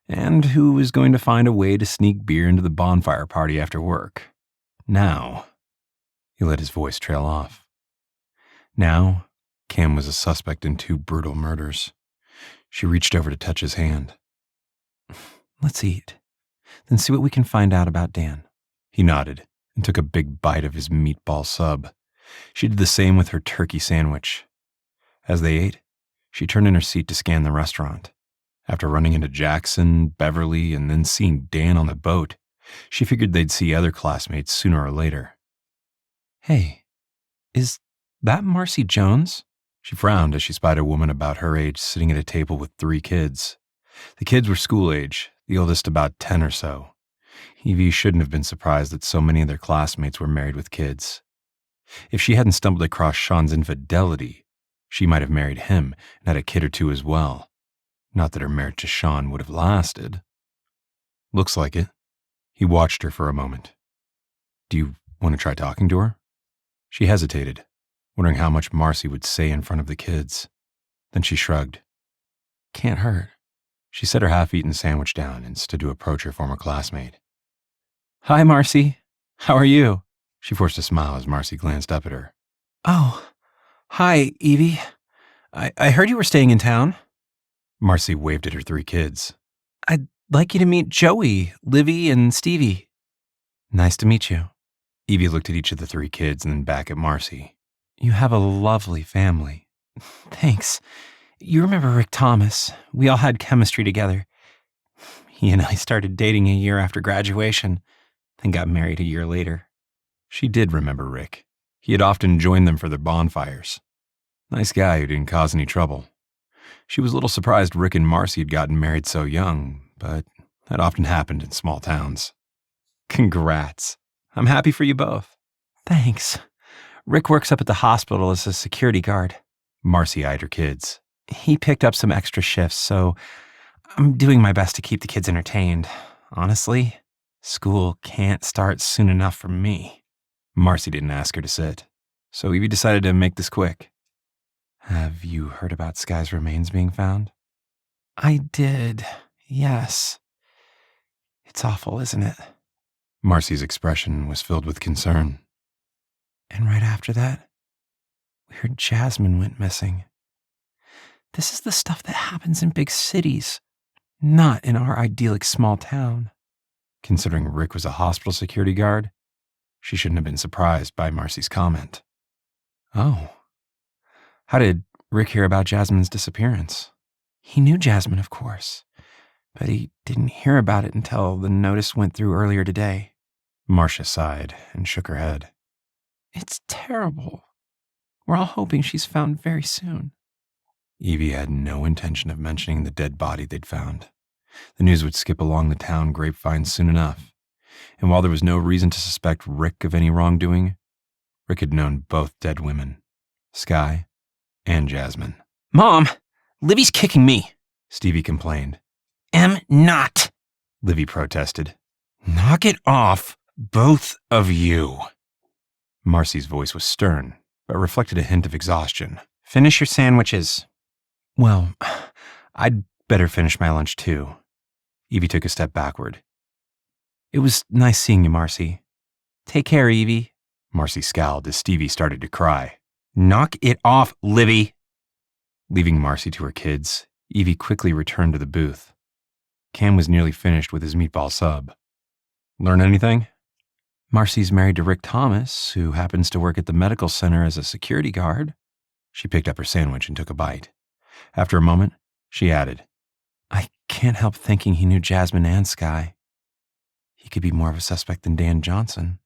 S3: and who was going to find a way to sneak beer into the bonfire party after work. Now, he let his voice trail off. Now, Cam was a suspect in 2 brutal murders. She reached over to touch his hand.
S4: Let's eat, then see what we can find out about Dan.
S3: He nodded and took a big bite of his meatball sub. She did the same with her turkey sandwich. As they ate, she turned in her seat to scan the restaurant. After running into Jackson, Beverly, and then seeing Dan on the boat, she figured they'd see other classmates sooner or later.
S4: Hey, is that Marcy Jones?
S3: She frowned as she spied a woman about her age sitting at a table with 3 kids. The kids were school age, the oldest about 10 or so. Evie shouldn't have been surprised that so many of their classmates were married with kids. If she hadn't stumbled across Sean's infidelity, she might have married him and had a kid or 2 as well. Not that her marriage to Sean would have lasted. Looks like it. He watched her for a moment. Do you want to try talking to her? She hesitated, wondering how much Marcy would say in front of the kids. Then she shrugged. Can't hurt. She set her half-eaten sandwich down and stood to approach her former classmate.
S4: Hi, Marcy. How are you?
S3: She forced a smile as Marcy glanced up at her.
S4: Oh, hi, Evie. I heard you were staying in town.
S3: Marcy waved at her 3 kids.
S4: I'd like you to meet Joey, Livy, and Stevie.
S3: Nice to meet you. Evie looked at each of the 3 kids and then back at Marcy.
S4: You have a lovely family. Thanks. You remember Rick Thomas? We all had chemistry together. He and I started dating a year after graduation, then got married a year later.
S3: She did remember Rick. He had often joined them for their bonfires. Nice guy who didn't cause any trouble. She was a little surprised Rick and Marcy had gotten married so young, but that often happened in small towns.
S4: Congrats. I'm happy for you both. Thanks. Rick works up at the hospital as a security guard.
S3: Marcy eyed her kids.
S4: He picked up some extra shifts, so I'm doing my best to keep the kids entertained. Honestly, school can't start soon enough for me.
S3: Marcy didn't ask her to sit, so Evie decided to make this quick.
S4: Have you heard about Skye's remains being found? I did, yes. It's awful, isn't it?
S3: Marcy's expression was filled with concern.
S4: And right after that, we heard Jasmine went missing. This is the stuff that happens in big cities, not in our idyllic small town.
S3: Considering Rick was a hospital security guard, she shouldn't have been surprised by Marcy's comment.
S4: Oh. How did Rick hear about Jasmine's disappearance? He knew Jasmine, of course, but he didn't hear about it until the notice went through earlier today.
S3: Marcia sighed and shook her head.
S4: It's terrible. We're all hoping she's found very soon.
S3: Evie had no intention of mentioning the dead body they'd found. The news would skip along the town grapevine soon enough, and while there was no reason to suspect Rick of any wrongdoing, Rick had known both dead women, Skye and Jasmine.
S4: Mom, Livy's kicking me,
S3: Stevie complained.
S4: Am not,
S3: Livy protested.
S4: Knock it off, both of you.
S3: Marcy's voice was stern, but reflected a hint of exhaustion.
S4: Finish your sandwiches. Well, I'd better finish my lunch too.
S3: Evie took a step backward.
S4: It was nice seeing you, Marcy. Take care, Evie.
S3: Marcy scowled as Stevie started to cry.
S4: Knock it off, Livy.
S3: Leaving Marcy to her kids, Evie quickly returned to the booth. Cam was nearly finished with his meatball sub. Learn anything?
S4: Marcy's married to Rick Thomas, who happens to work at the medical center as a security guard.
S3: She picked up her sandwich and took a bite. After a moment, she added,
S4: I can't help thinking he knew Jasmine and Skye. He could be more of a suspect than Dan Johnson.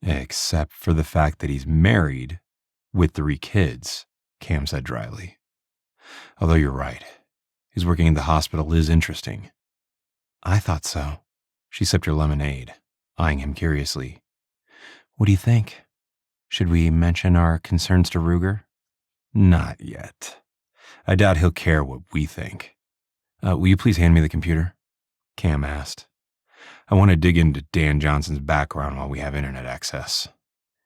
S3: Except for the fact that he's married with 3 kids, Cam said dryly. Although you're right, his working in the hospital is interesting.
S4: I thought so.
S3: She sipped her lemonade, eyeing him curiously.
S4: What do you think? Should we mention our concerns to Ruger?
S3: Not yet. I doubt he'll care what we think. Will you please hand me the computer? Cam asked. I want to dig into Dan Johnson's background while we have internet access.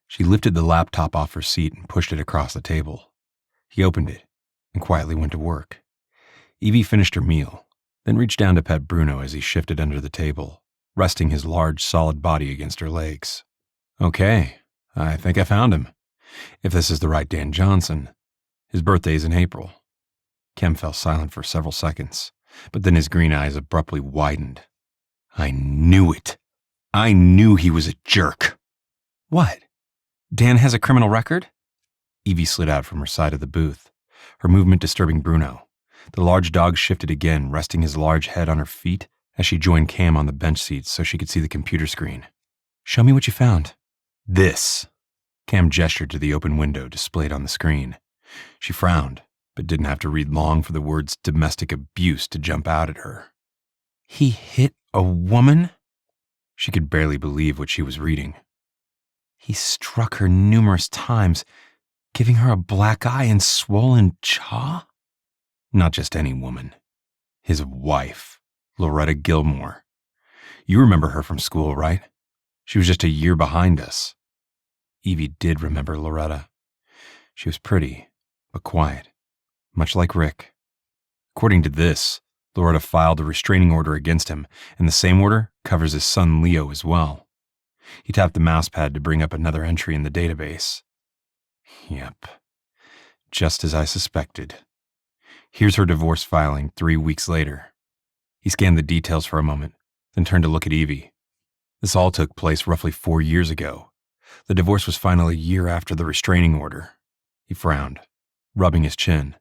S3: She lifted the laptop off her seat and pushed it across the table. He opened it and quietly went to work. Evie finished her meal, then reached down to pet Bruno as he shifted under the table, resting his large, solid body against her legs. Okay, I think I found him. If this is the right Dan Johnson. His birthday is in April. Cam fell silent for several seconds, but then his green eyes abruptly widened. I knew it. I knew he was a jerk.
S4: What? Dan has a criminal record? Evie slid out from her side of the booth, her movement disturbing Bruno. The large dog shifted again, resting his large head on her feet as she joined Cam on the bench seat so she could see the computer screen. Show me what you found. This. Cam gestured to the open window displayed on the screen. She frowned, but didn't have to read long for the words domestic abuse to jump out at her. He hit a woman? She could barely believe what she was reading. He struck her numerous times, giving her a black eye and swollen jaw? Not just any woman. His wife, Loretta Gilmore. You remember her from school, right? She was just a year behind us. Evie did remember Loretta. She was pretty, but quiet, much like Rick. According to this, Loretta filed a restraining order against him, and the same order covers his son Leo as well. He tapped the mousepad to bring up another entry in the database. Yep, just as I suspected. Here's her divorce filing 3 weeks later. He scanned the details for a moment, then turned to look at Evie. This all took place roughly 4 years ago. The divorce was final a year after the restraining order. He frowned, rubbing his chin.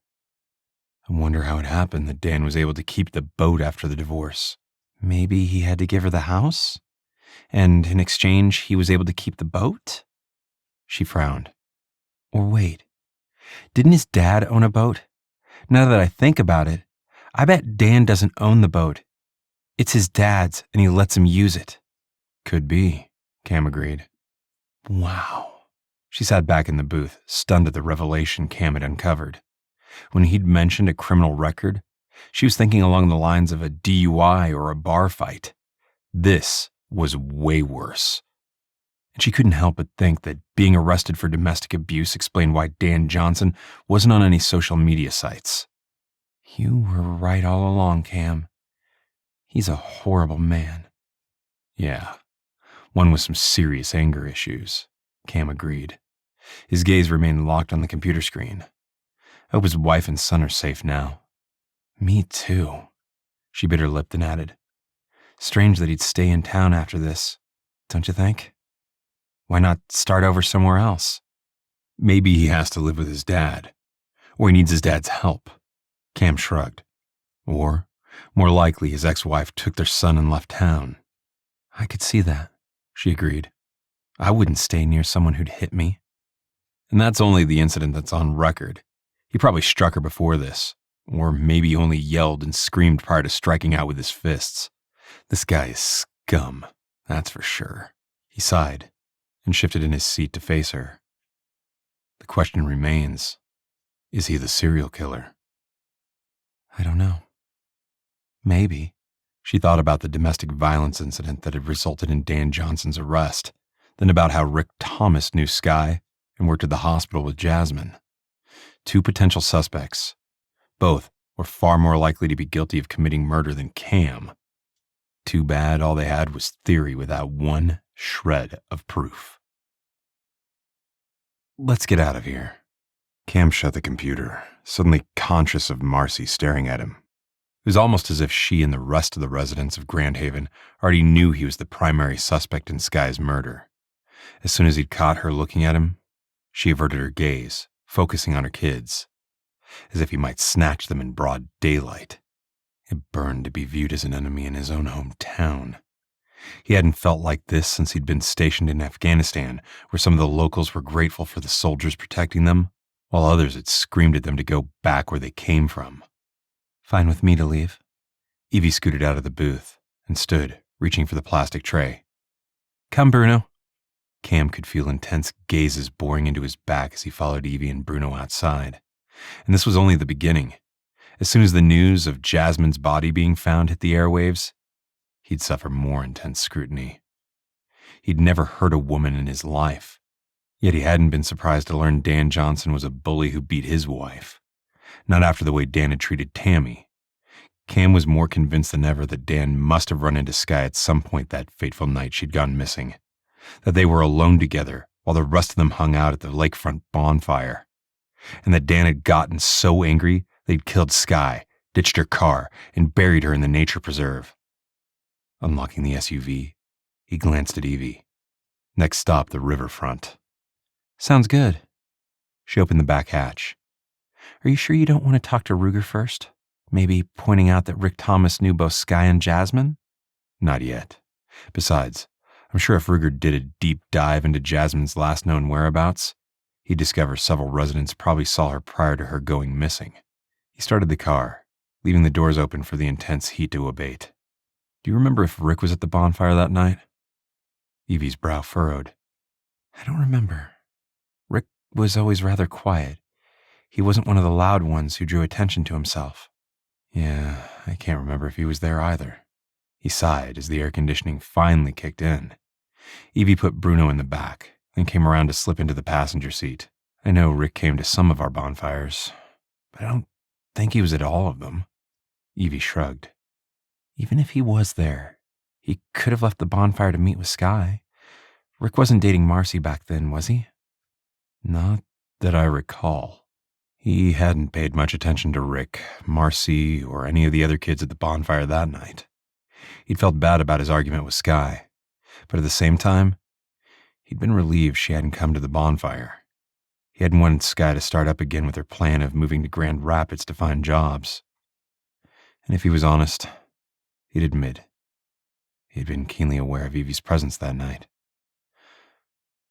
S4: I wonder how it happened that Dan was able to keep the boat after the divorce. Maybe he had to give her the house? And in exchange, he was able to keep the boat? She frowned. Or wait, didn't his dad own a boat? Now that I think about it, I bet Dan doesn't own the boat. It's his dad's, and he lets him use it. Could be, Cam agreed. Wow. She sat back in the booth, stunned at the revelation Cam had uncovered. When he'd mentioned a criminal record, she was thinking along the lines of a DUI or a bar fight. This was way worse. And she couldn't help but think that being arrested for domestic abuse explained why Dan Johnson wasn't on any social media sites. You were right all along, Cam. He's a horrible man. Yeah, one with some serious anger issues, Cam agreed. His gaze remained locked on the computer screen. I hope his wife and son are safe now. Me too. She bit her lip then added. Strange that he'd stay in town after this, don't you think? Why not start over somewhere else? Maybe he has to live with his dad, or he needs his dad's help. Cam shrugged. Or, more likely, his ex-wife took their son and left town. I could see that, she agreed. I wouldn't stay near someone who'd hit me. And that's only the incident that's on record. He probably struck her before this, or maybe only yelled and screamed prior to striking out with his fists. This guy is scum, that's for sure. He sighed and shifted in his seat to face her. The question remains, is he the serial killer? I don't know. Maybe. She thought about the domestic violence incident that had resulted in Dan Johnson's arrest, then about how Rick Thomas knew Skye and worked at the hospital with Jasmine. 2 potential suspects. Both were far more likely to be guilty of committing murder than Cam. Too bad all they had was theory without one shred of proof. Let's get out of here. Cam shut the computer, suddenly conscious of Marcy staring at him. It was almost as if she and the rest of the residents of Grand Haven already knew he was the primary suspect in Skye's murder. As soon as he'd caught her looking at him, she averted her gaze, focusing on her kids, as if he might snatch them in broad daylight. It burned to be viewed as an enemy in his own hometown. He hadn't felt like this since he'd been stationed in Afghanistan, where some of the locals were grateful for the soldiers protecting them, while others had screamed at them to go back where they came from. Fine with me to leave. Evie scooted out of the booth and stood, reaching for the plastic tray. Come, Bruno. Cam could feel intense gazes boring into his back as he followed Evie and Bruno outside. And this was only the beginning. As soon as the news of Jasmine's body being found hit the airwaves, he'd suffer more intense scrutiny. He'd never hurt a woman in his life, yet he hadn't been surprised to learn Dan Johnson was a bully who beat his wife. Not after the way Dan had treated Tammy. Cam was more convinced than ever that Dan must have run into Skye at some point that fateful night she'd gone missing. That they were alone together while the rest of them hung out at the lakefront bonfire. And that Dan had gotten so angry they'd killed Skye, ditched her car, and buried her in the nature preserve. Unlocking the SUV, he glanced at Evie.
S3: Next stop, the riverfront.
S4: Sounds good. She opened the back hatch. Are you sure you don't want to talk to Ruger first? Maybe pointing out that Rick Thomas knew both Skye and Jasmine?
S3: Not yet. Besides, I'm sure if Ruger did a deep dive into Jasmine's last known whereabouts, he'd discover several residents probably saw her prior to her going missing. He started the car, leaving the doors open for the intense heat to abate. Do you remember if Rick was at the bonfire that night? Evie's brow furrowed.
S4: I don't remember. Rick was always rather quiet. He wasn't one of the loud ones who drew attention to himself.
S3: Yeah, I can't remember if he was there either. He sighed as the air conditioning finally kicked in. Evie put Bruno in the back, then came around to slip into the passenger seat. I know Rick came to some of our bonfires, but I don't think he was at all of them. Evie shrugged.
S4: Even if he was there, he could have left the bonfire to meet with Skye. Rick wasn't dating Marcy back then, was he?
S3: Not that I recall. He hadn't paid much attention to Rick, Marcy, or any of the other kids at the bonfire that night. He'd felt bad about his argument with Skye, but at the same time, he'd been relieved she hadn't come to the bonfire. He hadn't wanted Skye to start up again with her plan of moving to Grand Rapids to find jobs. And if he was honest, he'd admit he'd been keenly aware of Evie's presence that night.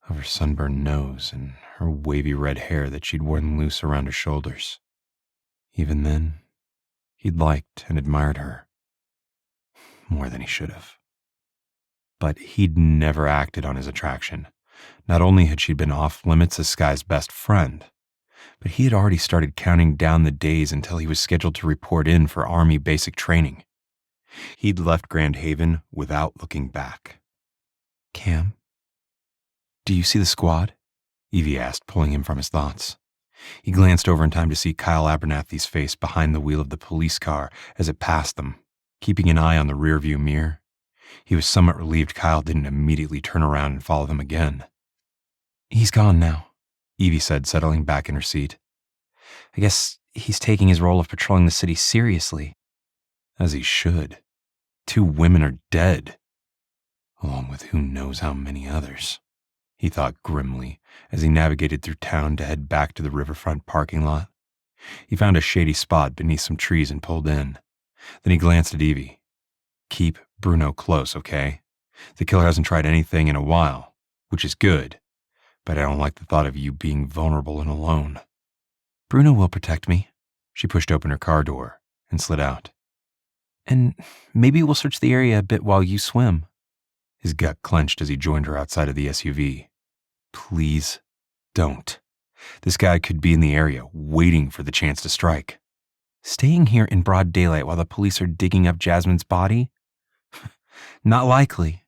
S3: Of her sunburned nose and her wavy red hair that she'd worn loose around her shoulders. Even then, he'd liked and admired her. More than he should have. But he'd never acted on his attraction. Not only had she been off limits as Skye's best friend, but he had already started counting down the days until he was scheduled to report in for Army basic training. He'd left Grand Haven without looking back.
S4: Cam? Do you see the squad?
S3: Evie asked, pulling him from his thoughts. He glanced over in time to see Kyle Abernathy's face behind the wheel of the police car as it passed them, keeping an eye on the rearview mirror. He was somewhat relieved Kyle didn't immediately turn around and follow them again.
S4: He's gone now,
S3: Evie said, settling back in her seat.
S4: I guess he's taking his role of patrolling the city seriously.
S3: As he should. 2 women are dead, along with who knows how many others. He thought grimly as he navigated through town to head back to the riverfront parking lot. He found a shady spot beneath some trees and pulled in. Then he glanced at Evie. Keep Bruno close, okay? The killer hasn't tried anything in a while, which is good, but I don't like the thought of you being vulnerable and alone.
S4: Bruno will protect me.
S3: She pushed open her car door and slid out.
S4: And maybe we'll search the area a bit while you swim.
S3: His gut clenched as he joined her outside of the SUV. Please don't. This guy could be in the area, waiting for the chance to strike.
S4: Staying here in broad daylight while the police are digging up Jasmine's body? Not likely.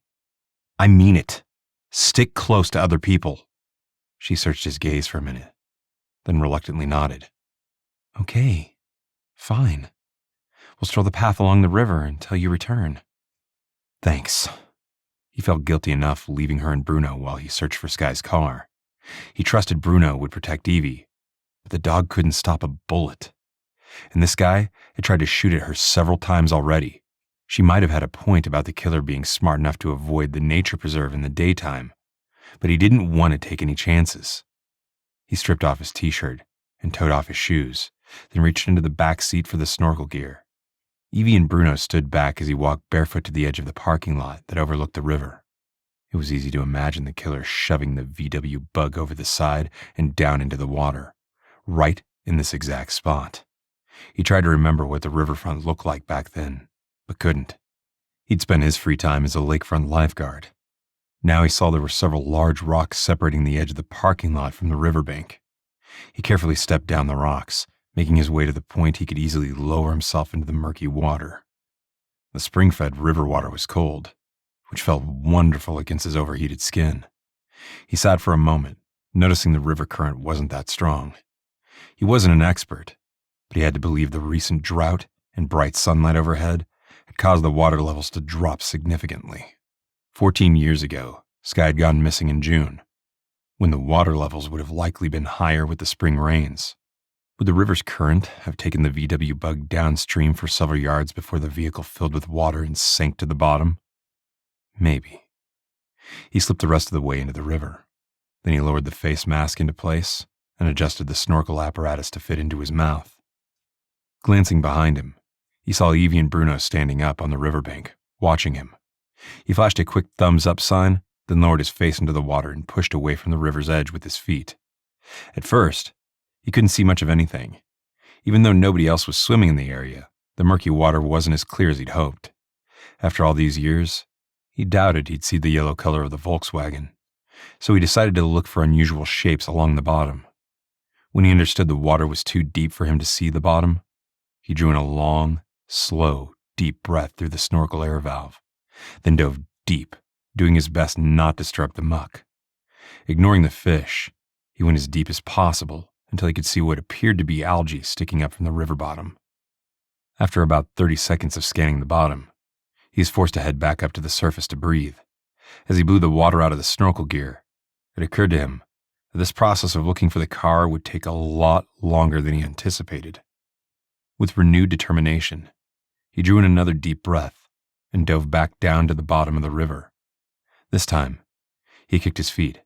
S3: I mean it. Stick close to other people. She searched his gaze for a minute, then reluctantly nodded.
S4: Okay, fine. We'll stroll the path along the river until you return.
S3: Thanks. He felt guilty enough leaving her and Bruno while he searched for Skye's car. He trusted Bruno would protect Evie, but the dog couldn't stop a bullet. And this guy had tried to shoot at her several times already. She might have had a point about the killer being smart enough to avoid the nature preserve in the daytime, but he didn't want to take any chances. He stripped off his t-shirt and toed off his shoes, then reached into the back seat for the snorkel gear. Evie and Bruno stood back as he walked barefoot to the edge of the parking lot that overlooked the river. It was easy to imagine the killer shoving the VW Bug over the side and down into the water, right in this exact spot. He tried to remember what the riverfront looked like back then, but couldn't. He'd spent his free time as a lakefront lifeguard. Now he saw there were several large rocks separating the edge of the parking lot from the riverbank. He carefully stepped down the rocks, making his way to the point he could easily lower himself into the murky water. The spring-fed river water was cold, which felt wonderful against his overheated skin. He sat for a moment, noticing the river current wasn't that strong. He wasn't an expert, but he had to believe the recent drought and bright sunlight overhead had caused the water levels to drop significantly. 14 years ago, Skye had gone missing in June, when the water levels would have likely been higher with the spring rains. Would the river's current have taken the VW Bug downstream for several yards before the vehicle filled with water and sank to the bottom? Maybe. He slipped the rest of the way into the river. Then he lowered the face mask into place and adjusted the snorkel apparatus to fit into his mouth. Glancing behind him, he saw Evie and Bruno standing up on the riverbank, watching him. He flashed a quick thumbs-up sign, then lowered his face into the water and pushed away from the river's edge with his feet. At first, he couldn't see much of anything. Even though nobody else was swimming in the area, the murky water wasn't as clear as he'd hoped. After all these years, he doubted he'd see the yellow color of the Volkswagen, so he decided to look for unusual shapes along the bottom. When he understood the water was too deep for him to see the bottom, he drew in a long, slow, deep breath through the snorkel air valve, then dove deep, doing his best not to stir up the muck. Ignoring the fish, he went as deep as possible until he could see what appeared to be algae sticking up from the river bottom. After about 30 seconds of scanning the bottom, he was forced to head back up to the surface to breathe. As he blew the water out of the snorkel gear, it occurred to him that this process of looking for the car would take a lot longer than he anticipated. With renewed determination, he drew in another deep breath and dove back down to the bottom of the river. This time, he kicked his feet,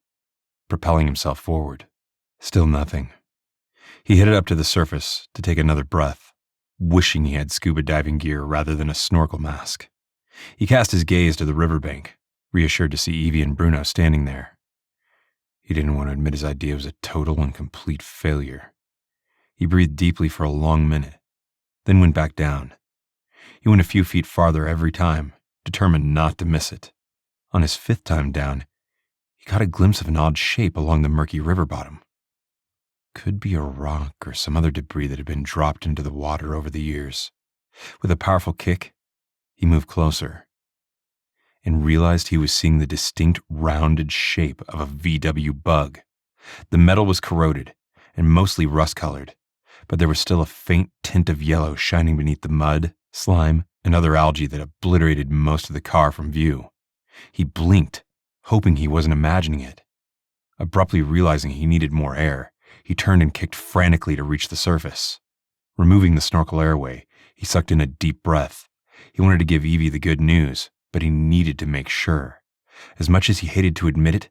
S3: propelling himself forward. Still nothing. He headed up to the surface to take another breath, wishing he had scuba diving gear rather than a snorkel mask. He cast his gaze to the riverbank, reassured to see Evie and Bruno standing there. He didn't want to admit his idea was a total and complete failure. He breathed deeply for a long minute, then went back down. He went a few feet farther every time, determined not to miss it. On his 5th time down, he caught a glimpse of an odd shape along the murky river bottom. Could be a rock or some other debris that had been dropped into the water over the years. With a powerful kick, he moved closer and realized he was seeing the distinct rounded shape of a VW bug. The metal was corroded and mostly rust-colored, but there was still a faint tint of yellow shining beneath the mud, slime, and other algae that obliterated most of the car from view. He blinked, hoping he wasn't imagining it. Abruptly realizing he needed more air, he turned and kicked frantically to reach the surface. Removing the snorkel airway, he sucked in a deep breath. He wanted to give Evie the good news, but he needed to make sure. As much as he hated to admit it,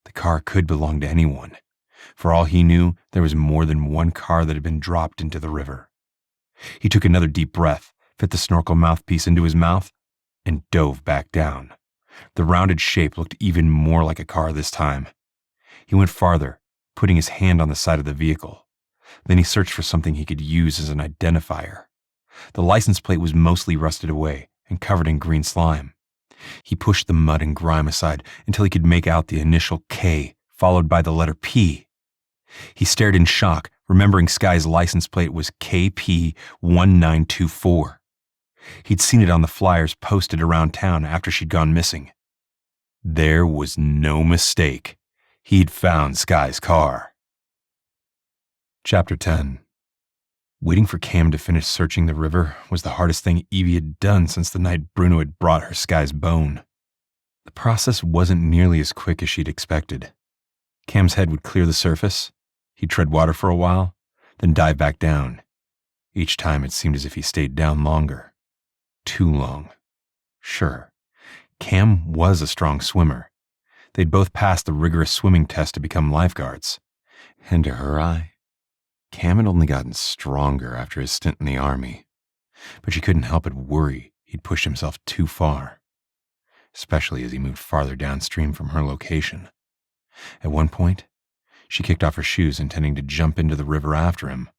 S3: the car could belong to anyone. For all he knew, there was more than one car that had been dropped into the river. He took another deep breath, fit the snorkel mouthpiece into his mouth, and dove back down. The rounded shape looked even more like a car this time. He went farther, putting his hand on the side of the vehicle. Then he searched for something he could use as an identifier. The license plate was mostly rusted away and covered in green slime. He pushed the mud and grime aside until he could make out the initial K, followed by the letter P. He stared in shock, remembering Skye's license plate was KP1924. He'd seen it on the flyers posted around town after she'd gone missing. There was no mistake. He'd found Skye's car. Chapter 10. Waiting for Cam to finish searching the river was the hardest thing Evie had done since the night Bruno had brought her Skye's bone. The process wasn't nearly as quick as she'd expected. Cam's head would clear the surface, he'd tread water for a while, then dive back down. Each time it seemed as if he stayed down longer. Too long. Sure, Cam was a strong swimmer. They'd both passed the rigorous swimming test to become lifeguards. And to her eye, Cam had only gotten stronger after his stint in the army. But she couldn't help but worry he'd pushed himself too far, especially as he moved farther downstream from her location. At one point, she kicked off her shoes intending to jump into the river after him,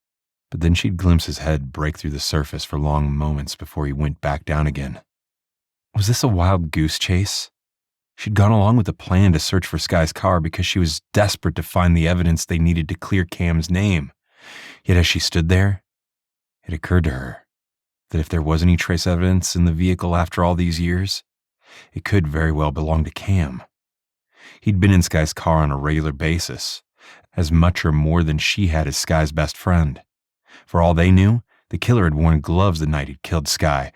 S3: but then she'd glimpse his head break through the surface for long moments before he went back down again. Was this a wild goose chase? She'd gone along with the plan to search for Skye's car because she was desperate to find the evidence they needed to clear Cam's name. Yet as she stood there, it occurred to her that if there was any trace evidence in the vehicle after all these years, it could very well belong to Cam. He'd been in Skye's car on a regular basis, as much or more than she had as Skye's best friend. For all they knew, the killer had worn gloves the night he'd killed Skye,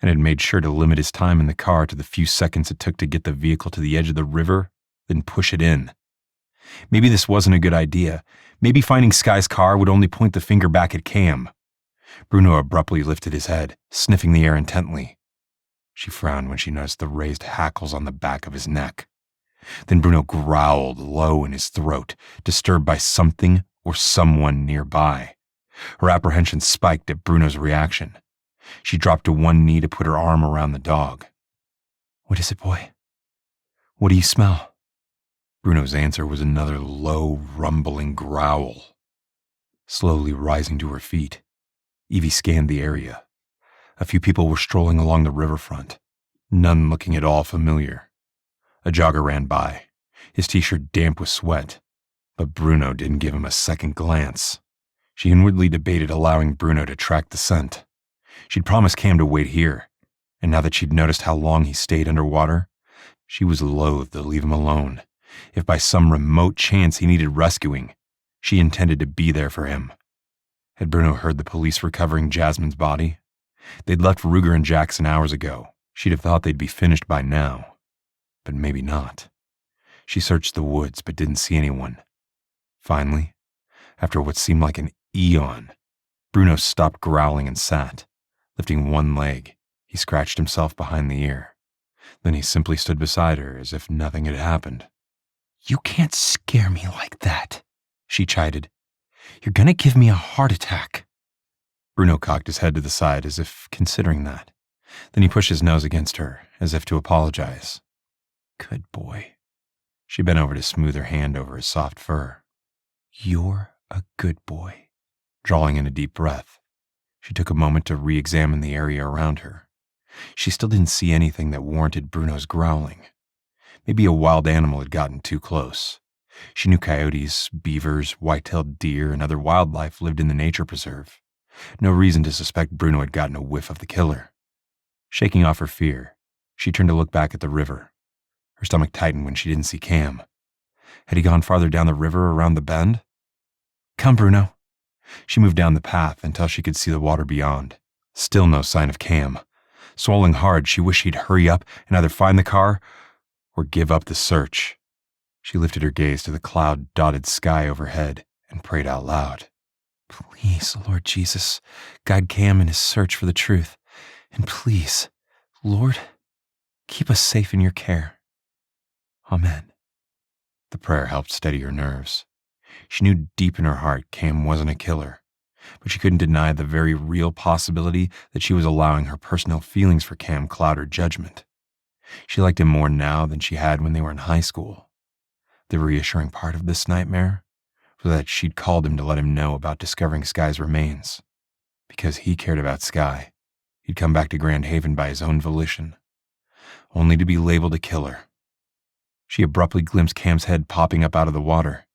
S3: and had made sure to limit his time in the car to the few seconds it took to get the vehicle to the edge of the river, then push it in. Maybe this wasn't a good idea. Maybe finding Skye's car would only point the finger back at Cam. Bruno abruptly lifted his head, sniffing the air intently. She frowned when she noticed the raised hackles on the back of his neck. Then Bruno growled low in his throat, disturbed by something or someone nearby. Her apprehension spiked at Bruno's reaction. She dropped to one knee to put her arm around the dog. "What is it, boy? What do you smell?" Bruno's answer was another low, rumbling growl. Slowly rising to her feet, Evie scanned the area. A few people were strolling along the riverfront, none looking at all familiar. A jogger ran by, his t-shirt damp with sweat, but Bruno didn't give him a second glance. She inwardly debated allowing Bruno to track the scent. She'd promised Cam to wait here, and now that she'd noticed how long he stayed underwater, she was loath to leave him alone. If by some remote chance he needed rescuing, she intended to be there for him. Had Bruno heard the police recovering Jasmine's body? They'd left Ruger and Jackson hours ago. She'd have thought they'd be finished by now. But maybe not. She searched the woods but didn't see anyone. Finally, after what seemed like an eon, Bruno stopped growling and sat. Lifting one leg, he scratched himself behind the ear. Then he simply stood beside her as if nothing had happened. "You can't scare me like that," she chided. "You're gonna give me a heart attack." Bruno cocked his head to the side as if considering that. Then he pushed his nose against her, as if to apologize. "Good boy." She bent over to smooth her hand over his soft fur. "You're a good boy." Drawing in a deep breath, she took a moment to re-examine the area around her. She still didn't see anything that warranted Bruno's growling. Maybe a wild animal had gotten too close. She knew coyotes, beavers, white-tailed deer, and other wildlife lived in the nature preserve. No reason to suspect Bruno had gotten a whiff of the killer. Shaking off her fear, she turned to look back at the river. Her stomach tightened when she didn't see Cam. Had he gone farther down the river around the bend? "Come, Bruno." She moved down the path until she could see the water beyond. Still no sign of Cam. Swallowing hard, she wished he'd hurry up and either find the car or give up the search. She lifted her gaze to the cloud-dotted sky overhead and prayed out loud. "Please, Lord Jesus, guide Cam in his search for the truth. And please, Lord, keep us safe in your care. Amen." The prayer helped steady her nerves. She knew deep in her heart Cam wasn't a killer, but she couldn't deny the very real possibility that she was allowing her personal feelings for Cam cloud her judgment. She liked him more now than she had when they were in high school. The reassuring part of this nightmare was that she'd called him to let him know about discovering Skye's remains. Because he cared about Skye, he'd come back to Grand Haven by his own volition, only to be labeled a killer. She abruptly glimpsed Cam's head popping up out of the water.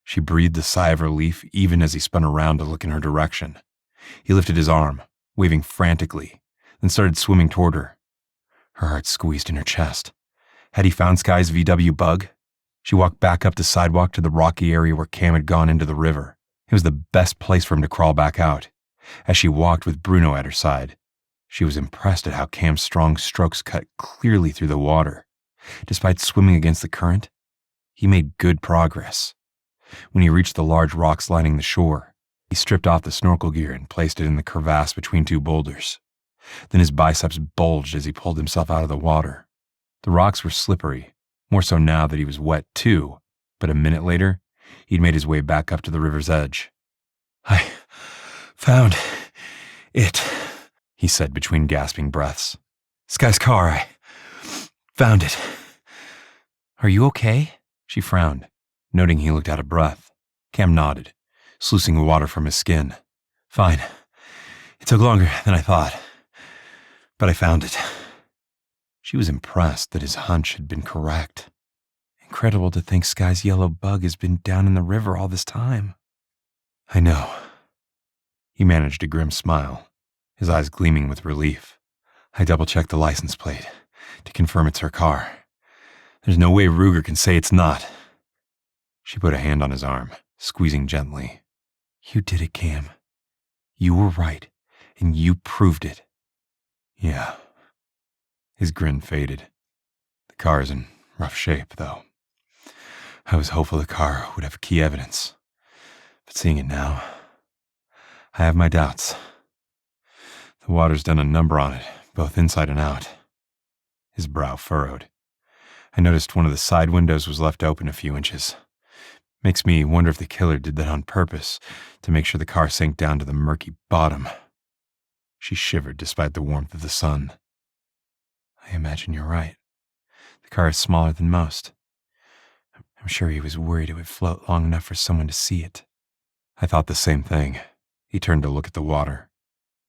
S3: She breathed a sigh of relief even as he spun around to look in her direction. He lifted his arm, waving frantically, then started swimming toward her. Her heart squeezed in her chest. Had he found Skye's VW bug? She walked back up the sidewalk to the rocky area where Cam had gone into the river. It was the best place for him to crawl back out. As she walked with Bruno at her side, she was impressed at how Cam's strong strokes cut clearly through the water. Despite swimming against the current, he made good progress. When he reached the large rocks lining the shore, he stripped off the snorkel gear and placed it in the crevasse between two boulders. Then his biceps bulged as he pulled himself out of the water. The rocks were slippery, more so now that he was wet too, but a minute later, he'd made his way back up to the river's edge. "I found it," he said between gasping breaths. "Skye's car, I found it." "Are you okay?" She frowned, noting he looked out of breath. Cam nodded, sluicing the water from his skin. "Fine. It took longer than I thought, but I found it." She was impressed that his hunch had been correct. Incredible to think Skye's yellow bug has been down in the river all this time. "I know." He managed a grim smile, his eyes gleaming with relief. "I double-checked the license plate to confirm it's her car. There's no way Ruger can say it's not." She put a hand on his arm, squeezing gently. "You did it, Cam. You were right, and you proved it." "Yeah." His grin faded. "The car's in rough shape, though. I was hopeful the car would have key evidence, but seeing it now, I have my doubts. The water's done a number on it, both inside and out." His brow furrowed. I noticed one of the side windows was left open a few inches. Makes me wonder if the killer did that on purpose, to make sure the car sank down to the murky bottom. She shivered despite the warmth of the sun. I imagine you're right. The car is smaller than most. I'm sure he was worried it would float long enough for someone to see it. I thought the same thing. He turned to look at the water.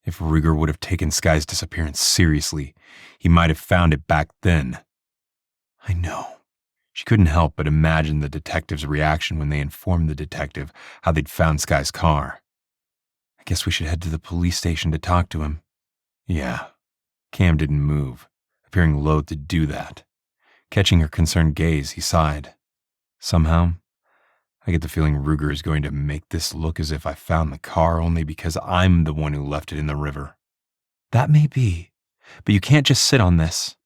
S3: If Ruger would have taken Skye's disappearance seriously, he might have found it back then. I know. She couldn't help but imagine the detective's reaction when they informed the detective how they'd found Skye's car. I guess we should head to the police station to talk to him. Yeah. Cam didn't move, appearing loath to do that. Catching her concerned gaze, he sighed. Somehow, I get the feeling Ruger is going to make this look as if I found the car only because I'm the one who left it in the river. That may be, but you can't just sit on this.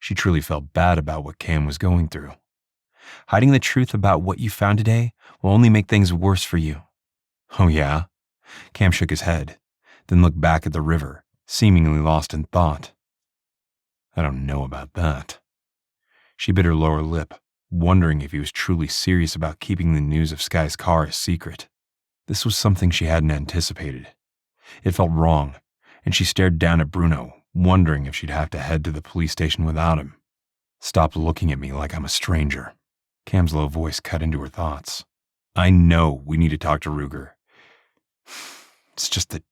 S3: She truly felt bad about what Cam was going through. Hiding the truth about what you found today will only make things worse for you. Oh yeah? Cam shook his head, then looked back at the river, seemingly lost in thought. I don't know about that. She bit her lower lip, wondering if he was truly serious about keeping the news of Skye's car a secret. This was something she hadn't anticipated. It felt wrong, and she stared down at Bruno, wondering if she'd have to head to the police station without him. Stop looking at me like I'm a stranger. Cam's low voice cut into her thoughts. I know we need to talk to Ruger. It's just that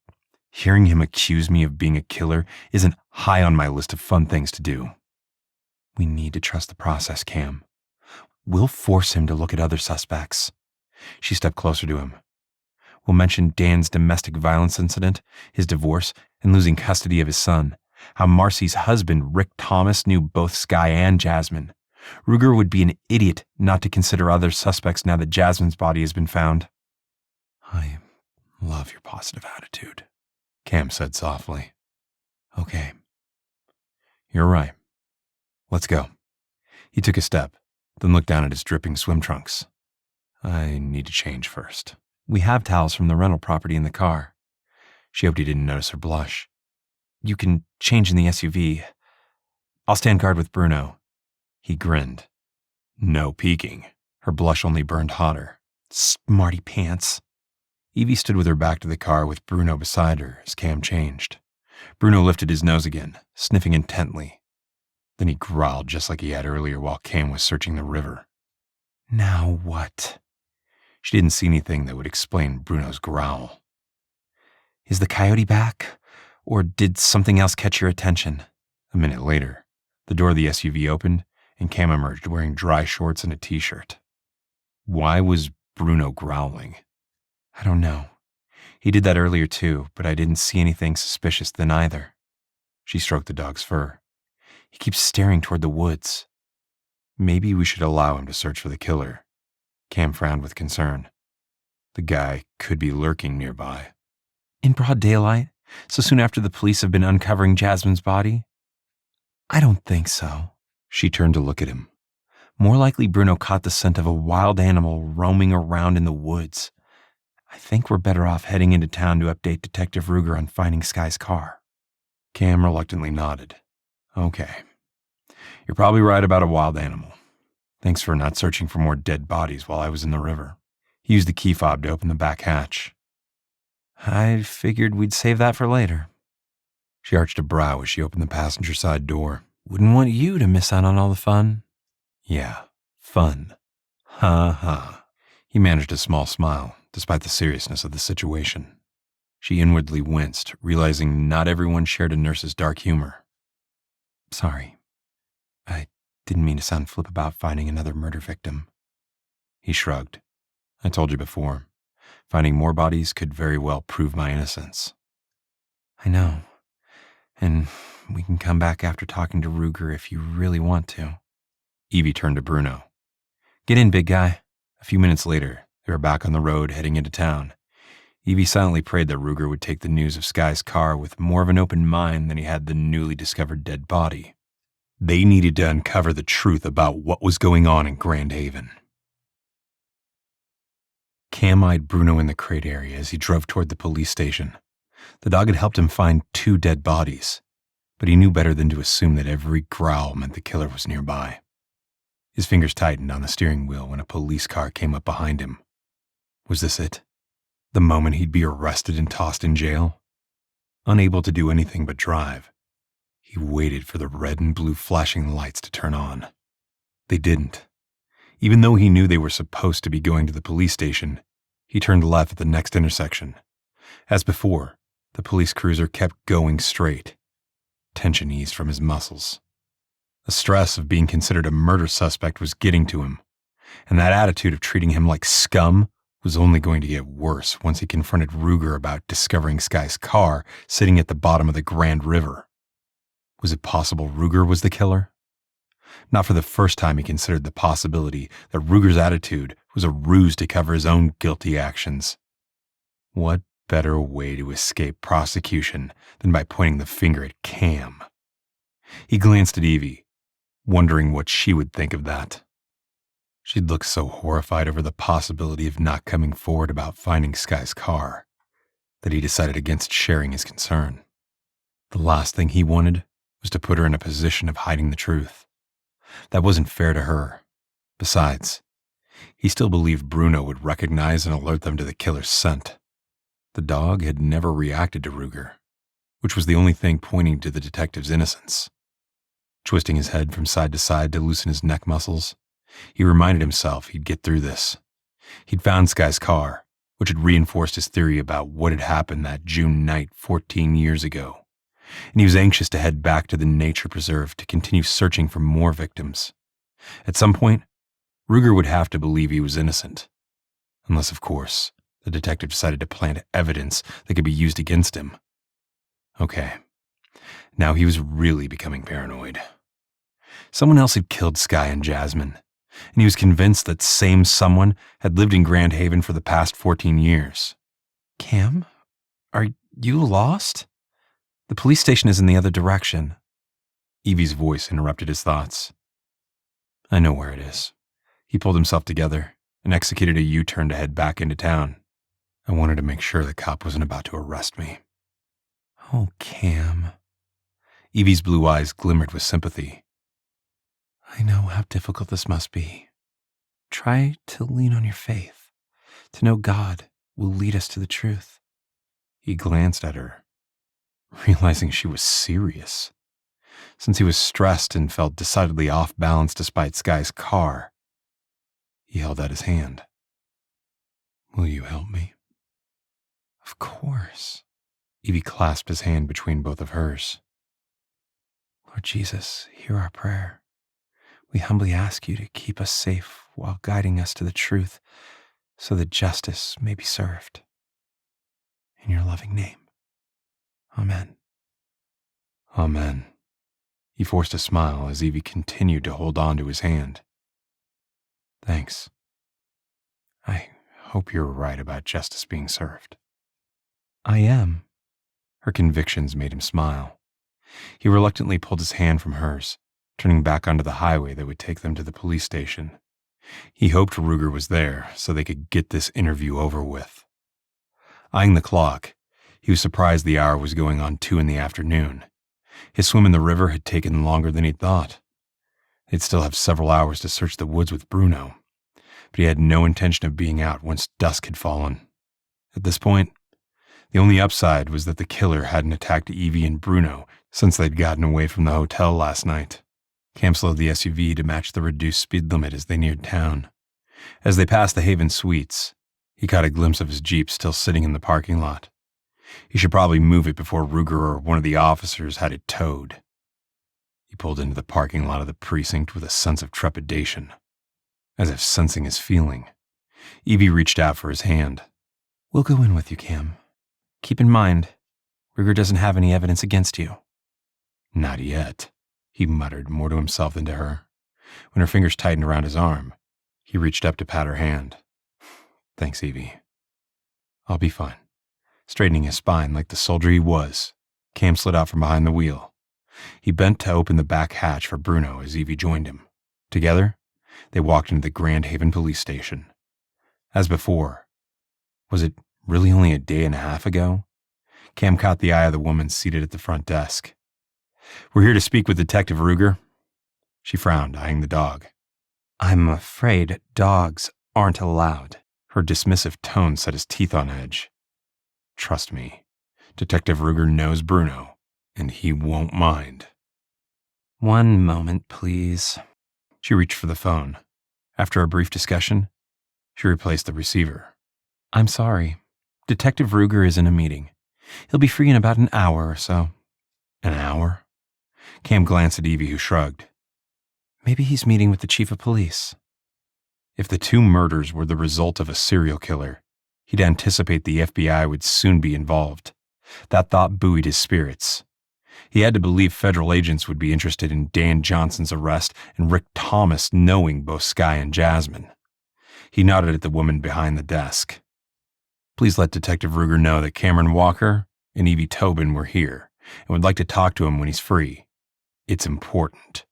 S3: hearing him accuse me of being a killer isn't high on my list of fun things to do. We need to trust the process, Cam. We'll force him to look at other suspects. She stepped closer to him. We'll mention Dan's domestic violence incident, his divorce, and losing custody of his son. How Marcy's husband, Rick Thomas, knew both Skye and Jasmine. Ruger would be an idiot not to consider other suspects now that Jasmine's body has been found. I love your positive attitude, Cam said softly. Okay. You're right. Let's go. He took a step, then looked down at his dripping swim trunks. I need to change first. We have towels from the rental property in the car. She hoped he didn't notice her blush. You can change in the SUV. I'll stand guard with Bruno. He grinned. No peeking. Her blush only burned hotter. Smarty pants. Evie stood with her back to the car with Bruno beside her as Cam changed. Bruno lifted his nose again, sniffing intently. Then he growled just like he had earlier while Cam was searching the river. Now what? She didn't see anything that would explain Bruno's growl. Is the coyote back? Or did something else catch your attention? A minute later, the door of the SUV opened and Cam emerged wearing dry shorts and a t-shirt. Why was Bruno growling? I don't know. He did that earlier too, but I didn't see anything suspicious then either. She stroked the dog's fur. He keeps staring toward the woods. Maybe we should allow him to search for the killer. Cam frowned with concern. The guy could be lurking nearby. In broad daylight? So soon after the police have been uncovering Jasmine's body? I don't think so. She turned to look at him. More likely Bruno caught the scent of a wild animal roaming around in the woods. I think we're better off heading into town to update Detective Ruger on finding Skye's car. Cam reluctantly nodded. Okay. You're probably right about a wild animal. Thanks for not searching for more dead bodies while I was in the river. He used the key fob to open the back hatch. I figured we'd save that for later. She arched a brow as she opened the passenger side door. Wouldn't want you to miss out on all the fun. Yeah, fun. Ha ha. He managed a small smile, despite the seriousness of the situation. She inwardly winced, realizing not everyone shared a nurse's dark humor. Sorry. I didn't mean to sound flip about finding another murder victim. He shrugged. I told you before. Finding more bodies could very well prove my innocence. I know. And we can come back after talking to Ruger if you really want to. Evie turned to Bruno. Get in, big guy. A few minutes later, they were back on the road heading into town. Evie silently prayed that Ruger would take the news of Skye's car with more of an open mind than he had the newly discovered dead body. They needed to uncover the truth about what was going on in Grand Haven. Cam eyed Bruno in the crate area as he drove toward the police station. The dog had helped him find 2 dead bodies, but he knew better than to assume that every growl meant the killer was nearby. His fingers tightened on the steering wheel when a police car came up behind him. Was this it? The moment he'd be arrested and tossed in jail? Unable to do anything but drive, he waited for the red and blue flashing lights to turn on. They didn't. Even though he knew they were supposed to be going to the police station, he turned left at the next intersection. As before, the police cruiser kept going straight. Tension eased from his muscles. The stress of being considered a murder suspect was getting to him, and that attitude of treating him like scum was only going to get worse once he confronted Ruger about discovering Skye's car sitting at the bottom of the Grand River. Was it possible Ruger was the killer? Not for the first time he considered the possibility that Ruger's attitude was a ruse to cover his own guilty actions. What better way to escape prosecution than by pointing the finger at Cam? He glanced at Evie, wondering what she would think of that. She'd looked so horrified over the possibility of not coming forward about finding Skye's car that he decided against sharing his concern. The last thing he wanted was to put her in a position of hiding the truth. That wasn't fair to her. Besides, he still believed Bruno would recognize and alert them to the killer's scent. The dog had never reacted to Ruger, which was the only thing pointing to the detective's innocence. Twisting his head from side to side to loosen his neck muscles, he reminded himself he'd get through this. He'd found Skye's car, which had reinforced his theory about what had happened that June night 14 years ago, and he was anxious to head back to the nature preserve to continue searching for more victims. At some point, Ruger would have to believe he was innocent. Unless, of course, the detective decided to plant evidence that could be used against him. Okay, now he was really becoming paranoid. Someone else had killed Skye and Jasmine, and he was convinced that same someone had lived in Grand Haven for the past 14 years.
S4: Cam, are you lost? The police station is in the other direction.
S3: Evie's voice interrupted his thoughts. I know where it is. He pulled himself together and executed a U-turn to head back into town. I wanted to make sure the cop wasn't about to arrest me.
S4: Oh, Cam.
S3: Evie's blue eyes glimmered with sympathy.
S4: I know how difficult this must be. Try to lean on your faith, to know God will lead us to the truth.
S3: He glanced at her, realizing she was serious. Since he was stressed and felt decidedly off balance despite Skye's car, he held out his hand. Will you help me?
S4: Of course.
S3: Evie clasped his hand between both of hers.
S4: Lord Jesus, hear our prayer. We humbly ask you to keep us safe while guiding us to the truth so that justice may be served. In your loving name. Amen.
S3: Amen. He forced a smile as Evie continued to hold on to his hand. Thanks. I hope you're right about justice being served.
S4: I am.
S3: Her convictions made him smile. He reluctantly pulled his hand from hers, turning back onto the highway that would take them to the police station. He hoped Ruger was there so they could get this interview over with. Eyeing the clock, he was surprised the hour was going on 2 in the afternoon. His swim in the river had taken longer than he'd thought. They'd still have several hours to search the woods with Bruno, but he had no intention of being out once dusk had fallen. At this point, the only upside was that the killer hadn't attacked Evie and Bruno since they'd gotten away from the hotel last night. Cam slowed the SUV to match the reduced speed limit as they neared town. As they passed the Haven Suites, he caught a glimpse of his Jeep still sitting in the parking lot. He should probably move it before Ruger or one of the officers had it towed. He pulled into the parking lot of the precinct with a sense of trepidation. As if sensing his feeling, Evie reached out for his hand.
S4: We'll go in with you, Cam. Keep in mind, Ruger doesn't have any evidence against you.
S3: Not yet, he muttered more to himself than to her. When her fingers tightened around his arm, he reached up to pat her hand. Thanks, Evie. I'll be fine. Straightening his spine like the soldier he was, Cam slid out from behind the wheel. He bent to open the back hatch for Bruno as Evie joined him. Together, they walked into the Grand Haven police station. As before, was it really only a day and a half ago? Cam caught the eye of the woman seated at the front desk. We're here to speak with Detective Ruger. She frowned, eyeing the dog. I'm afraid dogs aren't allowed. Her dismissive tone set his teeth on edge. Trust me, Detective Ruger knows Bruno, and he won't mind. One moment, please. She reached for the phone. After a brief discussion, she replaced the receiver. I'm sorry. Detective Ruger is in a meeting. He'll be free in about an hour or so. An hour? Cam glanced at Evie, who shrugged. Maybe he's meeting with the chief of police. If the two murders were the result of a serial killer, he'd anticipate the FBI would soon be involved. That thought buoyed his spirits. He had to believe federal agents would be interested in Dan Johnson's arrest and Rick Thomas knowing both Skye and Jasmine. He nodded at the woman behind the desk. Please let Detective Ruger know that Cameron Walker and Evie Tobin were here and would like to talk to him when he's free. It's important,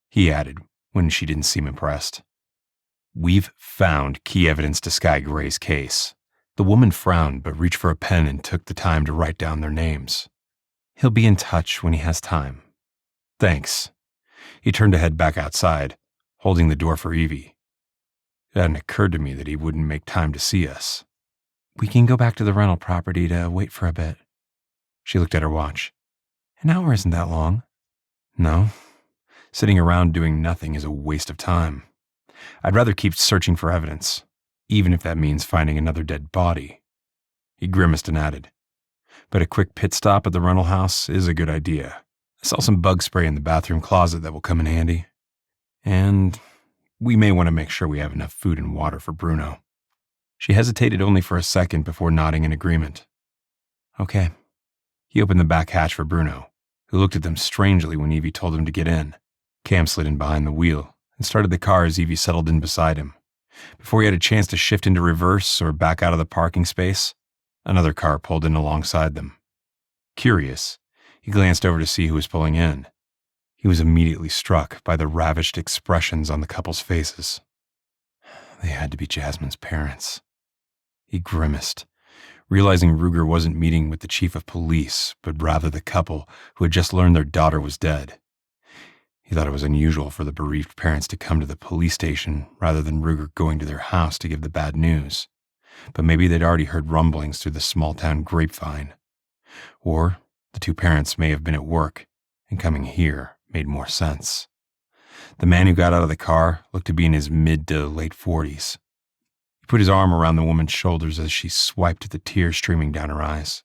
S3: he added when she didn't seem impressed. We've found key evidence to Skye Gray's case. The woman frowned but reached for a pen and took the time to write down their names. He'll be in touch when he has time. Thanks. He turned to head back outside, holding the door for Evie. It hadn't occurred to me that he wouldn't make time to see us. We can go back to the rental property to wait for a bit. She looked at her watch. An hour isn't that long. No. Sitting around doing nothing is a waste of time. I'd rather keep searching for evidence, even if that means finding another dead body. He grimaced and added, but a quick pit stop at the rental house is a good idea. I saw some bug spray in the bathroom closet that will come in handy. And we may want to make sure we have enough food and water for Bruno. She hesitated only for a second before nodding in agreement. Okay. He opened the back hatch for Bruno, who looked at them strangely when Evie told him to get in. Cam slid in behind the wheel and started the car as Evie settled in beside him. Before he had a chance to shift into reverse or back out of the parking space, another car pulled in alongside them. Curious, he glanced over to see who was pulling in. He was immediately struck by the ravished expressions on the couple's faces. They had to be Jasmine's parents. He grimaced, realizing Ruger wasn't meeting with the chief of police, but rather the couple who had just learned their daughter was dead. He thought it was unusual for the bereaved parents to come to the police station rather than Ruger going to their house to give the bad news. But maybe they'd already heard rumblings through the small-town grapevine. Or the two parents may have been at work, and coming here made more sense. The man who got out of the car looked to be in his mid to late 40s. He put his arm around the woman's shoulders as she swiped at the tears streaming down her eyes.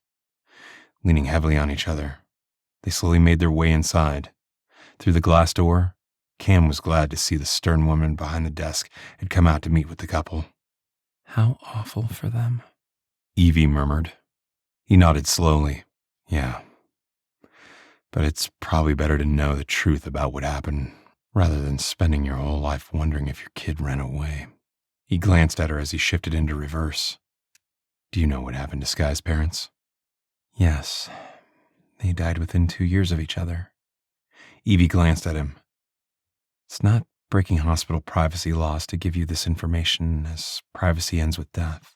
S3: Leaning heavily on each other, they slowly made their way inside. Through the glass door, Cam was glad to see the stern woman behind the desk had come out to meet with the couple. How awful for them, Evie murmured. He nodded slowly. Yeah. But it's probably better to know the truth about what happened rather than spending your whole life wondering if your kid ran away. He glanced at her as he shifted into reverse. Do you know what happened to Skye's parents? Yes. They died within 2 years of each other. Evie glanced at him. It's not breaking hospital privacy laws to give you this information, as privacy ends with death.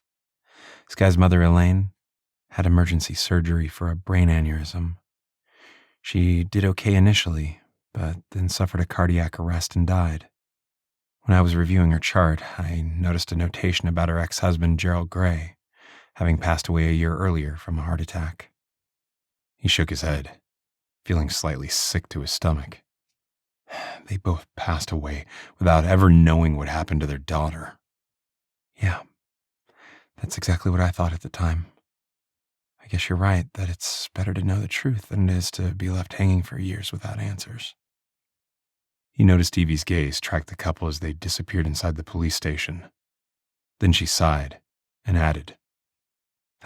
S3: Skye's mother, Elaine, had emergency surgery for a brain aneurysm. She did okay initially, but then suffered a cardiac arrest and died. When I was reviewing her chart, I noticed a notation about her ex-husband, Gerald Gray, having passed away a year earlier from a heart attack. He shook his head, feeling slightly sick to his stomach. They both passed away without ever knowing what happened to their daughter. Yeah, that's exactly what I thought at the time. I guess you're right that it's better to know the truth than it is to be left hanging for years without answers. He noticed Evie's gaze track the couple as they disappeared inside the police station. Then she sighed and added,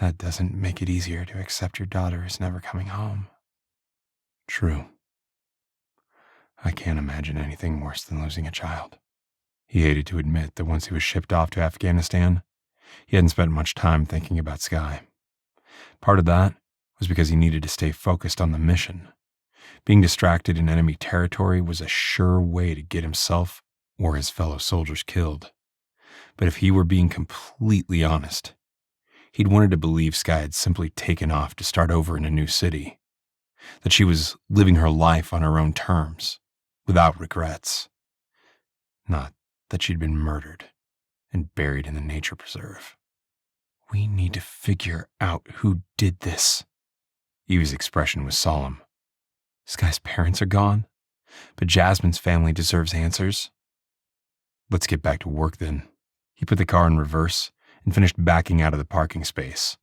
S3: That doesn't make it easier to accept your daughter is never coming home. True. I can't imagine anything worse than losing a child. He hated to admit that once he was shipped off to Afghanistan, he hadn't spent much time thinking about Skye. Part of that was because he needed to stay focused on the mission. Being distracted in enemy territory was a sure way to get himself or his fellow soldiers killed. But if he were being completely honest, he'd wanted to believe Skye had simply taken off to start over in a new city, that she was living her life on her own terms, without regrets. Not that she'd been murdered and buried in the nature preserve. We need to figure out who did this. Evie's expression was solemn. Skye's parents are gone, but Jasmine's family deserves answers. Let's get back to work then. He put the car in reverse and finished backing out of the parking space.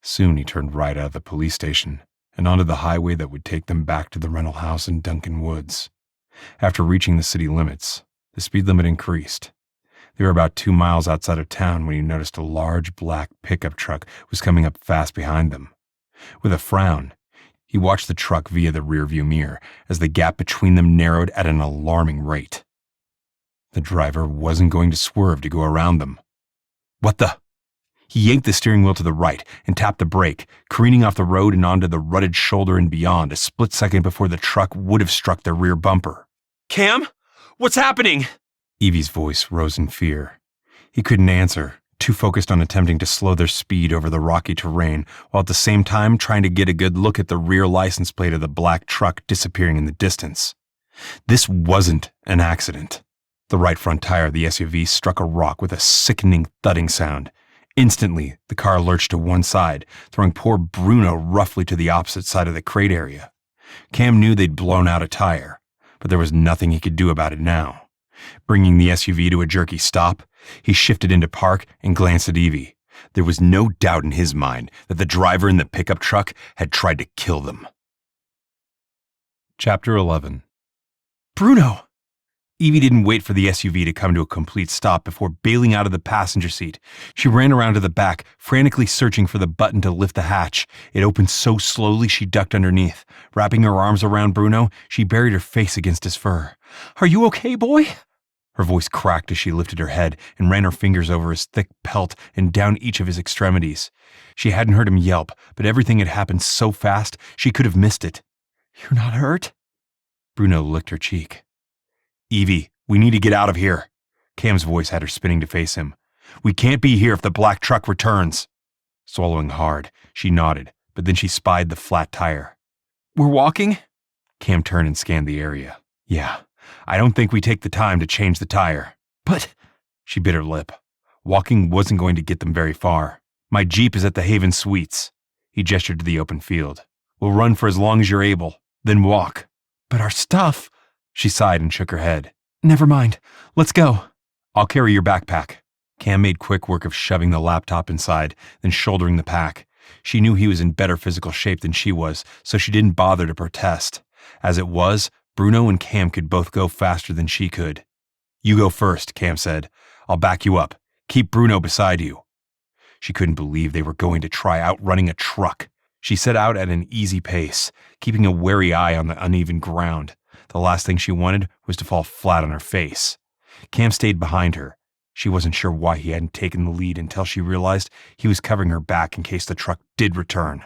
S3: Soon he turned right out of the police station and onto the highway that would take them back to the rental house in Duncan Woods. After reaching the city limits, the speed limit increased. They were about 2 miles outside of town when he noticed a large black pickup truck was coming up fast behind them. With a frown, he watched the truck via the rearview mirror as the gap between them narrowed at an alarming rate. The driver wasn't going to swerve to go around them. What the? He yanked the steering wheel to the right and tapped the brake, careening off the road and onto the rutted shoulder and beyond a split second before the truck would have struck their rear bumper.
S4: Cam? What's happening?
S3: Evie's voice rose in fear. He couldn't answer, too focused on attempting to slow their speed over the rocky terrain, while at the same time trying to get a good look at the rear license plate of the black truck disappearing in the distance. This wasn't an accident. The right front tire of the SUV struck a rock with a sickening thudding sound. Instantly, the car lurched to one side, throwing poor Bruno roughly to the opposite side of the crate area. Cam knew they'd blown out a tire, but there was nothing he could do about it now. Bringing the SUV to a jerky stop, he shifted into park and glanced at Evie. There was no doubt in his mind that the driver in the pickup truck had tried to kill them. Chapter 11.
S4: Bruno!
S3: Evie didn't wait for the SUV to come to a complete stop before bailing out of the passenger seat. She ran around to the back, frantically searching for the button to lift the hatch. It opened so slowly she ducked underneath. Wrapping her arms around Bruno, she buried her face against his fur.
S4: Are you okay, boy?
S3: Her voice cracked as she lifted her head and ran her fingers over his thick pelt and down each of his extremities. She hadn't heard him yelp, but everything had happened so fast she could have missed it.
S4: You're not hurt?
S3: Bruno licked her cheek. Evie, we need to get out of here. Cam's voice had her spinning to face him. We can't be here if the black truck returns. Swallowing hard, she nodded, but then she spied the flat tire.
S4: We're walking?
S3: Cam turned and scanned the area. Yeah, I don't think we take the time to change the tire.
S4: But...
S3: She bit her lip. Walking wasn't going to get them very far. My Jeep is at the Haven Suites. He gestured to the open field. We'll run for as long as you're able, then walk.
S4: But our stuff...
S3: She sighed and shook her head.
S4: Never mind. Let's go.
S3: I'll carry your backpack. Cam made quick work of shoving the laptop inside, then shouldering the pack. She knew he was in better physical shape than she was, so she didn't bother to protest. As it was, Bruno and Cam could both go faster than she could. You go first, Cam said. I'll back you up. Keep Bruno beside you. She couldn't believe they were going to try outrunning a truck. She set out at an easy pace, keeping a wary eye on the uneven ground. The last thing she wanted was to fall flat on her face. Cam stayed behind her. She wasn't sure why he hadn't taken the lead until she realized he was covering her back in case the truck did return.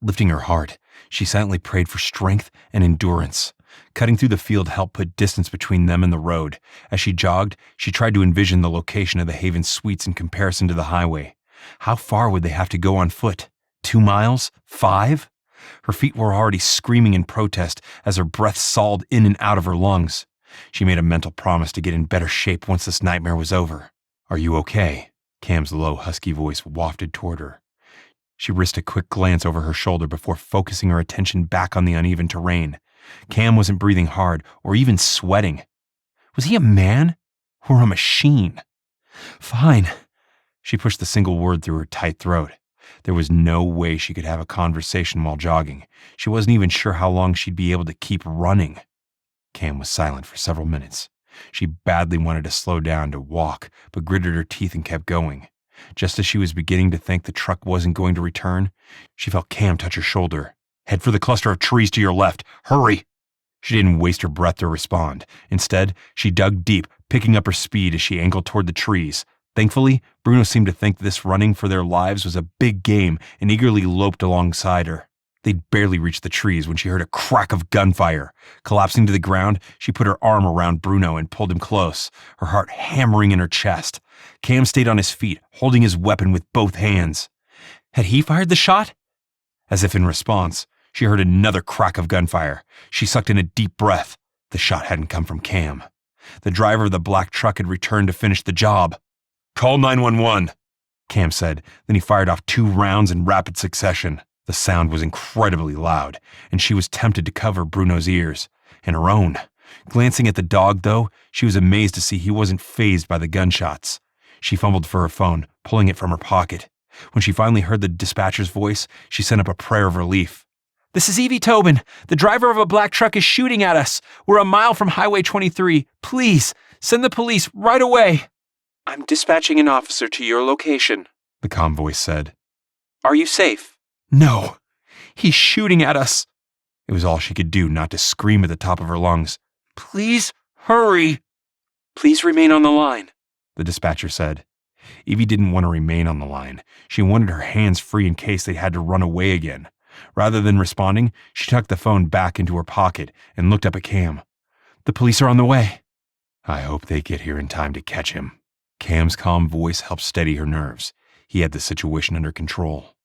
S3: Lifting her heart, she silently prayed for strength and endurance. Cutting through the field helped put distance between them and the road. As she jogged, she tried to envision the location of the Haven Suites in comparison to the highway. How far would they have to go on foot? 2 miles? 5? Her feet were already screaming in protest as her breath soughed in and out of her lungs. She made a mental promise to get in better shape once this nightmare was over. Are you okay? Cam's low, husky voice wafted toward her. She risked a quick glance over her shoulder before focusing her attention back on the uneven terrain. Cam wasn't breathing hard or even sweating. Was he a man or a machine? Fine. She pushed the single word through her tight throat. There was no way she could have a conversation while jogging. She wasn't even sure how long she'd be able to keep running. Cam was silent for several minutes. She badly wanted to slow down to walk, but gritted her teeth and kept going. Just as she was beginning to think the truck wasn't going to return, she felt Cam touch her shoulder. Head for the cluster of trees to your left. Hurry! She didn't waste her breath to respond. Instead, she dug deep, picking up her speed as she angled toward the trees. Thankfully, Bruno seemed to think this running for their lives was a big game and eagerly loped alongside her. They'd barely reached the trees when she heard a crack of gunfire. Collapsing to the ground, she put her arm around Bruno and pulled him close, her heart hammering in her chest. Cam stayed on his feet, holding his weapon with both hands. Had he fired the shot? As if in response, she heard another crack of gunfire. She sucked in a deep breath. The shot hadn't come from Cam. The driver of the black truck had returned to finish the job. "Call 911, Cam said. Then he fired off 2 rounds in rapid succession. The sound was incredibly loud, and she was tempted to cover Bruno's ears, and her own. Glancing at the dog, though, she was amazed to see he wasn't fazed by the gunshots. She fumbled for her phone, pulling it from her pocket. When she finally heard the dispatcher's voice, she sent up a prayer of relief. "This is Evie Tobin. The driver of a black truck is shooting at us. We're a mile from Highway 23. Please, send the police right away."
S2: "I'm dispatching an officer to your location,"
S3: the calm voice said.
S2: "Are you safe?"
S3: "No, he's shooting at us." It was all she could do not to scream at the top of her lungs. "Please, hurry."
S2: "Please remain on the line,"
S3: the dispatcher said. Evie didn't want to remain on the line. She wanted her hands free in case they had to run away again. Rather than responding, she tucked the phone back into her pocket and looked up at Cam. "The police are on the way." "I hope they get here in time to catch him." Cam's calm voice helped steady her nerves. He had the situation under control.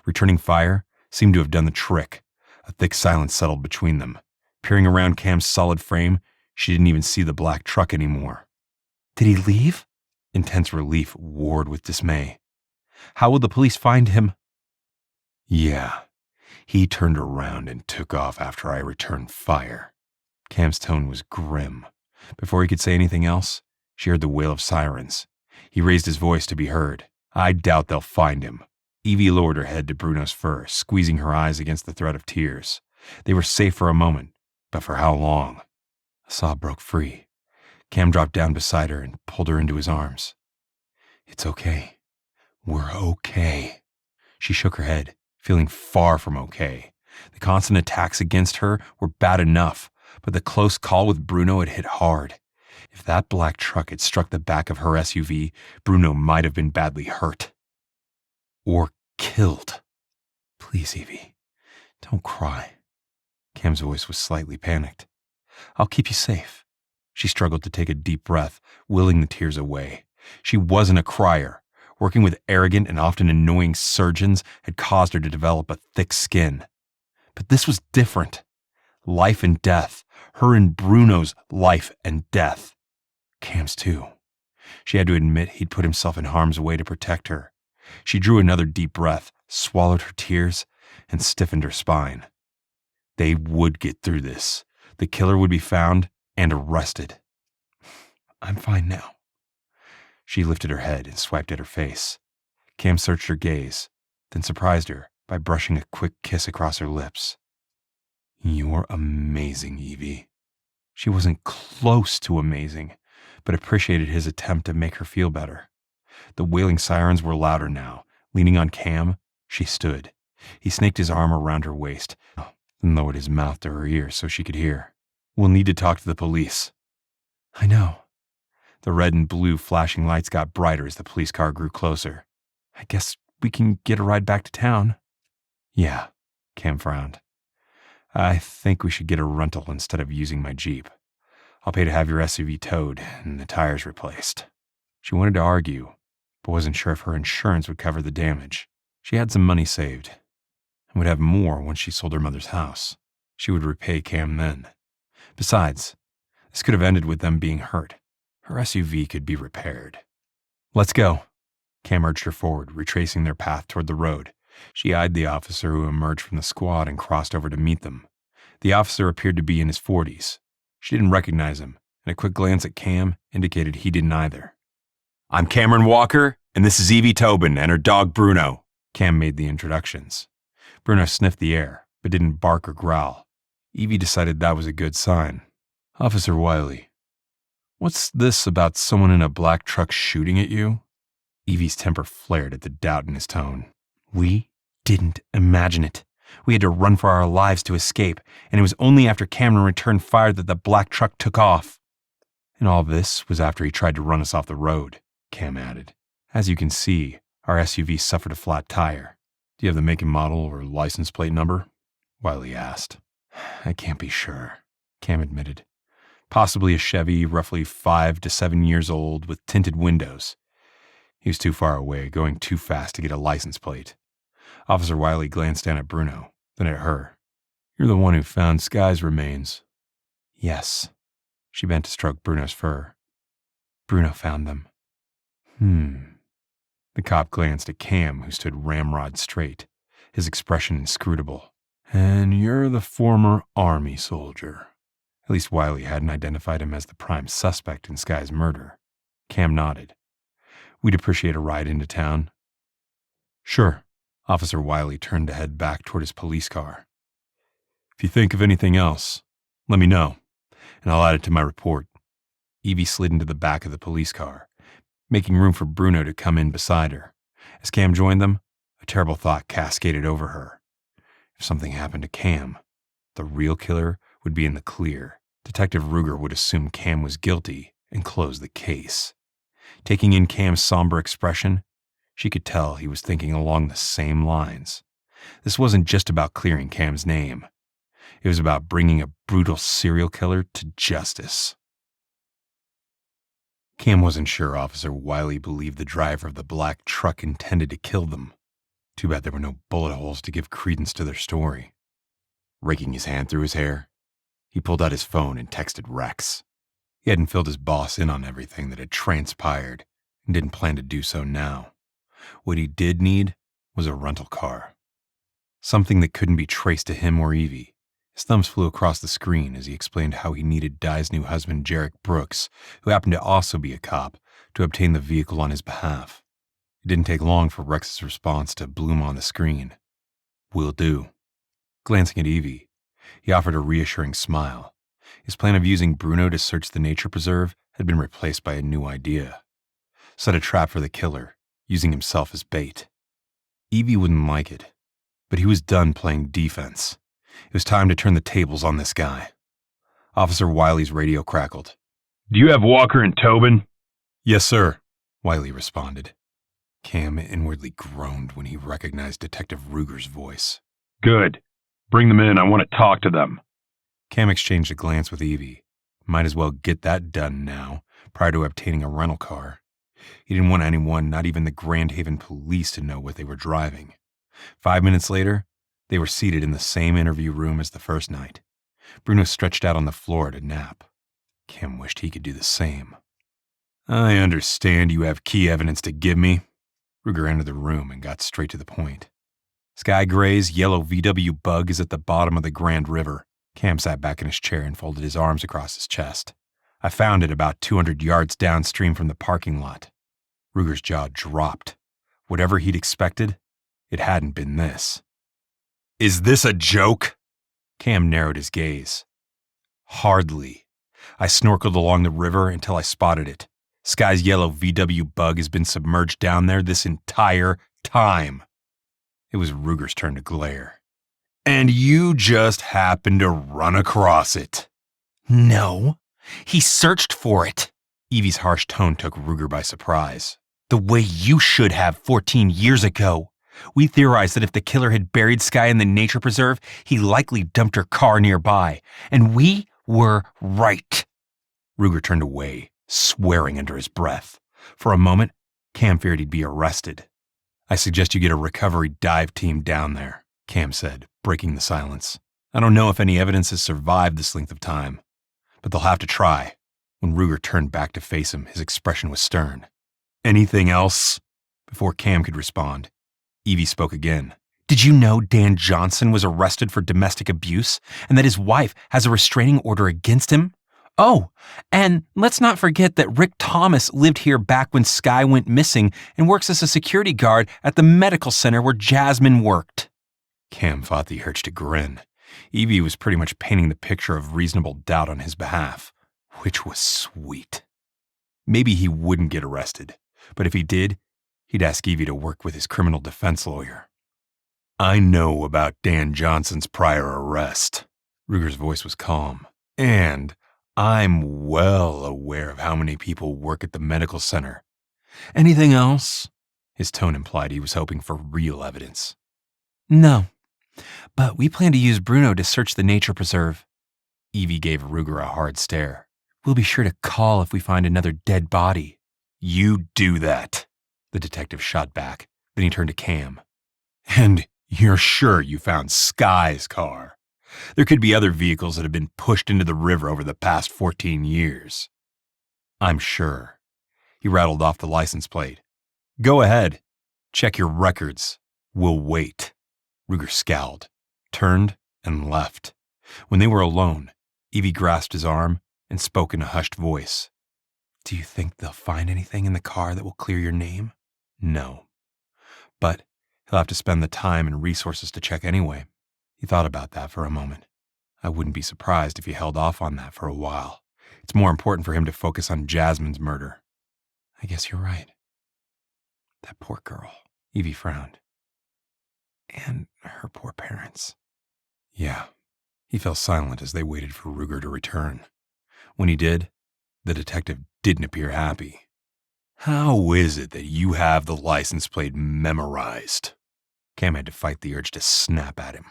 S3: Returning fire seemed to have done the trick. A thick silence settled between them. Peering around Cam's solid frame, she didn't even see the black truck anymore. Did he leave? Intense relief warred with dismay. How would the police find him? Yeah, he turned around and took off after I returned fire. Cam's tone was grim. Before he could say anything else, she heard the wail of sirens. He raised his voice to be heard. "I doubt they'll find him." Evie lowered her head to Bruno's fur, squeezing her eyes against the threat of tears. They were safe for a moment, but for how long? A sob broke free. Cam dropped down beside her and pulled her into his arms. "It's okay. We're okay." She shook her head, feeling far from okay. The constant attacks against her were bad enough, but the close call with Bruno had hit hard. If that black truck had struck the back of her SUV, Bruno might have been badly hurt. Or killed. "Please, Evie, don't cry." Cam's voice was slightly panicked. "I'll keep you safe." She struggled to take a deep breath, willing the tears away. She wasn't a crier. Working with arrogant and often annoying surgeons had caused her to develop a thick skin. But this was different. Life and death. Her and Bruno's life and death. Cam's too. She had to admit he'd put himself in harm's way to protect her. She drew another deep breath, swallowed her tears, and stiffened her spine. They would get through this. The killer would be found and arrested. "I'm fine now." She lifted her head and swiped at her face. Cam searched her gaze, then surprised her by brushing a quick kiss across her lips. "You're amazing, Evie." She wasn't close to amazing, but appreciated his attempt to make her feel better. The wailing sirens were louder now. Leaning on Cam, she stood. He snaked his arm around her waist, then lowered his mouth to her ear so she could hear. "We'll need to talk to the police." "I know." The red and blue flashing lights got brighter as the police car grew closer. "I guess we can get a ride back to town." "Yeah," Cam frowned. "I think we should get a rental instead of using my Jeep. I'll pay to have your SUV towed and the tires replaced." She wanted to argue, but wasn't sure if her insurance would cover the damage. She had some money saved, and would have more once she sold her mother's house. She would repay Cam then. Besides, this could have ended with them being hurt. Her SUV could be repaired. "Let's go." Cam urged her forward, retracing their path toward the road. She eyed the officer who emerged from the squad and crossed over to meet them. The officer appeared to be in his 40s. She didn't recognize him, and a quick glance at Cam indicated he didn't either. "I'm Cameron Walker, and this is Evie Tobin and her dog Bruno." Cam made the introductions. Bruno sniffed the air, but didn't bark or growl. Evie decided that was a good sign. "Officer Wiley, what's this about someone in a black truck shooting at you?" Evie's temper flared at the doubt in his tone. "We didn't imagine it. We had to run for our lives to escape, and it was only after Cameron returned fire that the black truck took off." "And all this was after he tried to run us off the road," Cam added. "As you can see, our SUV suffered a flat tire." "Do you have the make and model or license plate number?" Wiley asked. "I can't be sure," Cam admitted. "Possibly a Chevy, roughly 5 to 7 years old, with tinted windows." He was too far away, going too fast to get a license plate. Officer Wiley glanced down at Bruno, then at her. "You're the one who found Skye's remains." "Yes." She bent to stroke Bruno's fur. Bruno found them. The cop glanced at Cam, who stood ramrod straight, his expression inscrutable. And you're the former army soldier. At least Wiley hadn't identified him as the prime suspect in Skye's murder. Cam nodded. We'd appreciate a ride into town. Sure. Officer Wiley turned to head back toward his police car. If you think of anything else, let me know, and I'll add it to my report. Evie slid into the back of the police car, making room for Bruno to come in beside her. As Cam joined them, a terrible thought cascaded over her. If something happened to Cam, the real killer would be in the clear. Detective Ruger would assume Cam was guilty and close the case. Taking in Cam's somber expression, she could tell he was thinking along the same lines. This wasn't just about clearing Cam's name. It was about bringing a brutal serial killer to justice. Cam wasn't sure Officer Wiley believed the driver of the black truck intended to kill them. Too bad there were no bullet holes to give credence to their story. Raking his hand through his hair, he pulled out his phone and texted Rex. He hadn't filled his boss in on everything that had transpired and didn't plan to do so now. What he did need was a rental car. Something that couldn't be traced to him or Evie. His thumbs flew across the screen as he explained how he needed Di's new husband, Jarek Brooks, who happened to also be a cop, to obtain the vehicle on his behalf. It didn't take long for Rex's response to bloom on the screen. Will do. Glancing at Evie, he offered a reassuring smile. His plan of using Bruno to search the nature preserve had been replaced by a new idea. Set a trap for the killer, using himself as bait. Evie wouldn't like it, but he was done playing defense. It was time to turn the tables on this guy. Officer Wiley's radio crackled.
S1: Do you have Walker and Tobin?
S3: Yes, sir, Wiley responded. Cam inwardly groaned when he recognized Detective Ruger's voice.
S1: Good. Bring them in. I want to talk to them.
S3: Cam exchanged a glance with Evie. Might as well get that done now, prior to obtaining a rental car. He didn't want anyone, not even the Grand Haven police, to know what they were driving. 5 minutes later, they were seated in the same interview room as the first night. Bruno stretched out on the floor to nap. Cam wished he could do the same. I understand you have key evidence to give me. Ruger entered the room and got straight to the point. Skye Gray's yellow VW Bug is at the bottom of the Grand River. Cam sat back in his chair and folded his arms across his chest. I found it about 200 yards downstream from the parking lot. Ruger's jaw dropped. Whatever he'd expected, it hadn't been this. Is this a joke? Cam narrowed his gaze. Hardly. I snorkeled along the river until I spotted it. Skye's yellow VW Bug has been submerged down there this entire time. It was Ruger's turn to glare. And you just happened to run across it. No, he searched for it. Evie's harsh tone took Ruger by surprise. The way you should have 14 years ago. We theorized that if the killer had buried Skye in the nature preserve, he likely dumped her car nearby. And we were right. Ruger turned away, swearing under his breath. For a moment, Cam feared he'd be arrested. I suggest you get a recovery dive team down there, Cam said, breaking the silence. I don't know if any evidence has survived this length of time, but they'll have to try. When Ruger turned back to face him, his expression was stern. Anything else? Before Cam could respond, Evie spoke again. Did you know Dan Johnson was arrested for domestic abuse and that his wife has a restraining order against him? Oh, and let's not forget that Rick Thomas lived here back when Skye went missing and works as a security guard at the medical center where Jasmine worked. Cam fought the urge to grin. Evie was pretty much painting the picture of reasonable doubt on his behalf, which was sweet. Maybe he wouldn't get arrested, but if he did, he'd ask Evie to work with his criminal defense lawyer. I know about Dan Johnson's prior arrest. Ruger's voice was calm. And I'm well aware of how many people work at the medical center. Anything else? His tone implied he was hoping for real evidence. No, but we plan to use Bruno to search the nature preserve. Evie gave Ruger a hard stare. We'll be sure to call if we find another dead body. You do that, the detective shot back. Then he turned to Cam. And you're sure you found Skye's car? There could be other vehicles that have been pushed into the river over the past 14 years. I'm sure. He rattled off the license plate. Go ahead. Check your records. We'll wait. Ruger scowled, turned, and left. When they were alone, Evie grasped his arm and spoke in a hushed voice. Do you think they'll find anything in the car that will clear your name? No. But he'll have to spend the time and resources to check anyway. He thought about that for a moment. I wouldn't be surprised if he held off on that for a while. It's more important for him to focus on Jasmine's murder. I guess you're right. That poor girl. Evie frowned. And her poor parents. Yeah. He fell silent as they waited for Ruger to return. When he did, the detective didn't appear happy. How is it that you have the license plate memorized? Cam had to fight the urge to snap at him.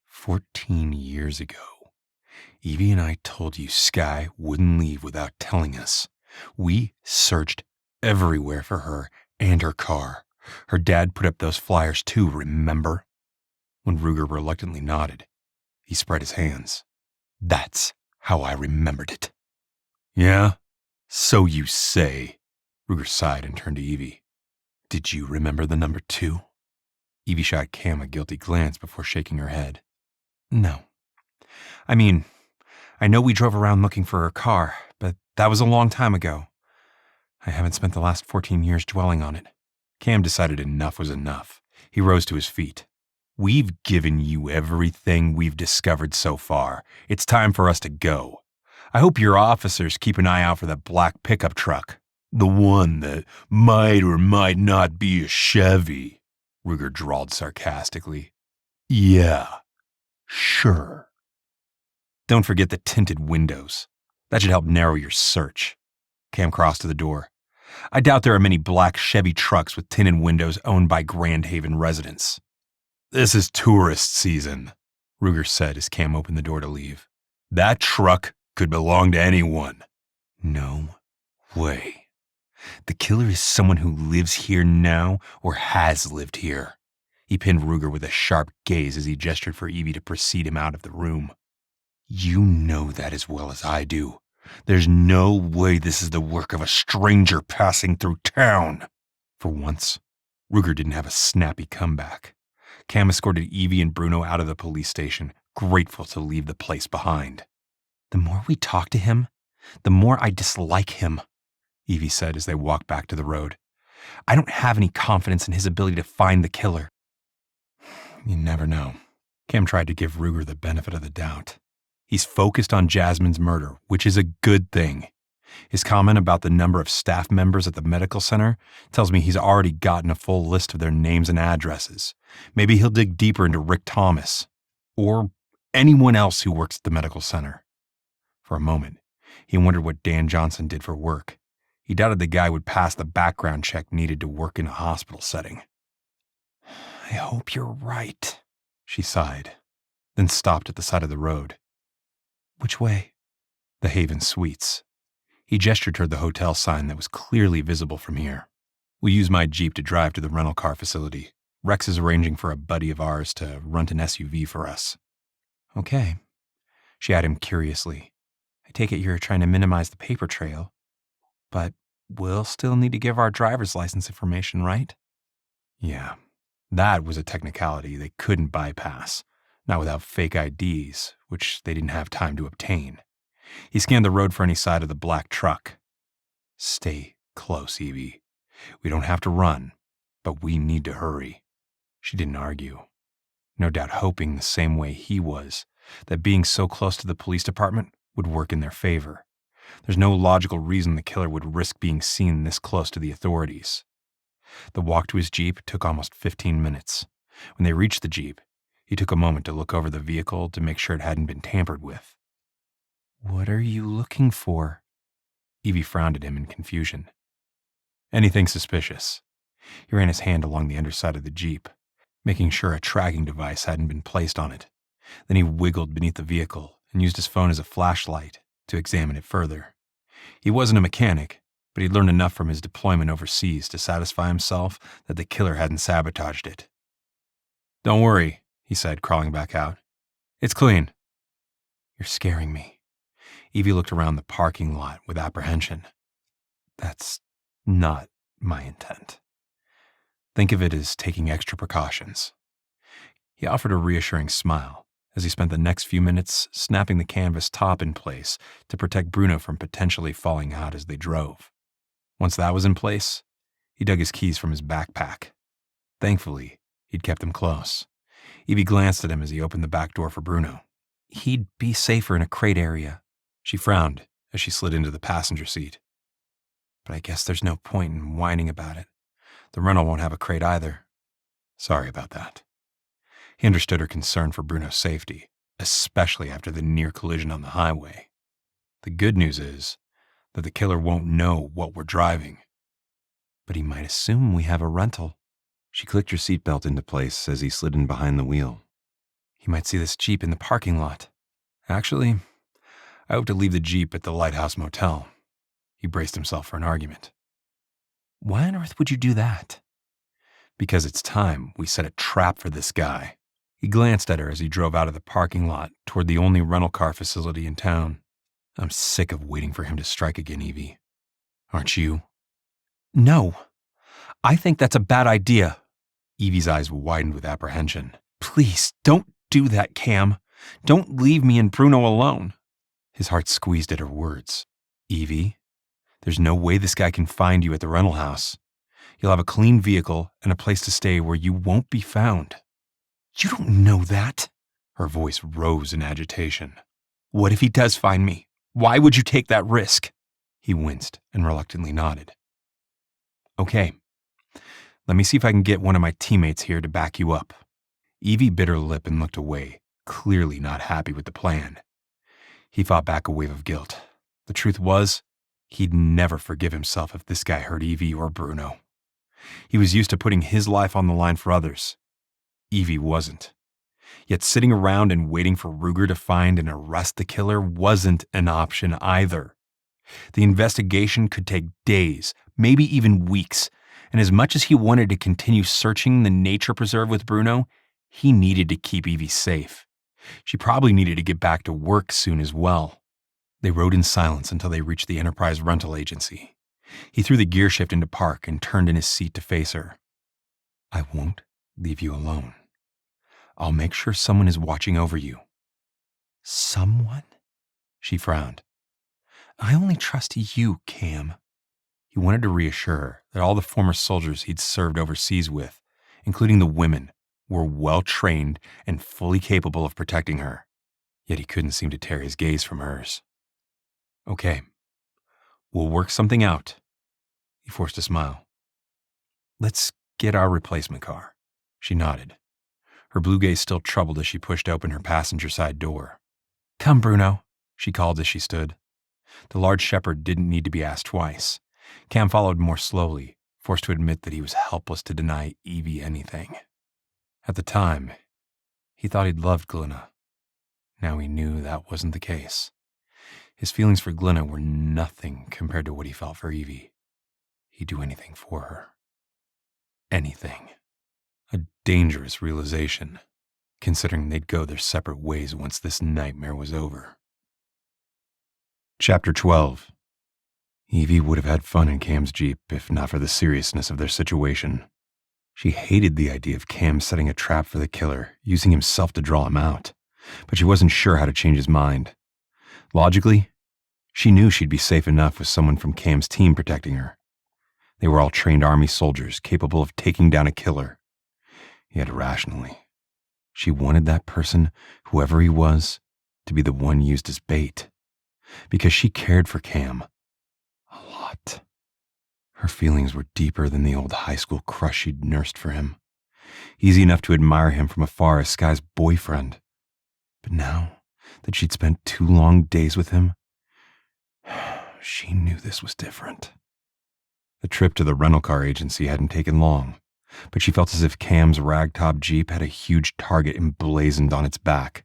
S3: 14 years ago, Evie and I told you Skye wouldn't leave without telling us. We searched everywhere for her and her car. Her dad put up those flyers too, remember? When Ruger reluctantly nodded, he spread his hands. That's how I remembered it. Yeah? So you say. Ruger sighed and turned to Evie. Did you remember the number 2? Evie shot Cam a guilty glance before shaking her head. No. I mean, I know we drove around looking for her car, but that was a long time ago. I haven't spent the last 14 years dwelling on it. Cam decided enough was enough. He rose to his feet. We've given you everything we've discovered so far. It's time for us to go. I hope your officers keep an eye out for that black pickup truck. The one that might or might not be a Chevy, Ruger drawled sarcastically. Yeah, sure. Don't forget the tinted windows. That should help narrow your search. Cam crossed to the door. I doubt there are many black Chevy trucks with tinted windows owned by Grand Haven residents. This is tourist season, Ruger said as Cam opened the door to leave. That truck could belong to anyone. No way. The killer is someone who lives here now or has lived here. He pinned Ruger with a sharp gaze as he gestured for Evie to precede him out of the room. You know that as well as I do. There's no way this is the work of a stranger passing through town. For once, Ruger didn't have a snappy comeback. Cam escorted Evie and Bruno out of the police station, grateful to leave the place behind. The more we talk to him, the more I dislike him, Evie said as they walked back to the road. I don't have any confidence in his ability to find the killer. You never know. Cam tried to give Ruger the benefit of the doubt. He's focused on Jasmine's murder, which is a good thing. His comment about the number of staff members at the medical center tells me he's already gotten a full list of their names and addresses. Maybe he'll dig deeper into Rick Thomas, or anyone else who works at the medical center. For a moment, he wondered what Dan Johnson did for work. He doubted the guy would pass the background check needed to work in a hospital setting. I hope you're right, she sighed, then stopped at the side of the road. Which way? The Haven Suites. He gestured toward the hotel sign that was clearly visible from here. We'll use my Jeep to drive to the rental car facility. Rex is arranging for a buddy of ours to rent an SUV for us. Okay. She eyed him curiously. I take it you're trying to minimize the paper trail, but we'll still need to give our driver's license information, right? Yeah, that was a technicality they couldn't bypass, not without fake IDs, which they didn't have time to obtain. He scanned the road for any side of the black truck. Stay close, Evie. We don't have to run, but we need to hurry. She didn't argue, no doubt hoping the same way he was, that being so close to the police department would work in their favor. There's no logical reason the killer would risk being seen this close to the authorities. The walk to his Jeep took almost 15 minutes. When they reached the Jeep, he took a moment to look over the vehicle to make sure it hadn't been tampered with. What are you looking for? Evie frowned at him in confusion. Anything suspicious. He ran his hand along the underside of the Jeep, making sure a tracking device hadn't been placed on it. Then he wiggled beneath the vehicle and used his phone as a flashlight to examine it further. He wasn't a mechanic, but he'd learned enough from his deployment overseas to satisfy himself that the killer hadn't sabotaged it. Don't worry, he said, crawling back out. It's clean.
S4: You're scaring me. Evie looked around the parking lot with apprehension. That's not my intent. Think of it as taking extra precautions. He offered a reassuring smile as he spent the next few minutes snapping the canvas top in place to protect Bruno from potentially falling out as they drove. Once that was in place, he dug his keys from his backpack. Thankfully, he'd kept them close. Evie glanced at him as he opened the back door for Bruno. He'd be safer in a crate area. She frowned as she slid into the passenger seat. But I guess there's no point in whining about it. The rental won't have a crate either. Sorry about that. He understood her concern for Bruno's safety, especially after the near collision on the highway. The good news is that the killer won't know what we're driving. But he might assume we have a rental.
S3: She clicked her seatbelt into place as he slid in behind the wheel.
S4: He might see this Jeep in the parking lot. Actually, I hope to leave the Jeep at the Lighthouse Motel. He braced himself for an argument. Why on earth would you do that? Because it's time we set a trap for this guy. He glanced at her as he drove out of the parking lot toward the only rental car facility in town. I'm sick of waiting for him to strike again, Evie. Aren't you? No. I think that's a bad idea. Evie's eyes widened with apprehension. Please, don't do that, Cam. Don't leave me and Bruno alone. His heart squeezed at her words. Evie, there's no way this guy can find you at the rental house. You'll have a clean vehicle and a place to stay where you won't be found. You don't know that. Her voice rose in agitation. What if he does find me? Why would you take that risk? He winced and reluctantly nodded. Okay, let me see if I can get one of my teammates here to back you up. Evie bit her lip and looked away, clearly not happy with the plan. He fought back a wave of guilt. The truth was, he'd never forgive himself if this guy hurt Evie or Bruno. He was used to putting his life on the line for others. Evie wasn't. Yet sitting around and waiting for Ruger to find and arrest the killer wasn't an option either. The investigation could take days, maybe even weeks, and as much as he wanted to continue searching the nature preserve with Bruno, he needed to keep Evie safe. She probably needed to get back to work soon as well. They rode in silence until they reached the Enterprise rental agency. He threw the gear shift into park and turned in his seat to face her. I won't leave you alone. I'll make sure someone is watching over you. Someone? She frowned. I only trust you, Cam. He wanted to reassure her that all the former soldiers he'd served overseas with, including the women, were well-trained and fully capable of protecting her. Yet he couldn't seem to tear his gaze from hers. Okay, we'll work something out. He forced a smile. Let's get our replacement car. She nodded. Her blue gaze still troubled as she pushed open her passenger side door. Come, Bruno, she called as she stood. The large shepherd didn't need to be asked twice. Cam followed more slowly, forced to admit that he was helpless to deny Evie anything. At the time, he thought he'd loved Glenna. Now he knew that wasn't the case. His feelings for Glenna were nothing compared to what he felt for Evie. He'd do anything for her. Anything. A dangerous realization, considering they'd go their separate ways once this nightmare was over. Chapter 12. Evie would have had fun in Cam's Jeep if not for the seriousness of their situation. She hated the idea of Cam setting a trap for the killer, using himself to draw him out, but she wasn't sure how to change his mind. Logically, she knew she'd be safe enough with someone from Cam's team protecting her. They were all trained Army soldiers capable of taking down a killer. Yet irrationally, she wanted that person, whoever he was, to be the one used as bait, because she cared for Cam a lot. Her feelings were deeper than the old high school crush she'd nursed for him. Easy enough to admire him from afar as Skye's boyfriend. But now that she'd spent 2 long days with him, she knew this was different. The trip to the rental car agency hadn't taken long, but she felt as if Cam's ragtop Jeep had a huge target emblazoned on its back.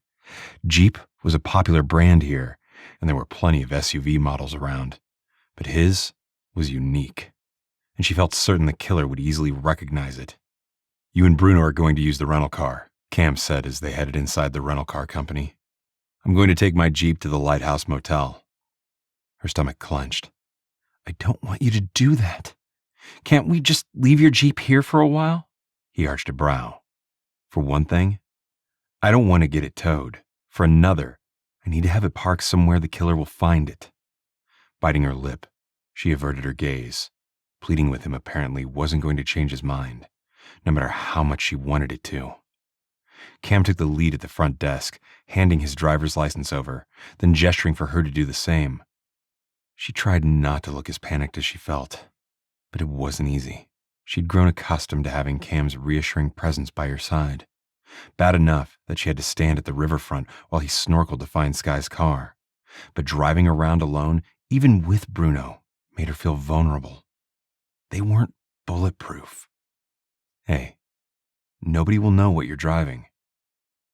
S4: Jeep was a popular brand here, and there were plenty of SUV models around, but his was unique, and she felt certain the killer would easily recognize it. You and Bruno are going to use the rental car, Cam said as they headed inside the rental car company.
S3: I'm going to take my Jeep to the Lighthouse Motel. Her stomach clenched.
S4: I don't want you to do that. Can't we just leave your Jeep here for a while?
S3: He arched a brow. For one thing, I don't want to get it towed. For another, I need to have it parked somewhere the killer will find it. Biting her lip, she averted her gaze. Pleading with him apparently wasn't going to change his mind, no matter how much she wanted it to. Cam took the lead at the front desk, handing his driver's license over, then gesturing for her to do the same. She tried not to look as panicked as she felt, but it wasn't easy. She'd grown accustomed to having Cam's reassuring presence by her side. Bad enough that she had to stand at the riverfront while he snorkeled to find Skye's car. But driving around alone, even with Bruno, made her feel vulnerable. They weren't bulletproof. Hey, nobody will know what you're driving.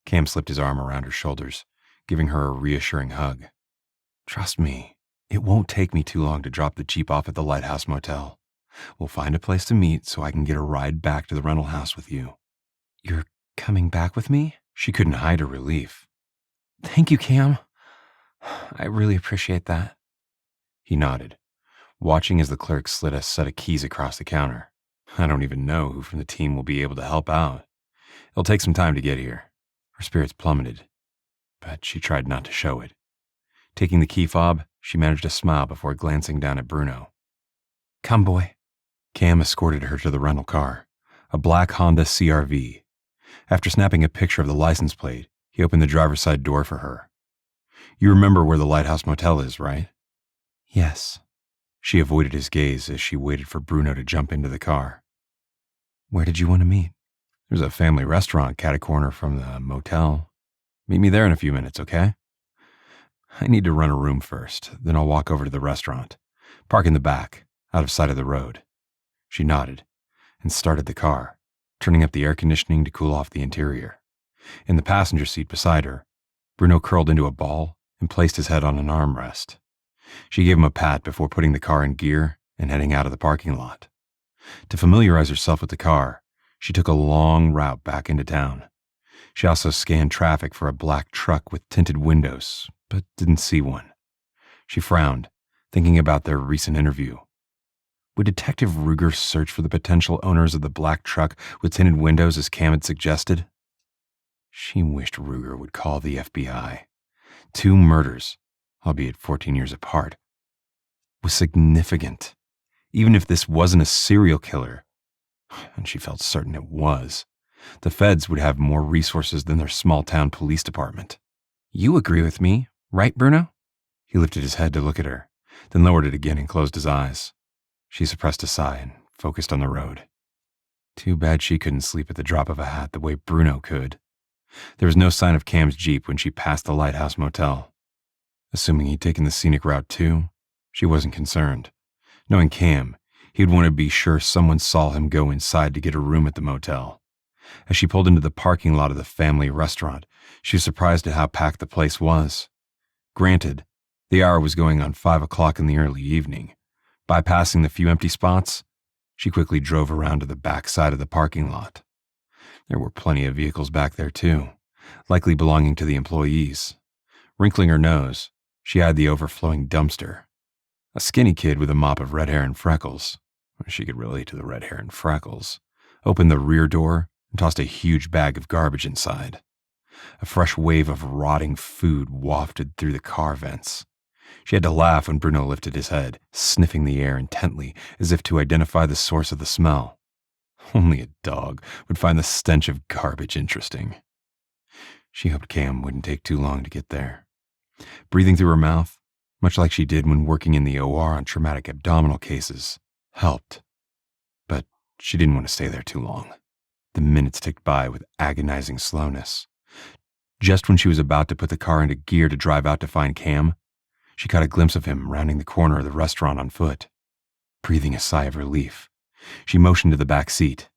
S3: Cam slipped his arm around her shoulders, giving her a reassuring hug. Trust me, it won't take me too long to drop the Jeep off at the Lighthouse Motel. We'll find a place to meet so I can get a ride back to the rental house with you.
S4: You're coming back with me?
S3: She couldn't hide her relief.
S4: Thank you, Cam. I really appreciate that.
S3: He nodded, watching as the clerk slid a set of keys across the counter. I don't even know who from the team will be able to help out. It'll take some time to get here. Her spirits plummeted, but she tried not to show it. Taking the key fob, she managed a smile before glancing down at Bruno.
S4: Come, boy.
S3: Cam escorted her to the rental car, a black Honda CR-V. After snapping a picture of the license plate, he opened the driver's side door for her. You remember where the Lighthouse Motel is, right?
S4: Yes.
S3: She avoided his gaze as she waited for Bruno to jump into the car.
S4: Where did you want to meet?
S3: There's a family restaurant cat-a-corner from the motel. Meet me there in a few minutes, okay? I need to run a room first, then I'll walk over to the restaurant. Park in the back, out of sight of the road. She nodded and started the car, turning up the air conditioning to cool off the interior. In the passenger seat beside her, Bruno curled into a ball and placed his head on an armrest. She gave him a pat before putting the car in gear and heading out of the parking lot. To familiarize herself with the car, she took a long route back into town. She also scanned traffic for a black truck with tinted windows, but didn't see one. She frowned, thinking about their recent interview. Would Detective Ruger search for the potential owners of the black truck with tinted windows as Cam had suggested? She wished Ruger would call the FBI. 2 murders, albeit 14 years apart, was significant. Even if this wasn't a serial killer, and she felt certain it was, the feds would have more resources than their small-town police department.
S4: You agree with me, right, Bruno?
S3: He lifted his head to look at her, then lowered it again and closed his eyes. She suppressed a sigh and focused on the road. Too bad she couldn't sleep at the drop of a hat the way Bruno could. There was no sign of Cam's Jeep when she passed the Lighthouse Motel. Assuming he'd taken the scenic route too, she wasn't concerned. Knowing Cam, he'd want to be sure someone saw him go inside to get a room at the motel. As she pulled into the parking lot of the family restaurant, she was surprised at how packed the place was. Granted, the hour was going on 5 o'clock in the early evening. Bypassing the few empty spots, she quickly drove around to the back side of the parking lot. There were plenty of vehicles back there too, likely belonging to the employees. Wrinkling her nose, she eyed the overflowing dumpster. A skinny kid with a mop of red hair and freckles, she could relate to the red hair and freckles, opened the rear door and tossed a huge bag of garbage inside. A fresh wave of rotting food wafted through the car vents. She had to laugh when Bruno lifted his head, sniffing the air intently as if to identify the source of the smell. Only a dog would find the stench of garbage interesting. She hoped Cam wouldn't take too long to get there. Breathing through her mouth, much like she did when working in the OR on traumatic abdominal cases, helped. But she didn't want to stay there too long. The minutes ticked by with agonizing slowness. Just when she was about to put the car into gear to drive out to find Cam, she caught a glimpse of him rounding the corner of the restaurant on foot. Breathing a sigh of relief, she motioned to the back seat.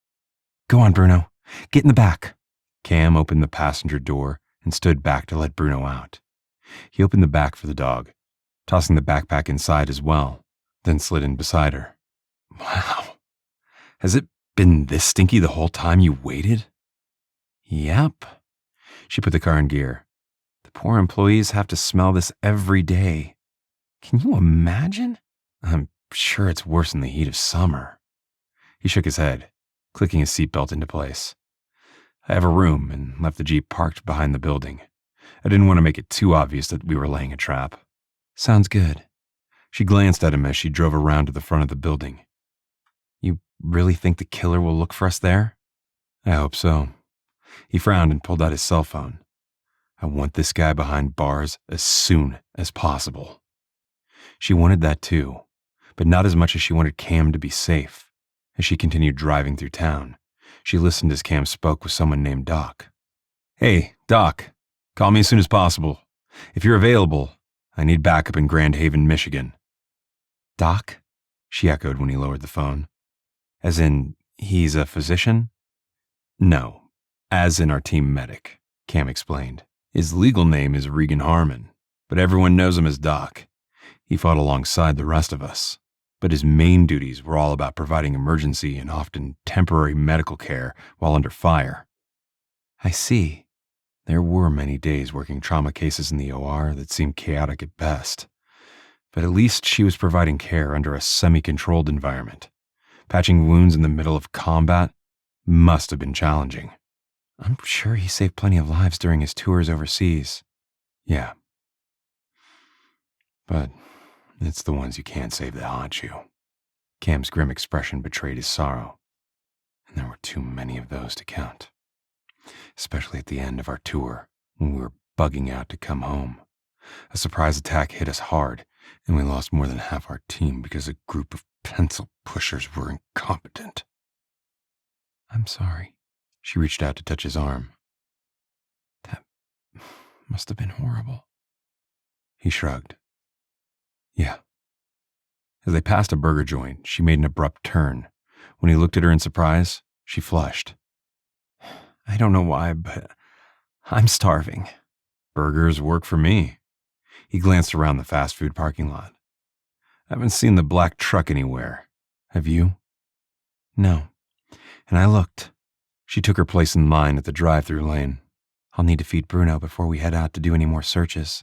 S4: Go on, Bruno. Get in the back.
S3: Cam opened the passenger door and stood back to let Bruno out. He opened the back for the dog, tossing the backpack inside as well, then slid in beside her. Wow. Has it been this stinky the whole time you waited?
S4: Yep.
S3: She put the car in gear. The
S4: poor employees have to smell this every day. Can you imagine?
S3: I'm sure it's worse in the heat of summer. He shook his head, clicking his seatbelt into place. I have a room and left the Jeep parked behind the building. I didn't want to make it too obvious that we were laying a trap.
S4: Sounds good.
S3: She glanced at him as she drove around to the front of the building.
S4: You really think the killer will look for us there?
S3: I hope so. He frowned and pulled out his cell phone. I want this guy behind bars as soon as possible. She wanted that too, but not as much as she wanted Cam to be safe. As she continued driving through town, she listened as Cam spoke with someone named Doc. Hey, Doc, call me as soon as possible. If you're available, I need backup in Grand Haven, Michigan.
S4: Doc?
S3: She echoed when he lowered the phone.
S4: As in, he's a physician?
S3: No, as in our team medic, Cam explained. His legal name is Regan Harmon, but everyone knows him as Doc. He fought alongside the rest of us, but his main duties were all about providing emergency and often temporary medical care while under fire.
S4: I see.
S3: There were many days working trauma cases in the OR that seemed chaotic at best, but at least she was providing care under a semi-controlled environment. Patching wounds in the middle of combat must have been challenging.
S4: I'm sure he saved plenty of lives during his tours overseas.
S3: Yeah. But it's the ones you can't save that haunt you. Cam's grim expression betrayed his sorrow, and there were too many of those to count. Especially at the end of our tour, when we were bugging out to come home. A surprise attack hit us hard, and we lost more than half our team because a group of pencil pushers were incompetent.
S4: I'm sorry.
S3: She reached out to touch his arm.
S4: That must have been horrible.
S3: He shrugged. Yeah. As they passed a burger joint, she made an abrupt turn. When he looked at her in surprise, she flushed.
S4: I don't know why, but I'm starving.
S3: Burgers work for me. He glanced around the fast food parking lot. I haven't seen the black truck anywhere. Have you?
S4: No. And I looked.
S3: She took her place in line at the drive-thru lane.
S4: I'll need to feed Bruno before we head out to do any more searches.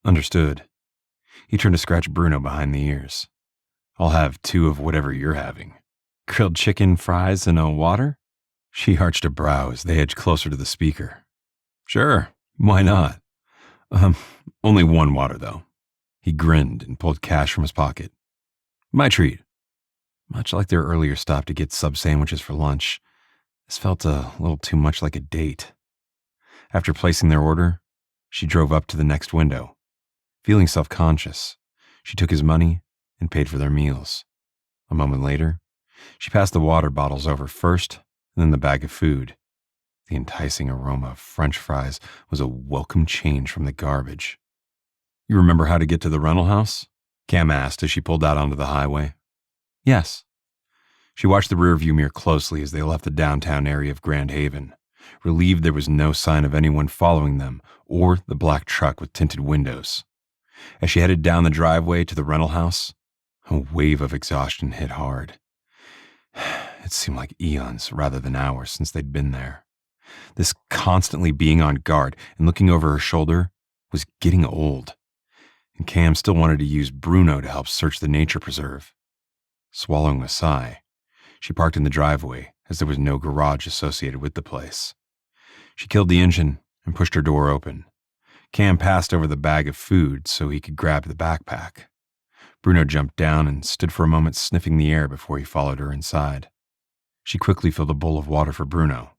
S3: Understood. He turned to scratch Bruno behind the ears. I'll have 2 of whatever you're having.
S4: Grilled chicken, fries, and a water?
S3: She arched a brow as they edged closer to the speaker. Sure, why not? Only 1 water, though. He grinned and pulled cash from his pocket. My treat. Much like their earlier stop to get sub sandwiches for lunch, this felt a little too much like a date. After placing their order, she drove up to the next window. Feeling self-conscious, she took his money and paid for their meals. A moment later, she passed the water bottles over first and then the bag of food. The enticing aroma of French fries was a welcome change from the garbage. You remember how to get to the rental house? Cam asked as she pulled out onto the highway.
S4: Yes.
S3: She watched the rearview mirror closely as they left the downtown area of Grand Haven, relieved there was no sign of anyone following them or the black truck with tinted windows. As she headed down the driveway to the rental house, a wave of exhaustion hit hard. It seemed like eons rather than hours since they'd been there. This constantly being on guard and looking over her shoulder was getting old, and Cam still wanted to use Bruno to help search the nature preserve. Swallowing a sigh, she parked in the driveway as there was no garage associated with the place. She killed the engine and pushed her door open. Cam passed over the bag of food so he could grab the backpack. Bruno jumped down and stood for a moment sniffing the air before he followed her inside. She quickly filled a bowl of water for Bruno,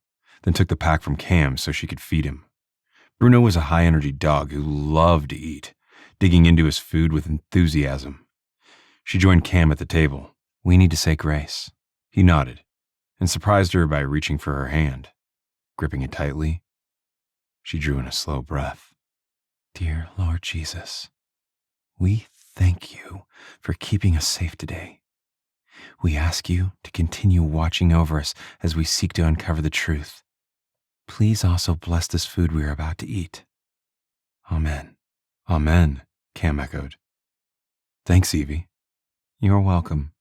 S3: then took the pack from Cam so she could feed him. Bruno was a high-energy dog who loved to eat, digging into his food with enthusiasm. She joined Cam at the table.
S4: We need to say grace.
S3: He nodded and surprised her by reaching for her hand. Gripping it tightly, she drew in a slow breath.
S4: Dear Lord Jesus, we thank you for keeping us safe today. We ask you to continue watching over us as we seek to uncover the truth. Please also bless this food we are about to eat. Amen.
S3: Amen, Cam echoed. Thanks, Evie.
S4: You're welcome.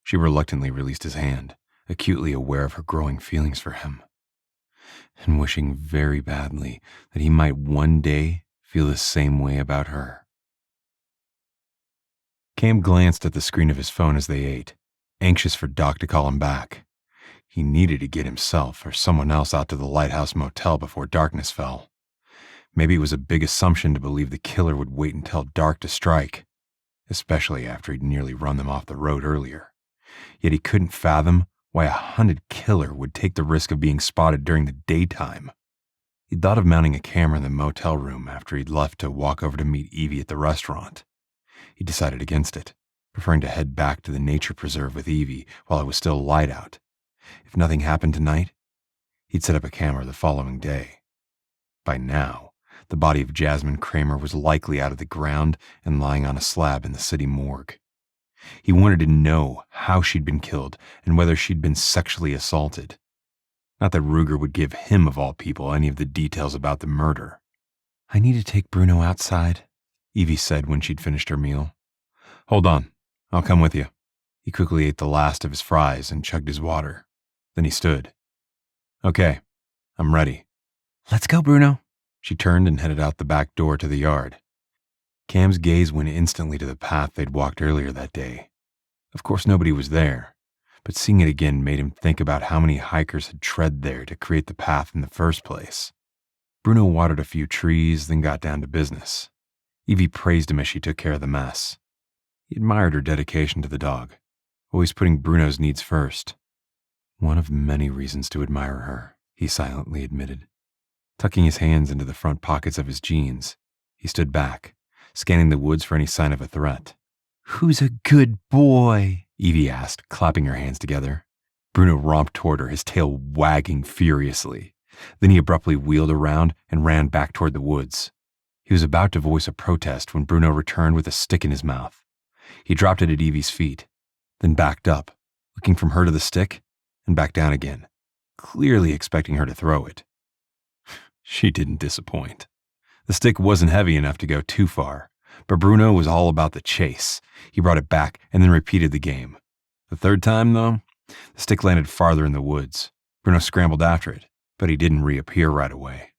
S3: She reluctantly released his hand, acutely aware of her growing feelings for him, and wishing very badly that he might one day feel the same way about her. Cam glanced at the screen of his phone as they ate, anxious for Doc to call him back. He needed to get himself or someone else out to the Lighthouse Motel before darkness fell. Maybe it was a big assumption to believe the killer would wait until dark to strike, especially after he'd nearly run them off the road earlier. Yet he couldn't fathom why a hunted killer would take the risk of being spotted during the daytime. He'd thought of mounting a camera in the motel room after he'd left to walk over to meet Evie at the restaurant. He decided against it, preferring to head back to the nature preserve with Evie while it was still light out. If nothing happened tonight, he'd set up a camera the following day. By now, the body of Jasmine Kramer was likely out of the ground and lying on a slab in the city morgue. He wanted to know how she'd been killed and whether she'd been sexually assaulted. Not that Ruger would give him, of all people, any of the details about the murder. "I need to take Bruno outside," Evie said when she'd finished her meal. "Hold on, I'll come with you." He quickly ate the last of his fries and chugged his water. Then he stood. "Okay, I'm ready." "Let's go, Bruno." She turned and headed out the back door to the yard. Cam's gaze went instantly to the path they'd walked earlier that day. Of course, nobody was there, but seeing it again made him think about how many hikers had tread there to create the path in the first place. Bruno watered a few trees, then got down to business. Evie praised him as she took care of the mess. He admired her dedication to the dog, always putting Bruno's needs first. One of many reasons to admire her, he silently admitted. Tucking his hands into the front pockets of his jeans, he stood back, scanning the woods for any sign of a threat. "Who's a good boy?" Evie asked, clapping her hands together. Bruno romped toward her, his tail wagging furiously. Then he abruptly wheeled around and ran back toward the woods. He was about to voice a protest when Bruno returned with a stick in his mouth. He dropped it at Evie's feet, then backed up, looking from her to the stick and back down again, clearly expecting her to throw it. She didn't disappoint. The stick wasn't heavy enough to go too far, but Bruno was all about the chase. He brought it back and then repeated the game. The third time, though, the stick landed farther in the woods. Bruno scrambled after it, but he didn't reappear right away.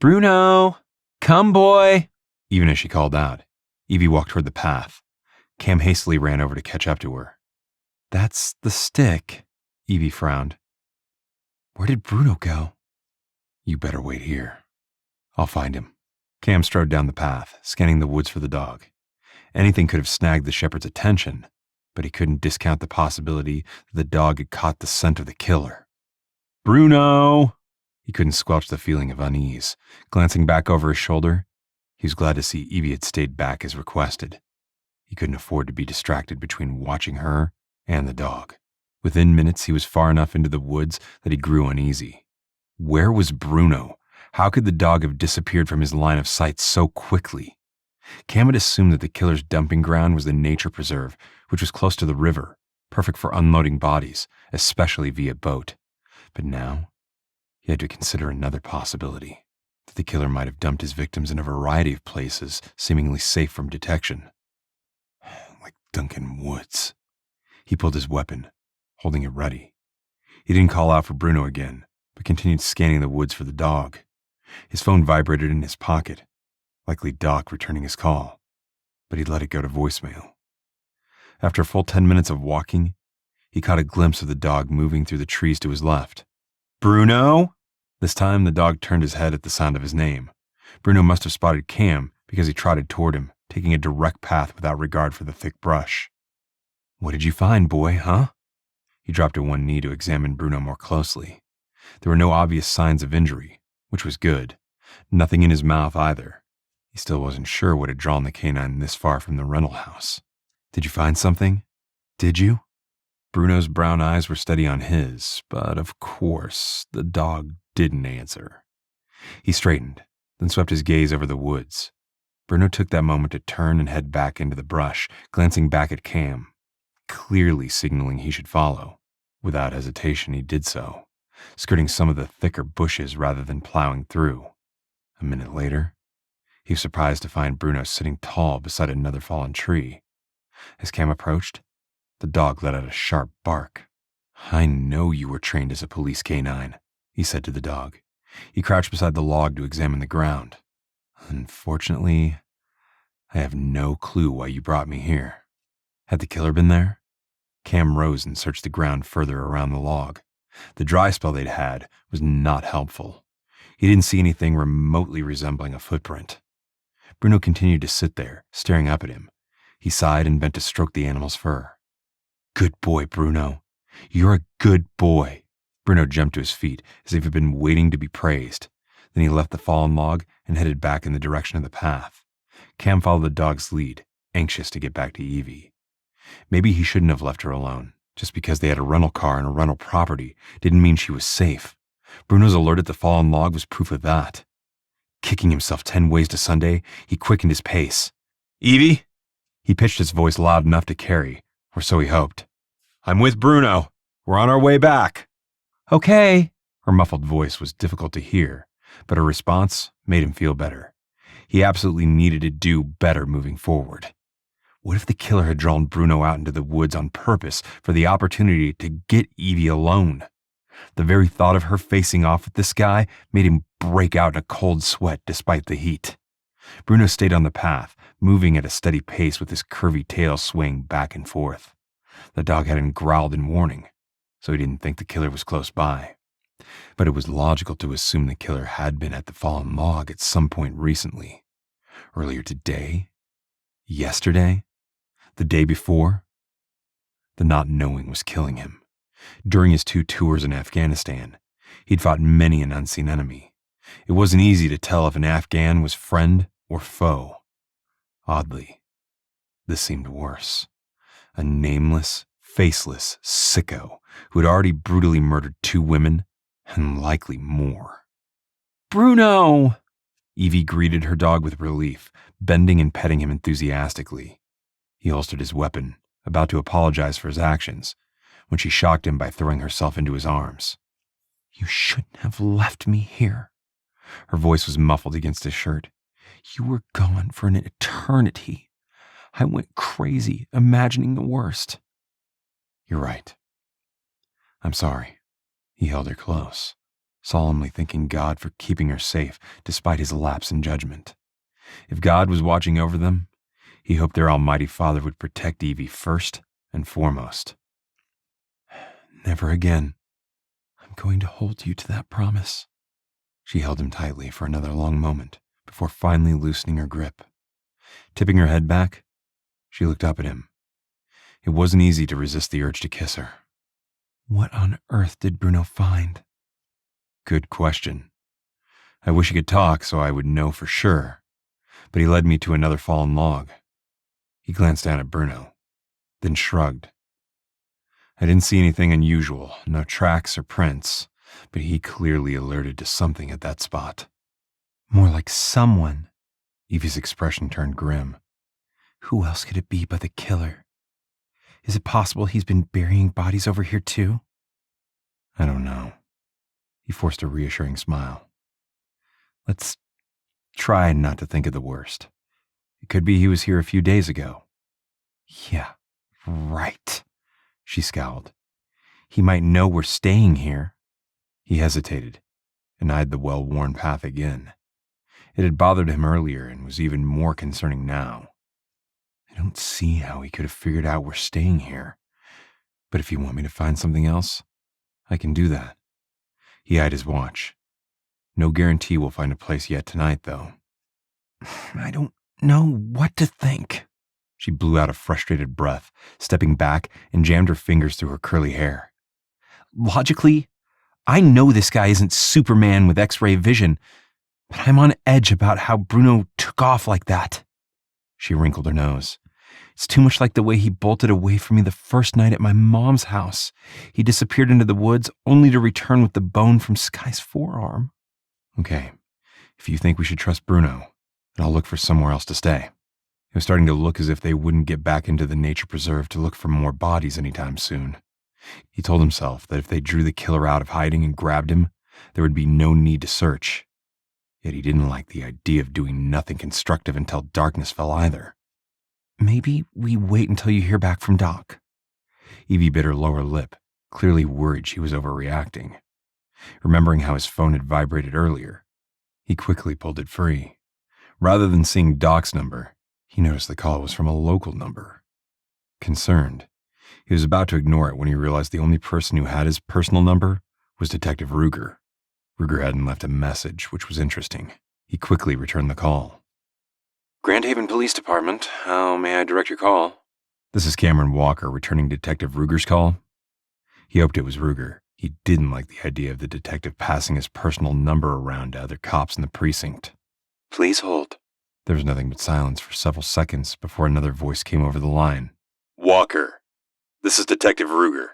S3: "Bruno! Come, boy!" Even as she called out, Evie walked toward the path. Cam hastily ran over to catch up to her. "That's the stick," Evie frowned. "Where did Bruno go?" "You better wait here. I'll find him." Cam strode down the path, scanning the woods for the dog. Anything could have snagged the shepherd's attention, but he couldn't discount the possibility that the dog had caught the scent of the killer. "Bruno!" He couldn't squelch the feeling of unease. Glancing back over his shoulder, he was glad to see Evie had stayed back as requested. He couldn't afford to be distracted between watching her and the dog. Within minutes, he was far enough into the woods that he grew uneasy. Where was Bruno? How could the dog have disappeared from his line of sight so quickly? Cam had assumed that the killer's dumping ground was the nature preserve, which was close to the river, perfect for unloading bodies, especially via boat. But now, he had to consider another possibility, that the killer might have dumped his victims in a variety of places, seemingly safe from detection. Like Duncan Woods. He pulled his weapon, holding it ready. He didn't call out for Bruno again, but continued scanning the woods for the dog. His phone vibrated in his pocket, likely Doc returning his call, but he let it go to voicemail. After a full 10 minutes of walking, he caught a glimpse of the dog moving through the trees to his left. "Bruno?" This time the dog turned his head at the sound of his name. Bruno must have spotted Cam because he trotted toward him, taking a direct path without regard for the thick brush. "What did you find, boy, huh?" He dropped to one knee to examine Bruno more closely. There were no obvious signs of injury, which was good. Nothing in his mouth either. He still wasn't sure what had drawn the canine this far from the rental house. "Did you find something? Did you?" Bruno's brown eyes were steady on his, but of course, the dog didn't answer. He straightened, then swept his gaze over the woods. Bruno took that moment to turn and head back into the brush, glancing back at Cam, clearly signaling he should follow. Without hesitation, he did so, skirting some of the thicker bushes rather than plowing through. A minute later, he was surprised to find Bruno sitting tall beside another fallen tree. As Cam approached, the dog let out a sharp bark. "I know you were trained as a police canine," he said to the dog. He crouched beside the log to examine the ground. Unfortunately, I have no clue why you brought me here. Had the killer been there? Cam rose and searched the ground further around the log. The dry spell they'd had was not helpful. He didn't see anything remotely resembling a footprint. Bruno continued to sit there, staring up at him. He sighed and bent to stroke the animal's fur. Good boy, Bruno. You're a good boy. Bruno jumped to his feet as if he'd been waiting to be praised. Then he left the fallen log and headed back in the direction of the path. Cam followed the dog's lead, anxious to get back to Evie. Maybe he shouldn't have left her alone. Just because they had a rental car and a rental property didn't mean she was safe. Bruno's alert at the fallen log was proof of that. Kicking himself 10 ways to Sunday, he quickened his pace. Evie? He pitched his voice loud enough to carry, or so he hoped. I'm with Bruno. We're on our way back. Okay. Her muffled voice was difficult to hear, but her response made him feel better. He absolutely needed to do better moving forward. What if the killer had drawn Bruno out into the woods on purpose for the opportunity to get Evie alone? The very thought of her facing off with this guy made him break out in a cold sweat despite the heat. Bruno stayed on the path, moving at a steady pace with his curvy tail swaying back and forth. The dog hadn't growled in warning, so he didn't think the killer was close by. But it was logical to assume the killer had been at the fallen log at some point recently. Earlier today? Yesterday? The day before? The not knowing was killing him. During his 2 tours in Afghanistan, he'd fought many an unseen enemy. It wasn't easy to tell if an Afghan was friend or foe. Oddly, this seemed worse. A nameless, faceless sicko who had already brutally murdered 2 women and likely more. Bruno! Evie greeted her dog with relief, bending and petting him enthusiastically. He holstered his weapon, about to apologize for his actions, when she shocked him by throwing herself into his arms. You shouldn't have left me here. Her voice was muffled against his shirt. You were gone for an eternity. I went crazy, imagining the worst. You're right. I'm sorry. He held her close, solemnly thanking God for keeping her safe despite his lapse in judgment. If God was watching over them, he hoped their Almighty Father would protect Evie first and foremost. Never again. I'm going to hold you to that promise. She held him tightly for another long moment before finally loosening her grip. Tipping her head back, she looked up at him. It wasn't easy to resist the urge to kiss her. What on earth did Bruno find? Good question. I wish he could talk so I would know for sure, but he led me to another fallen log. He glanced down at Bruno, then shrugged. I didn't see anything unusual, no tracks or prints, but he clearly alerted to something at that spot. More like someone. Evie's expression turned grim. Who else could it be but the killer? Is it possible he's been burying bodies over here too? I don't know. He forced a reassuring smile. Let's try not to think of the worst. It could be he was here a few days ago. Yeah, right. She scowled. He might know we're staying here. He hesitated and eyed the well-worn path again. It had bothered him earlier and was even more concerning now. I don't see how he could have figured out we're staying here. But if you want me to find something else, I can do that. He eyed his watch. No guarantee we'll find a place yet tonight, though. I don't know what to think. She blew out a frustrated breath, stepping back and jammed her fingers through her curly hair. Logically, I know this guy isn't Superman with X-ray vision, but I'm on edge about how Bruno took off like that. She wrinkled her nose. It's too much like the way he bolted away from me the first night at my mom's house. He disappeared into the woods only to return with the bone from Skye's forearm. Okay, if you think we should trust Bruno, then I'll look for somewhere else to stay. It was starting to look as if they wouldn't get back into the nature preserve to look for more bodies anytime soon. He told himself that if they drew the killer out of hiding and grabbed him, there would be no need to search. Yet he didn't like the idea of doing nothing constructive until darkness fell either. Maybe we wait until you hear back from Doc. Evie bit her lower lip, clearly worried she was overreacting. Remembering how his phone had vibrated earlier, he quickly pulled it free. Rather than seeing Doc's number, he noticed the call was from a local number. Concerned, he was about to ignore it when he realized the only person who had his personal number was Detective Ruger. Ruger hadn't left a message, which was interesting. He quickly returned the call.
S2: Grand Haven Police Department, how may I direct your call?
S3: This is Cameron Walker returning Detective Ruger's call. He hoped it was Ruger. He didn't like the idea of the detective passing his personal number around to other cops in the precinct.
S2: Please hold.
S3: There was nothing but silence for several seconds before another voice came over the line.
S2: Walker, this is Detective Ruger.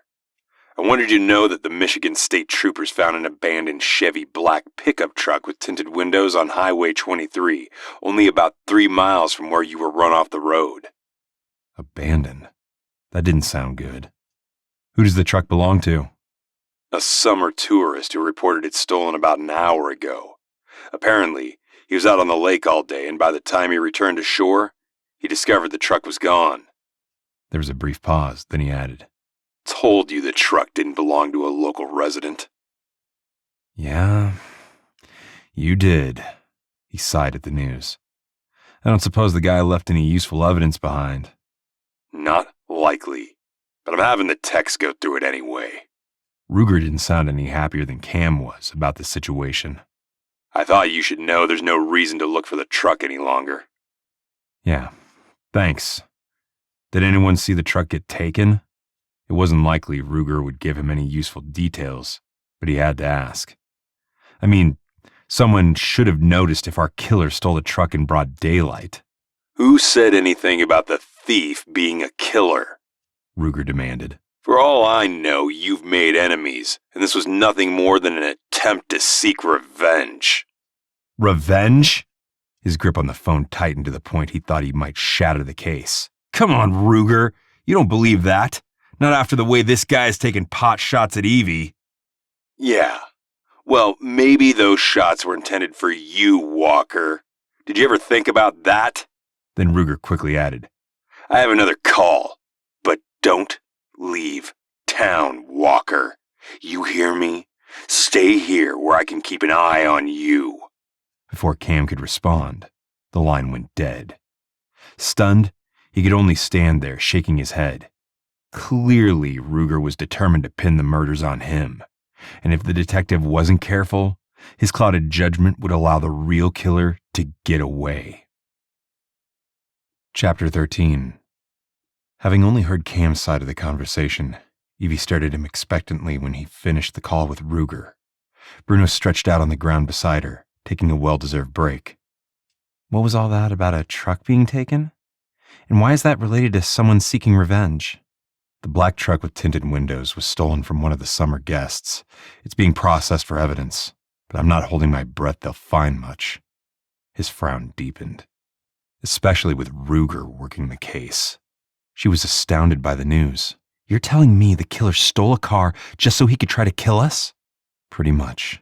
S2: I wanted you to know that the Michigan State Troopers found an abandoned Chevy black pickup truck with tinted windows on Highway 23, only about 3 miles from where you were run off the road.
S3: Abandoned? That didn't sound good. Who does the truck belong to?
S2: A summer tourist who reported it stolen about an hour ago. Apparently, he was out on the lake all day, and by the time he returned to shore, he discovered the truck was gone.
S3: There was a brief pause, then he added,
S2: Told you the truck didn't belong to a local resident.
S3: Yeah, you did. He sighed at the news. I don't suppose the guy left any useful evidence behind.
S2: Not likely, but I'm having the techs go through it anyway.
S3: Ruger didn't sound any happier than Cam was about the situation.
S2: I thought you should know there's no reason to look for the truck any longer.
S3: Yeah, thanks. Did anyone see the truck get taken? It wasn't likely Ruger would give him any useful details, but he had to ask. I mean, someone should have noticed if our killer stole the truck in broad daylight.
S2: Who said anything about the thief being a killer?
S3: Ruger demanded.
S2: For all I know, you've made enemies, and this was nothing more than an attempt to seek revenge.
S3: Revenge? His grip on the phone tightened to the point he thought he might shatter the case. Come on, Ruger. You don't believe that? Not after the way this guy's taken pot shots at Evie.
S2: Yeah. Well, maybe those shots were intended for you, Walker. Did you ever think about that?
S3: Then Ruger quickly added,
S2: I have another call, but don't leave town, Walker. You hear me? Stay here where I can keep an eye on you.
S3: Before Cam could respond, the line went dead. Stunned, he could only stand there, shaking his head. Clearly, Ruger was determined to pin the murders on him, and if the detective wasn't careful, his clouded judgment would allow the real killer to get away. Chapter 13. Having only heard Cam's side of the conversation, Evie stared at him expectantly when he finished the call with Ruger. Bruno stretched out on the ground beside her, taking a well-deserved break. What was all that about a truck being taken? And why is that related to someone seeking revenge? The black truck with tinted windows was stolen from one of the summer guests. It's being processed for evidence, but I'm not holding my breath they'll find much. His frown deepened, especially with Ruger working the case. She was astounded by the news. You're telling me the killer stole a car just so he could try to kill us? Pretty much.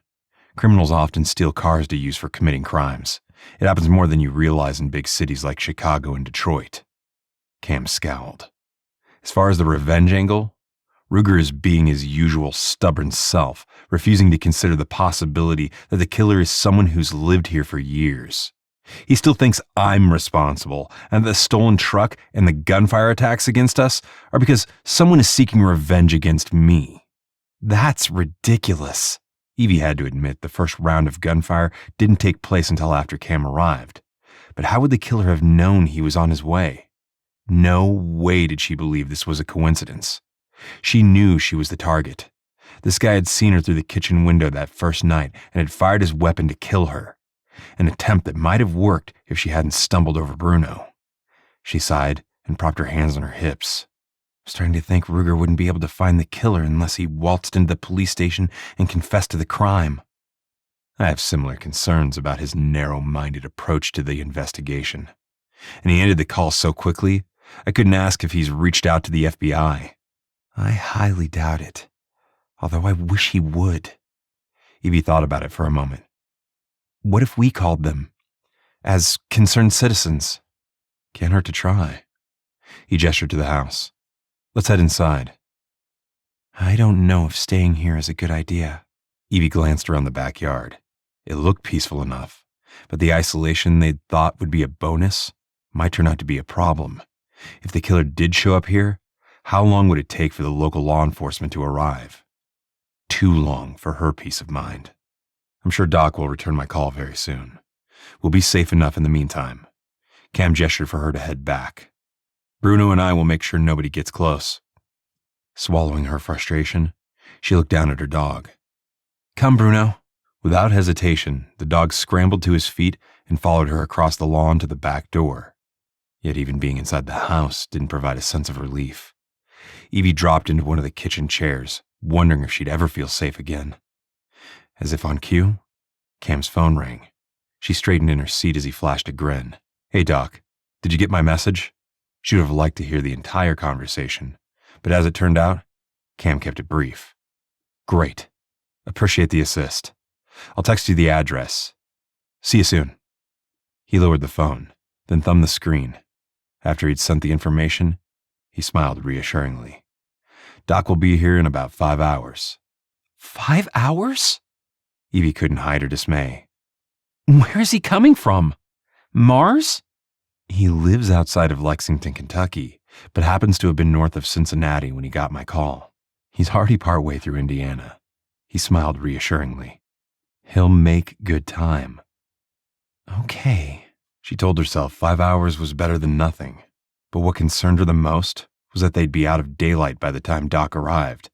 S3: Criminals often steal cars to use for committing crimes. It happens more than you realize in big cities like Chicago and Detroit. Cam scowled. As far as the revenge angle, Ruger is being his usual stubborn self, refusing to consider the possibility that the killer is someone who's lived here for years. He still thinks I'm responsible, and the stolen truck and the gunfire attacks against us are because someone is seeking revenge against me. That's ridiculous. Evie had to admit the first round of gunfire didn't take place until after Cam arrived. But how would the killer have known he was on his way? No way did she believe this was a coincidence. She knew she was the target. This guy had seen her through the kitchen window that first night and had fired his weapon to kill her. An attempt that might have worked if she hadn't stumbled over Bruno. She sighed and propped her hands on her hips. I was starting to think Ruger wouldn't be able to find the killer unless he waltzed into the police station and confessed to the crime. I have similar concerns about his narrow-minded approach to the investigation. And he ended the call so quickly, I couldn't ask if he's reached out to the FBI. I highly doubt it, although I wish he would. Evie thought about it for a moment. What if we called them, as concerned citizens? Can't hurt to try. He gestured to the house. Let's head inside. I don't know if staying here is a good idea. Evie glanced around the backyard. It looked peaceful enough, But the isolation they'd thought would be a bonus might turn out to be a problem. If the killer did show up here, how long would it take for the local law enforcement to arrive? Too long for her peace of mind. I'm sure Doc will return my call very soon. We'll be safe enough in the meantime. Cam gestured for her to head back. Bruno and I will make sure nobody gets close. Swallowing her frustration, she looked down at her dog. Come, Bruno. Without hesitation, the dog scrambled to his feet and followed her across the lawn to the back door. Yet even being inside the house didn't provide a sense of relief. Evie dropped into one of the kitchen chairs, wondering if she'd ever feel safe again. As if on cue, Cam's phone rang. She straightened in her seat as he flashed a grin. Hey, Doc, did you get my message? She would have liked to hear the entire conversation, but as it turned out, Cam kept it brief. Great. Appreciate the assist. I'll text you the address. See you soon. He lowered the phone, then thumbed the screen. After he'd sent the information, he smiled reassuringly. Doc will be here in about 5 hours. 5 hours? Evie couldn't hide her dismay. Where's he coming from? Mars? He lives outside of Lexington, Kentucky, but happens to have been north of Cincinnati when he got my call. He's already partway through Indiana. He smiled reassuringly. He'll make good time. Okay. She told herself 5 hours was better than nothing, but what concerned her the most was that they'd be out of daylight by the time Doc arrived.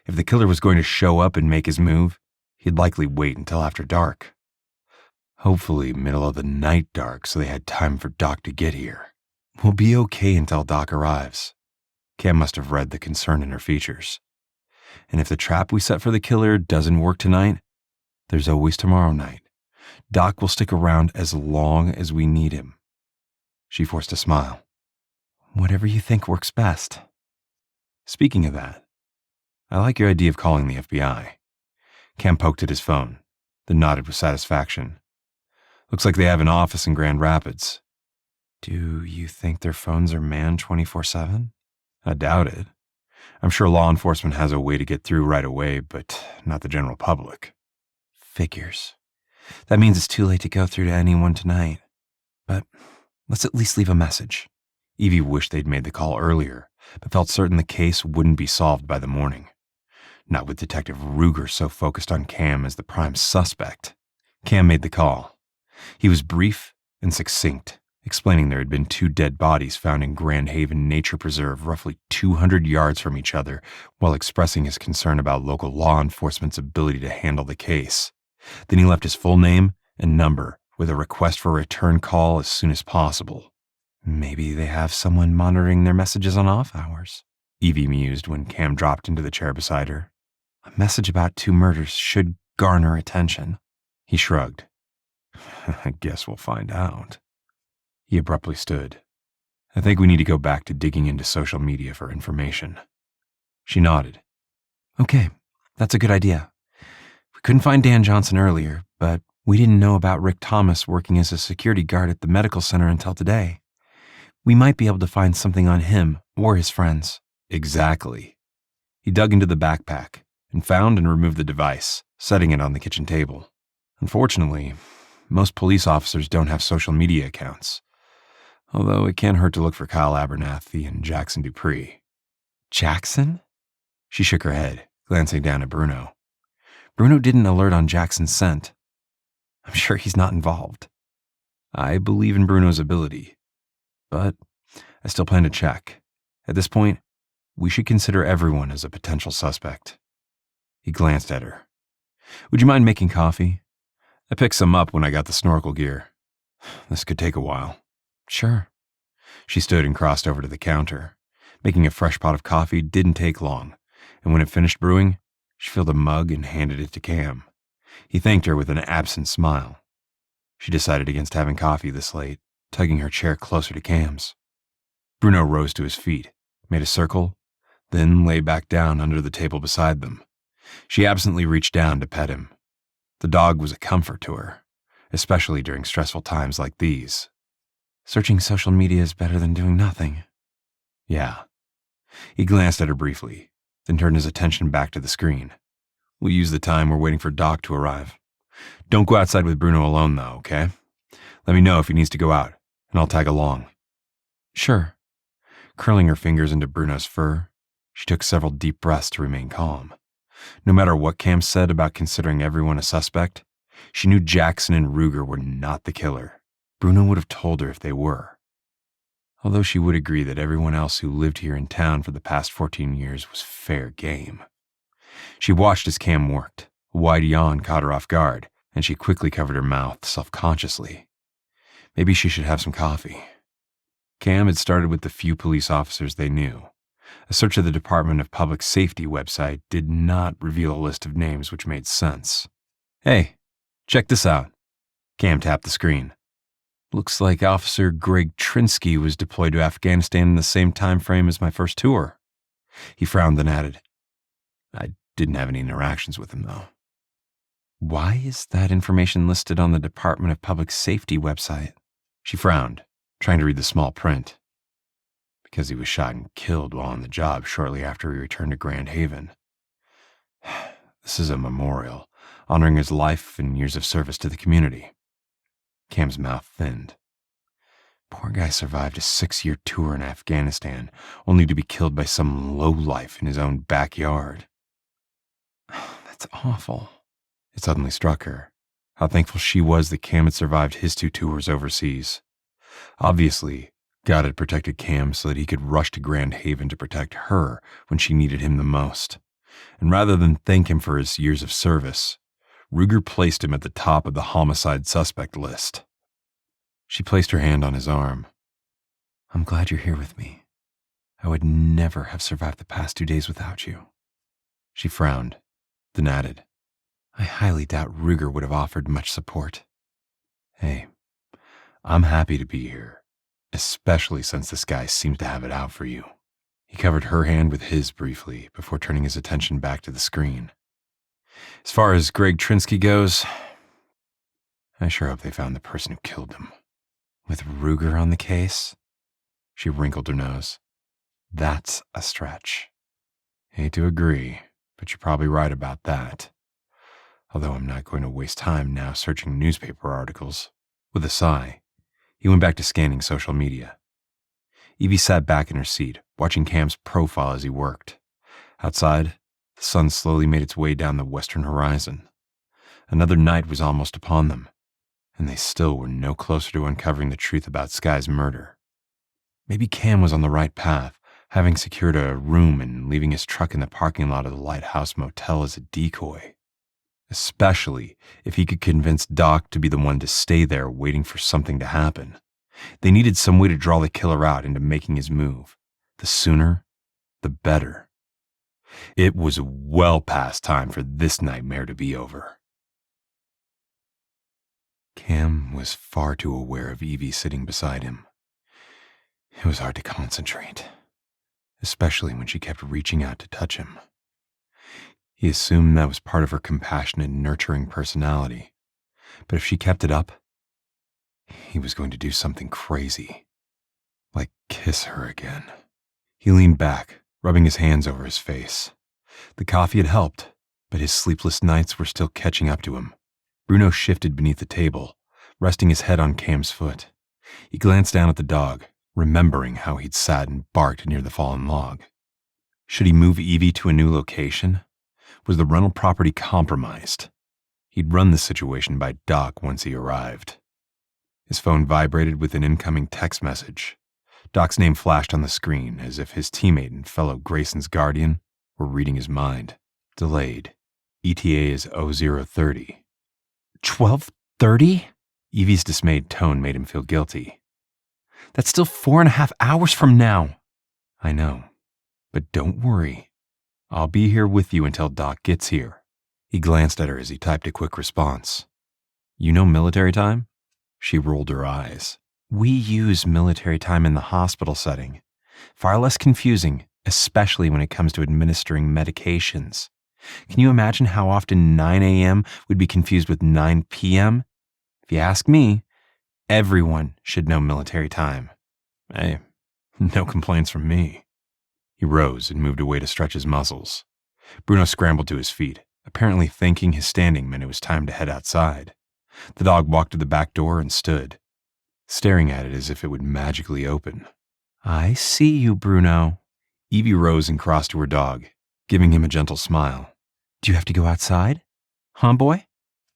S3: If the killer was going to show up and make his move, he'd likely wait until after dark. Hopefully middle of the night dark so they had time for Doc to get here. We'll be okay until Doc arrives. Cam must have read the concern in her features. And if the trap we set for the killer doesn't work tonight, there's always tomorrow night. Doc will stick around as long as we need him. She forced a smile. Whatever you think works best. Speaking of that, I like your idea of calling the FBI. Cam poked at his phone, then nodded with satisfaction. Looks like they have an office in Grand Rapids. Do you think their phones are manned 24/7? I doubt it. I'm sure law enforcement has a way to get through right away, but not the general public. Figures. That means it's too late to go through to anyone tonight. But let's at least leave a message. Evie wished they'd made the call earlier, but felt certain the case wouldn't be solved by the morning. Not with Detective Ruger so focused on Cam as the prime suspect. Cam made the call. He was brief and succinct, explaining there had been 2 dead bodies found in Grand Haven Nature Preserve roughly 200 yards from each other, while expressing his concern about local law enforcement's ability to handle the case. Then he left his full name and number with a request for a return call as soon as possible. Maybe they have someone monitoring their messages on off hours, Evie mused when Cam dropped into the chair beside her. A message about 2 murders should garner attention. He shrugged. I guess we'll find out. He abruptly stood. I think we need to go back to digging into social media for information. She nodded. Okay, that's a good idea. We couldn't find Dan Johnson earlier, but we didn't know about Rick Thomas working as a security guard at the medical center until today. We might be able to find something on him or his friends. Exactly. He dug into the backpack and found and removed the device, setting it on the kitchen table. Unfortunately, most police officers don't have social media accounts, although it can't hurt to look for Kyle Abernathy and Jackson Dupree. Jackson? She shook her head, glancing down at Bruno. Bruno didn't alert on Jackson's scent. I'm sure he's not involved. I believe in Bruno's ability, but I still plan to check. At this point, we should consider everyone as a potential suspect. He glanced at her. Would you mind making coffee? I picked some up when I got the snorkel gear. This could take a while. Sure. She stood and crossed over to the counter. Making a fresh pot of coffee didn't take long, and when it finished brewing, she filled a mug and handed it to Cam. He thanked her with an absent smile. She decided against having coffee this late, tugging her chair closer to Cam's. Bruno rose to his feet, made a circle, then lay back down under the table beside them. She absently reached down to pet him. The dog was a comfort to her, especially during stressful times like these. Searching social media is better than doing nothing. Yeah. He glanced at her briefly, then turned his attention back to the screen. We'll use the time we're waiting for Doc to arrive. Don't go outside with Bruno alone, though, okay? Let me know if he needs to go out, and I'll tag along.
S4: Sure.
S3: Curling her fingers into Bruno's fur, she took several deep breaths to remain calm. No matter what Cam said about considering everyone a suspect, she knew Jackson and Ruger were not the killer. Bruno would have told her if they were. Although she would agree that everyone else who lived here in town for the past 14 years was fair game. She watched as Cam worked. A wide yawn caught her off guard, and she quickly covered her mouth self-consciously. Maybe she should have some coffee. Cam had started with the few police officers they knew. A search of the Department of Public Safety website did not reveal a list of names which made sense. Hey, check this out. Cam tapped the screen. Looks like Officer Greg Trinsky was deployed to Afghanistan in the same time frame as my first tour. He frowned and added, I didn't have any interactions with him, though. Why is that information listed on the Department of Public Safety website? She frowned, trying to read the small print. Because he was shot and killed while on the job shortly after he returned to Grand Haven. This is a memorial, honoring his life and years of service to the community. Cam's mouth thinned. Poor guy survived a 6-year tour in Afghanistan, only to be killed by some lowlife in his own backyard. That's awful. It suddenly struck her, how thankful she was that Cam had survived his 2 tours overseas. Obviously, God had protected Cam so that he could rush to Grand Haven to protect her when she needed him the most. And rather than thank him for his years of service, Ruger placed him at the top of the homicide suspect list. She placed her hand on his arm. I'm glad you're here with me. I would never have survived the past 2 days without you. She frowned, then added, I highly doubt Ruger would have offered much support. Hey, I'm happy to be here, especially since this guy seems to have it out for you. He covered her hand with his briefly before turning his attention back to the screen. As far as Greg Trinsky goes, I sure hope they found the person who killed him. With Ruger on the case? She wrinkled her nose. That's a stretch. Hate to agree, but you're probably right about that. Although I'm not going to waste time now searching newspaper articles. With a sigh, he went back to scanning social media. Evie sat back in her seat, watching Cam's profile as he worked. Outside, the sun slowly made its way down the western horizon. Another night was almost upon them, and they still were no closer to uncovering the truth about Skye's murder. Maybe Cam was on the right path, having secured a room and leaving his truck in the parking lot of the Lighthouse Motel as a decoy. Especially if he could convince Doc to be the one to stay there waiting for something to happen. They needed some way to draw the killer out into making his move. The sooner, the better. It was well past time for this nightmare to be over. Cam was far too aware of Evie sitting beside him. It was hard to concentrate, especially when she kept reaching out to touch him. He assumed that was part of her compassionate, nurturing personality. But if she kept it up, he was going to do something crazy. Like kiss her again. He leaned back, rubbing his hands over his face. The coffee had helped, but his sleepless nights were still catching up to him. Bruno shifted beneath the table, resting his head on Cam's foot. He glanced down at the dog, remembering how he'd sat and barked near the fallen log. Should he move Evie to a new location? Was the rental property compromised? He'd run the situation by Doc once he arrived. His phone vibrated with an incoming text message. Doc's name flashed on the screen as if his teammate and fellow Grayson's guardian were reading his mind. Delayed. ETA is 0030. 12:30? Evie's dismayed tone made him feel guilty. That's still 4.5 hours from now. I know, but don't worry. I'll be here with you until Doc gets here. He glanced at her as he typed a quick response. You know military time? She rolled her eyes. We use military time in the hospital setting. Far less confusing, especially when it comes to administering medications. Can you imagine how often 9 a.m. would be confused with 9 p.m.? If you ask me, everyone should know military time. Hey, no complaints from me. He rose and moved away to stretch his muscles. Bruno scrambled to his feet, apparently thinking his standing meant it was time to head outside. The dog walked to the back door and stood, staring at it as if it would magically open.
S4: I see you, Bruno.
S3: Evie rose and crossed to her dog, giving him a gentle smile.
S4: Do you have to go outside? Huh, boy?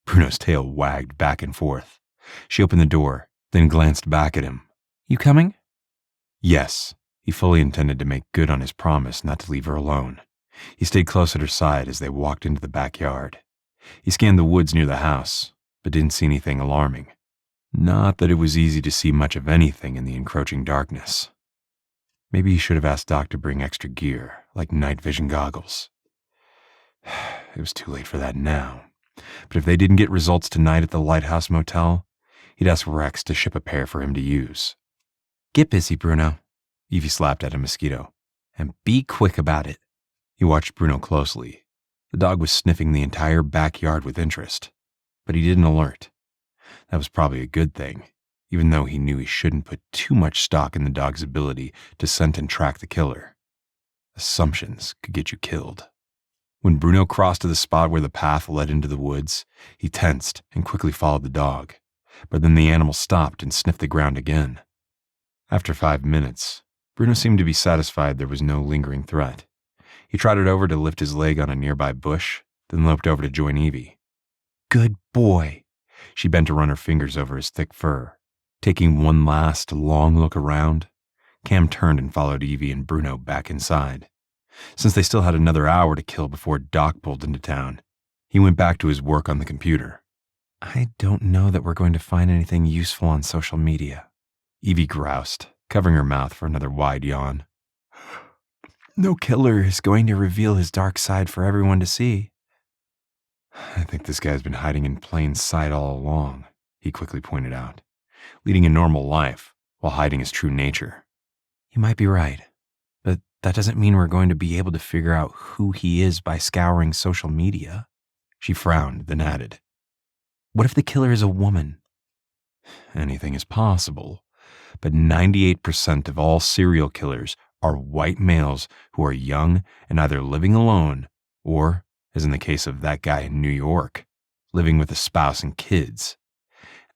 S3: Bruno's tail wagged back and forth. She opened the door, then glanced back at him.
S4: You coming?
S3: Yes, he fully intended to make good on his promise not to leave her alone. He stayed close at her side as they walked into the backyard. He scanned the woods near the house, but didn't see anything alarming. Not that it was easy to see much of anything in the encroaching darkness. Maybe he should have asked Doc to bring extra gear, like night vision goggles. It was too late for that now. But if they didn't get results tonight at the Lighthouse Motel, he'd ask Rex to ship a pair for him to use.
S4: Get busy, Bruno.
S3: Evie slapped at a mosquito.
S4: And be quick about it.
S3: He watched Bruno closely. The dog was sniffing the entire backyard with interest, but he didn't alert. That was probably a good thing, even though he knew he shouldn't put too much stock in the dog's ability to scent and track the killer. Assumptions could get you killed. When Bruno crossed to the spot where the path led into the woods, he tensed and quickly followed the dog, but then the animal stopped and sniffed the ground again. After 5 minutes, Bruno seemed to be satisfied there was no lingering threat. He trotted over to lift his leg on a nearby bush, then loped over to join Evie.
S4: Good boy.
S3: She bent to run her fingers over his thick fur. Taking one last long look around, Cam turned and followed Evie and Bruno back inside. Since they still had another hour to kill before Doc pulled into town, he went back to his work on the computer.
S4: I don't know that we're going to find anything useful on social media.
S3: Evie groused, covering her mouth for another wide yawn. No killer is going to reveal his dark side for everyone to see. I think this guy's been hiding in plain sight all along, he quickly pointed out, leading a normal life while hiding his true nature.
S4: You might be right, but that doesn't mean we're going to be able to figure out who he is by scouring social media.
S3: She frowned, then added,
S4: What if the killer is a woman?
S3: Anything is possible, but 98% of all serial killers are white males who are young and either living alone or, as in the case of that guy in New York, living with a spouse and kids.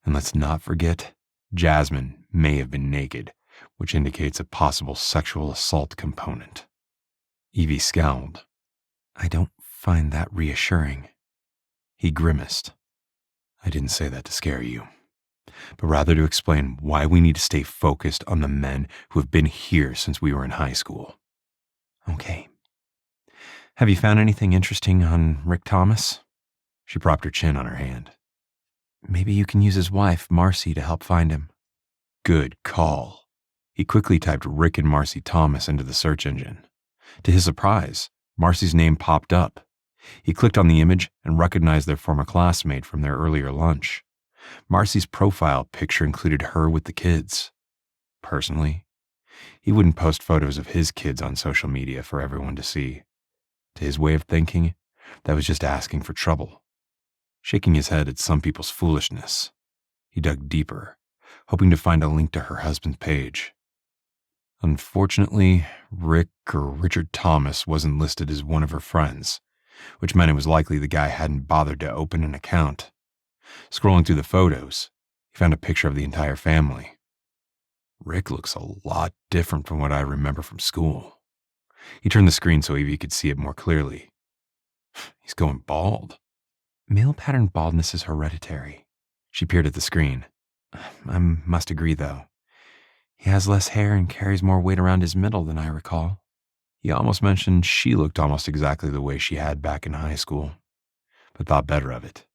S3: And let's not forget, Jasmine may have been naked, which indicates a possible sexual assault component. Evie scowled.
S4: I don't find that reassuring.
S3: He grimaced. I didn't say that to scare you, but rather to explain why we need to stay focused on the men who have been here since we were in high school.
S4: Okay. Have you found anything interesting on Rick Thomas?
S3: She propped her chin on her hand.
S4: Maybe you can use his wife, Marcy, to help find him.
S3: Good call. He quickly typed Rick and Marcy Thomas into the search engine. To his surprise, Marcy's name popped up. He clicked on the image and recognized their former classmate from their earlier lunch. Marcy's profile picture included her with the kids. Personally, he wouldn't post photos of his kids on social media for everyone to see. To his way of thinking, that was just asking for trouble. Shaking his head at some people's foolishness, he dug deeper, hoping to find a link to her husband's page. Unfortunately, Rick or Richard Thomas wasn't listed as one of her friends, which meant it was likely the guy hadn't bothered to open an account. Scrolling through the photos, he found a picture of the entire family. Rick looks a lot different from what I remember from school. He turned the screen so Evie could see it more clearly. He's going bald.
S4: Male pattern baldness is hereditary.
S3: She peered at the screen.
S4: I must agree, though. He has less hair and carries more weight around his middle than I recall.
S3: He almost mentioned she looked almost exactly the way she had back in high school, but thought better of it.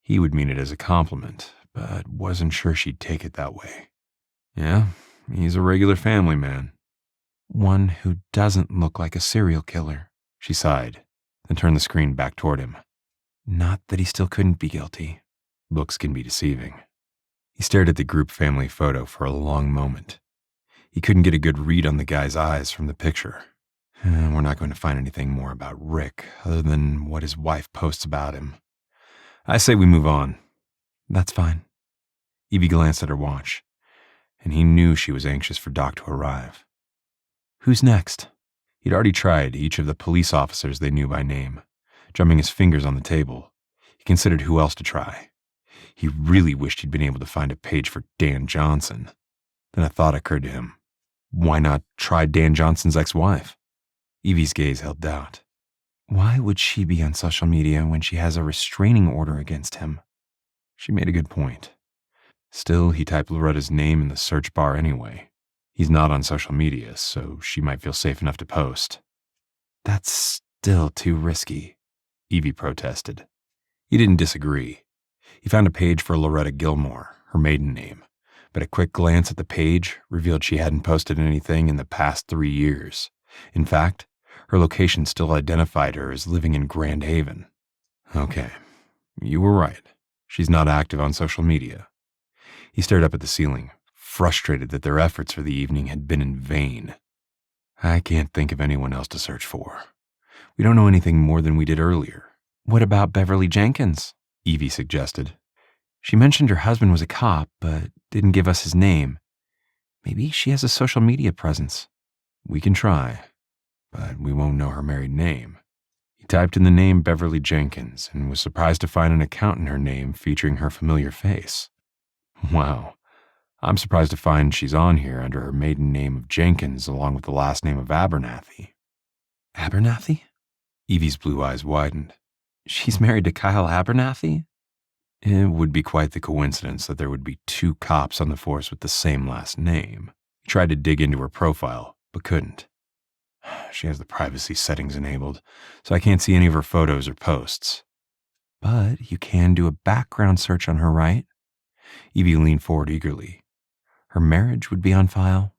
S3: He would mean it as a compliment, but wasn't sure she'd take it that way. Yeah, he's a regular family man.
S4: One who doesn't look like a serial killer,
S3: she sighed, then turned the screen back toward him.
S4: Not that he still couldn't be guilty.
S3: Looks can be deceiving. He stared at the group family photo for a long moment. He couldn't get a good read on the guy's eyes from the picture. We're not going to find anything more about Rick other than what his wife posts about him. I say we move on.
S4: That's fine.
S3: Evie glanced at her watch, and he knew she was anxious for Doc to arrive.
S4: Who's next?
S3: He'd already tried each of the police officers they knew by name. Drumming his fingers on the table, he considered who else to try. He really wished he'd been able to find a page for Dan Johnson. Then a thought occurred to him. Why not try Dan Johnson's ex-wife? Evie's gaze held doubt.
S4: Why would she be on social media when she has a restraining order against him?
S3: She made a good point. Still, he typed Loretta's name in the search bar anyway. He's not on social media, so she might feel safe enough to post.
S4: That's still too risky,
S3: Evie protested. He didn't disagree. He found a page for Loretta Gilmore, her maiden name, but a quick glance at the page revealed she hadn't posted anything in the past 3 years. In fact, her location still identified her as living in Grand Haven. Okay, you were right. She's not active on social media. He stared up at the ceiling, frustrated that their efforts for the evening had been in vain. I can't think of anyone else to search for. We don't know anything more than we did earlier.
S4: What about Beverly Jenkins?
S3: Evie suggested.
S4: She mentioned her husband was a cop, but didn't give us his name. Maybe she has a social media presence.
S3: We can try, but we won't know her married name. He typed in the name Beverly Jenkins and was surprised to find an account in her name featuring her familiar face. Wow, I'm surprised to find she's on here under her maiden name of Jenkins along with the last name of Abernathy.
S4: Abernathy?
S3: Evie's blue eyes widened.
S4: She's married to Kyle Abernathy?
S3: It would be quite the coincidence that there would be 2 cops on the force with the same last name. He tried to dig into her profile, but couldn't. She has the privacy settings enabled, so I can't see any of her photos or posts.
S4: But you can do a background search on her, right?
S3: Evie leaned forward eagerly.
S4: Her marriage would be on file.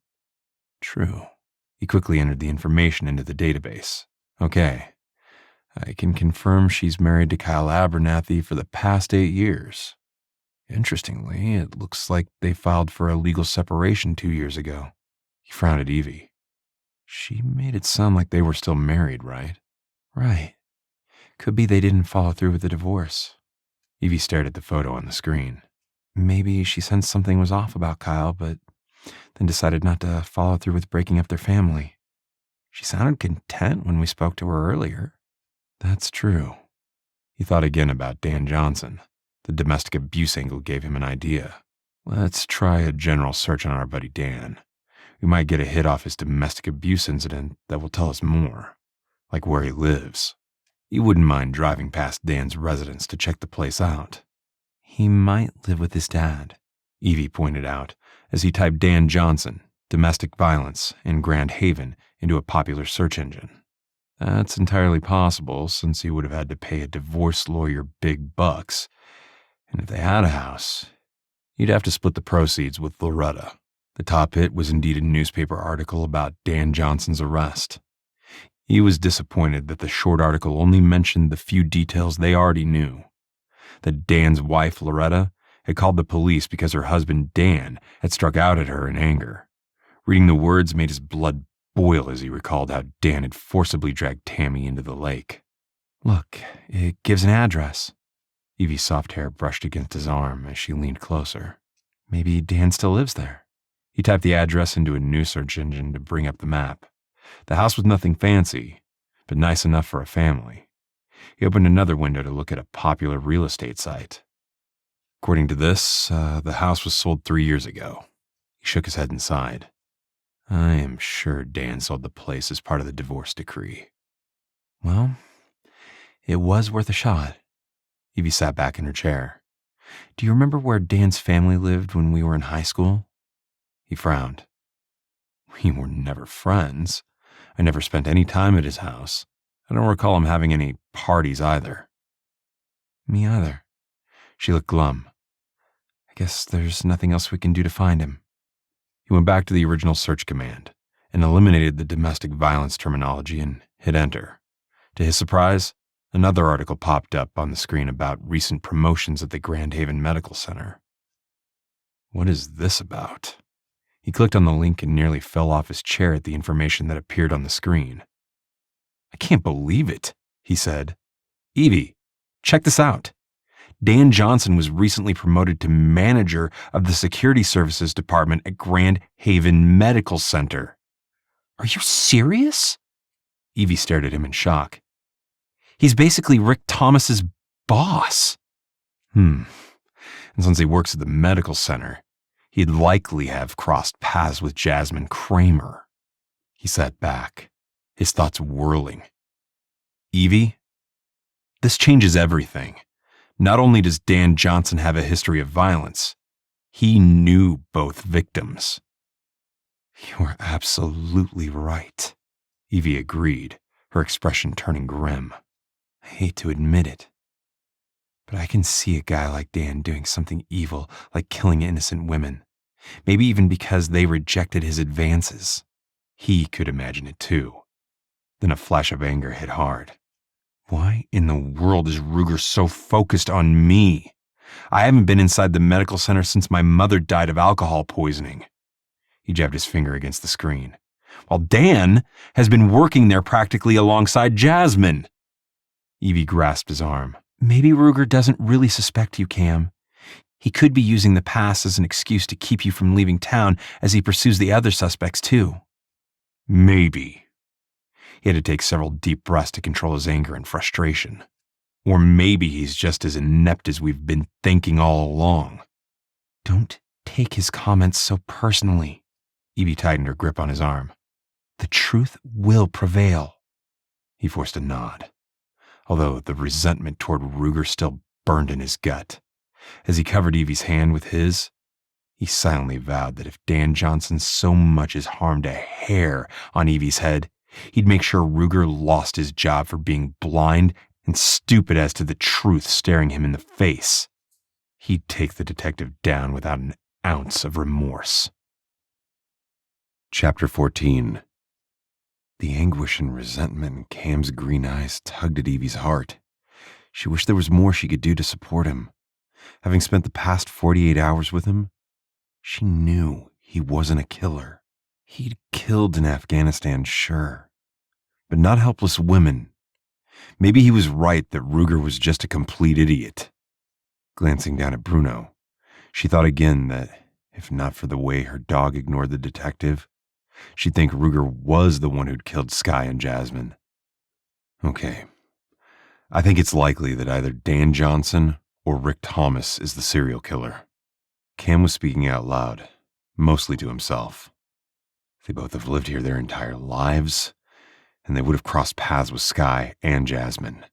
S3: True. He quickly entered the information into the database. Okay. I can confirm she's married to Kyle Abernathy for the past 8 years. Interestingly, it looks like they filed for a legal separation 2 years ago. He frowned at Evie. She made it sound like they were still married, right?
S4: Right. Could be they didn't follow through with the divorce.
S3: Evie stared at the photo on the screen.
S4: Maybe she sensed something was off about Kyle, but then decided not to follow through with breaking up their family. She sounded content when we spoke to her earlier.
S3: That's true. He thought again about Dan Johnson. The domestic abuse angle gave him an idea. Let's try a general search on our buddy Dan. We might get a hit off his domestic abuse incident that will tell us more, like where he lives. He wouldn't mind driving past Dan's residence to check the place out.
S4: He might live with his dad,
S3: Evie pointed out as he typed Dan Johnson, domestic violence in Grand Haven into a popular search engine. That's entirely possible since he would have had to pay a divorce lawyer big bucks. And if they had a house, he'd have to split the proceeds with Loretta. The top hit was indeed a newspaper article about Dan Johnson's arrest. He was disappointed that the short article only mentioned the few details they already knew. That Dan's wife, Loretta, had called the police because her husband, Dan, had struck out at her in anger. Reading the words made his blood boil as he recalled how Dan had forcibly dragged Tammy into the lake.
S4: Look, it gives an address.
S3: Evie's soft hair brushed against his arm as she leaned closer.
S4: Maybe Dan still lives there.
S3: He typed the address into a new search engine to bring up the map. The house was nothing fancy, but nice enough for a family. He opened another window to look at a popular real estate site. According to this, the house was sold 3 years ago. He shook his head and sighed. I am sure Dan sold the place as part of the divorce decree.
S4: Well, it was worth a shot.
S3: Evie sat back in her chair.
S4: Do you remember where Dan's family lived when we were in high school?
S3: He frowned. We were never friends. I never spent any time at his house. I don't recall him having any parties either.
S4: Me either.
S3: She looked glum.
S4: I guess there's nothing else we can do to find him.
S3: He went back to the original search command and eliminated the domestic violence terminology and hit enter. To his surprise, another article popped up on the screen about recent promotions at the Grand Haven Medical Center. What is this about? He clicked on the link and nearly fell off his chair at the information that appeared on the screen. I can't believe it, he said. Evie, check this out. Dan Johnson was recently promoted to manager of the security services department at Grand Haven Medical Center.
S4: Are you serious?
S3: Evie stared at him in shock.
S4: He's basically Rick Thomas's boss.
S3: And since he works at the medical center, he'd likely have crossed paths with Jasmine Kramer. He sat back, his thoughts whirling. Evie? This changes everything. Not only does Dan Johnson have a history of violence, he knew both victims. You're absolutely right, Evie agreed, her expression turning grim. I hate to admit it, but I can see a guy like Dan doing something evil like killing innocent women, maybe even because they rejected his advances. He could imagine it too. Then a flash of anger hit hard. Why in the world is Ruger so focused on me? I haven't been inside the medical center since my mother died of alcohol poisoning. He jabbed his finger against the screen. While Dan has been working there practically alongside Jasmine. Evie grasped his arm. Maybe Ruger doesn't really suspect you, Cam. He could be using the past as an excuse to keep you from leaving town as he pursues the other suspects too. Maybe. He had to take several deep breaths to control his anger and frustration. Or maybe he's just as inept as we've been thinking all along. Don't take his comments so personally. Evie tightened her grip on his arm. The truth will prevail. He forced a nod, although the resentment toward Ruger still burned in his gut. As he covered Evie's hand with his, he silently vowed that if Dan Johnson so much as harmed a hair on Evie's head, he'd make sure Ruger lost his job for being blind and stupid as to the truth staring him in the face. He'd take the detective down without an ounce of remorse. Chapter 14. The anguish and resentment in Cam's green eyes tugged at Evie's heart. She wished there was more she could do to support him. Having spent the past 48 hours with him, she knew he wasn't a killer. He'd killed in Afghanistan, sure, but not helpless women. Maybe he was right that Ruger was just a complete idiot. Glancing down at Bruno, she thought again that, if not for the way her dog ignored the detective, she'd think Ruger was the one who'd killed Skye and Jasmine. Okay, I think it's likely that either Dan Johnson or Rick Thomas is the serial killer. Cam was speaking out loud, mostly to himself. They both have lived here their entire lives, and they would have crossed paths with Skye and Jasmine.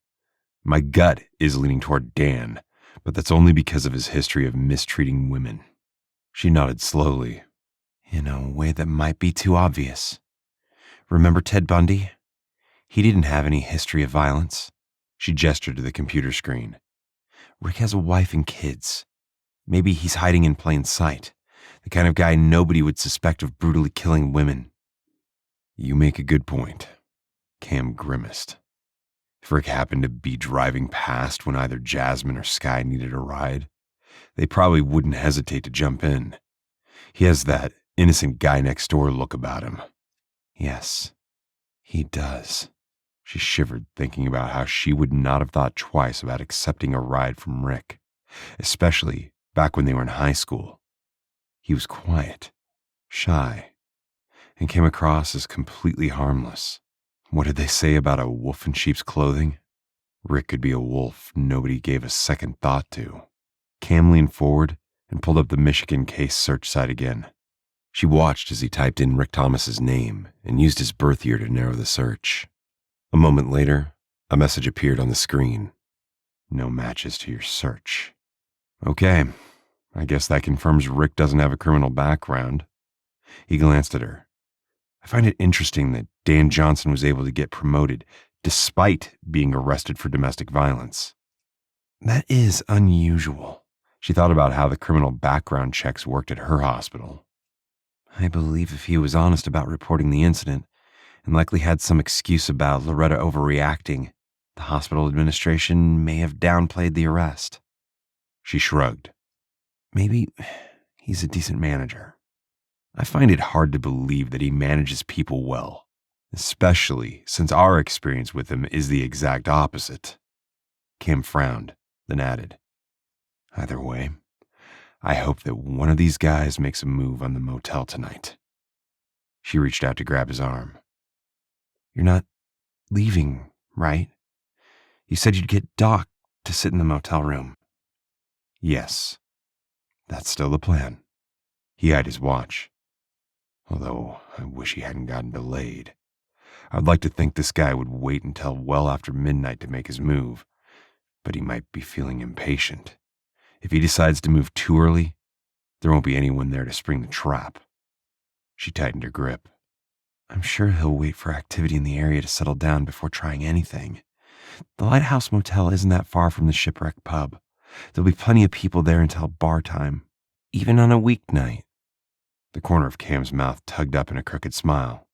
S3: My gut is leaning toward Dan, but that's only because of his history of mistreating women. She nodded slowly, in a way that might be too obvious. Remember Ted Bundy? He didn't have any history of violence. She gestured to the computer screen. Rick has a wife and kids. Maybe he's hiding in plain sight, the kind of guy nobody would suspect of brutally killing women. You make a good point. Cam grimaced. If Rick happened to be driving past when either Jasmine or Skye needed a ride, they probably wouldn't hesitate to jump in. He has that innocent guy next door look about him. Yes, he does. She shivered, thinking about how she would not have thought twice about accepting a ride from Rick, especially back when they were in high school. He was quiet, shy, and came across as completely harmless. What did they say about a wolf in sheep's clothing? Rick could be a wolf nobody gave a second thought to. Cam leaned forward and pulled up the Michigan case search site again. She watched as he typed in Rick Thomas's name and used his birth year to narrow the search. A moment later, a message appeared on the screen. No matches to your search. Okay, I guess that confirms Rick doesn't have a criminal background. He glanced at her. I find it interesting that Dan Johnson was able to get promoted despite being arrested for domestic violence. That is unusual. She thought about how the criminal background checks worked at her hospital. I believe if he was honest about reporting the incident, and likely had some excuse about Loretta overreacting, the hospital administration may have downplayed the arrest. She shrugged. Maybe he's a decent manager. I find it hard to believe that he manages people well, especially since our experience with him is the exact opposite. Cam frowned, then added, Either way, I hope that one of these guys makes a move on the motel tonight. She reached out to grab his arm. You're not leaving, right? You said you'd get Doc to sit in the motel room. Yes, That's still the plan. He eyed his watch. Although I wish he hadn't gotten delayed. I'd like to think this guy would wait until well after midnight to make his move, but he might be feeling impatient. If he decides to move too early, there won't be anyone there to spring the trap. She tightened her grip. I'm sure he'll wait for activity in the area to settle down before trying anything. The Lighthouse Motel isn't that far from the Shipwreck pub. There'll be plenty of people there until bar time, even on a weeknight. The corner of Cam's mouth tugged up in a crooked smile.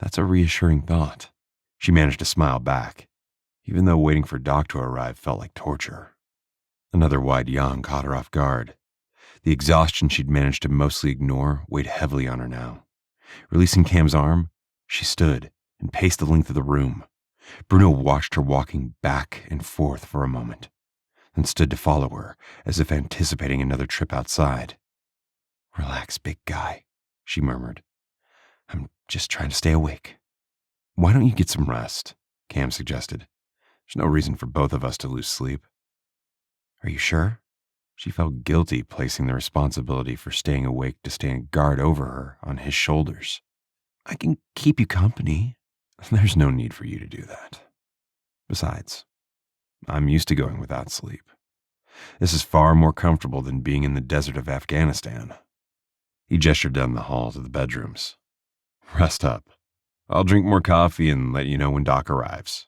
S3: That's a reassuring thought. She managed to smile back, even though waiting for Doc to arrive felt like torture. Another wide yawn caught her off guard. The exhaustion she'd managed to mostly ignore weighed heavily on her now. Releasing Cam's arm, she stood and paced the length of the room. Bruno watched her walking back and forth for a moment, then stood to follow her, as if anticipating another trip outside. Relax, big guy, she murmured. I'm just trying to stay awake. Why don't you get some rest? Cam suggested. There's no reason for both of us to lose sleep. Are you sure? She felt guilty placing the responsibility for staying awake to stand guard over her on his shoulders. I can keep you company. There's no need for you to do that. Besides, I'm used to going without sleep. This is far more comfortable than being in the desert of Afghanistan. He gestured down the hall to the bedrooms. Rest up. I'll drink more coffee and let you know when Doc arrives.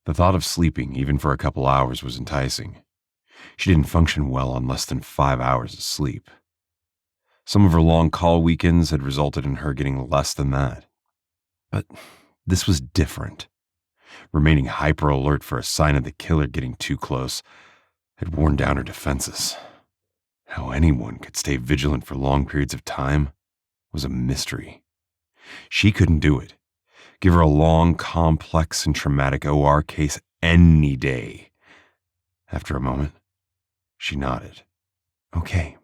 S3: The thought of sleeping, even for a couple hours, was enticing. She didn't function well on less than 5 hours of sleep. Some of her long call weekends had resulted in her getting less than that. But this was different. Remaining hyper-alert for a sign of the killer getting too close had worn down her defenses. How anyone could stay vigilant for long periods of time was a mystery. She couldn't do it. Give her a long, complex, and traumatic OR case any day. After a moment, she nodded. Okay,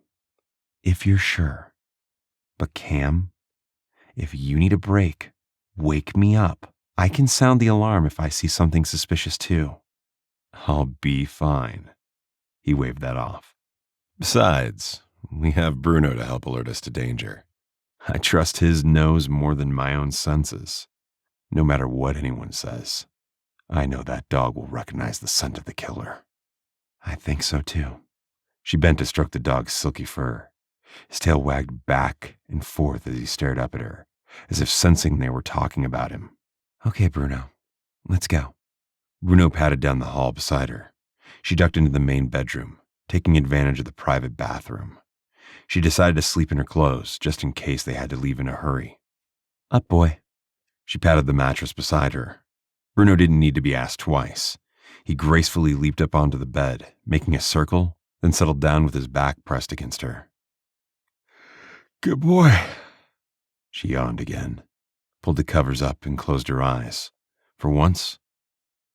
S3: if you're sure. But Cam, if you need a break, wake me up. I can sound the alarm if I see something suspicious too. I'll be fine. He waved that off. Besides, we have Bruno to help alert us to danger. I trust his nose more than my own senses. No matter what anyone says, I know that dog will recognize the scent of the killer. I think so too. She bent to stroke the dog's silky fur. His tail wagged back and forth as he stared up at her, as if sensing they were talking about him. Okay, Bruno, let's go. Bruno patted down the hall beside her. She ducked into the main bedroom, taking advantage of the private bathroom. She decided to sleep in her clothes, just in case they had to leave in a hurry. Up, boy. She patted the mattress beside her. Bruno didn't need to be asked twice. He gracefully leaped up onto the bed, making a circle, then settled down with his back pressed against her. Good boy. She yawned again, pulled the covers up, and closed her eyes. For once,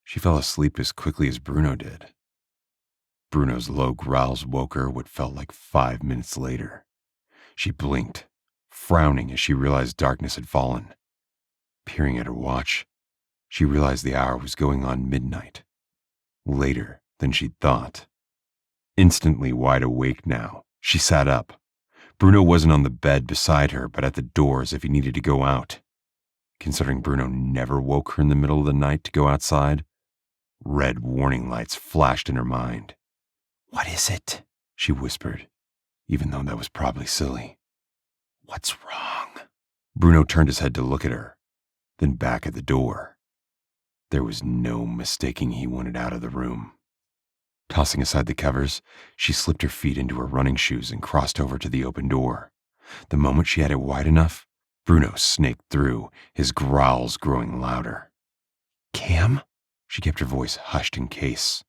S3: she fell asleep as quickly as Bruno did. Bruno's low growls woke her what felt like 5 minutes later. She blinked, frowning as she realized darkness had fallen. Peering at her watch, she realized the hour was going on midnight. Later than she'd thought. Instantly wide awake now, she sat up. Bruno wasn't on the bed beside her, but at the door as if he needed to go out. Considering Bruno never woke her in the middle of the night to go outside, red warning lights flashed in her mind. What is it? She whispered, even though that was probably silly. What's wrong? Bruno turned his head to look at her, then back at the door. There was no mistaking he wanted out of the room. Tossing aside the covers, she slipped her feet into her running shoes and crossed over to the open door. The moment she had it wide enough, Bruno snaked through, his growls growing louder. Cam? She kept her voice hushed in case.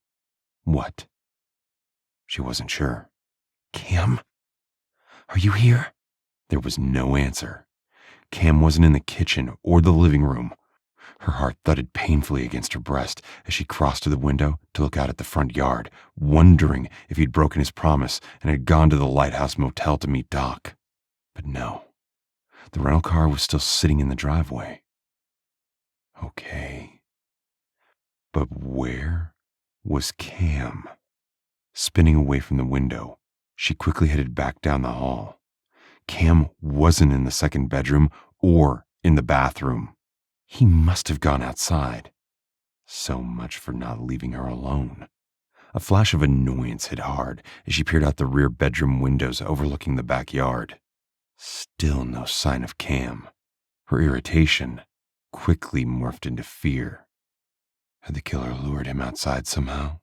S3: What? She wasn't sure. Cam? Are you here? There was no answer. Cam wasn't in the kitchen or the living room. Her heart thudded painfully against her breast as she crossed to the window to look out at the front yard, wondering if he'd broken his promise and had gone to the Lighthouse Motel to meet Doc. But no, the rental car was still sitting in the driveway. Okay. But where was Cam? Spinning away from the window, She quickly headed back down the hall. Cam wasn't in the second bedroom or in the bathroom. He must have gone outside. So much for not leaving her alone. A flash of annoyance hit hard as she peered out the rear bedroom windows overlooking the backyard. Still no sign of Cam. Her irritation quickly morphed into fear. Had the killer lured him outside somehow?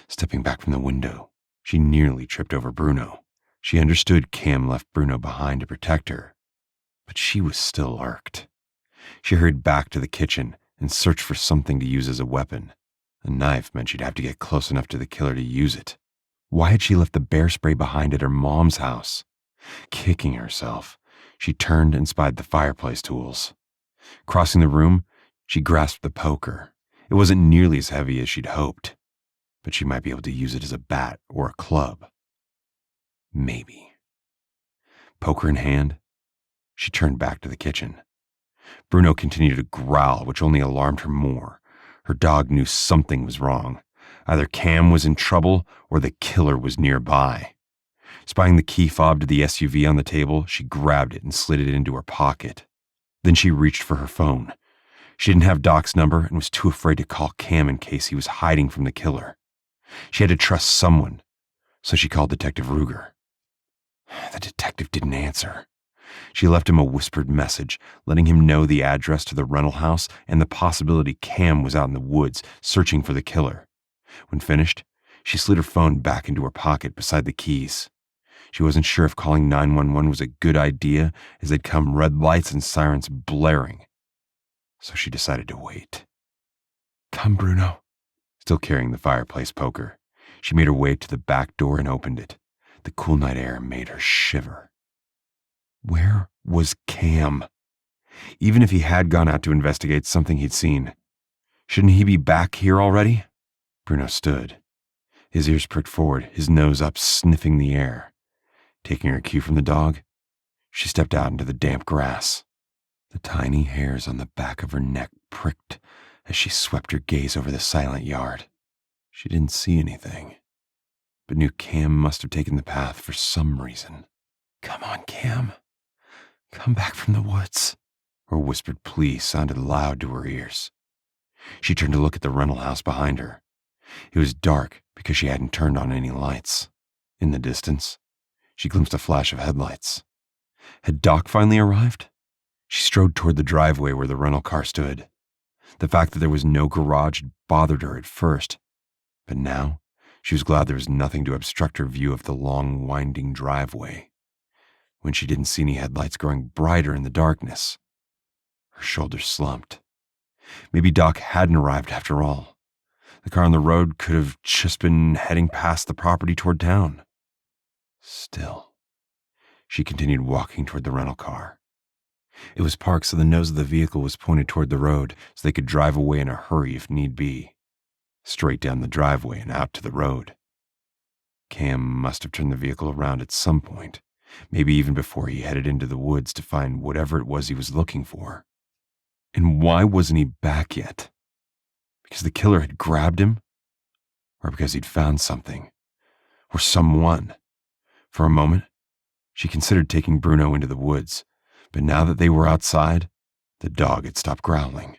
S3: Stepping back from the window, she nearly tripped over Bruno. She understood Cam left Bruno behind to protect her, but she was still irked. She hurried back to the kitchen and searched for something to use as a weapon. A knife meant she'd have to get close enough to the killer to use it. Why had she left the bear spray behind at her mom's house? Kicking herself, she turned and spied the fireplace tools. Crossing the room, she grasped the poker. It wasn't nearly as heavy as she'd hoped, but she might be able to use it as a bat or a club. Maybe. Poker in hand, she turned back to the kitchen. Bruno continued to growl, which only alarmed her more. Her dog knew something was wrong. Either Cam was in trouble or the killer was nearby. Spying the key fob to the SUV on the table, she grabbed it and slid it into her pocket. Then she reached for her phone. She didn't have Doc's number and was too afraid to call Cam in case he was hiding from the killer. She had to trust someone, so she called Detective Ruger. The detective didn't answer. She left him a whispered message, letting him know the address to the rental house and the possibility Cam was out in the woods searching for the killer. When finished, she slid her phone back into her pocket beside the keys. She wasn't sure if calling 911 was a good idea, as they'd come red lights and sirens blaring. So she decided to wait. "Come, Bruno." Still carrying the fireplace poker, she made her way to the back door and opened it. The cool night air made her shiver. Where was Cam? Even if he had gone out to investigate something he'd seen, shouldn't he be back here already? Bruno stood, his ears pricked forward, his nose up, sniffing the air. Taking her cue from the dog, she stepped out into the damp grass. The tiny hairs on the back of her neck pricked as she swept her gaze over the silent yard. She didn't see anything, but knew Cam must have taken the path for some reason. "Come on, Cam. Come back from the woods." Her whispered plea sounded loud to her ears. She turned to look at the rental house behind her. It was dark because she hadn't turned on any lights. In the distance, she glimpsed a flash of headlights. Had Doc finally arrived? She strode toward the driveway where the rental car stood. The fact that there was no garage had bothered her at first, but now she was glad there was nothing to obstruct her view of the long, winding driveway. When she didn't see any headlights growing brighter in the darkness, her shoulders slumped. Maybe Doc hadn't arrived after all. The car on the road could have just been heading past the property toward town. Still, she continued walking toward the rental car. It was parked so the nose of the vehicle was pointed toward the road so they could drive away in a hurry if need be. Straight down the driveway and out to the road. Cam must have turned the vehicle around at some point, maybe even before he headed into the woods to find whatever it was he was looking for. And why wasn't he back yet? Because the killer had grabbed him? Or because he'd found something? Or someone? For a moment, she considered taking Bruno into the woods, but now that they were outside, the dog had stopped growling.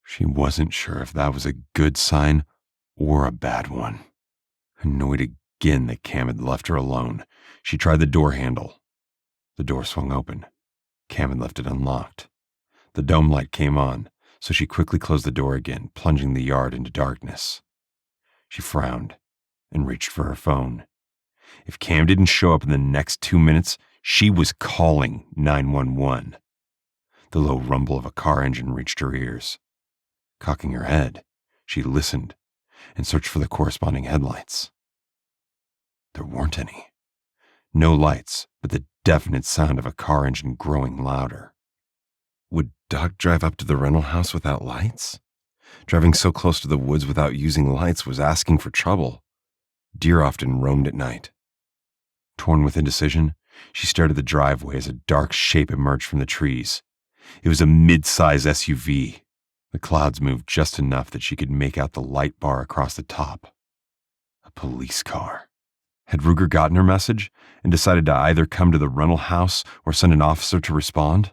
S3: She wasn't sure if that was a good sign or a bad one. Annoyed again that Cam had left her alone, she tried the door handle. The door swung open. Cam had left it unlocked. The dome light came on, so she quickly closed the door again, plunging the yard into darkness. She frowned and reached for her phone. If Cam didn't show up in the next 2 minutes, she was calling 911. The low rumble of a car engine reached her ears. Cocking her head, she listened and searched for the corresponding headlights. There weren't any. No lights, but the definite sound of a car engine growing louder. Would Doc drive up to the rental house without lights? Driving so close to the woods without using lights was asking for trouble. Deer often roamed at night. Torn with indecision, she stared at the driveway as a dark shape emerged from the trees. It was a mid-size SUV. The clouds moved just enough that she could make out the light bar across the top. A police car.
S1: Had Ruger gotten her message and decided to either come to the rental house or send an officer to respond?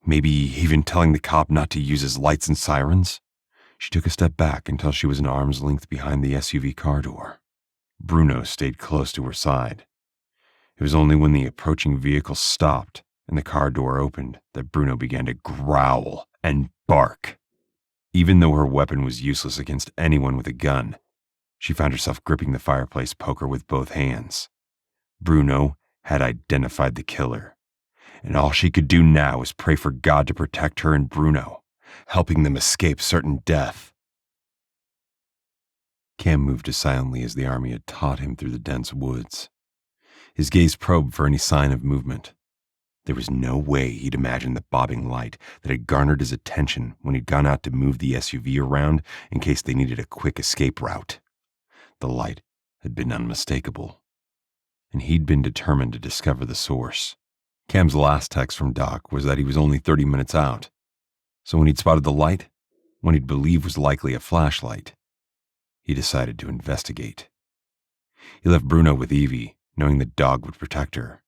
S1: Maybe even telling the cop not to use his lights and sirens? She took a step back until she was an arm's length behind the SUV car door. Bruno stayed close to her side. It was only when the approaching vehicle stopped and the car door opened that Bruno began to growl and bark. Even though her weapon was useless against anyone with a gun, she found herself gripping the fireplace poker with both hands. Bruno had identified the killer, and all she could do now was pray for God to protect her and Bruno, helping them escape certain death. Cam moved as silently as the army had taught him through the dense woods. His gaze probed for any sign of movement. There was no way he'd imagined the bobbing light that had garnered his attention when he'd gone out to move the SUV around in case they needed a quick escape route. The light had been unmistakable, and he'd been determined to discover the source. Cam's last text from Doc was that he was only 30 minutes out, so when he'd spotted the light, what he'd believe was likely a flashlight, he decided to investigate. He left Bruno with Evie, knowing the dog would protect her.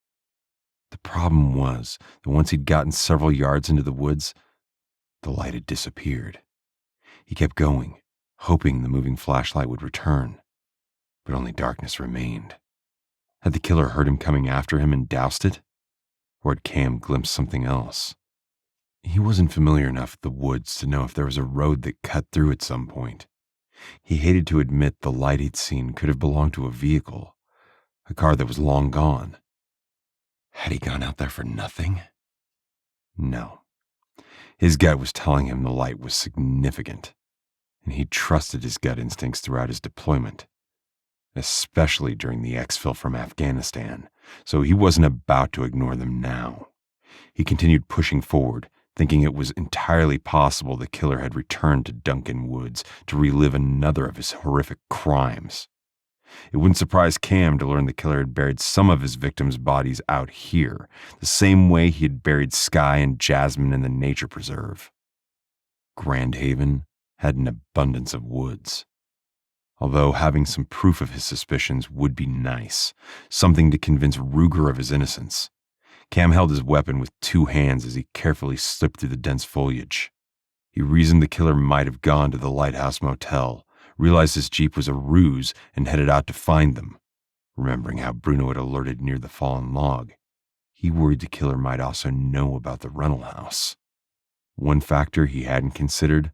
S1: The problem was that once he'd gotten several yards into the woods, the light had disappeared. He kept going, hoping the moving flashlight would return, but only darkness remained. Had the killer heard him coming after him and doused it? Or had Cam glimpsed something else? He wasn't familiar enough with the woods to know if there was a road that cut through at some point. He hated to admit the light he'd seen could have belonged to a vehicle, a car that was long gone. Had he gone out there for nothing? No. His gut was telling him the light was significant, and he trusted his gut instincts throughout his deployment, especially during the exfil from Afghanistan, so he wasn't about to ignore them now. He continued pushing forward, thinking it was entirely possible the killer had returned to Duncan Woods to relive another of his horrific crimes. It wouldn't surprise Cam to learn the killer had buried some of his victims' bodies out here, the same way he had buried Skye and Jasmine in the nature preserve. Grand Haven had an abundance of woods. Although having some proof of his suspicions would be nice, something to convince Ruger of his innocence, Cam held his weapon with two hands as he carefully slipped through the dense foliage. He reasoned the killer might have gone to the Lighthouse Motel, realized his Jeep was a ruse, and headed out to find them. Remembering how Bruno had alerted near the fallen log, he worried the killer might also know about the rental house. One factor he hadn't considered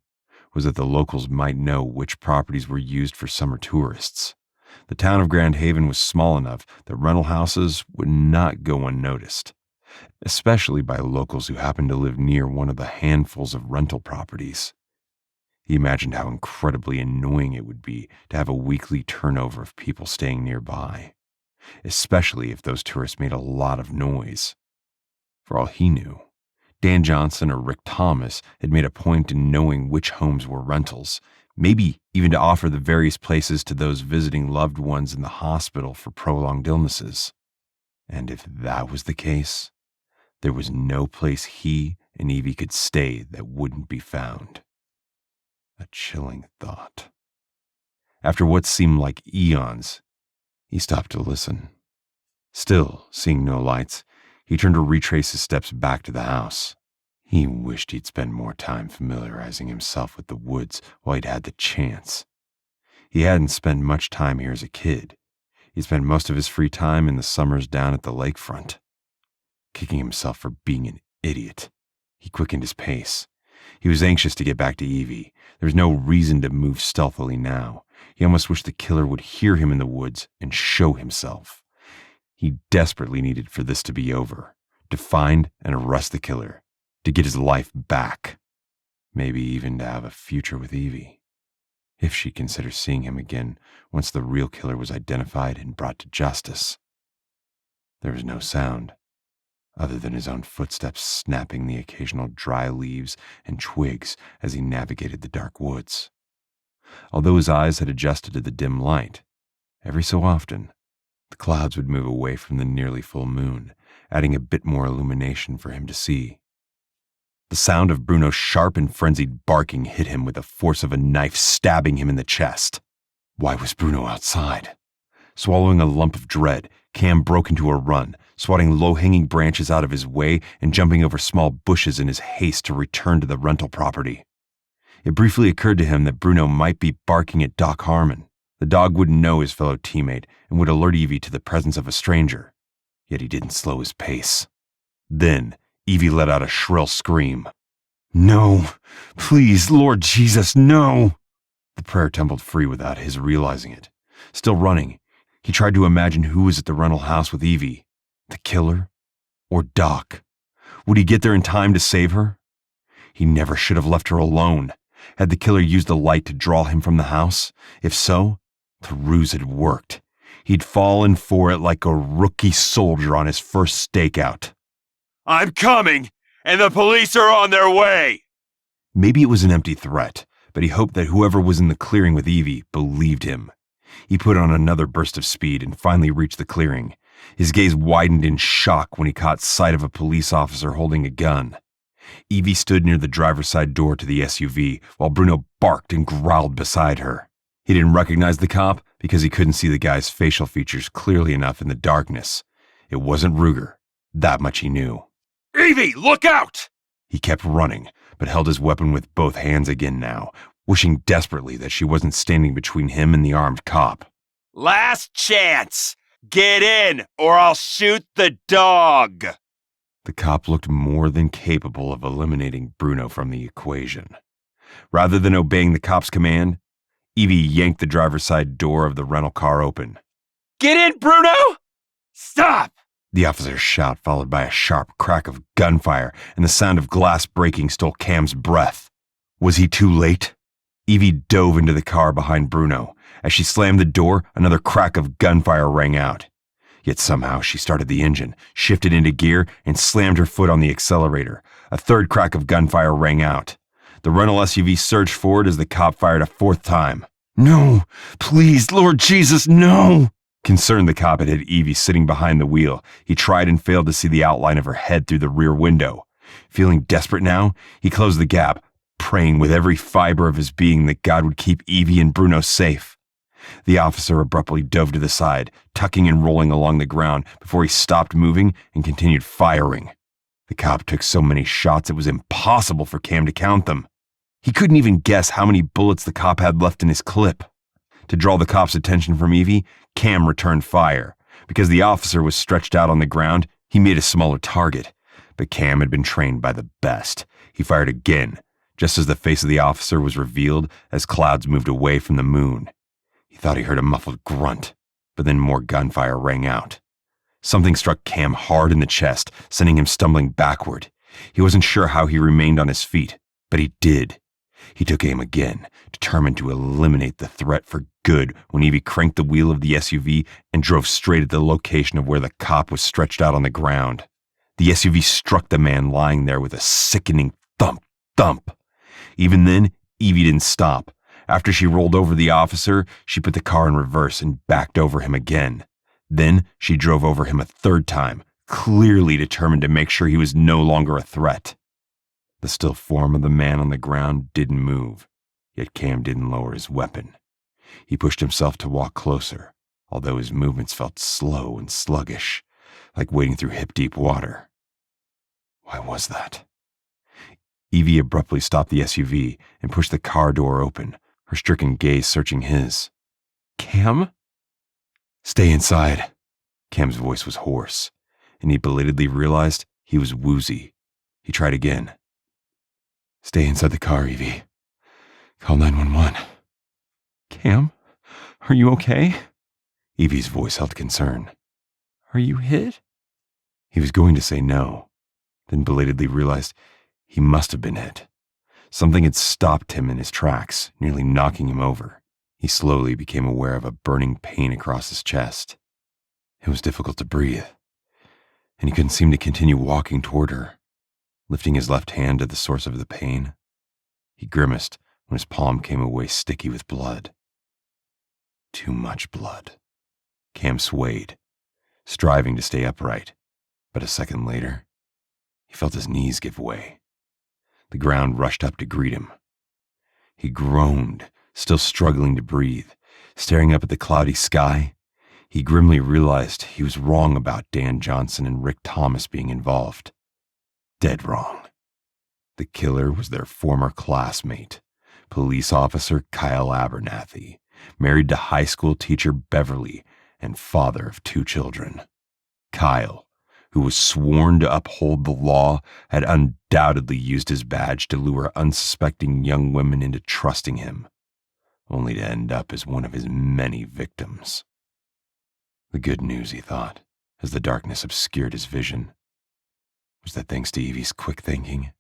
S1: was that the locals might know which properties were used for summer tourists. The town of Grand Haven was small enough that rental houses would not go unnoticed, especially by locals who happened to live near one of the handfuls of rental properties. He imagined how incredibly annoying it would be to have a weekly turnover of people staying nearby, especially if those tourists made a lot of noise. For all he knew, Dan Johnson or Rick Thomas had made a point in knowing which homes were rentals, maybe even to offer the various places to those visiting loved ones in the hospital for prolonged illnesses. And if that was the case, there was no place he and Evie could stay that wouldn't be found. A chilling thought. After what seemed like eons, he stopped to listen. Still, seeing no lights, he turned to retrace his steps back to the house. He wished he'd spend more time familiarizing himself with the woods while he'd had the chance. He hadn't spent much time here as a kid. He'd spent most of his free time in the summers down at the lakefront. Kicking himself for being an idiot, he quickened his pace. He was anxious to get back to Evie. There was no reason to move stealthily now. He almost wished the killer would hear him in the woods and show himself. He desperately needed for this to be over, to find and arrest the killer, to get his life back, maybe even to have a future with Evie, if she considered seeing him again once the real killer was identified and brought to justice. There was no sound, other than his own footsteps snapping the occasional dry leaves and twigs as he navigated the dark woods. Although his eyes had adjusted to the dim light, every so often, the clouds would move away from the nearly full moon, adding a bit more illumination for him to see. The sound of Bruno's sharp and frenzied barking hit him with the force of a knife stabbing him in the chest. Why was Bruno outside?
S3: Swallowing a lump of dread, Cam broke into a run, swatting low-hanging branches out of his way and jumping over small bushes in his haste to return to the rental property. It briefly occurred to him that Bruno might be barking at Doc Harmon. The dog wouldn't know his fellow teammate and would alert Evie to the presence of a stranger. Yet he didn't slow his pace. Then, Evie let out a shrill scream. "No! Please, Lord Jesus, no!" The prayer tumbled free without his realizing it. Still running, he tried to imagine who was at the rental house with Evie. The killer? Or Doc? Would he get there in time to save her? He never should have left her alone. Had the killer used the light to draw him from the house? If so, the ruse had worked. He'd fallen for it like a rookie soldier on his first stakeout. "I'm coming, and the police are on their way!" Maybe it was an empty threat, but he hoped that whoever was in the clearing with Evie believed him. He put on another burst of speed and finally reached the clearing. His gaze widened in shock when he caught sight of a police officer holding a gun. Evie stood near the driver's side door to the SUV while Bruno barked and growled beside her. He didn't recognize the cop because he couldn't see the guy's facial features clearly enough in the darkness. It wasn't Ruger. That much he knew. "Evie, look out!" He kept running, but held his weapon with both hands again now, wishing desperately that she wasn't standing between him and the armed cop. "Last chance! Get in, or I'll shoot the dog!" The cop looked more than capable of eliminating Bruno from the equation. Rather than obeying the cop's command, Evie yanked the driver's side door of the rental car open. "Get in, Bruno! Stop!" The officer's shout, followed by a sharp crack of gunfire, and the sound of glass breaking stole Cam's breath. Was he too late? Evie dove into the car behind Bruno. As she slammed the door, another crack of gunfire rang out. Yet somehow she started the engine, shifted into gear, and slammed her foot on the accelerator. A third crack of gunfire rang out. The rental SUV surged forward as the cop fired a fourth time. "No! Please, Lord Jesus, no!" Concerned, the cop had hit Evie sitting behind the wheel. He tried and failed to see the outline of her head through the rear window. Feeling desperate now, he closed the gap, praying with every fiber of his being that God would keep Evie and Bruno safe. The officer abruptly dove to the side, tucking and rolling along the ground before he stopped moving and continued firing. The cop took so many shots it was impossible for Cam to count them. He couldn't even guess how many bullets the cop had left in his clip. To draw the cop's attention from Evie, Cam returned fire. Because the officer was stretched out on the ground, he made a smaller target. But Cam had been trained by the best. He fired again, just as the face of the officer was revealed as clouds moved away from the moon. He thought he heard a muffled grunt, but then more gunfire rang out. Something struck Cam hard in the chest, sending him stumbling backward. He wasn't sure how he remained on his feet, but he did. He took aim again, determined to eliminate the threat for good when Evie cranked the wheel of the SUV and drove straight at the location of where the cop was stretched out on the ground. The SUV struck the man lying there with a sickening thump, thump. Even then, Evie didn't stop. After she rolled over the officer, she put the car in reverse and backed over him again. Then she drove over him a third time, clearly determined to make sure he was no longer a threat. The still form of the man on the ground didn't move, yet Cam didn't lower his weapon. He pushed himself to walk closer, although his movements felt slow and sluggish, like wading through hip-deep water. Why was that? Evie abruptly stopped the SUV and pushed the car door open, her stricken gaze searching his. "Cam?" "Stay inside." Cam's voice was hoarse, and he belatedly realized he was woozy. He tried again. "Stay inside the car, Evie. Call 911. "Cam, are you okay?" Evie's voice held concern. "Are you hit?" He was going to say no, then belatedly realized he must have been hit. Something had stopped him in his tracks, nearly knocking him over. He slowly became aware of a burning pain across his chest. It was difficult to breathe, and he couldn't seem to continue walking toward her. Lifting his left hand to the source of the pain, he grimaced when his palm came away sticky with blood. Too much blood. Cam swayed, striving to stay upright, but a second later, he felt his knees give way. The ground rushed up to greet him. He groaned, still struggling to breathe. Staring up at the cloudy sky, He grimly realized he was wrong about Dan Johnson and Rick Thomas being involved. Dead wrong. The killer was their former classmate, police officer Kyle Abernathy, married to high school teacher Beverly and father of 2 children. Kyle, who was sworn to uphold the law, had undoubtedly used his badge to lure unsuspecting young women into trusting him, only to end up as one of his many victims. The good news, he thought, as the darkness obscured his vision, was that thanks to Evie's quick thinking,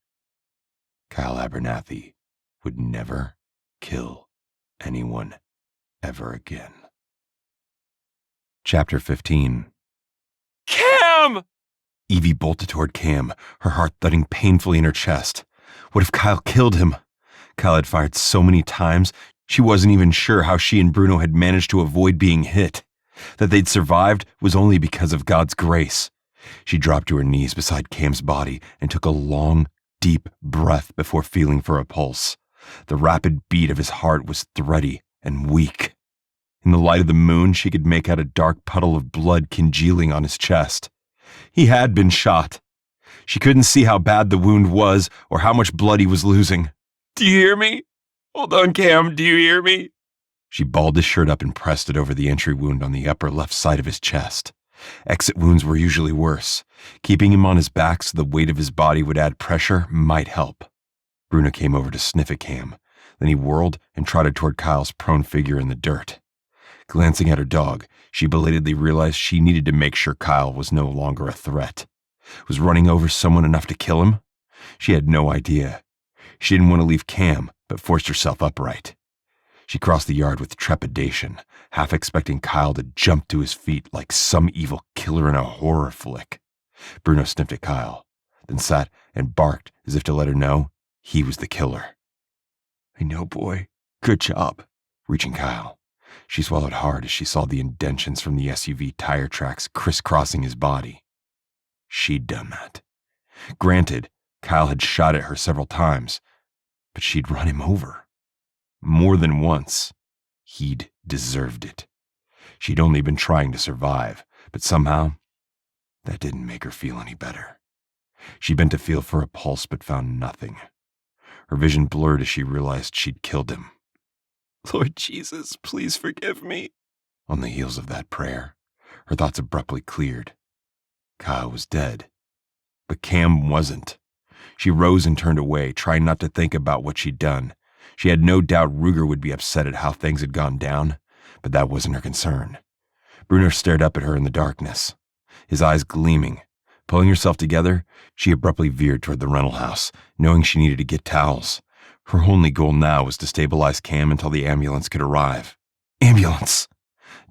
S3: Kyle Abernathy would never kill anyone ever again. Chapter 15.
S2: Cam!
S3: Evie bolted toward Cam, her heart thudding painfully in her chest. What if Kyle killed him? Kyle had fired so many times, she wasn't even sure how she and Bruno had managed to avoid being hit. That they'd survived was only because of God's grace. She dropped to her knees beside Cam's body and took a long, deep breath before feeling for a pulse. The rapid beat of his heart was thready and weak. In the light of the moon, she could make out a dark puddle of blood congealing on his chest. He had been shot. She couldn't see how bad the wound was or how much blood he was losing.
S2: Do you hear me? Hold on, Cam, do you hear me?
S3: She balled his shirt up and pressed it over the entry wound on the upper left side of his chest. Exit wounds were usually worse. Keeping him on his back so the weight of his body would add pressure might help. Bruno came over to sniff at Cam. Then he whirled and trotted toward Kyle's prone figure in the dirt. Glancing at her dog, she belatedly realized she needed to make sure Kyle was no longer a threat. Was running over someone enough to kill him? She had no idea. She didn't want to leave Cam, but forced herself upright. She crossed the yard with trepidation, half expecting Kyle to jump to his feet like some evil killer in a horror flick. Bruno sniffed at Kyle, then sat and barked as if to let her know he was the killer. "I know, boy. Good job," reaching Kyle. She swallowed hard as she saw the indentions from the SUV tire tracks crisscrossing his body. She'd done that. Granted, Kyle had shot at her several times, but she'd run him over. More than once. He'd deserved it. She'd only been trying to survive, but somehow, that didn't make her feel any better. She bent to feel for a pulse but found nothing. Her vision blurred as she realized she'd killed him.
S2: Lord Jesus, please forgive me.
S3: On the heels of that prayer, her thoughts abruptly cleared. Kyle was dead, but Cam wasn't. She rose and turned away, trying not to think about what she'd done. She had no doubt Ruger would be upset at how things had gone down, but that wasn't her concern. Bruno stared up at her in the darkness, his eyes gleaming. Pulling herself together, she abruptly veered toward the rental house, knowing she needed to get towels. Her only goal now was to stabilize Cam until the ambulance could arrive. Ambulance!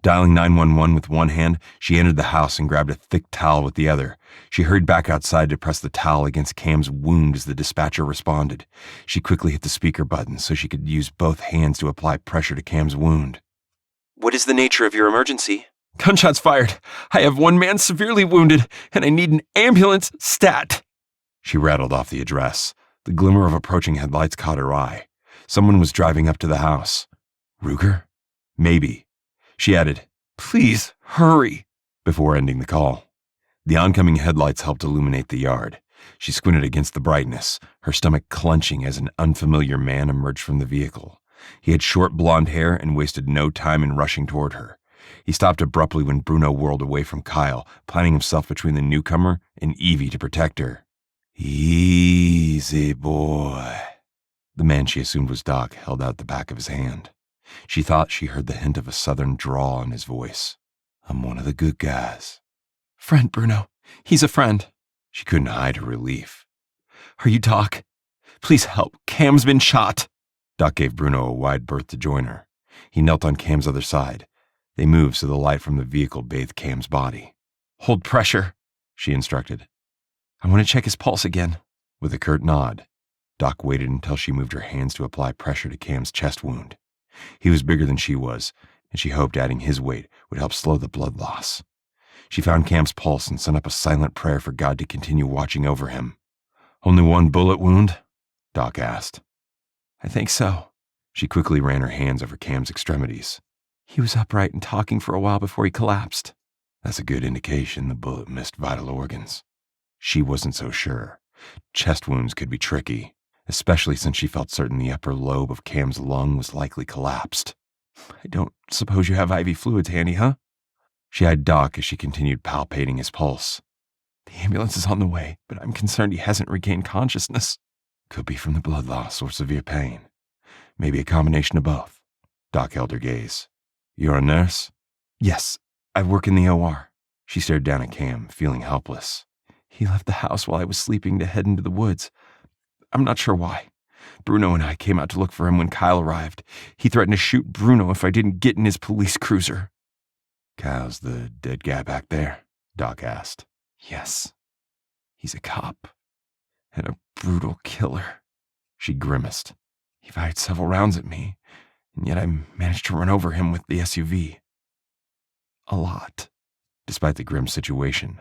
S3: Dialing 911 with one hand, she entered the house and grabbed a thick towel with the other. She hurried back outside to press the towel against Cam's wound as the dispatcher responded. She quickly hit the speaker button so she could use both hands to apply pressure to Cam's wound.
S2: What is the nature of your emergency?
S4: Gunshots fired. I have one man severely wounded, and I need an ambulance stat.
S3: She rattled off the address. The glimmer of approaching headlights caught her eye. Someone was driving up to the house. Ruger? Maybe. She added, "Please, hurry," before ending the call. The oncoming headlights helped illuminate the yard. She squinted against the brightness, her stomach clenching as an unfamiliar man emerged from the vehicle. He had short blonde hair and wasted no time in rushing toward her. He stopped abruptly when Bruno whirled away from Kyle, planting himself between the newcomer and Evie to protect her. "Easy, boy." The man she assumed was Doc held out the back of his hand. She thought she heard the hint of a southern drawl in his voice. "I'm one of the good guys."
S4: Friend, Bruno. He's a friend.
S3: She couldn't hide her relief.
S4: Are you Doc? Please help. Cam's been shot.
S3: Doc gave Bruno a wide berth to join her. He knelt on Cam's other side. They moved so the light from the vehicle bathed Cam's body.
S4: Hold pressure, she instructed. I want to check his pulse again.
S3: With a curt nod, Doc waited until she moved her hands to apply pressure to Cam's chest wound. He was bigger than she was, and she hoped adding his weight would help slow the blood loss. She found Cam's pulse and sent up a silent prayer for God to continue watching over him. "Only one bullet wound?" Doc asked.
S4: I think so.
S3: She quickly ran her hands over Cam's extremities.
S4: He was upright and talking for a while before he collapsed.
S3: That's a good indication the bullet missed vital organs. She wasn't so sure. Chest wounds could be tricky, especially since she felt certain the upper lobe of Cam's lung was likely collapsed.
S4: I don't suppose you have IV fluids handy, huh?
S3: She eyed Doc as she continued palpating his pulse.
S4: The ambulance is on the way, but I'm concerned he hasn't regained consciousness.
S3: Could be from the blood loss or severe pain. Maybe a combination of both. Doc held her gaze. You're a nurse?
S4: Yes, I work in the OR.
S3: She stared down at Cam, feeling helpless.
S4: He left the house while I was sleeping to head into the woods. I'm not sure why. Bruno and I came out to look for him when Kyle arrived. He threatened to shoot Bruno if I didn't get in his police cruiser.
S3: Kyle's the dead guy back there? Doc asked.
S4: Yes. He's a cop. And a brutal killer.
S3: She grimaced.
S4: He fired several rounds at me, and yet I managed to run over him with the SUV. A lot.
S3: Despite the grim situation,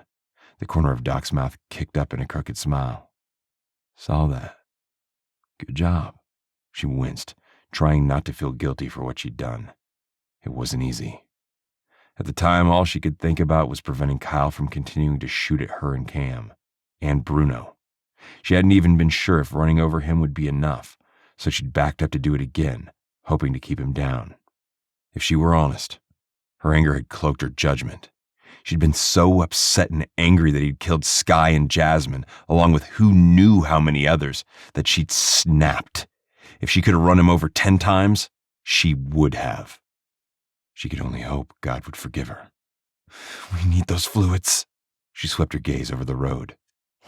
S3: the corner of Doc's mouth kicked up in a crooked smile. Saw that. Good job. She winced, trying not to feel guilty for what she'd done. It wasn't easy. At the time, all she could think about was preventing Kyle from continuing to shoot at her and Cam, and Bruno. She hadn't even been sure if running over him would be enough, so she'd backed up to do it again, hoping to keep him down. If she were honest, her anger had cloaked her judgment. She'd been so upset and angry that he'd killed Skye and Jasmine, along with who knew how many others, that she'd snapped. If she could have run him over 10 times, she would have. She could only hope God would forgive her.
S4: We need those fluids.
S3: She swept her gaze over the road.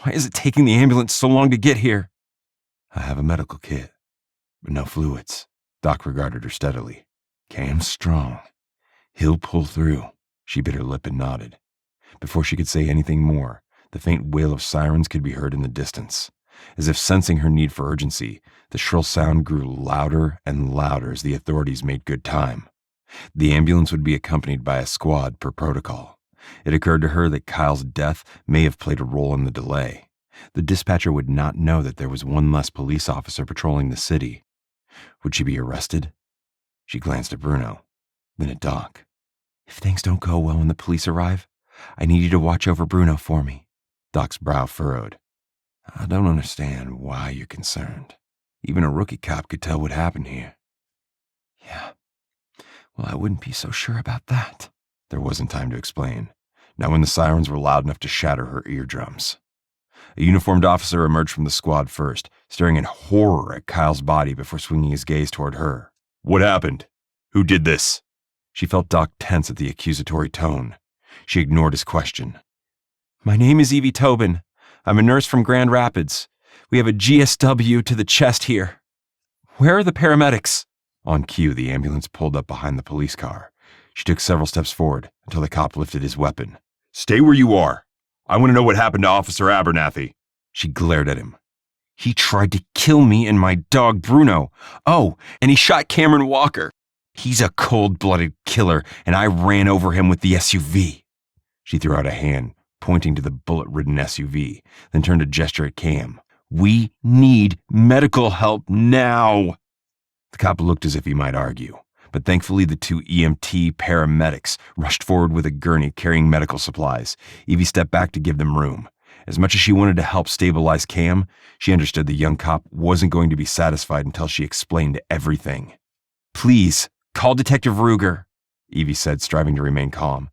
S4: Why is it taking the ambulance so long to get here?
S3: I have a medical kit, but no fluids. Doc regarded her steadily. Cam's strong. He'll pull through. She bit her lip and nodded. Before she could say anything more, the faint wail of sirens could be heard in the distance. As if sensing her need for urgency, the shrill sound grew louder and louder as the authorities made good time. The ambulance would be accompanied by a squad per protocol. It occurred to her that Kyle's death may have played a role in the delay. The dispatcher would not know that there was one less police officer patrolling the city. Would she be arrested? She glanced at Bruno, then at Doc.
S4: If things don't go well when the police arrive, I need you to watch over Bruno for me.
S3: Doc's brow furrowed. I don't understand why you're concerned. Even a rookie cop could tell what happened here.
S4: Yeah. Well, I wouldn't be so sure about that.
S3: There wasn't time to explain, not when the sirens were loud enough to shatter her eardrums. A uniformed officer emerged from the squad first, staring in horror at Kyle's body before swinging his gaze toward her. What happened? Who did this? She felt Doc tense at the accusatory tone. She ignored his question.
S4: My name is Evie Tobin. I'm a nurse from Grand Rapids. We have a GSW to the chest here. Where are the paramedics?
S3: On cue, the ambulance pulled up behind the police car. She took several steps forward until the cop lifted his weapon. Stay where you are. I want to know what happened to Officer Abernathy. She glared at him.
S4: He tried to kill me and my dog Bruno. Oh, and he shot Cameron Walker. He's a cold-blooded killer, and I ran over him with the SUV.
S3: She threw out a hand, pointing to the bullet-ridden SUV, then turned to gesture at Cam.
S4: We need medical help now.
S3: The cop looked as if he might argue, but thankfully the 2 EMT paramedics rushed forward with a gurney carrying medical supplies. Evie stepped back to give them room. As much as she wanted to help stabilize Cam, she understood the young cop wasn't going to be satisfied until she explained everything.
S4: Please, call Detective Ruger, Evie said, striving to remain calm.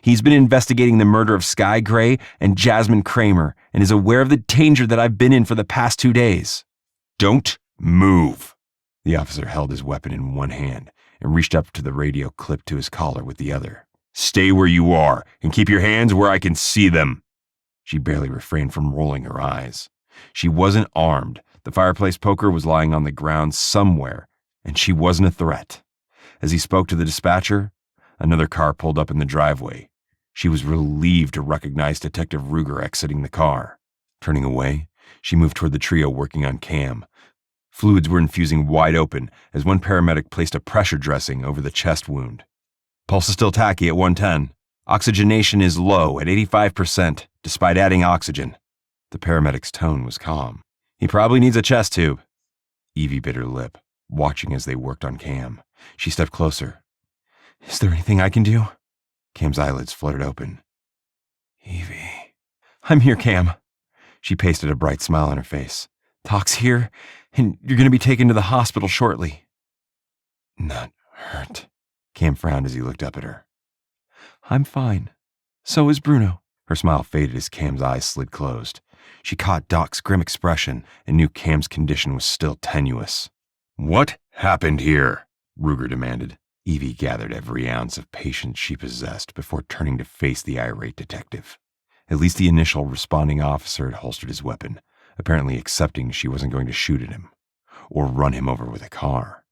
S4: He's been investigating the murder of Skye Gray and Jasmine Kramer and is aware of the danger that I've been in for the past 2 days.
S3: Don't move. The officer held his weapon in one hand and reached up to the radio clipped to his collar with the other. Stay where you are and keep your hands where I can see them. She barely refrained from rolling her eyes. She wasn't armed. The fireplace poker was lying on the ground somewhere, and she wasn't a threat. As he spoke to the dispatcher, another car pulled up in the driveway. She was relieved to recognize Detective Ruger exiting the car. Turning away, she moved toward the trio working on Cam. Fluids were infusing wide open as one paramedic placed a pressure dressing over the chest wound. Pulse is still tacky at 110. Oxygenation is low at 85%, despite adding oxygen. The paramedic's tone was calm. He probably needs a chest tube. Evie bit her lip, watching as they worked on Cam. She stepped closer. Is there anything I can do? Cam's eyelids fluttered open. Evie. I'm here, Cam. She pasted a bright smile on her face. Doc's here, and you're going to be taken to the hospital shortly. Not hurt. Cam frowned as he looked up at her. I'm fine. So is Bruno. Her smile faded as Cam's eyes slid closed. She caught Doc's grim expression and knew Cam's condition was still tenuous. What happened here? Ruger demanded. Evie gathered every ounce of patience she possessed before turning to face the irate detective. At least the initial responding officer had holstered his weapon, apparently accepting she wasn't going to shoot at him or run him over with a car.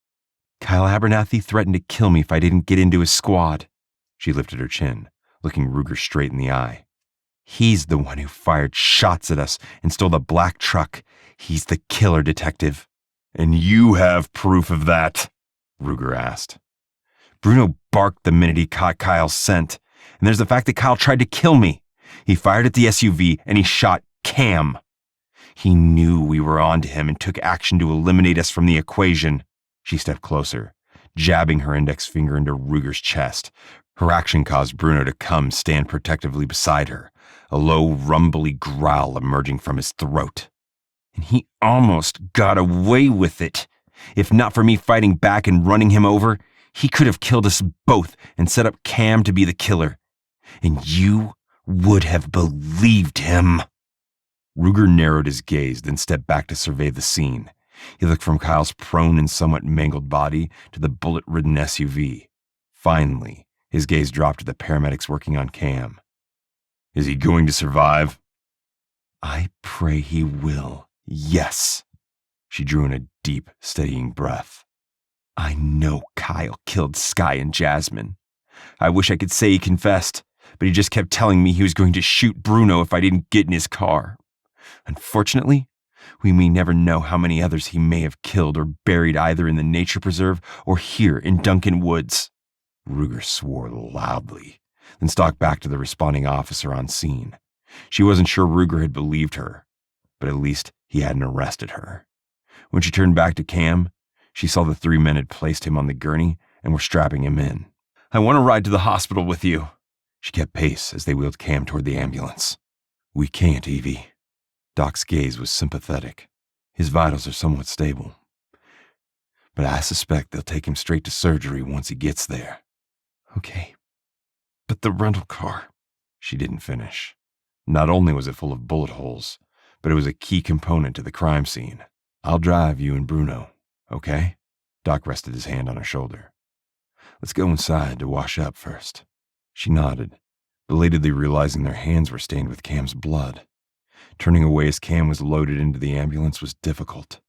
S3: Kyle Abernathy threatened to kill me if I didn't get into his squad. She lifted her chin, looking Ruger straight in the eye. He's the one who fired shots at us and stole the black truck. He's the killer, detective. And you have proof of that? Ruger asked. Bruno barked the minute he caught Kyle's scent, and there's the fact that Kyle tried to kill me. He fired at the SUV and he shot Cam. He knew we were on to him and took action to eliminate us from the equation. She stepped closer, jabbing her index finger into Ruger's chest. Her action caused Bruno to stand protectively beside her, a low, rumbly growl emerging from his throat. And he almost got away with it. If not for me fighting back and running him over, he could have killed us both and set up Cam to be the killer. And you would have believed him. Ruger narrowed his gaze, then stepped back to survey the scene. He looked from Kyle's prone and somewhat mangled body to the bullet-ridden SUV. Finally, his gaze dropped to the paramedics working on Cam. Is he going to survive? I pray he will. Yes. She drew in a deep, steadying breath. I know Kyle killed Skye and Jasmine. I wish I could say he confessed, but he just kept telling me he was going to shoot Bruno if I didn't get in his car. Unfortunately, we may never know how many others he may have killed or buried either in the nature preserve or here in Duncan Woods. Ruger swore loudly, then stalked back to the responding officer on scene. She wasn't sure Ruger had believed her, but at least he hadn't arrested her. When she turned back to Cam, she saw the 3 men had placed him on the gurney and were strapping him in. I want to ride to the hospital with you. She kept pace as they wheeled Cam toward the ambulance. We can't, Evie. Doc's gaze was sympathetic. His vitals are somewhat stable, but I suspect they'll take him straight to surgery once he gets there. Okay, but the rental car. She didn't finish. Not only was it full of bullet holes, but it was a key component to the crime scene. I'll drive you and Bruno, okay? Doc rested his hand on her shoulder. Let's go inside to wash up first. She nodded, belatedly realizing their hands were stained with Cam's blood. Turning away as Cam was loaded into the ambulance was difficult.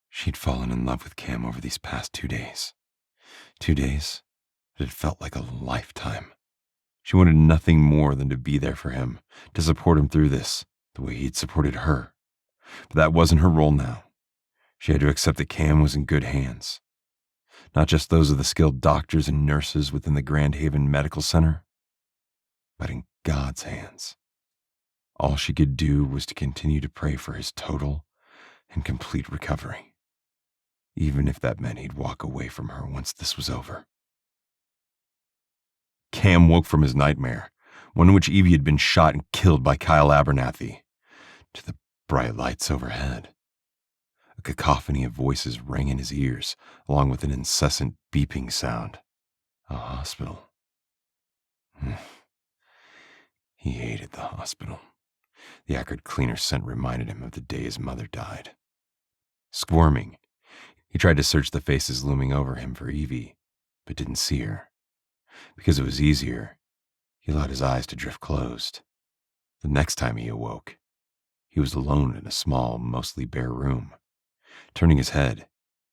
S3: She'd fallen in love with Cam over these past 2 days. 2 days that had felt like a lifetime. She wanted nothing more than to be there for him, to support him through this, the way he'd supported her. But that wasn't her role now. She had to accept that Cam was in good hands. Not just those of the skilled doctors and nurses within the Grand Haven Medical Center, but in God's hands. All she could do was to continue to pray for his total and complete recovery, even if that meant he'd walk away from her once this was over. Cam woke from his nightmare, one in which Evie had been shot and killed by Kyle Abernathy, to the bright lights overhead. A cacophony of voices rang in his ears, along with an incessant beeping sound. A hospital. He hated the hospital. The acrid cleaner scent reminded him of the day his mother died. Squirming, he tried to search the faces looming over him for Evie, but didn't see her. Because it was easier, he allowed his eyes to drift closed. The next time he awoke, he was alone in a small, mostly bare room. Turning his head,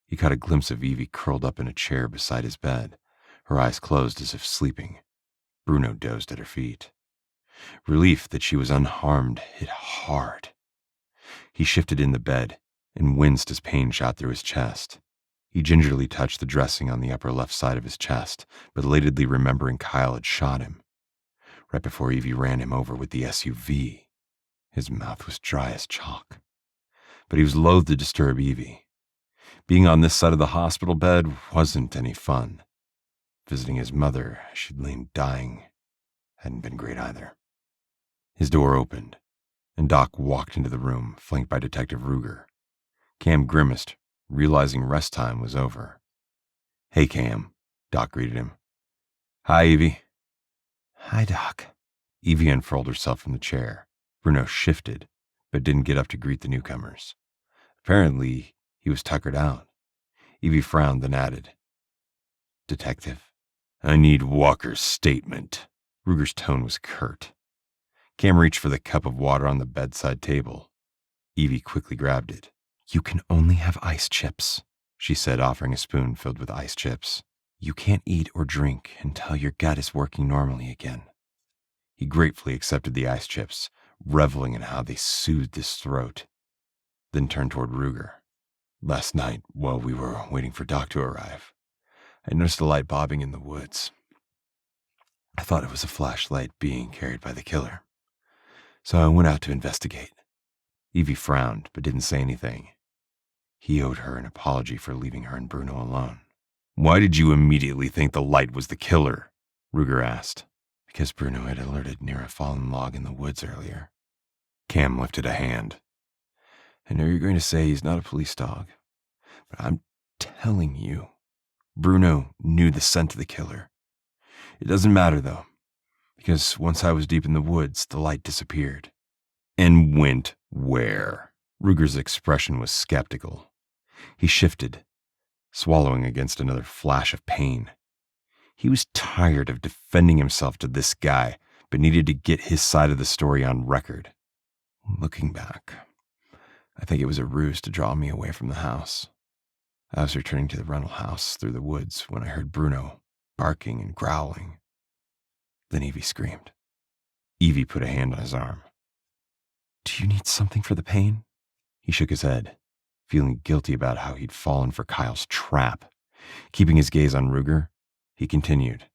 S3: he caught a glimpse of Evie curled up in a chair beside his bed, her eyes closed as if sleeping. Bruno dozed at her feet. Relief that she was unharmed hit hard. He shifted in the bed and winced as pain shot through his chest. He gingerly touched the dressing on the upper left side of his chest, belatedly remembering Kyle had shot him. Right before Evie ran him over with the SUV, his mouth was dry as chalk. But he was loath to disturb Evie. Being on this side of the hospital bed wasn't any fun. Visiting his mother as she'd lain dying hadn't been great either. His door opened, and Doc walked into the room, flanked by Detective Ruger. Cam grimaced, realizing rest time was over. "Hey, Cam," Doc greeted him. "Hi, Evie."
S4: "Hi, Doc."
S3: Evie unfurled herself from the chair. Bruno shifted, but didn't get up to greet the newcomers. Apparently, he was tuckered out. Evie frowned, then added, "Detective, I need Walker's statement." Ruger's tone was curt. Cam reached for the cup of water on the bedside table. Evie quickly grabbed it.
S4: "You can only have ice chips," she said, offering a spoon filled with ice chips. "You can't eat or drink until your gut is working normally again."
S3: He gratefully accepted the ice chips, reveling in how they soothed his throat, then turned toward Ruger. "Last night, while we were waiting for Doc to arrive, I noticed a light bobbing in the woods. I thought it was a flashlight being carried by the killer, so I went out to investigate." Evie frowned, but didn't say anything. He owed her an apology for leaving her and Bruno alone. "Why did you immediately think the light was the killer?" Ruger asked.
S4: "Because Bruno had alerted near a fallen log in the woods earlier."
S3: Cam lifted a hand. "I know you're going to say he's not a police dog, but I'm telling you, Bruno knew the scent of the killer. It doesn't matter, though, because once I was deep in the woods, the light disappeared." "And went where?" Ruger's expression was skeptical. He shifted, swallowing against another flash of pain. He was tired of defending himself to this guy, but needed to get his side of the story on record. "Looking back, I think it was a ruse to draw me away from the house. I was returning to the rental house through the woods when I heard Bruno barking and growling." Then Evie screamed. Evie put a hand on his arm.
S4: "Do you need something for the pain?"
S3: He shook his head, feeling guilty about how he'd fallen for Kyle's trap. Keeping his gaze on Ruger, he continued,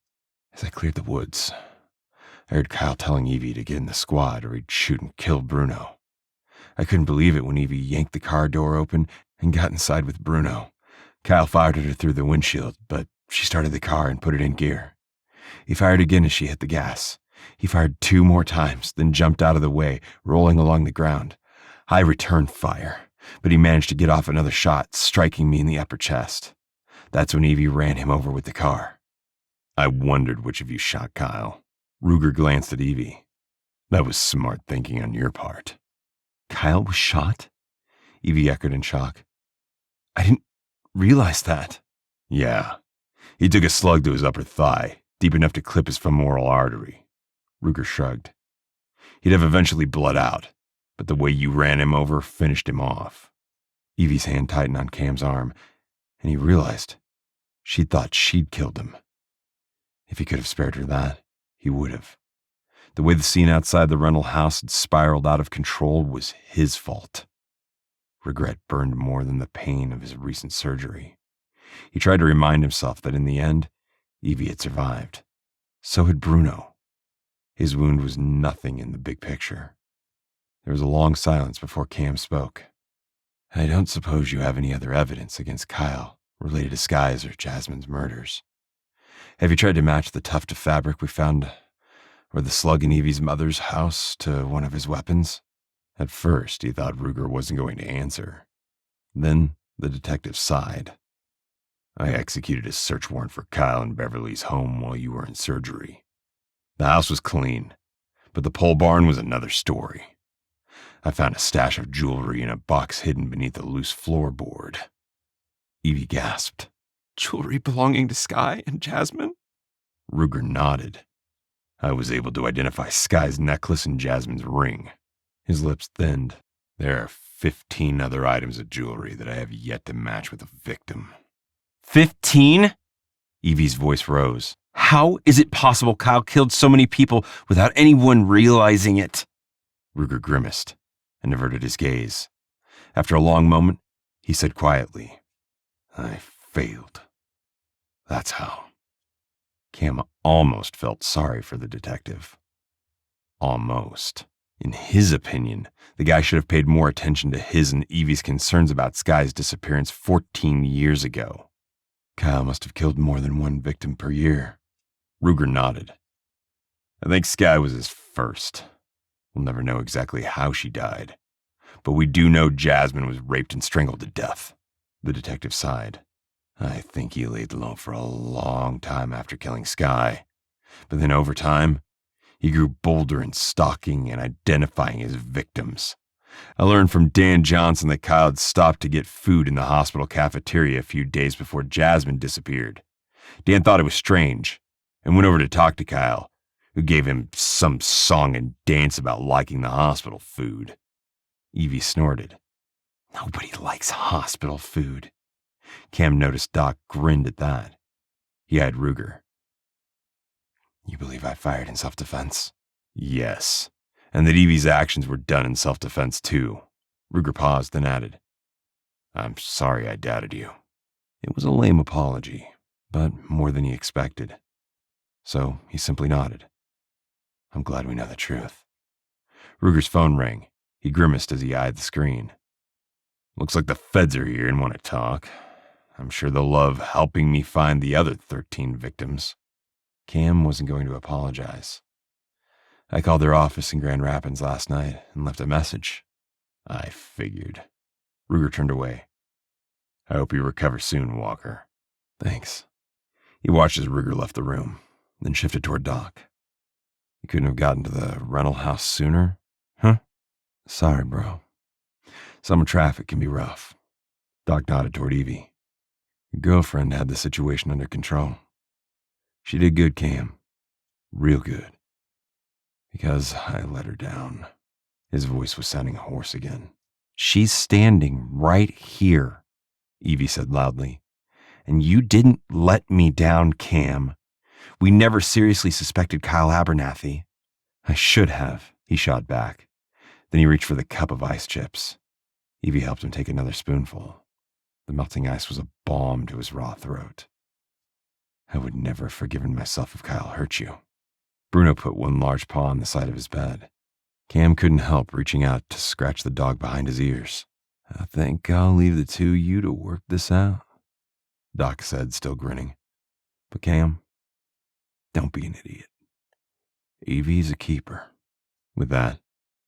S3: "As I cleared the woods, I heard Kyle telling Evie to get in the squad or he'd shoot and kill Bruno. I couldn't believe it when Evie yanked the car door open and got inside with Bruno. Kyle fired at her through the windshield, but she started the car and put it in gear. He fired again as she hit the gas. He fired 2 more times, then jumped out of the way, rolling along the ground. I returned fire, but he managed to get off another shot, striking me in the upper chest. That's when Evie ran him over with the car." "I wondered which of you shot Kyle." Ruger glanced at Evie. "That was smart thinking on your part."
S4: "Kyle was shot?"
S3: Evie echoed in shock.
S4: "I didn't realize that."
S3: "Yeah. He took a slug to his upper thigh, deep enough to clip his femoral artery." Ruger shrugged. "He'd have eventually bled out, but the way you ran him over finished him off." Evie's hand tightened on Cam's arm, and he realized she thought she'd killed him. If he could have spared her that, he would have. The way the scene outside the rental house had spiraled out of control was his fault. Regret burned more than the pain of his recent surgery. He tried to remind himself that in the end, Evie had survived. So had Bruno. His wound was nothing in the big picture. There was a long silence before Cam spoke. "I don't suppose you have any other evidence against Kyle related to Skye's or Jasmine's murders. Have you tried to match the tuft of fabric we found or the slug in Evie's mother's house to one of his weapons?" At first, he thought Ruger wasn't going to answer. Then the detective sighed. "I executed a search warrant for Kyle in Beverly's home while you were in surgery. The house was clean, but the pole barn was another story. I found a stash of jewelry in a box hidden beneath a loose floorboard." Evie gasped.
S4: "Jewelry belonging to Skye and Jasmine?"
S3: Ruger nodded. "I was able to identify Skye's necklace and Jasmine's ring." His lips thinned. "There are 15 other items of jewelry that I have yet to match with a victim."
S4: 15?
S3: Evie's voice rose.
S4: "How is it possible Kyle killed so many people without anyone realizing it?"
S3: Ruger grimaced and averted his gaze. After a long moment, he said quietly, "I failed. That's how." Cam almost felt sorry for the detective. Almost. In his opinion, the guy should have paid more attention to his and Evie's concerns about Skye's disappearance 14 years ago. Kyle must have killed more than one victim per year. Ruger nodded. I think Skye was his first. We'll never know exactly how she died, but we do know Jasmine was raped and strangled to death. The detective sighed. I think he laid low for a long time after killing Skye, but then over time, he grew bolder in stalking and identifying his victims. I learned from Dan Johnson that Kyle had stopped to get food in the hospital cafeteria a few days before Jasmine disappeared. Dan thought it was strange and went over to talk to Kyle, who gave him some song and dance about liking the hospital food. Evie snorted. Nobody likes hospital food. Cam noticed Doc grinned at that. He eyed Ruger. You believe I fired in self-defense? Yes, and that Evie's actions were done in self-defense too. Ruger paused, then added, I'm sorry I doubted you. It was a lame apology, but more than he expected. So he simply nodded. I'm glad we know the truth. Ruger's phone rang. He grimaced as he eyed the screen. Looks like the feds are here and want to talk. I'm sure they'll love helping me find the other 13 victims. Cam wasn't going to apologize. I called their office in Grand Rapids last night and left a message. I figured. Ruger turned away. I hope you recover soon, Walker. Thanks. He watched as Ruger left the room, then shifted toward Doc. You couldn't have gotten to the rental house sooner? Huh? Sorry, bro. Summer traffic can be rough. Doc nodded toward Evie. Your girlfriend had the situation under control. She did good, Cam. Real good. Because I let her down. His voice was sounding hoarse again. She's standing right here, Evie said loudly. And you didn't let me down, Cam. We never seriously suspected Kyle Abernathy. I should have, he shot back. Then he reached for the cup of ice chips. Evie helped him take another spoonful. The melting ice was a balm to his raw throat. I would never have forgiven myself if Kyle hurt you. Bruno put one large paw on the side of his bed. Cam couldn't help reaching out to scratch the dog behind his ears. I think I'll leave the two of you to work this out, Doc said, still grinning. But Cam, don't be an idiot. Evie's a keeper. With that,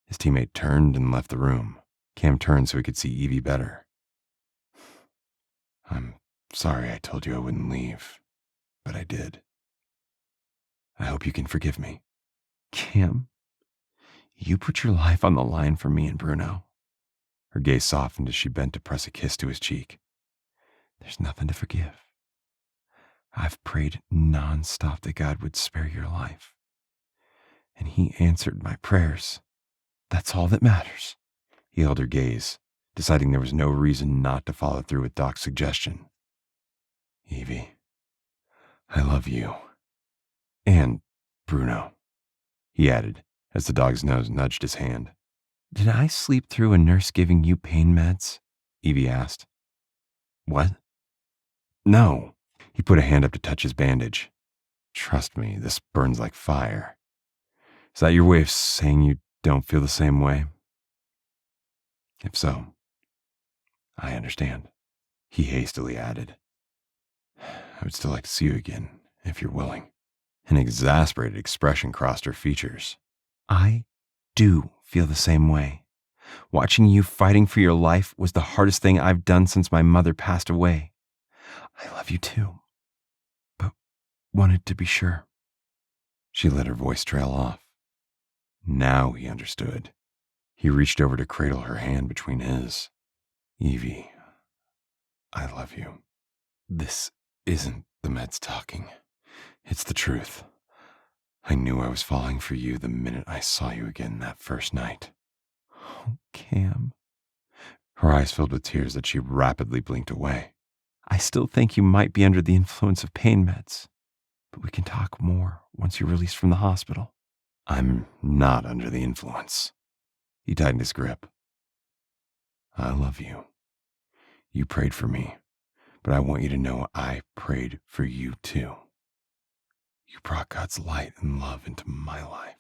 S3: his teammate turned and left the room. Cam turned so he could see Evie better. I'm sorry I told you I wouldn't leave, but I did. I hope you can forgive me. Cam, you put your life on the line for me and Bruno. Her gaze softened as she bent to press a kiss to his cheek. There's nothing to forgive. I've prayed nonstop that God would spare your life. And he answered my prayers. That's all that matters. He held her gaze, deciding there was no reason not to follow through with Doc's suggestion. Evie, I love you. And Bruno, he added, as the dog's nose nudged his hand. Did I sleep through a nurse giving you pain meds? Evie asked. What? No. He put a hand up to touch his bandage. Trust me, this burns like fire. Is that your way of saying you don't feel the same way? If so, I understand. He hastily added. I would still like to see you again, if you're willing. An exasperated expression crossed her features. I do feel the same way. Watching you fighting for your life was the hardest thing I've done since my mother passed away. I love you too, but wanted to be sure. She let her voice trail off. Now he understood. He reached over to cradle her hand between his. Evie, I love you. This isn't the meds talking. It's the truth. I knew I was falling for you the minute I saw you again that first night. Oh, Cam. Her eyes filled with tears that she rapidly blinked away. I still think you might be under the influence of pain meds, but we can talk more once you're released from the hospital. I'm not under the influence. He tightened his grip. I love you. You prayed for me, but I want you to know I prayed for you too. You brought God's light and love into my life.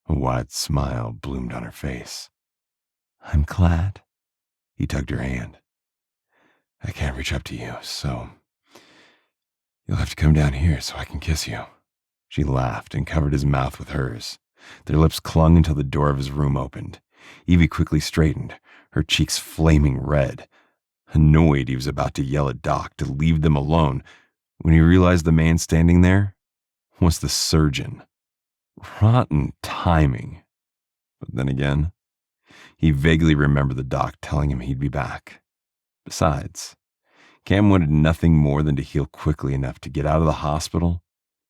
S3: A wide smile bloomed on her face. I'm glad. He tugged her hand. I can't reach up to you, so You'll have to come down here so I can kiss you." She laughed and covered his mouth with hers. Their lips clung until the door of his room opened. Evie quickly straightened, her cheeks flaming red. Annoyed, he was about to yell at Doc to leave them alone when he realized the man standing there was the surgeon. Rotten timing. But then again, he vaguely remembered the doc telling him he'd be back. Besides, Cam wanted nothing more than to heal quickly enough to get out of the hospital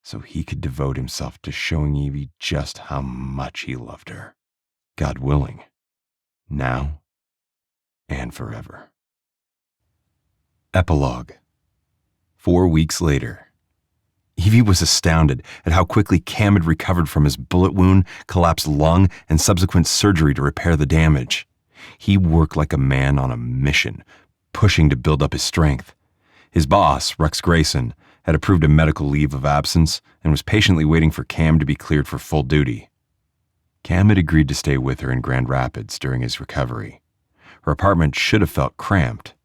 S3: so he could devote himself to showing Evie just how much he loved her. God willing, now and forever. Epilogue. 4 weeks later. Evie was astounded at how quickly Cam had recovered from his bullet wound, collapsed lung, and subsequent surgery to repair the damage. He worked like a man on a mission, pushing to build up his strength. His boss, Rex Grayson, had approved a medical leave of absence and was patiently waiting for Cam to be cleared for full duty. Cam had agreed to stay with her in Grand Rapids during his recovery. Her apartment should have felt cramped,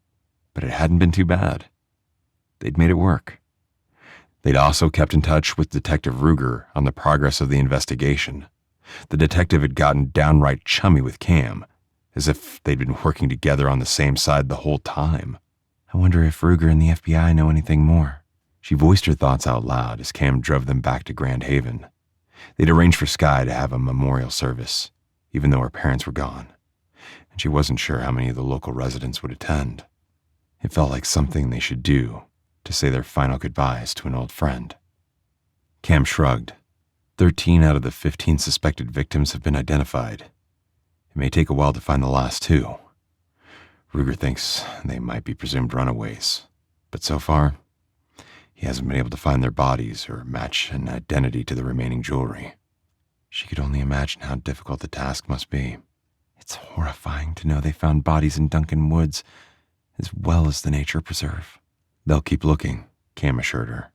S3: but it hadn't been too bad. They'd made it work. They'd also kept in touch with Detective Ruger on the progress of the investigation. The detective had gotten downright chummy with Cam, as if they'd been working together on the same side the whole time. I wonder if Ruger and the FBI know anything more. She voiced her thoughts out loud as Cam drove them back to Grand Haven. They'd arranged for Skye to have a memorial service, even though her parents were gone, and she wasn't sure how many of the local residents would attend. It felt like something they should do to say their final goodbyes to an old friend. Cam shrugged. 13 out of the 15 suspected victims have been identified. It may take a while to find the last 2. Ruger thinks they might be presumed runaways, but so far, he hasn't been able to find their bodies or match an identity to the remaining jewelry. She could only imagine how difficult the task must be. It's horrifying to know they found bodies in Duncan Woods, as well as the nature preserve. They'll keep looking, Cam assured her.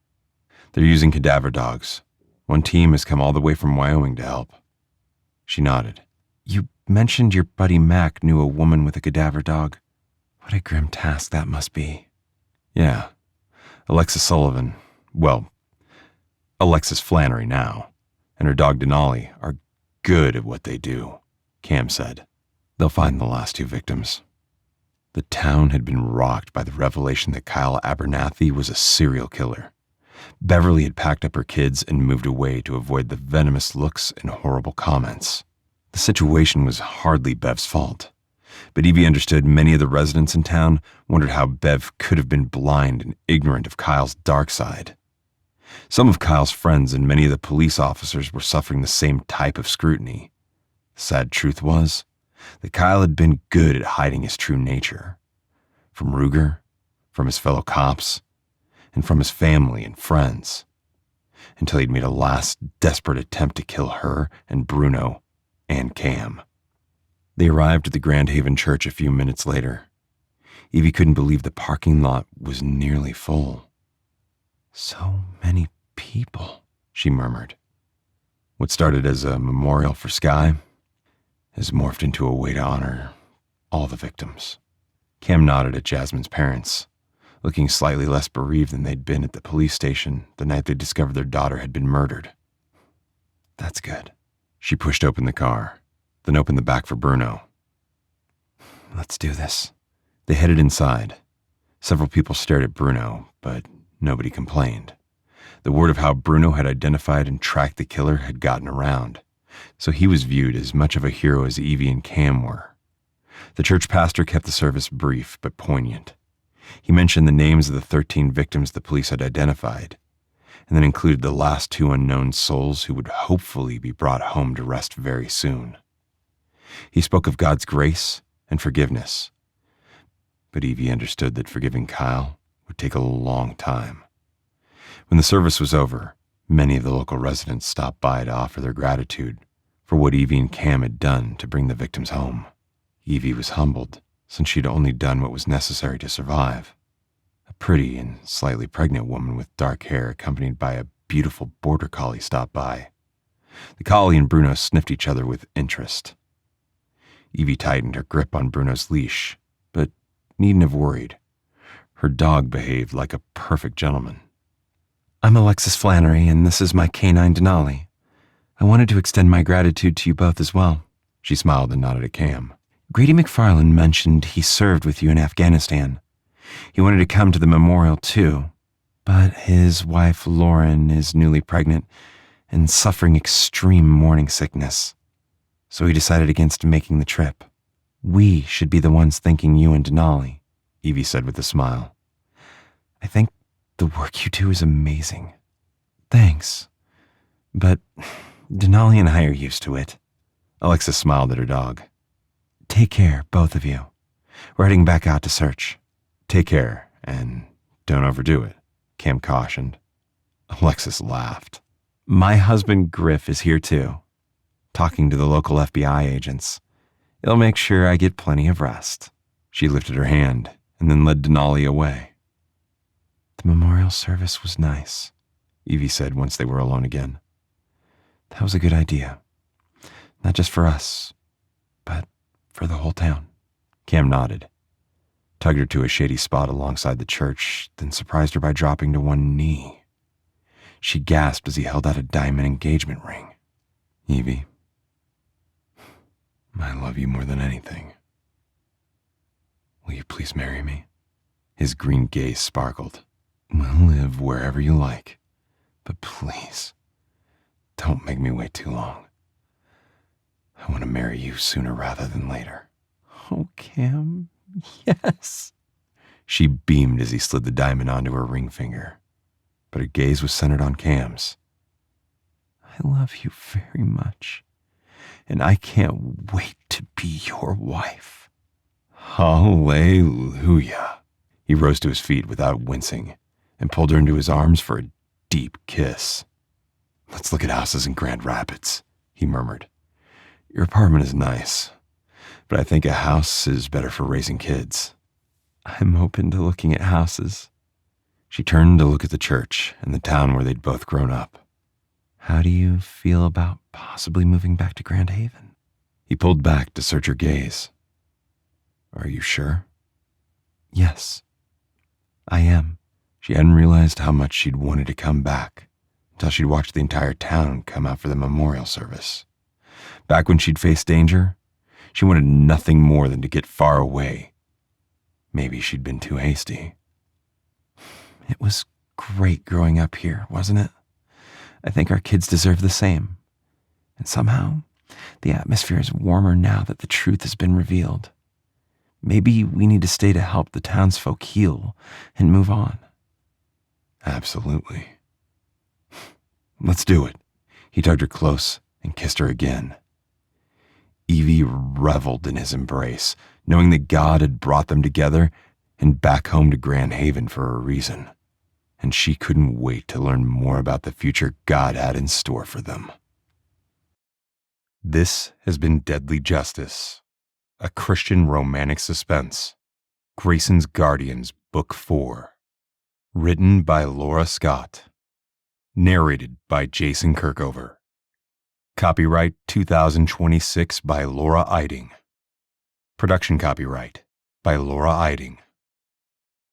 S3: They're using cadaver dogs. One team has come all the way from Wyoming to help. She nodded. You mentioned your buddy Mac knew a woman with a cadaver dog. What a grim task that must be. Yeah. Alexis Sullivan, well, Alexis Flannery now, and her dog Denali are good at what they do, Cam said. They'll find the last 2 victims. The town had been rocked by the revelation that Kyle Abernathy was a serial killer. Beverly had packed up her kids and moved away to avoid the venomous looks and horrible comments. The situation was hardly Bev's fault, but Evie understood many of the residents in town wondered how Bev could have been blind and ignorant of Kyle's dark side. Some of Kyle's friends and many of the police officers were suffering the same type of scrutiny. The sad truth was that Kyle had been good at hiding his true nature. From Ruger, from his fellow cops, and from his family and friends, until he'd made a last desperate attempt to kill her and Bruno and Cam. They arrived at the Grand Haven Church a few minutes later. Evie couldn't believe the parking lot was nearly full. So many people, she murmured. What started as a memorial for Skye has morphed into a way to honor all the victims. Cam nodded at Jasmine's parents, looking slightly less bereaved than they'd been at the police station the night they discovered their daughter had been murdered. That's good. She pushed open the car, then opened the back for Bruno. Let's do this. They headed inside. Several people stared at Bruno, but nobody complained. The word of how Bruno had identified and tracked the killer had gotten around, so he was viewed as much of a hero as Evie and Cam were. The church pastor kept the service brief but poignant. He mentioned the names of the 13 victims the police had identified, and then included the last 2 unknown souls who would hopefully be brought home to rest very soon. He spoke of God's grace and forgiveness, but Evie understood that forgiving Kyle would take a long time. When the service was over, many of the local residents stopped by to offer their gratitude for what Evie and Cam had done to bring the victims home. Evie was humbled, since she'd only done what was necessary to survive. A pretty and slightly pregnant woman with dark hair accompanied by a beautiful border collie stopped by. The collie and Bruno sniffed each other with interest. Evie tightened her grip on Bruno's leash, but needn't have worried. Her dog behaved like a perfect gentleman.
S4: I'm Alexis Flannery, and this is my canine Denali. I wanted to extend my gratitude to you both as well.
S3: She smiled and nodded at Cam.
S4: Grady McFarland mentioned he served with you in Afghanistan. He wanted to come to the memorial too, but his wife Lauren is newly pregnant and suffering extreme morning sickness. So he decided against making the trip. We should be the ones thanking you and Denali,
S3: Evie said with a smile.
S4: I think the work you do is amazing. Thanks. But Denali and I are used to it.
S3: Alexis smiled at her dog.
S4: Take care, both of you. We're heading back out to search.
S3: Take care, and don't overdo it, Cam cautioned. Alexis laughed.
S4: My husband Griff is here too, talking to the local FBI agents. He'll make sure I get plenty of rest.
S3: She lifted her hand and then led Denali away.
S4: The memorial service was nice,
S3: Evie said once they were alone again.
S4: That was a good idea. Not just for us, but for the whole town.
S3: Cam nodded, tugged her to a shady spot alongside the church, then surprised her by dropping to one knee. She gasped as he held out a diamond engagement ring. Evie, I love you more than anything. Will you please marry me? His green gaze sparkled. We'll live wherever you like, but please, don't make me wait too long. I want to marry you sooner rather than later.
S4: Oh, Cam, yes.
S3: She beamed as he slid the diamond onto her ring finger, but her gaze was centered on Cam's.
S4: I love you very much, and I can't wait to be your wife.
S3: Hallelujah. He rose to his feet without wincing and pulled her into his arms for a deep kiss. Let's look at houses in Grand Rapids, he murmured. Your apartment is nice, but I think a house is better for raising kids.
S4: I'm open to looking at houses.
S3: She turned to look at the church and the town where they'd both grown up.
S4: How do you feel about possibly moving back to Grand Haven?
S3: He pulled back to search her gaze. Are you sure?
S4: Yes, I am.
S3: She hadn't realized how much she'd wanted to come back until she'd watched the entire town come out for the memorial service. Back when she'd faced danger, she wanted nothing more than to get far away. Maybe she'd been too hasty.
S4: It was great growing up here, wasn't it? I think our kids deserve the same. And somehow, the atmosphere is warmer now that the truth has been revealed. Maybe we need to stay to help the townsfolk heal and move on.
S3: Absolutely. Let's do it. He tugged her close and kissed her again. Evie reveled in his embrace, knowing that God had brought them together and back home to Grand Haven for a reason, and she couldn't wait to learn more about the future God had in store for them. This has been Deadly Justice, a Christian romantic suspense. Grayson's Guardians, Book 4. Written by Laura Scott. Narrated by Jason Kirkover. Copyright 2026 by Laura Eiding. Production copyright by Laura Eiding.